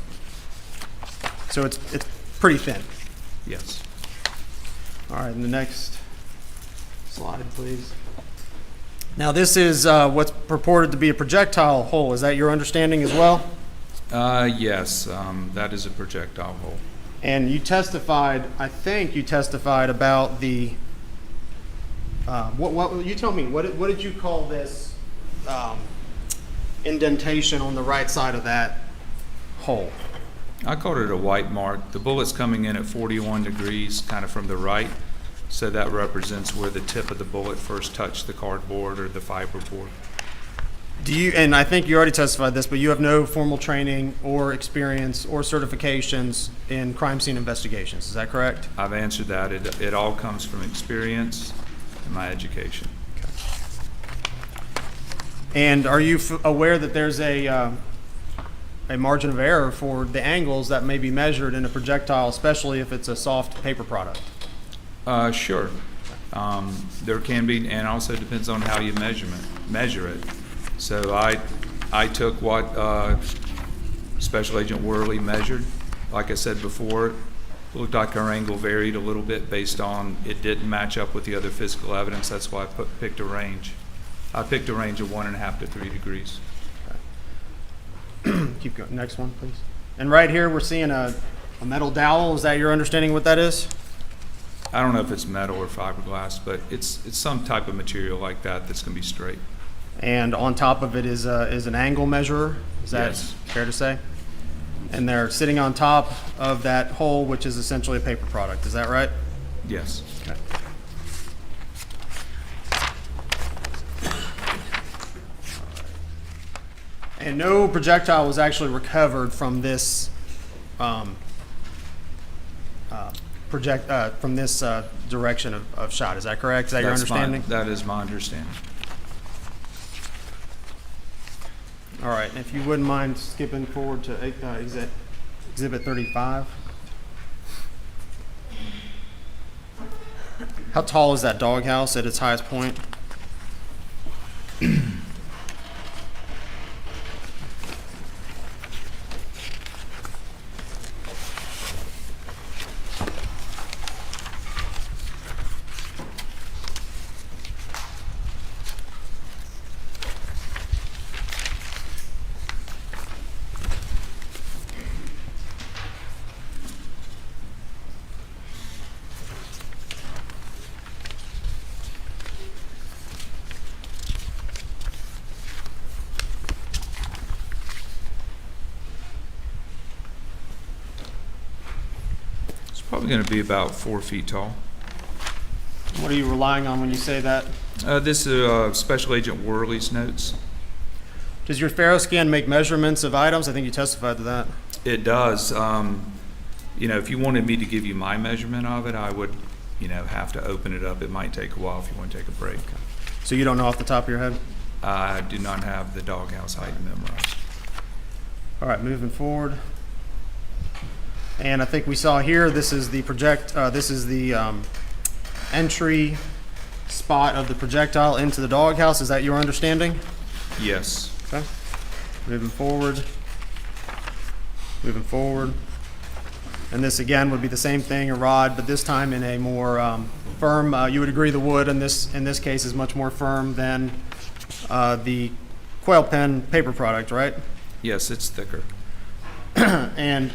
So it's pretty thin. Yes. All right, and the next slide, please. Now this is what's purported to be a projectile hole. Is that your understanding as well? Yes, that is a projectile hole. And you testified, I think you testified about the what, you tell me, what did you call this indentation on the right side of that hole? I called it a white mark. The bullet's coming in at 41 degrees, kind of from the right, so that represents where the tip of the bullet first touched the cardboard or the fiberboard. Do you, and I think you already testified this, but you have no formal training or experience or certifications in crime scene investigations, is that correct? I've answered that. It all comes from experience and my education. And are you aware that there's a margin of error for the angles that may be measured in a projectile, especially if it's a soft paper product? Sure. There can be, and also depends on how you measure it. So I took what Special Agent Worley measured. Like I said before, it looked like our angle varied a little bit based on it didn't match up with the other physical evidence. That's why I picked a range. I picked a range of 1.5 to 3 degrees. Keep going. Next one, please. And right here, we're seeing a metal dowel. Is that your understanding what that is? I don't know if it's metal or fiberglass, but it's some type of material like that that's going to be straight. And on top of it is an angle measurer. Is that Yes. fair to say? And they're sitting on top of that hole, which is essentially a paper product. Is that right? Yes. Okay. And no projectile was actually recovered from this direction of shot. Is that correct? Is that your understanding? That is my understanding. All right. If you wouldn't mind skipping forward to Exhibit 35. How tall is that doghouse at its highest point? Probably going to be about 4 feet tall. What are you relying on when you say that? This is Special Agent Worley's notes. Does your ferroscan make measurements of items? I think you testified to that. It does. You know, if you wanted me to give you my measurement of it, I would, have to open it up. It might take a while if you want to take a break. So you don't know off the top of your head? I do not have the doghouse height memorized. All right, moving forward. And I think we saw here, this is the entry spot of the projectile into the doghouse. Is that your understanding? Yes. Okay. Moving forward. Moving forward. And this again would be the same thing, a rod, but this time in a more firm. You would agree the wood in this case is much more firm than the quail pen paper product, right? Yes, it's thicker. And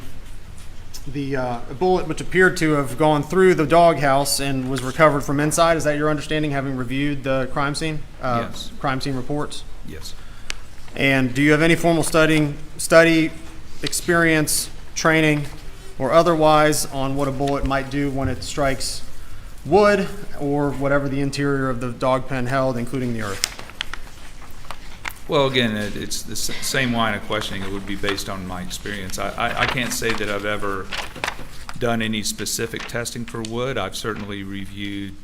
the bullet, which appeared to have gone through the doghouse and was recovered from inside, is that your understanding, having reviewed the crime scene? Yes. Crime scene reports? Yes. And do you have any formal study, experience, training, or otherwise on what a bullet might do when it strikes wood or whatever the interior of the dog pen held, including the earth? Well, again, it's the same line of questioning. It would be based on my experience. I can't say that I've ever done any specific testing for wood. I've certainly reviewed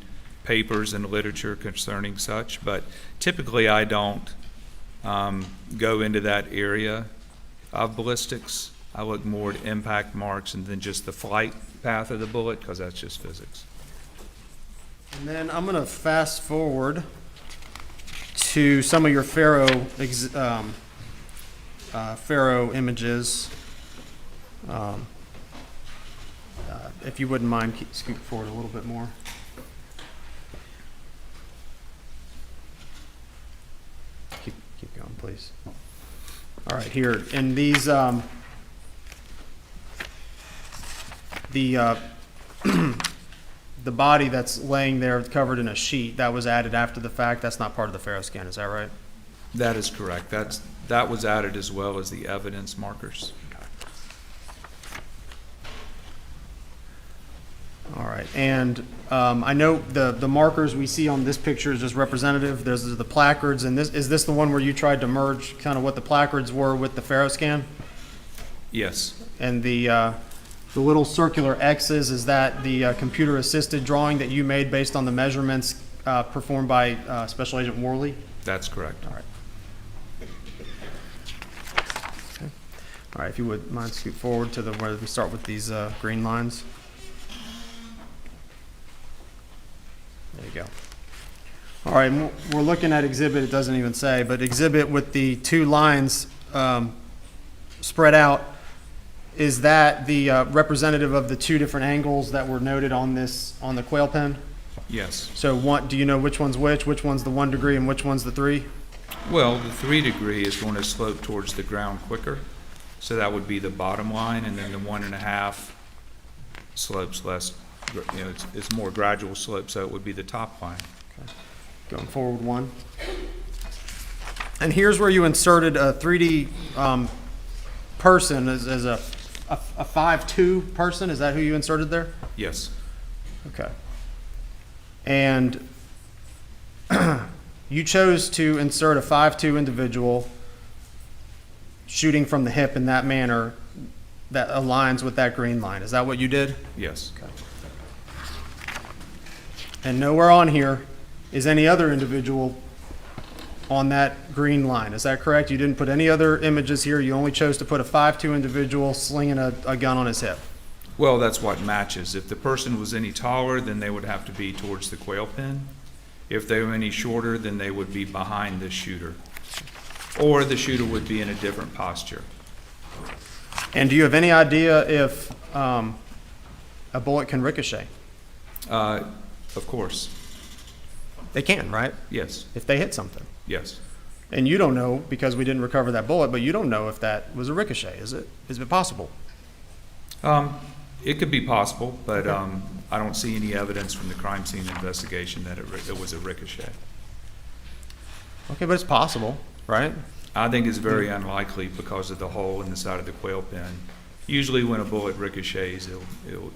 papers and literature concerning such, but typically I don't go into that area of ballistics. I look more at impact marks and then just the flight path of the bullet, because that's just physics. And then I'm going to fast forward to some of your Faro images. If you wouldn't mind, scoot forward a little bit more. Keep going, please. All right, here in these the body that's laying there covered in a sheet, that was added after the fact, that's not part of the Pharaoh scan, is that right? That is correct. That was added as well as the evidence markers. All right, and I know the markers we see on this picture is just representative. There's the placards, and is this the one where you tried to merge kind of what the placards were with the Pharaoh scan? Yes, And the little circular X's, is that the computer-assisted drawing that you made based on the measurements performed by Special Agent Worley? that's correct. All right. Okay. All right, if you would mind scoot forward to where we start with these green lines. There you go. All right, and we're looking at exhibit, it doesn't even say, but exhibit with the two lines spread out. Is that the representative of the two different angles that were noted on the quail pen? Yes. So do you know which one's which one's the 1 degree and which one's the 3? Well, the 3 degree is going to slope towards the ground quicker, so that would be the bottom line, and then the 1.5 slopes less, it's more gradual slope, so it would be the top line. Okay. Going forward 1. And here's where you inserted a 3D person as a 5'2" person. Is that who you inserted there? Yes. Okay. And you chose to insert a 5'2" individual shooting from the hip in that manner that aligns with that green line. Is that what you did? Yes. Okay. And nowhere on here is any other individual on that green line. Is that correct? You didn't put any other images here. You only chose to put a 5'2" individual slinging a gun on his hip. Well, that's what matches. If the person was any taller, then they would have to be towards the quail pen. If they were any shorter, then they would be behind the shooter. Or the shooter would be in a different posture. And do you have any idea if a bullet can ricochet? Of course. They can, right? Yes. If they hit something. Yes. And you don't know, because we didn't recover that bullet, but you don't know if that was a ricochet. Is it possible? It could be possible, but I don't see any evidence from the crime scene investigation that it was a ricochet. Okay, but it's possible, right? I think it's very unlikely because of the hole in the side of the quail pen. Usually when a bullet ricochets,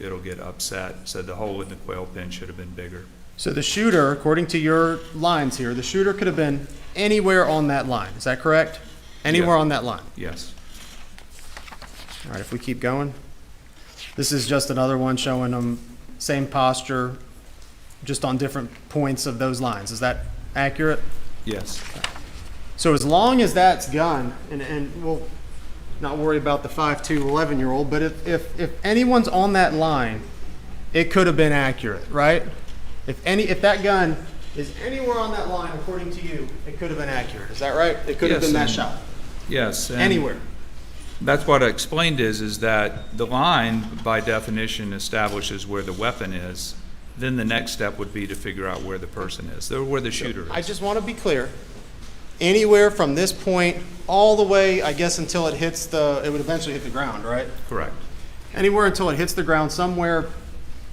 it'll get upset, so the hole in the quail pen should have been bigger. So the shooter, according to your lines here, the shooter could have been anywhere on that line. Is that correct? Anywhere Yes. on that line. Yes. All right, if we keep going. This is just another one showing them same posture, just on different points of those lines. Is that accurate? Yes. So as long as that's gun, and we'll not worry about the 5'2", 11-year-old, but if anyone's on that line, it could have been accurate, right? If that gun is anywhere on that line, according to you, it could have been accurate. Is that right? It could have Yes, been that and- shot. Yes. and Anywhere. That's what I explained is that the line, by definition, establishes where the weapon is. Then the next step would be to figure out where the person is, or where the shooter is. I just want to be clear. Anywhere from this point all the way, I guess, until it hits it would eventually hit the ground, right? Correct. Anywhere until it hits the ground, somewhere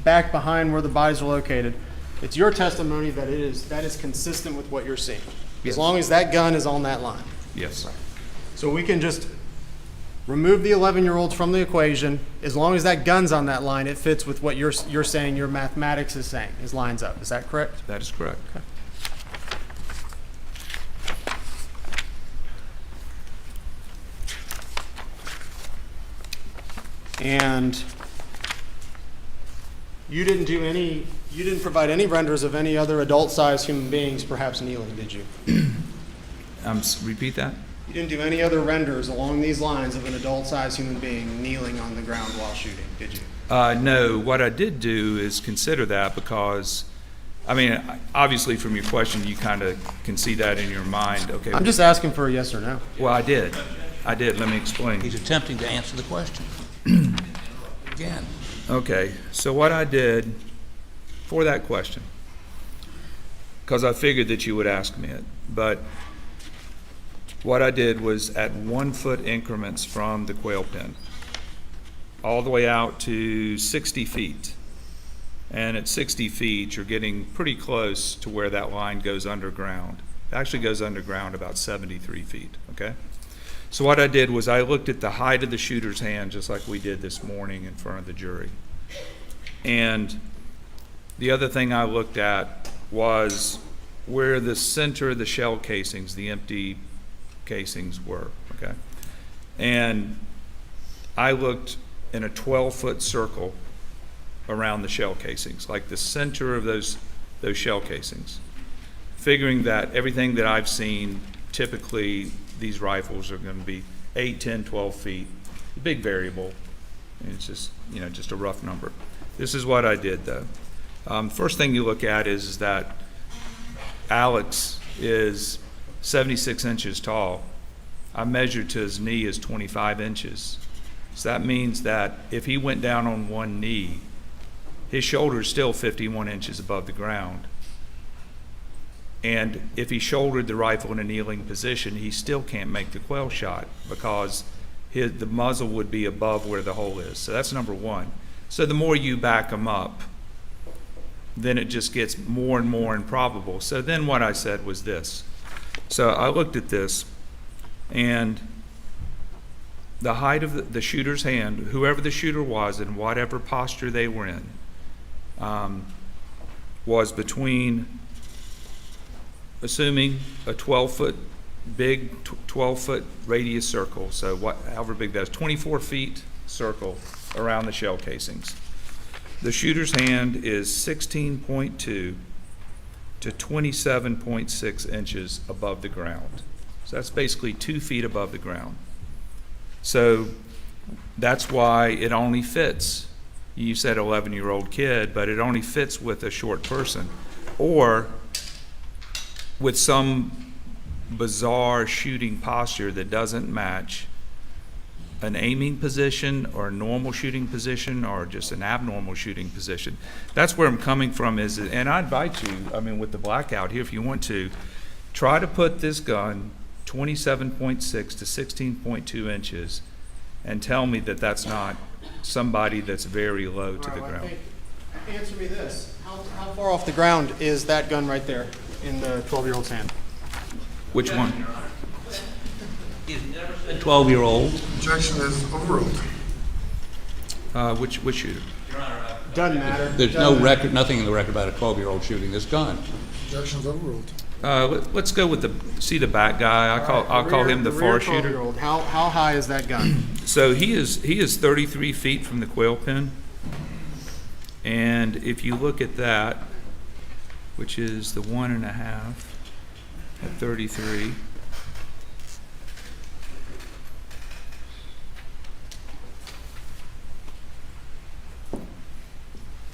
back behind where the bodies are located. It's your testimony that that is consistent with what you're seeing. Yes. As long as that gun is on that line. Yes. So we can just remove the 11-year-olds from the equation. As long as that gun's on that line, it fits with what you're saying, your mathematics is saying, is lines up. Is that correct? That is correct. Okay. And you didn't provide any renders of any other adult-sized human beings perhaps kneeling, did you? Repeat that? You didn't do any other renders along these lines of an adult-sized human being kneeling on the ground while shooting, did you? No. What I did do is consider that because, I mean, obviously from your question, you kind of can see that in your mind. Okay. I'm just asking for a yes or no. Well, I did. Let me explain. He's attempting to answer the question. Again. Okay, so what I did for that question, because I figured that you would ask me it, but what I did was at 1 foot increments from the quail pen, all the way out to 60 feet. And at 60 feet, you're getting pretty close to where that line goes underground. It actually goes underground about 73 feet, okay? So what I did was I looked at the height of the shooter's hand, just like we did this morning in front of the jury. And the other thing I looked at was where the center of the shell casings, the empty casings were, okay? And I looked in a 12-foot circle around the shell casings, like the center of those shell casings, figuring that everything that I've seen, typically these rifles are going to be 8, 10, 12 feet, big variable. And it's just, just a rough number. This is what I did, though. First thing you look at is that Alex is 76 inches tall. I measured to his knee is 25 inches. So that means that if he went down on one knee, his shoulder is still 51 inches above the ground. And if he shouldered the rifle in a kneeling position, he still can't make the quail shot because the muzzle would be above where the hole is. So that's number one. So the more you back him up, then it just gets more and more improbable. So then what I said was this. So I looked at this, and the height of the shooter's hand, whoever the shooter was and whatever posture they were in, was between, assuming a 12-foot, big 12-foot radius circle, so however big that is, 24 feet circle around the shell casings. The shooter's hand is 16.2 to 27.6 inches above the ground. So that's basically 2 feet above the ground. So that's why it only fits. You said 11-year-old kid, but it only fits with a short person or with some bizarre shooting posture that doesn't match an aiming position or a normal shooting position or just an abnormal shooting position. That's where I'm coming from and I invite you, with the blackout here, if you want to, try to put this gun 27.6 to 16.2 inches and tell me that that's not somebody that's very low to the ground. Answer me this. How far off the ground is that gun right there in the 12-year-old's hand? Which one? He's never said 12-year-old. Objection is overruled. Which shooter? Doesn't matter. There's no record, nothing in the record about a 12-year-old shooting this gun. Objection is overruled. Let's go with the back guy. I'll call him the far shooter. 12-year-old. How high is that gun? So he is 33 feet from the quail pen, and if you look at that, which is the 1.5 at 33.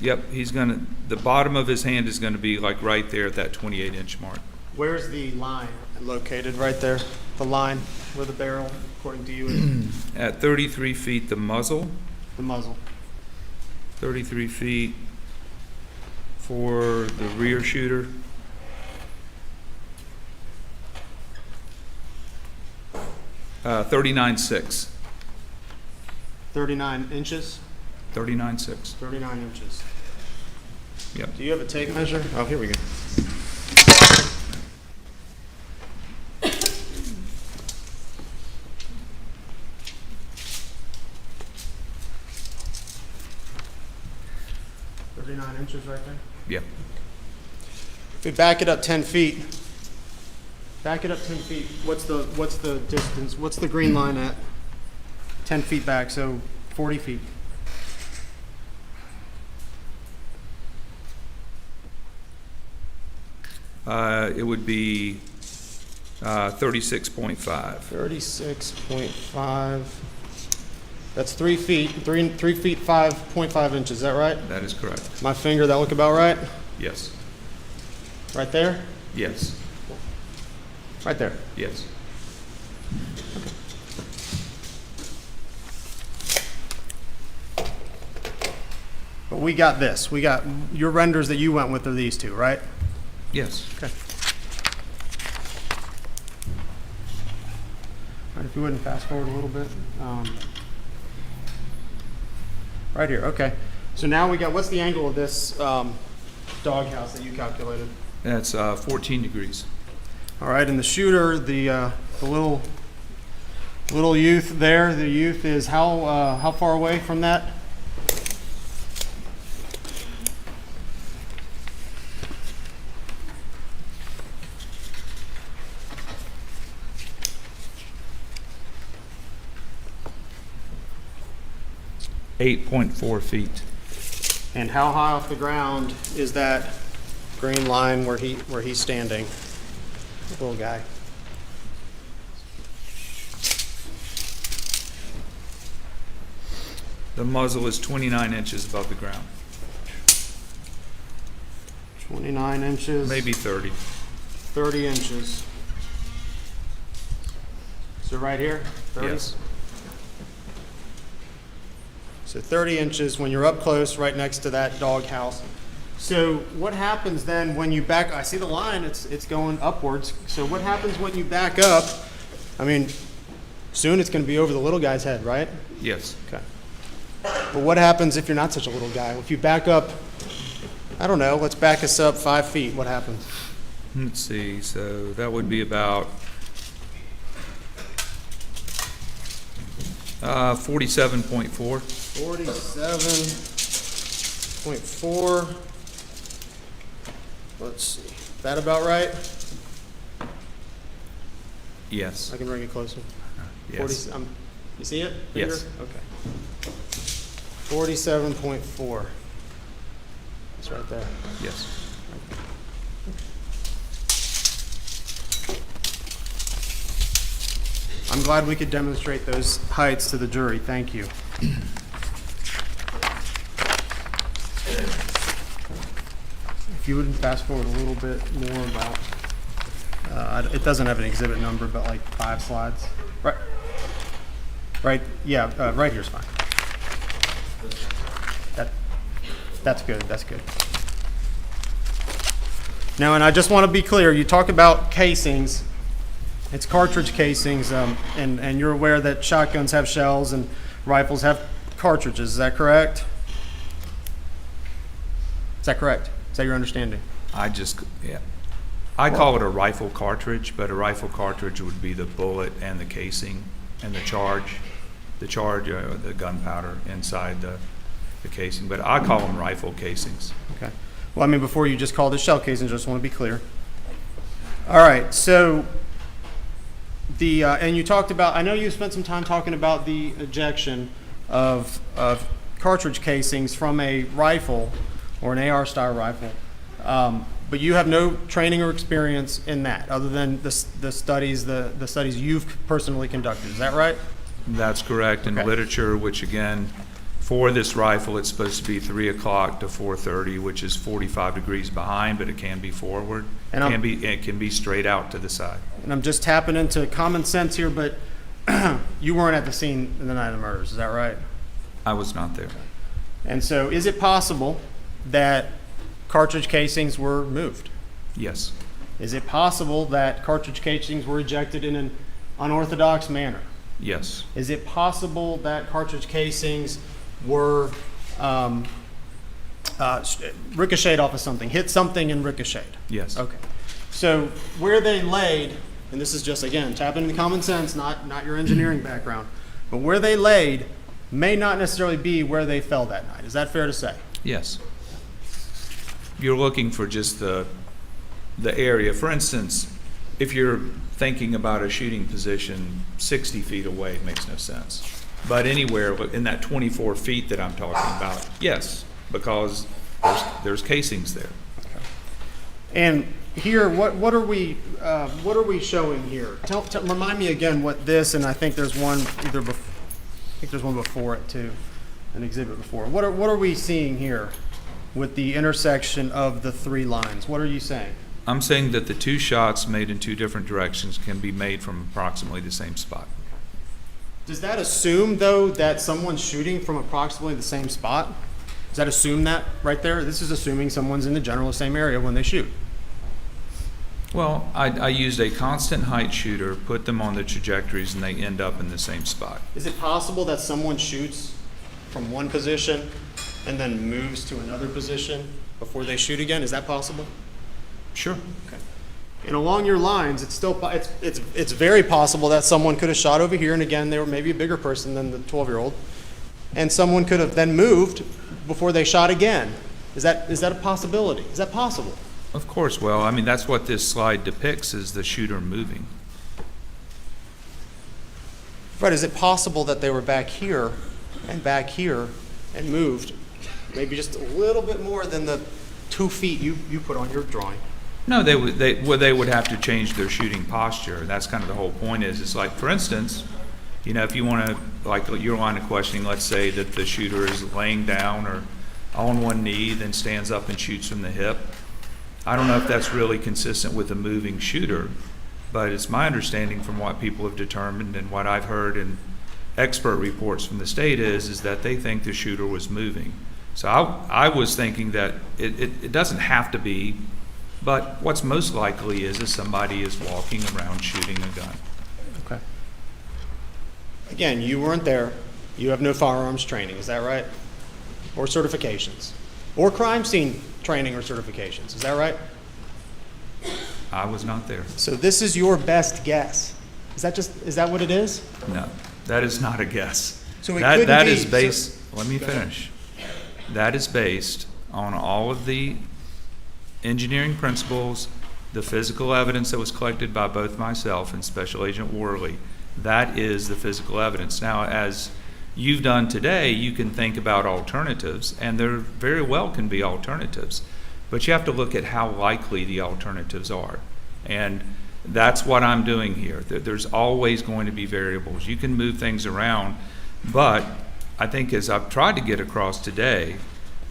Yep, the bottom of his hand is gonna be like right there at that 28-inch mark. Where's the line located? Right there. The line where the barrel, according to you, is? At 33 feet, the muzzle. The muzzle. 33 feet for the rear shooter. Uh, 39.6. 39 inches? 39.6. 39 inches. Yep. Do you have a tape measure? Oh, here we go. Inches right there. Yeah. If we back it up 10 feet, what's the distance? What's the green line at? 10 feet back, so 40 feet. It would be 36.5. 36.5. That's 3 feet. 3 feet 5.5 inches. Is that right? That is correct. My finger, that look about right? Yes. Right there? Yes. Right there. Yes. But we got this. We got your renders that you went with are these two, right? Yes. Okay. All right, if you wouldn't fast forward a little bit. Right here, okay. So now we got, what's the angle of this doghouse that you calculated? That's 14 degrees. All right, and the shooter, the little youth there, the youth is how far away from that? .4 feet. And how high off the ground is that green line where he's standing? Little guy. The muzzle is 29 inches above the ground. 29 inches. Maybe 30. 30 inches. So right here? 30? Yes. So 30 inches when you're up close right next to that doghouse. So what happens then when you back, I see the line, it's going upwards. So what happens when you back up? I mean, soon it's going to be over the little guy's head, right? Yes. Okay. But what happens if you're not such a little guy? If you back up, I don't know, let's back us up 5 feet. What happens? Let's see, so that would be about 47.4. 47.4. Let's see. That about right? Yes. I can bring it closer. Yes. 40, you see it? Yes. Okay. 47.4. It's right there. Yes. I'm glad we could demonstrate those heights to the jury. Thank you. If you would fast forward a little bit more about, it doesn't have an exhibit number, but like 5 slides. Right, yeah, right here's fine. That's good, that's good. Now, and I just want to be clear, you talk about casings. It's cartridge casings, and you're aware that shotguns have shells and rifles have cartridges. Is that correct? Is that correct? Is that your understanding? I call it a rifle cartridge, but a rifle cartridge would be the bullet and the casing and the gunpowder inside the casing. But I call them rifle casings. Okay. Well, I mean, before you just called it shell casings, I just want to be clear. All right, so and you talked about, I know you spent some time talking about the ejection of cartridge casings from a rifle or an AR style rifle, but you have no training or experience in that other than the studies you've personally conducted. Is that right? That's correct. In literature, which again, for this rifle, it's supposed to be 3 o'clock to 4:30, which is 45 degrees behind, but it can be forward. It can be straight out to the side. And I'm just tapping into common sense here, but you weren't at the scene the night of the murders. Is that right? I was not there. And so is it possible that cartridge casings were moved? Yes. Is it possible that cartridge casings were ejected in an unorthodox manner? Yes. Is it possible that cartridge casings were ricocheted off of something, hit something and ricocheted? Yes. Okay. So where they laid, and this is just, again, tapping into common sense, not your engineering background, but where they laid may not necessarily be where they fell that night. Is that fair to say? Yes. You're looking for just the area. For instance, if you're thinking about a shooting position 60 feet away, it makes no sense. But anywhere in that 24 feet that I'm talking about, yes, because there's casings there. Okay. And here, what are we showing here? Remind me again what this, and I think there's one before it too, an exhibit before. What are we seeing here with the intersection of the 3 lines? What are you saying? I'm saying that the 2 shots made in 2 different directions can be made from approximately the same spot. Does that assume, though, that someone's shooting from approximately the same spot? Does that assume that right there? This is assuming someone's in the general same area when they shoot. Well, I used a constant height shooter, put them on the trajectories, and they end up in the same spot. Is it possible that someone shoots from one position and then moves to another position before they shoot again? Is that possible? Sure. Okay. And along your lines, it's still, it's very possible that someone could have shot over here, and again, they were maybe a bigger person than the 12-year-old, and someone could have then moved before they shot again. Is that a possibility? Is that possible? Of course. Well, I mean, that's what this slide depicts, is the shooter moving. Fred, is it possible that they were back here and moved maybe just a little bit more than the 2 feet you put on your drawing? No, they would have to change their shooting posture. That's kind of the whole point is, it's like, for instance, you know, if you want to, like your line of questioning, let's say that the shooter is laying down or on one knee, then stands up and shoots from the hip. I don't know if that's really consistent with a moving shooter, but it's my understanding from what people have determined and what I've heard in expert reports from the state is that they think the shooter was moving. So I was thinking that it doesn't have to be, but what's most likely is somebody is walking around shooting a gun. Okay. Again, you weren't there. You have no firearms training, is that right? Or certifications? Or crime scene training or certifications, is that right? I was not there. So this is your best guess. Is that what it is? No, that is not a guess. So it that couldn't be- is based, so- let me finish. That is based on all of the engineering principles, the physical evidence that was collected by both myself and Special Agent Worley. That is the physical evidence. Now, as you've done today, you can think about alternatives, and there very well can be alternatives. But you have to look at how likely the alternatives are. And that's what I'm doing here. There's always going to be variables. You can move things around, but I think as I've tried to get across today,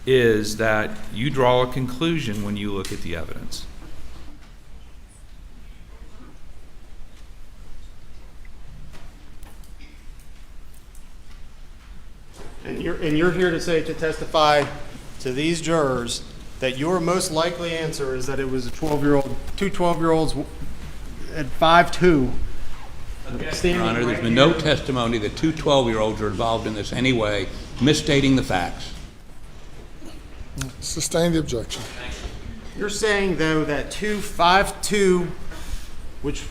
is that you draw a conclusion when you look at the evidence. And you're here to testify to these jurors that your most likely answer is that it was a 12-year-old, two 12-year-olds at 5'2". Your Honor, there's been no testimony that two 12-year-olds are involved in this anyway, misstating the facts. Sustain the objection. You're saying, though, that 5'2", which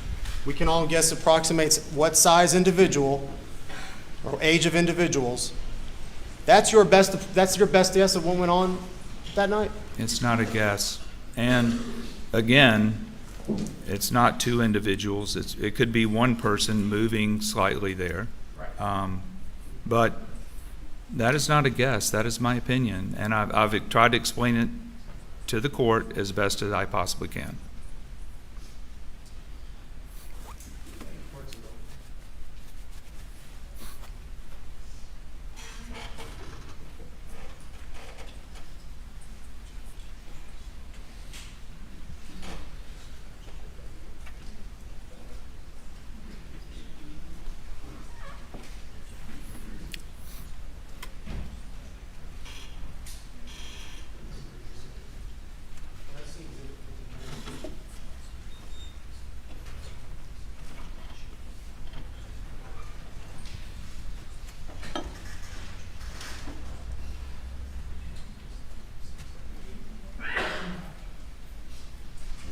we can all guess approximates what size individual or age of individuals, that's your best guess of what went on that night? It's not a guess. And again, it's not two individuals. It could be one person moving slightly there. But that is not a guess. That is my opinion. And I've tried to explain it to the court as best as I possibly can.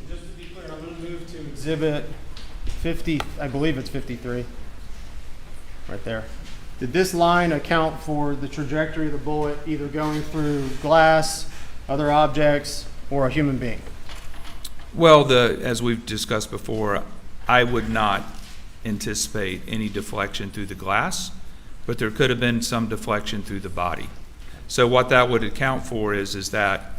Just to be clear, I'm going to move to Exhibit 50, I believe it's 53, right there. Did this line account for the trajectory of the bullet either going through glass, other objects, or a human being? Well, as we've discussed before, I would not anticipate any deflection through the glass, but there could have been some deflection through the body. So what that would account for is that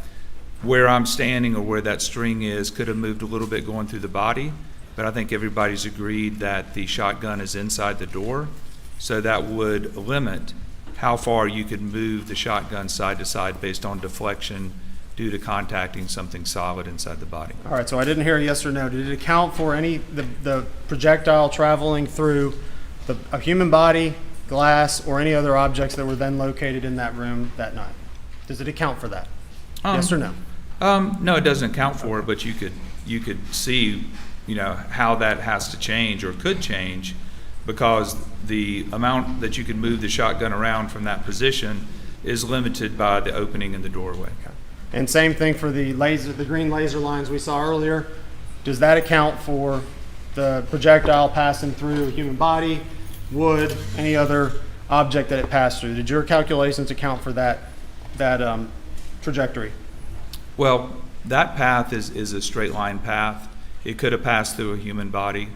where I'm standing or where that string is could have moved a little bit going through the body, but I think everybody's agreed that the shotgun is inside the door, so that would limit how far you could move the shotgun side to side based on deflection due to contacting something solid inside the body. All right, so I didn't hear a yes or no. Did it account for the projectile traveling through a human body, glass, or any other objects that were then located in that room that night? Does it account for that? Yes or no? No, it doesn't account for it, but you could see, how that has to change or could change, because the amount that you can move the shotgun around from that position is limited by the opening in the doorway. And same thing for the green laser lines we saw earlier. Does that account for the projectile passing through a human body, wood, any other object that it passed through? Did your calculations account for that trajectory? Well, that path is a straight line path. It could have passed through a human body.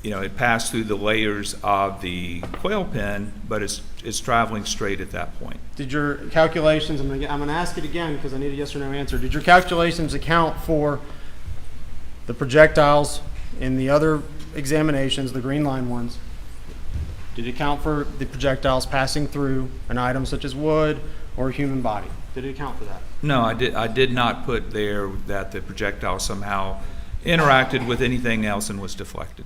It passed through the layers of the quail pen, but it's traveling straight at that point. Did your calculations, I'm going to ask it again because I need a yes or no answer. Did your calculations account for the projectiles in the other examinations, the green line ones? Did it account for the projectiles passing through an item such as wood or a human body? Did it account for that? No, I did not put there that the projectile somehow interacted with anything else and was deflected.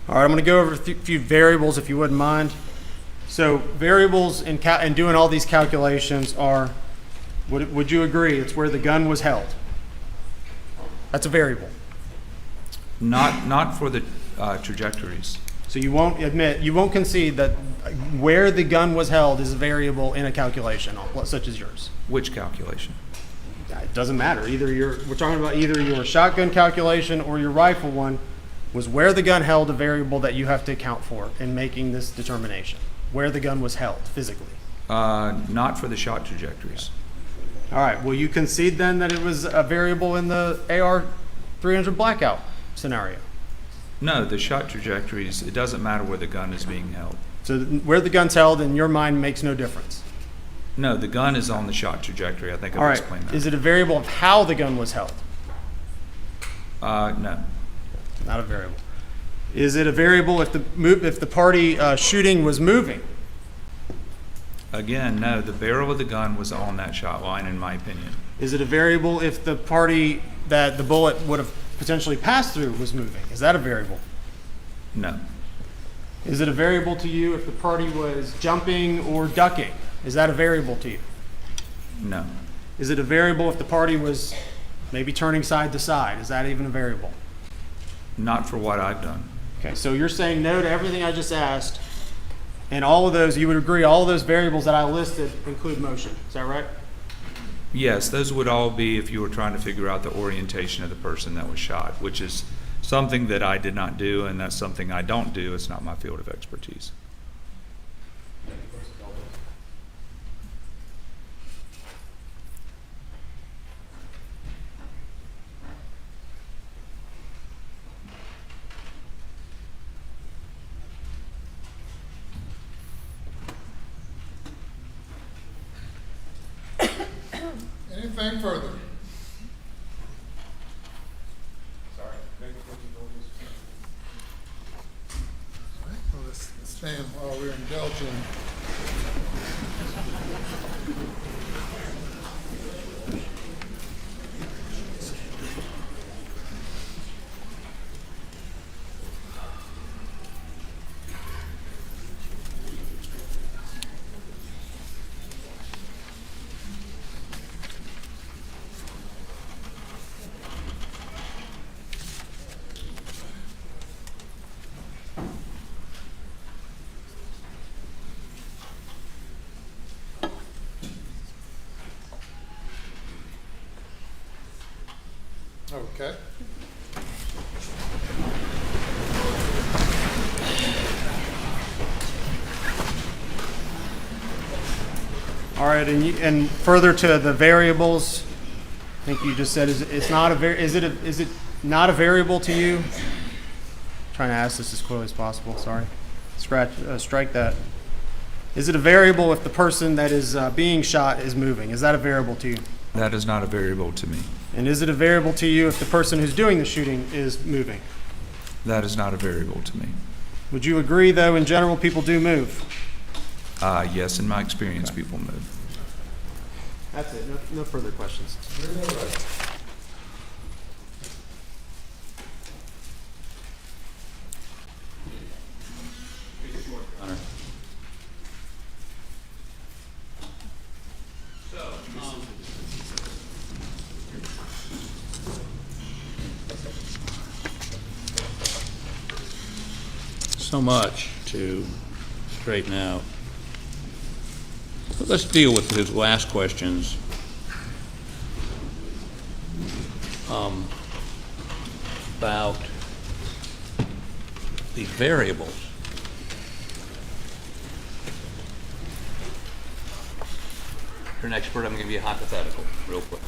All right, I'm going to go over a few variables if you wouldn't mind. So variables in doing all these calculations are, would you agree, it's where the gun was held? That's a variable. Not for the trajectories. So you won't concede that where the gun was held is a variable in a calculation, such as yours? Which calculation? It doesn't matter. We're talking about either your shotgun calculation or your rifle one. Was where the gun held a variable that you have to account for in making this determination? Where the gun was held physically? Not for the shot trajectories. All right. Will you concede then that it was a variable in the AR-300 blackout scenario? No, the shot trajectories, it doesn't matter where the gun is being held. So where the gun's held in your mind makes no difference? No, the gun is on the shot trajectory. I think All I've right. explained that. Is it a variable of how the gun was held? No. Not a variable. Is it a variable if the party shooting was moving? Again, no, the barrel of the gun was on that shot line, in my opinion. Is it a variable if the party that the bullet would have potentially passed through was moving? Is that a variable? No. Is it a variable to you if the party was jumping or ducking? Is that a variable to you? No. Is it a variable if the party was maybe turning side to side? Is that even a variable? Not for what I've done. Okay, so you're saying no to everything I just asked, and all of those, you would agree, all of those variables that I listed include motion. Is that right? Yes, those would all be if you were trying to figure out the orientation of the person that was shot, which is something that I did not do, and that's something I don't do. It's not my field of expertise. Anything further? All right, well, let's stand while we're indulging. Okay. All right, and further to the variables, I think you just said is it not a variable to you? I'm trying to ask this as clearly as possible. Sorry, strike that. Is it a variable if the person that is being shot is moving? Is that a variable to you? That is not a variable to me. And is it a variable to you if the person who's doing the shooting is moving? That is not a variable to me. Would you agree, though, in general, people do move? Yes, in my experience, people move. That's it. No further questions. So much to straighten out. let's deal with his last questions. About the variables. You're an expert, I'm going to give you a hypothetical real quick.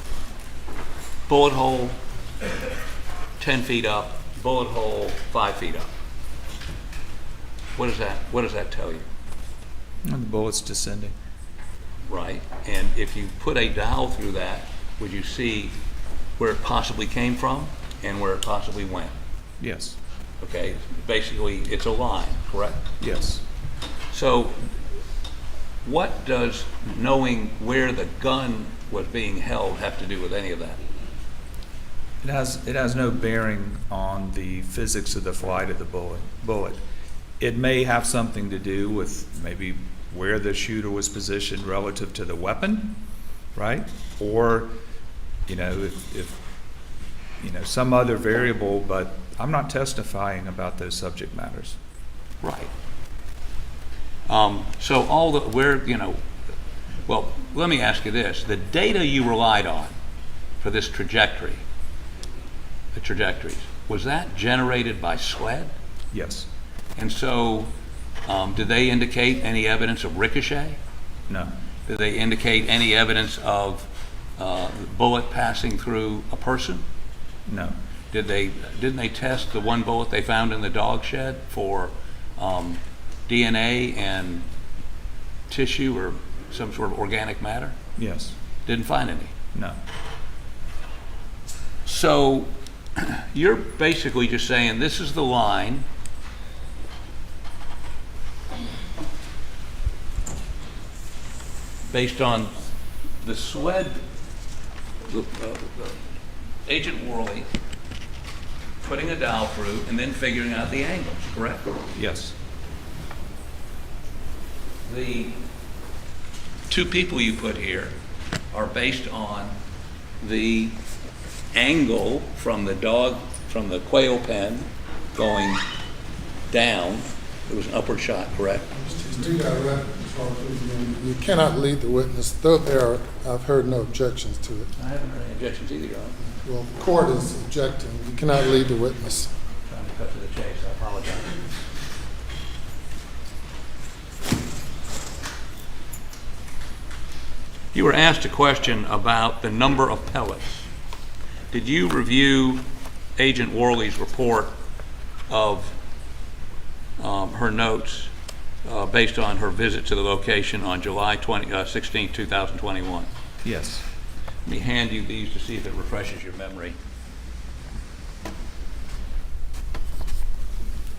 Bullet hole, 10 feet up, bullet hole, 5 feet up. What does that tell you? And the bullet's descending. Right, and if you put a dowel through that, would you see where it possibly came from and where it possibly went? Yes. Okay, basically, it's a line, correct? Yes. So what does knowing where the gun was being held have to do with any of that? It has no bearing on the physics of the flight of the bullet. It may have something to do with maybe where the shooter was positioned relative to the weapon, right? Or, if some other variable, but I'm not testifying about those subject matters. Right. So well, let me ask you this. The data you relied on for this trajectory, the trajectories, was that generated by SLED? Yes. And so, did they indicate any evidence of ricochet? No. Did they indicate any evidence of bullet passing through a person? No. Didn't they test the one bullet they found in the dog shed for DNA and tissue or some sort of organic matter? Yes. Didn't find any. No. So you're basically just saying this is the line. Based on the SLED, Agent Worley putting a dowel through and then figuring out the angles, correct? Yes. The two people you put here are based on the angle from the quail pen going down. It was an upward shot, correct? You cannot lead the witness, though I've heard no objections to it. I haven't heard any objections either, Your Honor. Well, the court is objecting. You cannot lead the witness. Trying to cut to the chase, I apologize. You were asked a question about the number of pellets. Did you review Agent Worley's report of her notes based on her visit to the location on July 16, 2021? Yes. Let me hand you these to see if it refreshes your memory.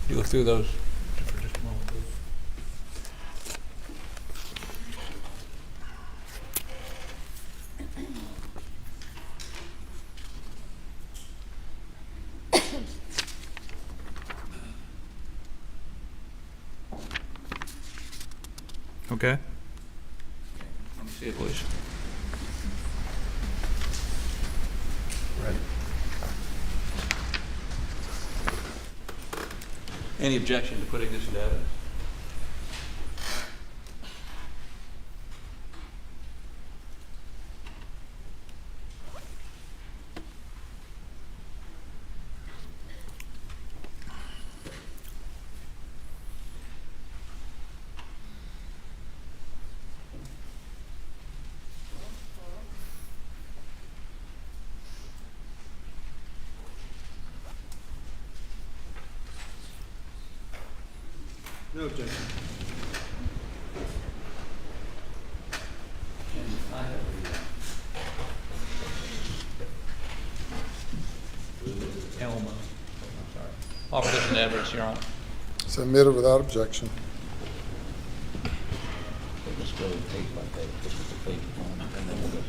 You look through those for just a moment, please. Okay. Let me see it, please. Right. Any objection to putting this into evidence? No objection. Elma. I'm sorry. Offer this in evidence, Your Honor. Submitted without objection. Let's go page by page. This is the page one, and then we'll go through.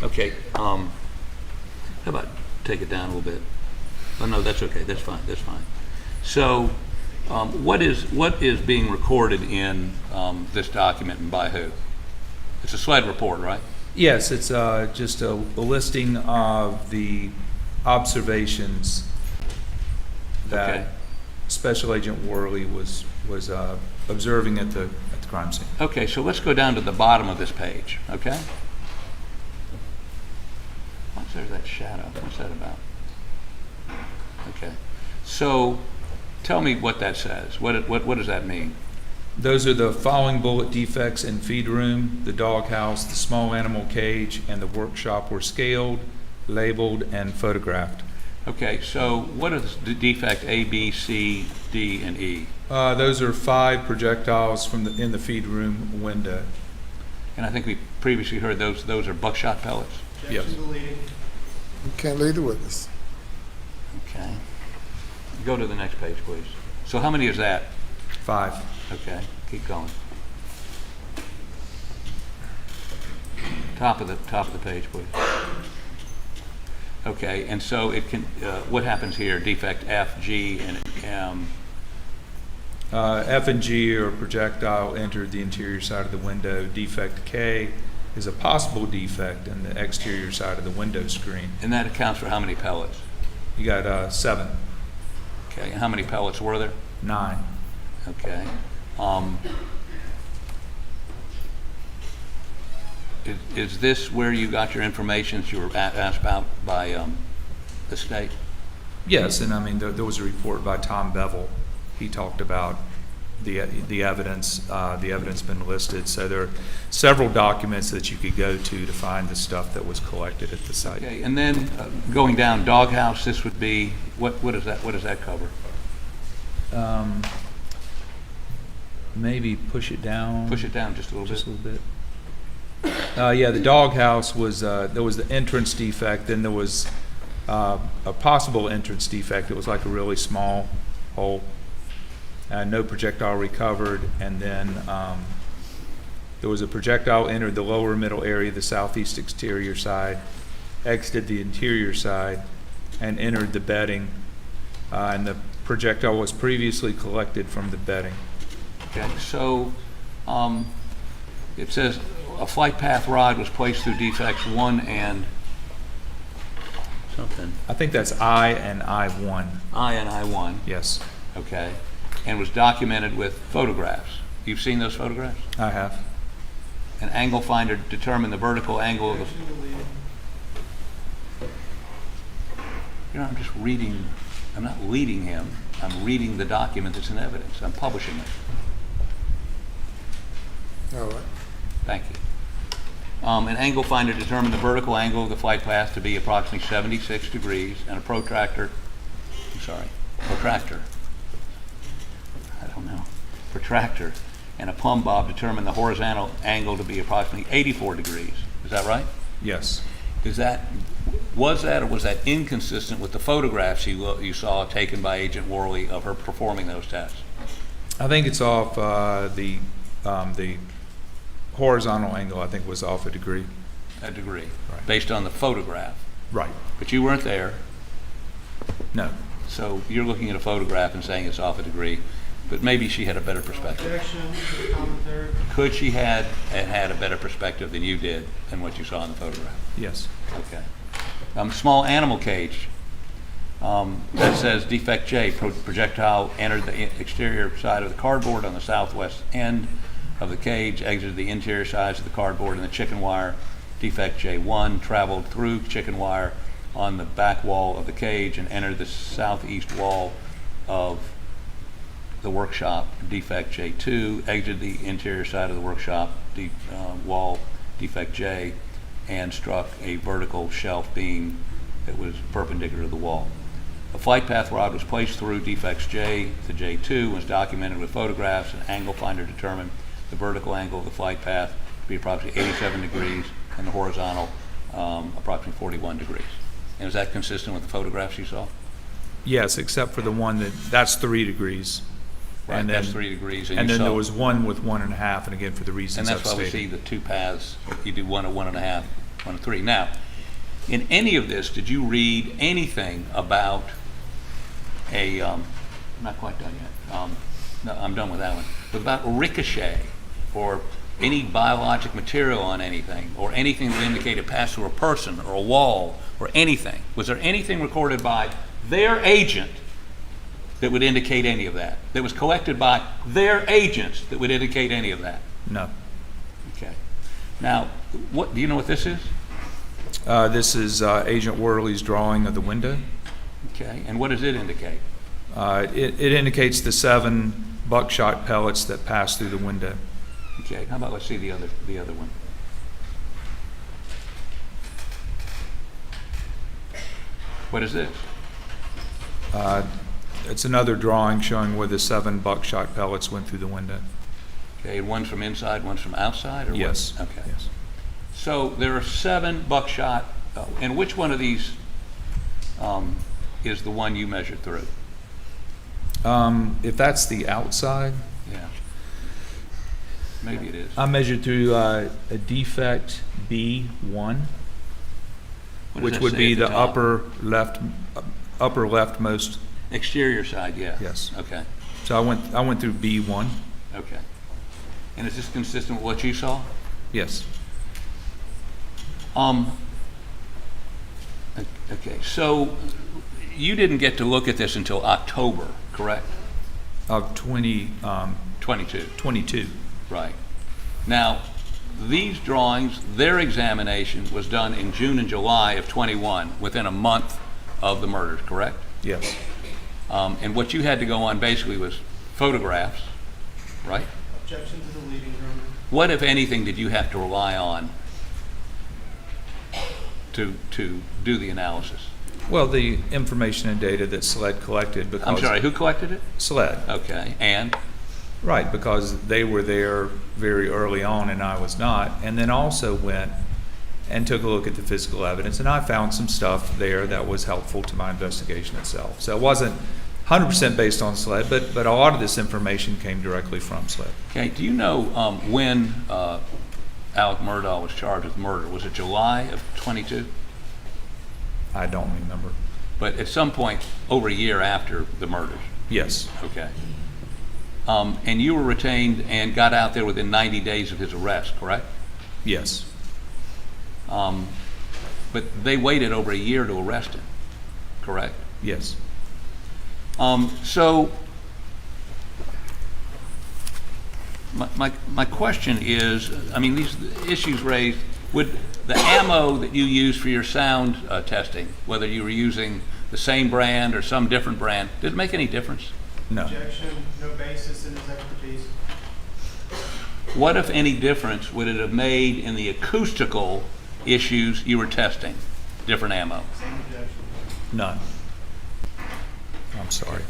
Okay, how about take it down a little bit? Oh, no, that's okay, that's fine, that's fine. So, What is being recorded in this document and by who? It's a SLED report, right? Yes, it's just a listing of the observations that Okay. Special Agent Worley was observing at the crime scene. Okay, so let's go down to the bottom of this page, okay? What's there's that shadow? What's that about? Okay, so tell me what that says. What does that mean? Those are the following bullet defects in feed room: the doghouse, the small animal cage, and the workshop were scaled, labeled, and photographed. Okay, so what is the defect A, B, C, D, and E? Those are 5 projectiles in the feed room window. And I think we previously heard those are buckshot pellets. Yes. You can't lead the witness. Okay. Go to the next page, please. So how many is that? 5. Okay, keep going. Top of the page, please. Okay, and so it can. What happens here? Defect F, G, and M. F and G are projectile entered the interior side of the window. Defect K is a possible defect in the exterior side of the window screen. And that accounts for how many pellets? You got 7. Okay, and how many pellets were there? 9. Okay. Is this where you got your information that you were asked about by the state? Yes, and I mean there was a report by Tom Bevel. He talked about the evidence. The evidence been listed. So there are several documents that you could go to find the stuff that was collected at the site. Okay, and then going down doghouse, this would be what is that? What does that cover? Maybe push it down. Push it down just a little Just a bit. little bit. Yeah, the doghouse was, there was the entrance defect, then there was a possible entrance defect. It was like a really small hole. No projectile recovered, and then there was a projectile entered the lower middle area, the southeast exterior side, exited the interior side, and entered the bedding. And the projectile was previously collected from the bedding. Okay, so it says a flight path rod was placed through defects 1 and something. I think that's I and I1. I and I1. Yes, Okay, and was documented with photographs. You've seen those photographs? I have. An angle finder determined the vertical angle of the. You know, I'm just reading. I'm not leading him. I'm reading the document that's in evidence. I'm publishing it. All right. Thank you. An angle finder determined the vertical angle of the flight path to be approximately 76 degrees, and a protractor, and a plumb bob determined the horizontal angle to be approximately 84 degrees. Is that right? Yes. Was that or was that inconsistent with the photographs you saw taken by Agent Worley of her performing those tests? I think it's off the horizontal angle. I think was off a degree. A degree, Right. based on the photograph. Right. But you weren't there, No. so you're looking at a photograph and saying it's off a degree, but maybe she had a better perspective. Could she had a better perspective than you did than what you saw in the photograph? Yes. Okay. Small animal cage. That says defect J, projectile entered the exterior side of the cardboard on the southwest end of the cage, exited the interior sides of the cardboard and the chicken wire. Defect J1 traveled through chicken wire on the back wall of the cage and entered the southeast wall of the workshop. Defect J2 exited the interior side of the workshop wall, defect J, and struck a vertical shelf beam that was perpendicular to the wall. A flight path rod was placed through defects J to J2, was documented with photographs. An angle finder determined the vertical angle of the flight path to be approximately 87 degrees and the horizontal approximately 41 degrees. And is that consistent with the photographs you saw? Yes, except for the one that's 3 degrees. Right, and that's then, 3 degrees. And then there was one with 1.5, and again for the reasons And I've that's why we stated. see the 2 paths. You do 1 at 1.5, 1 at 3. Now, in any of this, did you read anything about a I'm not quite done yet. No, I'm done with that one. But about ricochet or any biologic material on anything or anything that indicated pass through a person or a wall or anything. Was there anything recorded by their agent that would indicate any of that? That was collected by their agents that would indicate any of that? No. Okay. Now, what do you know what this is? This is Agent Worley's drawing of the window. Okay. And what does it indicate? It indicates the 7 buckshot pellets that passed through the window. Okay. How about let's see the other one. What is this? It's another drawing showing where the 7 buckshot pellets went through the window. Okay. One's from inside, one's from outside, or what? Yes. Okay. Yes. So there are 7 buckshot, and which one of these is the one you measured through? If that's the outside, Yeah. Maybe it is. I measured through a defect B1, What does which that would say be at the the top? upper leftmost. Exterior side, yeah. Yes. Okay, So I went through B1. okay. And is this consistent with what you saw? Yes. Okay, so you didn't get to look at this until October, correct? Of 22. 22. Right. Now, these drawings, their examination was done in June and July of 21, within a month of the murders, correct? Yes. And what you had to go on basically was photographs, right? Objection to the leading, Your Honor. What, if anything, did you have to rely on to do the analysis? Well, the information and data that SLED collected because... I'm sorry, who collected it? SLED. Okay, and? Right, because they were there very early on and I was not, and then also went and took a look at the physical evidence, and I found some stuff there that was helpful to my investigation itself. So it wasn't 100% based on SLED, but a lot of this information came directly from SLED. Okay, do you know when Alex Murdaugh was charged with murder? Was it July of 22? I don't remember. But at some point over a year after the murders? Yes. Okay. And you were retained and got out there within 90 days of his arrest, correct? Yes. But they waited over a year to arrest him, correct? Yes. So my question is, I mean, these issues raised, would the ammo that you used for your sound testing, whether you were using the same brand or some different brand, did it make any difference? No. Objection, no basis in his expertise. What, if any, difference would it have made in the acoustical issues you were testing? Different ammo? Same objection. None. I'm sorry.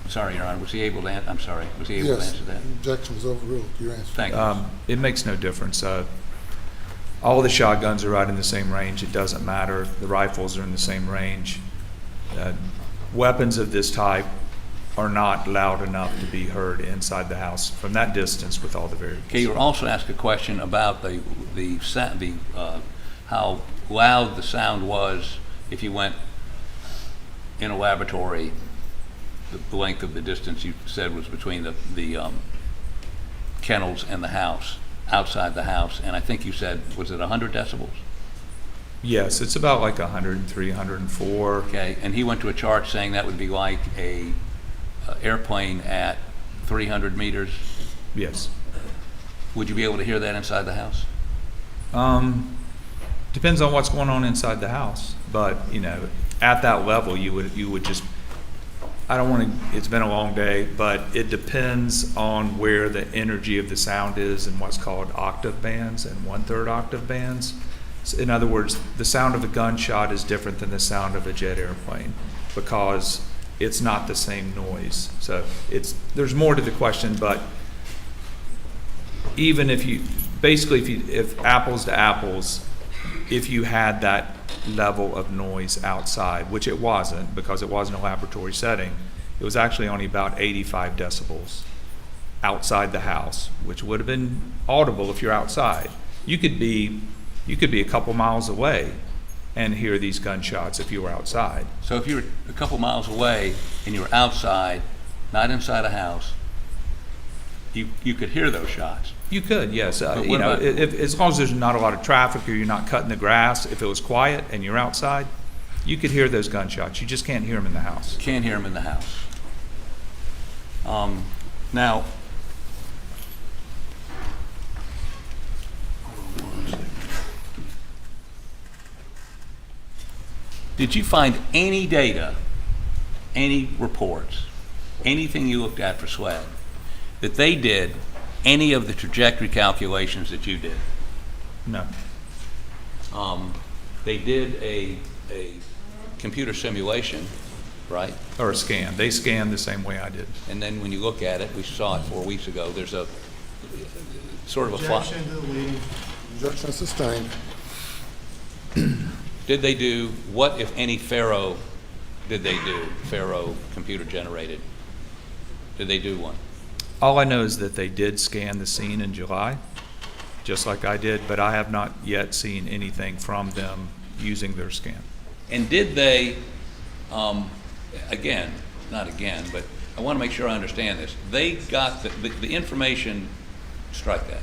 Sorry, Your Honor, was he able to, I'm sorry, was he able to Yes, answer that? objection was overruled. Your answer. Thank you. It makes no difference. All the shotguns are right in the same range. It doesn't matter. The rifles are in the same range. Weapons of this type are not loud enough to be heard inside the house from that distance with all the variables. Okay, you were also asked a question about how loud the sound was if you went in a laboratory. The length of the distance you said was between the kennels and the house, outside the house, and I think you said, was it 100 decibels? Yes, it's about like 103, 104. Okay, and he went to a chart saying that would be like a airplane at 300 meters. Yes. Would you be able to hear that inside the house? Depends on what's going on inside the house, but you know, at that level, you would just. I don't want to. It's been a long day, but it depends on where the energy of the sound is in what's called octave bands and 1/3 octave bands. So in other words, the sound of a gunshot is different than the sound of a jet airplane because it's not the same noise. So there's more to the question, but even if apples to apples, if you had that level of noise outside, which it wasn't because it wasn't a laboratory setting, it was actually only about 85 decibels outside the house, which would have been audible if you're outside. You could be a couple miles away and hear these gunshots if you were outside. So if you were a couple miles away and you were outside, not inside a house, you could hear those shots. You could, yes. But You what know, about- as long as there's not a lot of traffic or you're not cutting the grass, if it was quiet and you're outside, you could hear those gunshots. You just can't hear them in the house. Can't hear them in the house. Now, did you find any data, any reports, anything you looked at for SWED, that they did any of the trajectory calculations that you did? No. They did a computer simulation, right? Or a scan. They scanned the same way I did. And then when you look at it, we saw it 4 weeks ago, there's a sort of a Objection to the leading. Objection sustained. Did they do, what if any Faro did they do? Faro computer generated? Did they do one? All I know is that they did scan the scene in July, just like I did, but I have not yet seen anything from them using their scan. And did they, again, not again, but I want to make sure I understand this. They got the information, strike that.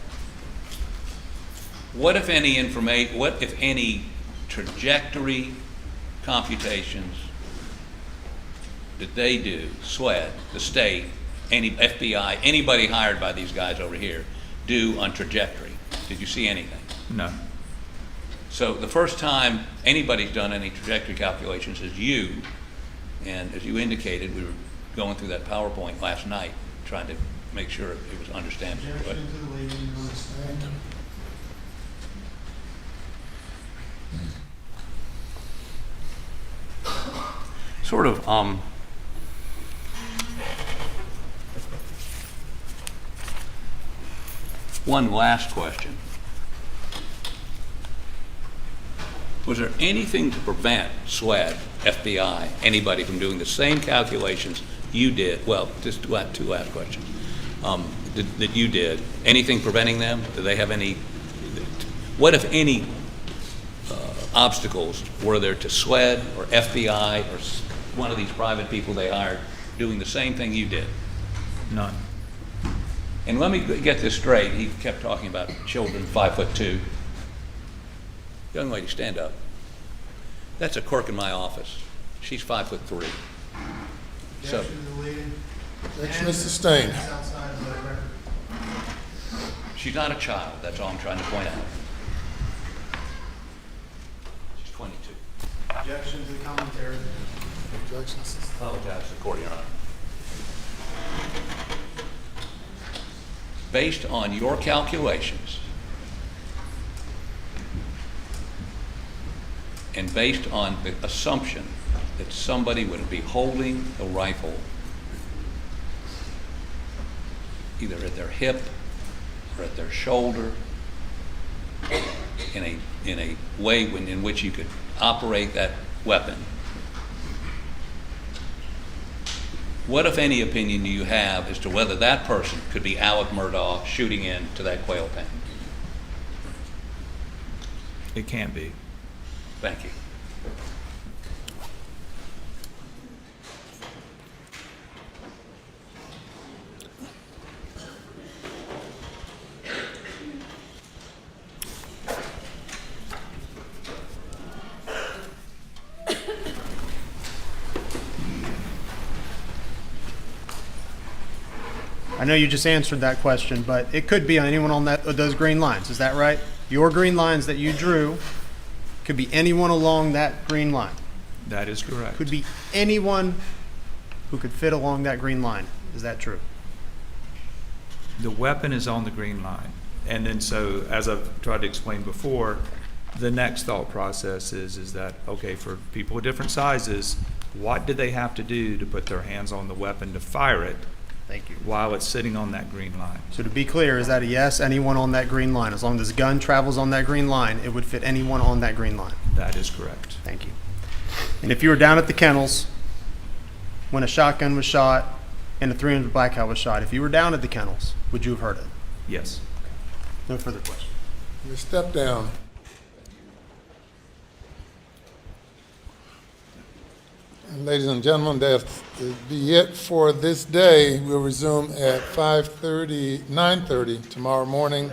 What if any trajectory computations did they do, SWED, the state, any FBI, anybody hired by these guys over here, do on trajectory? Did you see anything? No. So the first time anybody's done any trajectory calculations is you, and as you indicated, we were going through that PowerPoint last night, trying to make sure it was understandable. But Objection to the leading. sort of, one last question. Was there anything to prevent SWED, FBI, anybody from doing the same calculations you did? Well, just two last questions. That you did, anything preventing them? Do they have any, what if any obstacles were there to SWED or FBI or one of these private people they hired doing the same thing you did? None. And let me get this straight. He kept talking about children 5'2". Young lady, stand up. That's a clerk in my office. She's 5'3". So, Objection to the leading. Objection is sustained. It's outside of the record. she's not a child. That's all I'm trying to point out. She's 22. Objection to the commentary. Objection sustained. Apologize to the court, Your Honor. Based on your calculations and based on the assumption that somebody would be holding a rifle either at their hip or at their shoulder in a way in which you could operate that weapon, what, if any, opinion do you have as to whether that person could be Alex Murdaugh shooting into that quail pen? It can't be. Thank you. I know you just answered that question, but it could be on anyone on those green lines. Is that right? Your green lines that you drew could be anyone along that green line. That is correct. Could be anyone who could fit along that green line. Is that true? The weapon is on the green line. And then so, as I've tried to explain before, the next thought process is that, okay, for people of different sizes, what do they have to do to put their hands on the weapon to fire it? Thank you. While it's sitting on that green line? So to be clear, is that a yes, anyone on that green line? As long as this gun travels on that green line, it would fit anyone on that green line. That is correct. Thank you. And if you were down at the kennels when a shotgun was shot and a 300 Blackout was shot, if you were down at the kennels, would you have heard it? Yes. No further questions. You step down. And ladies and gentlemen, that'll be it for this day. We'll resume at 9:30 tomorrow morning.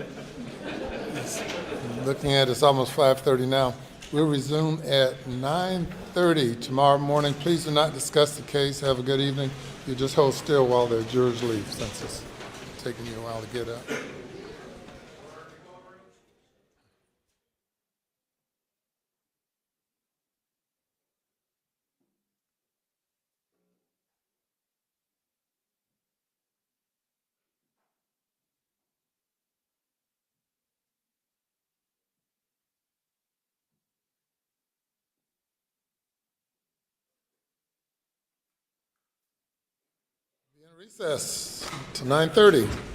Looking at it's almost 5:30 now. We'll resume at 9:30 tomorrow morning. Please do not discuss the case. Have a good evening. You just hold still while the jurors leave, since it's taking you a while to get up. Be in recess to 9:30.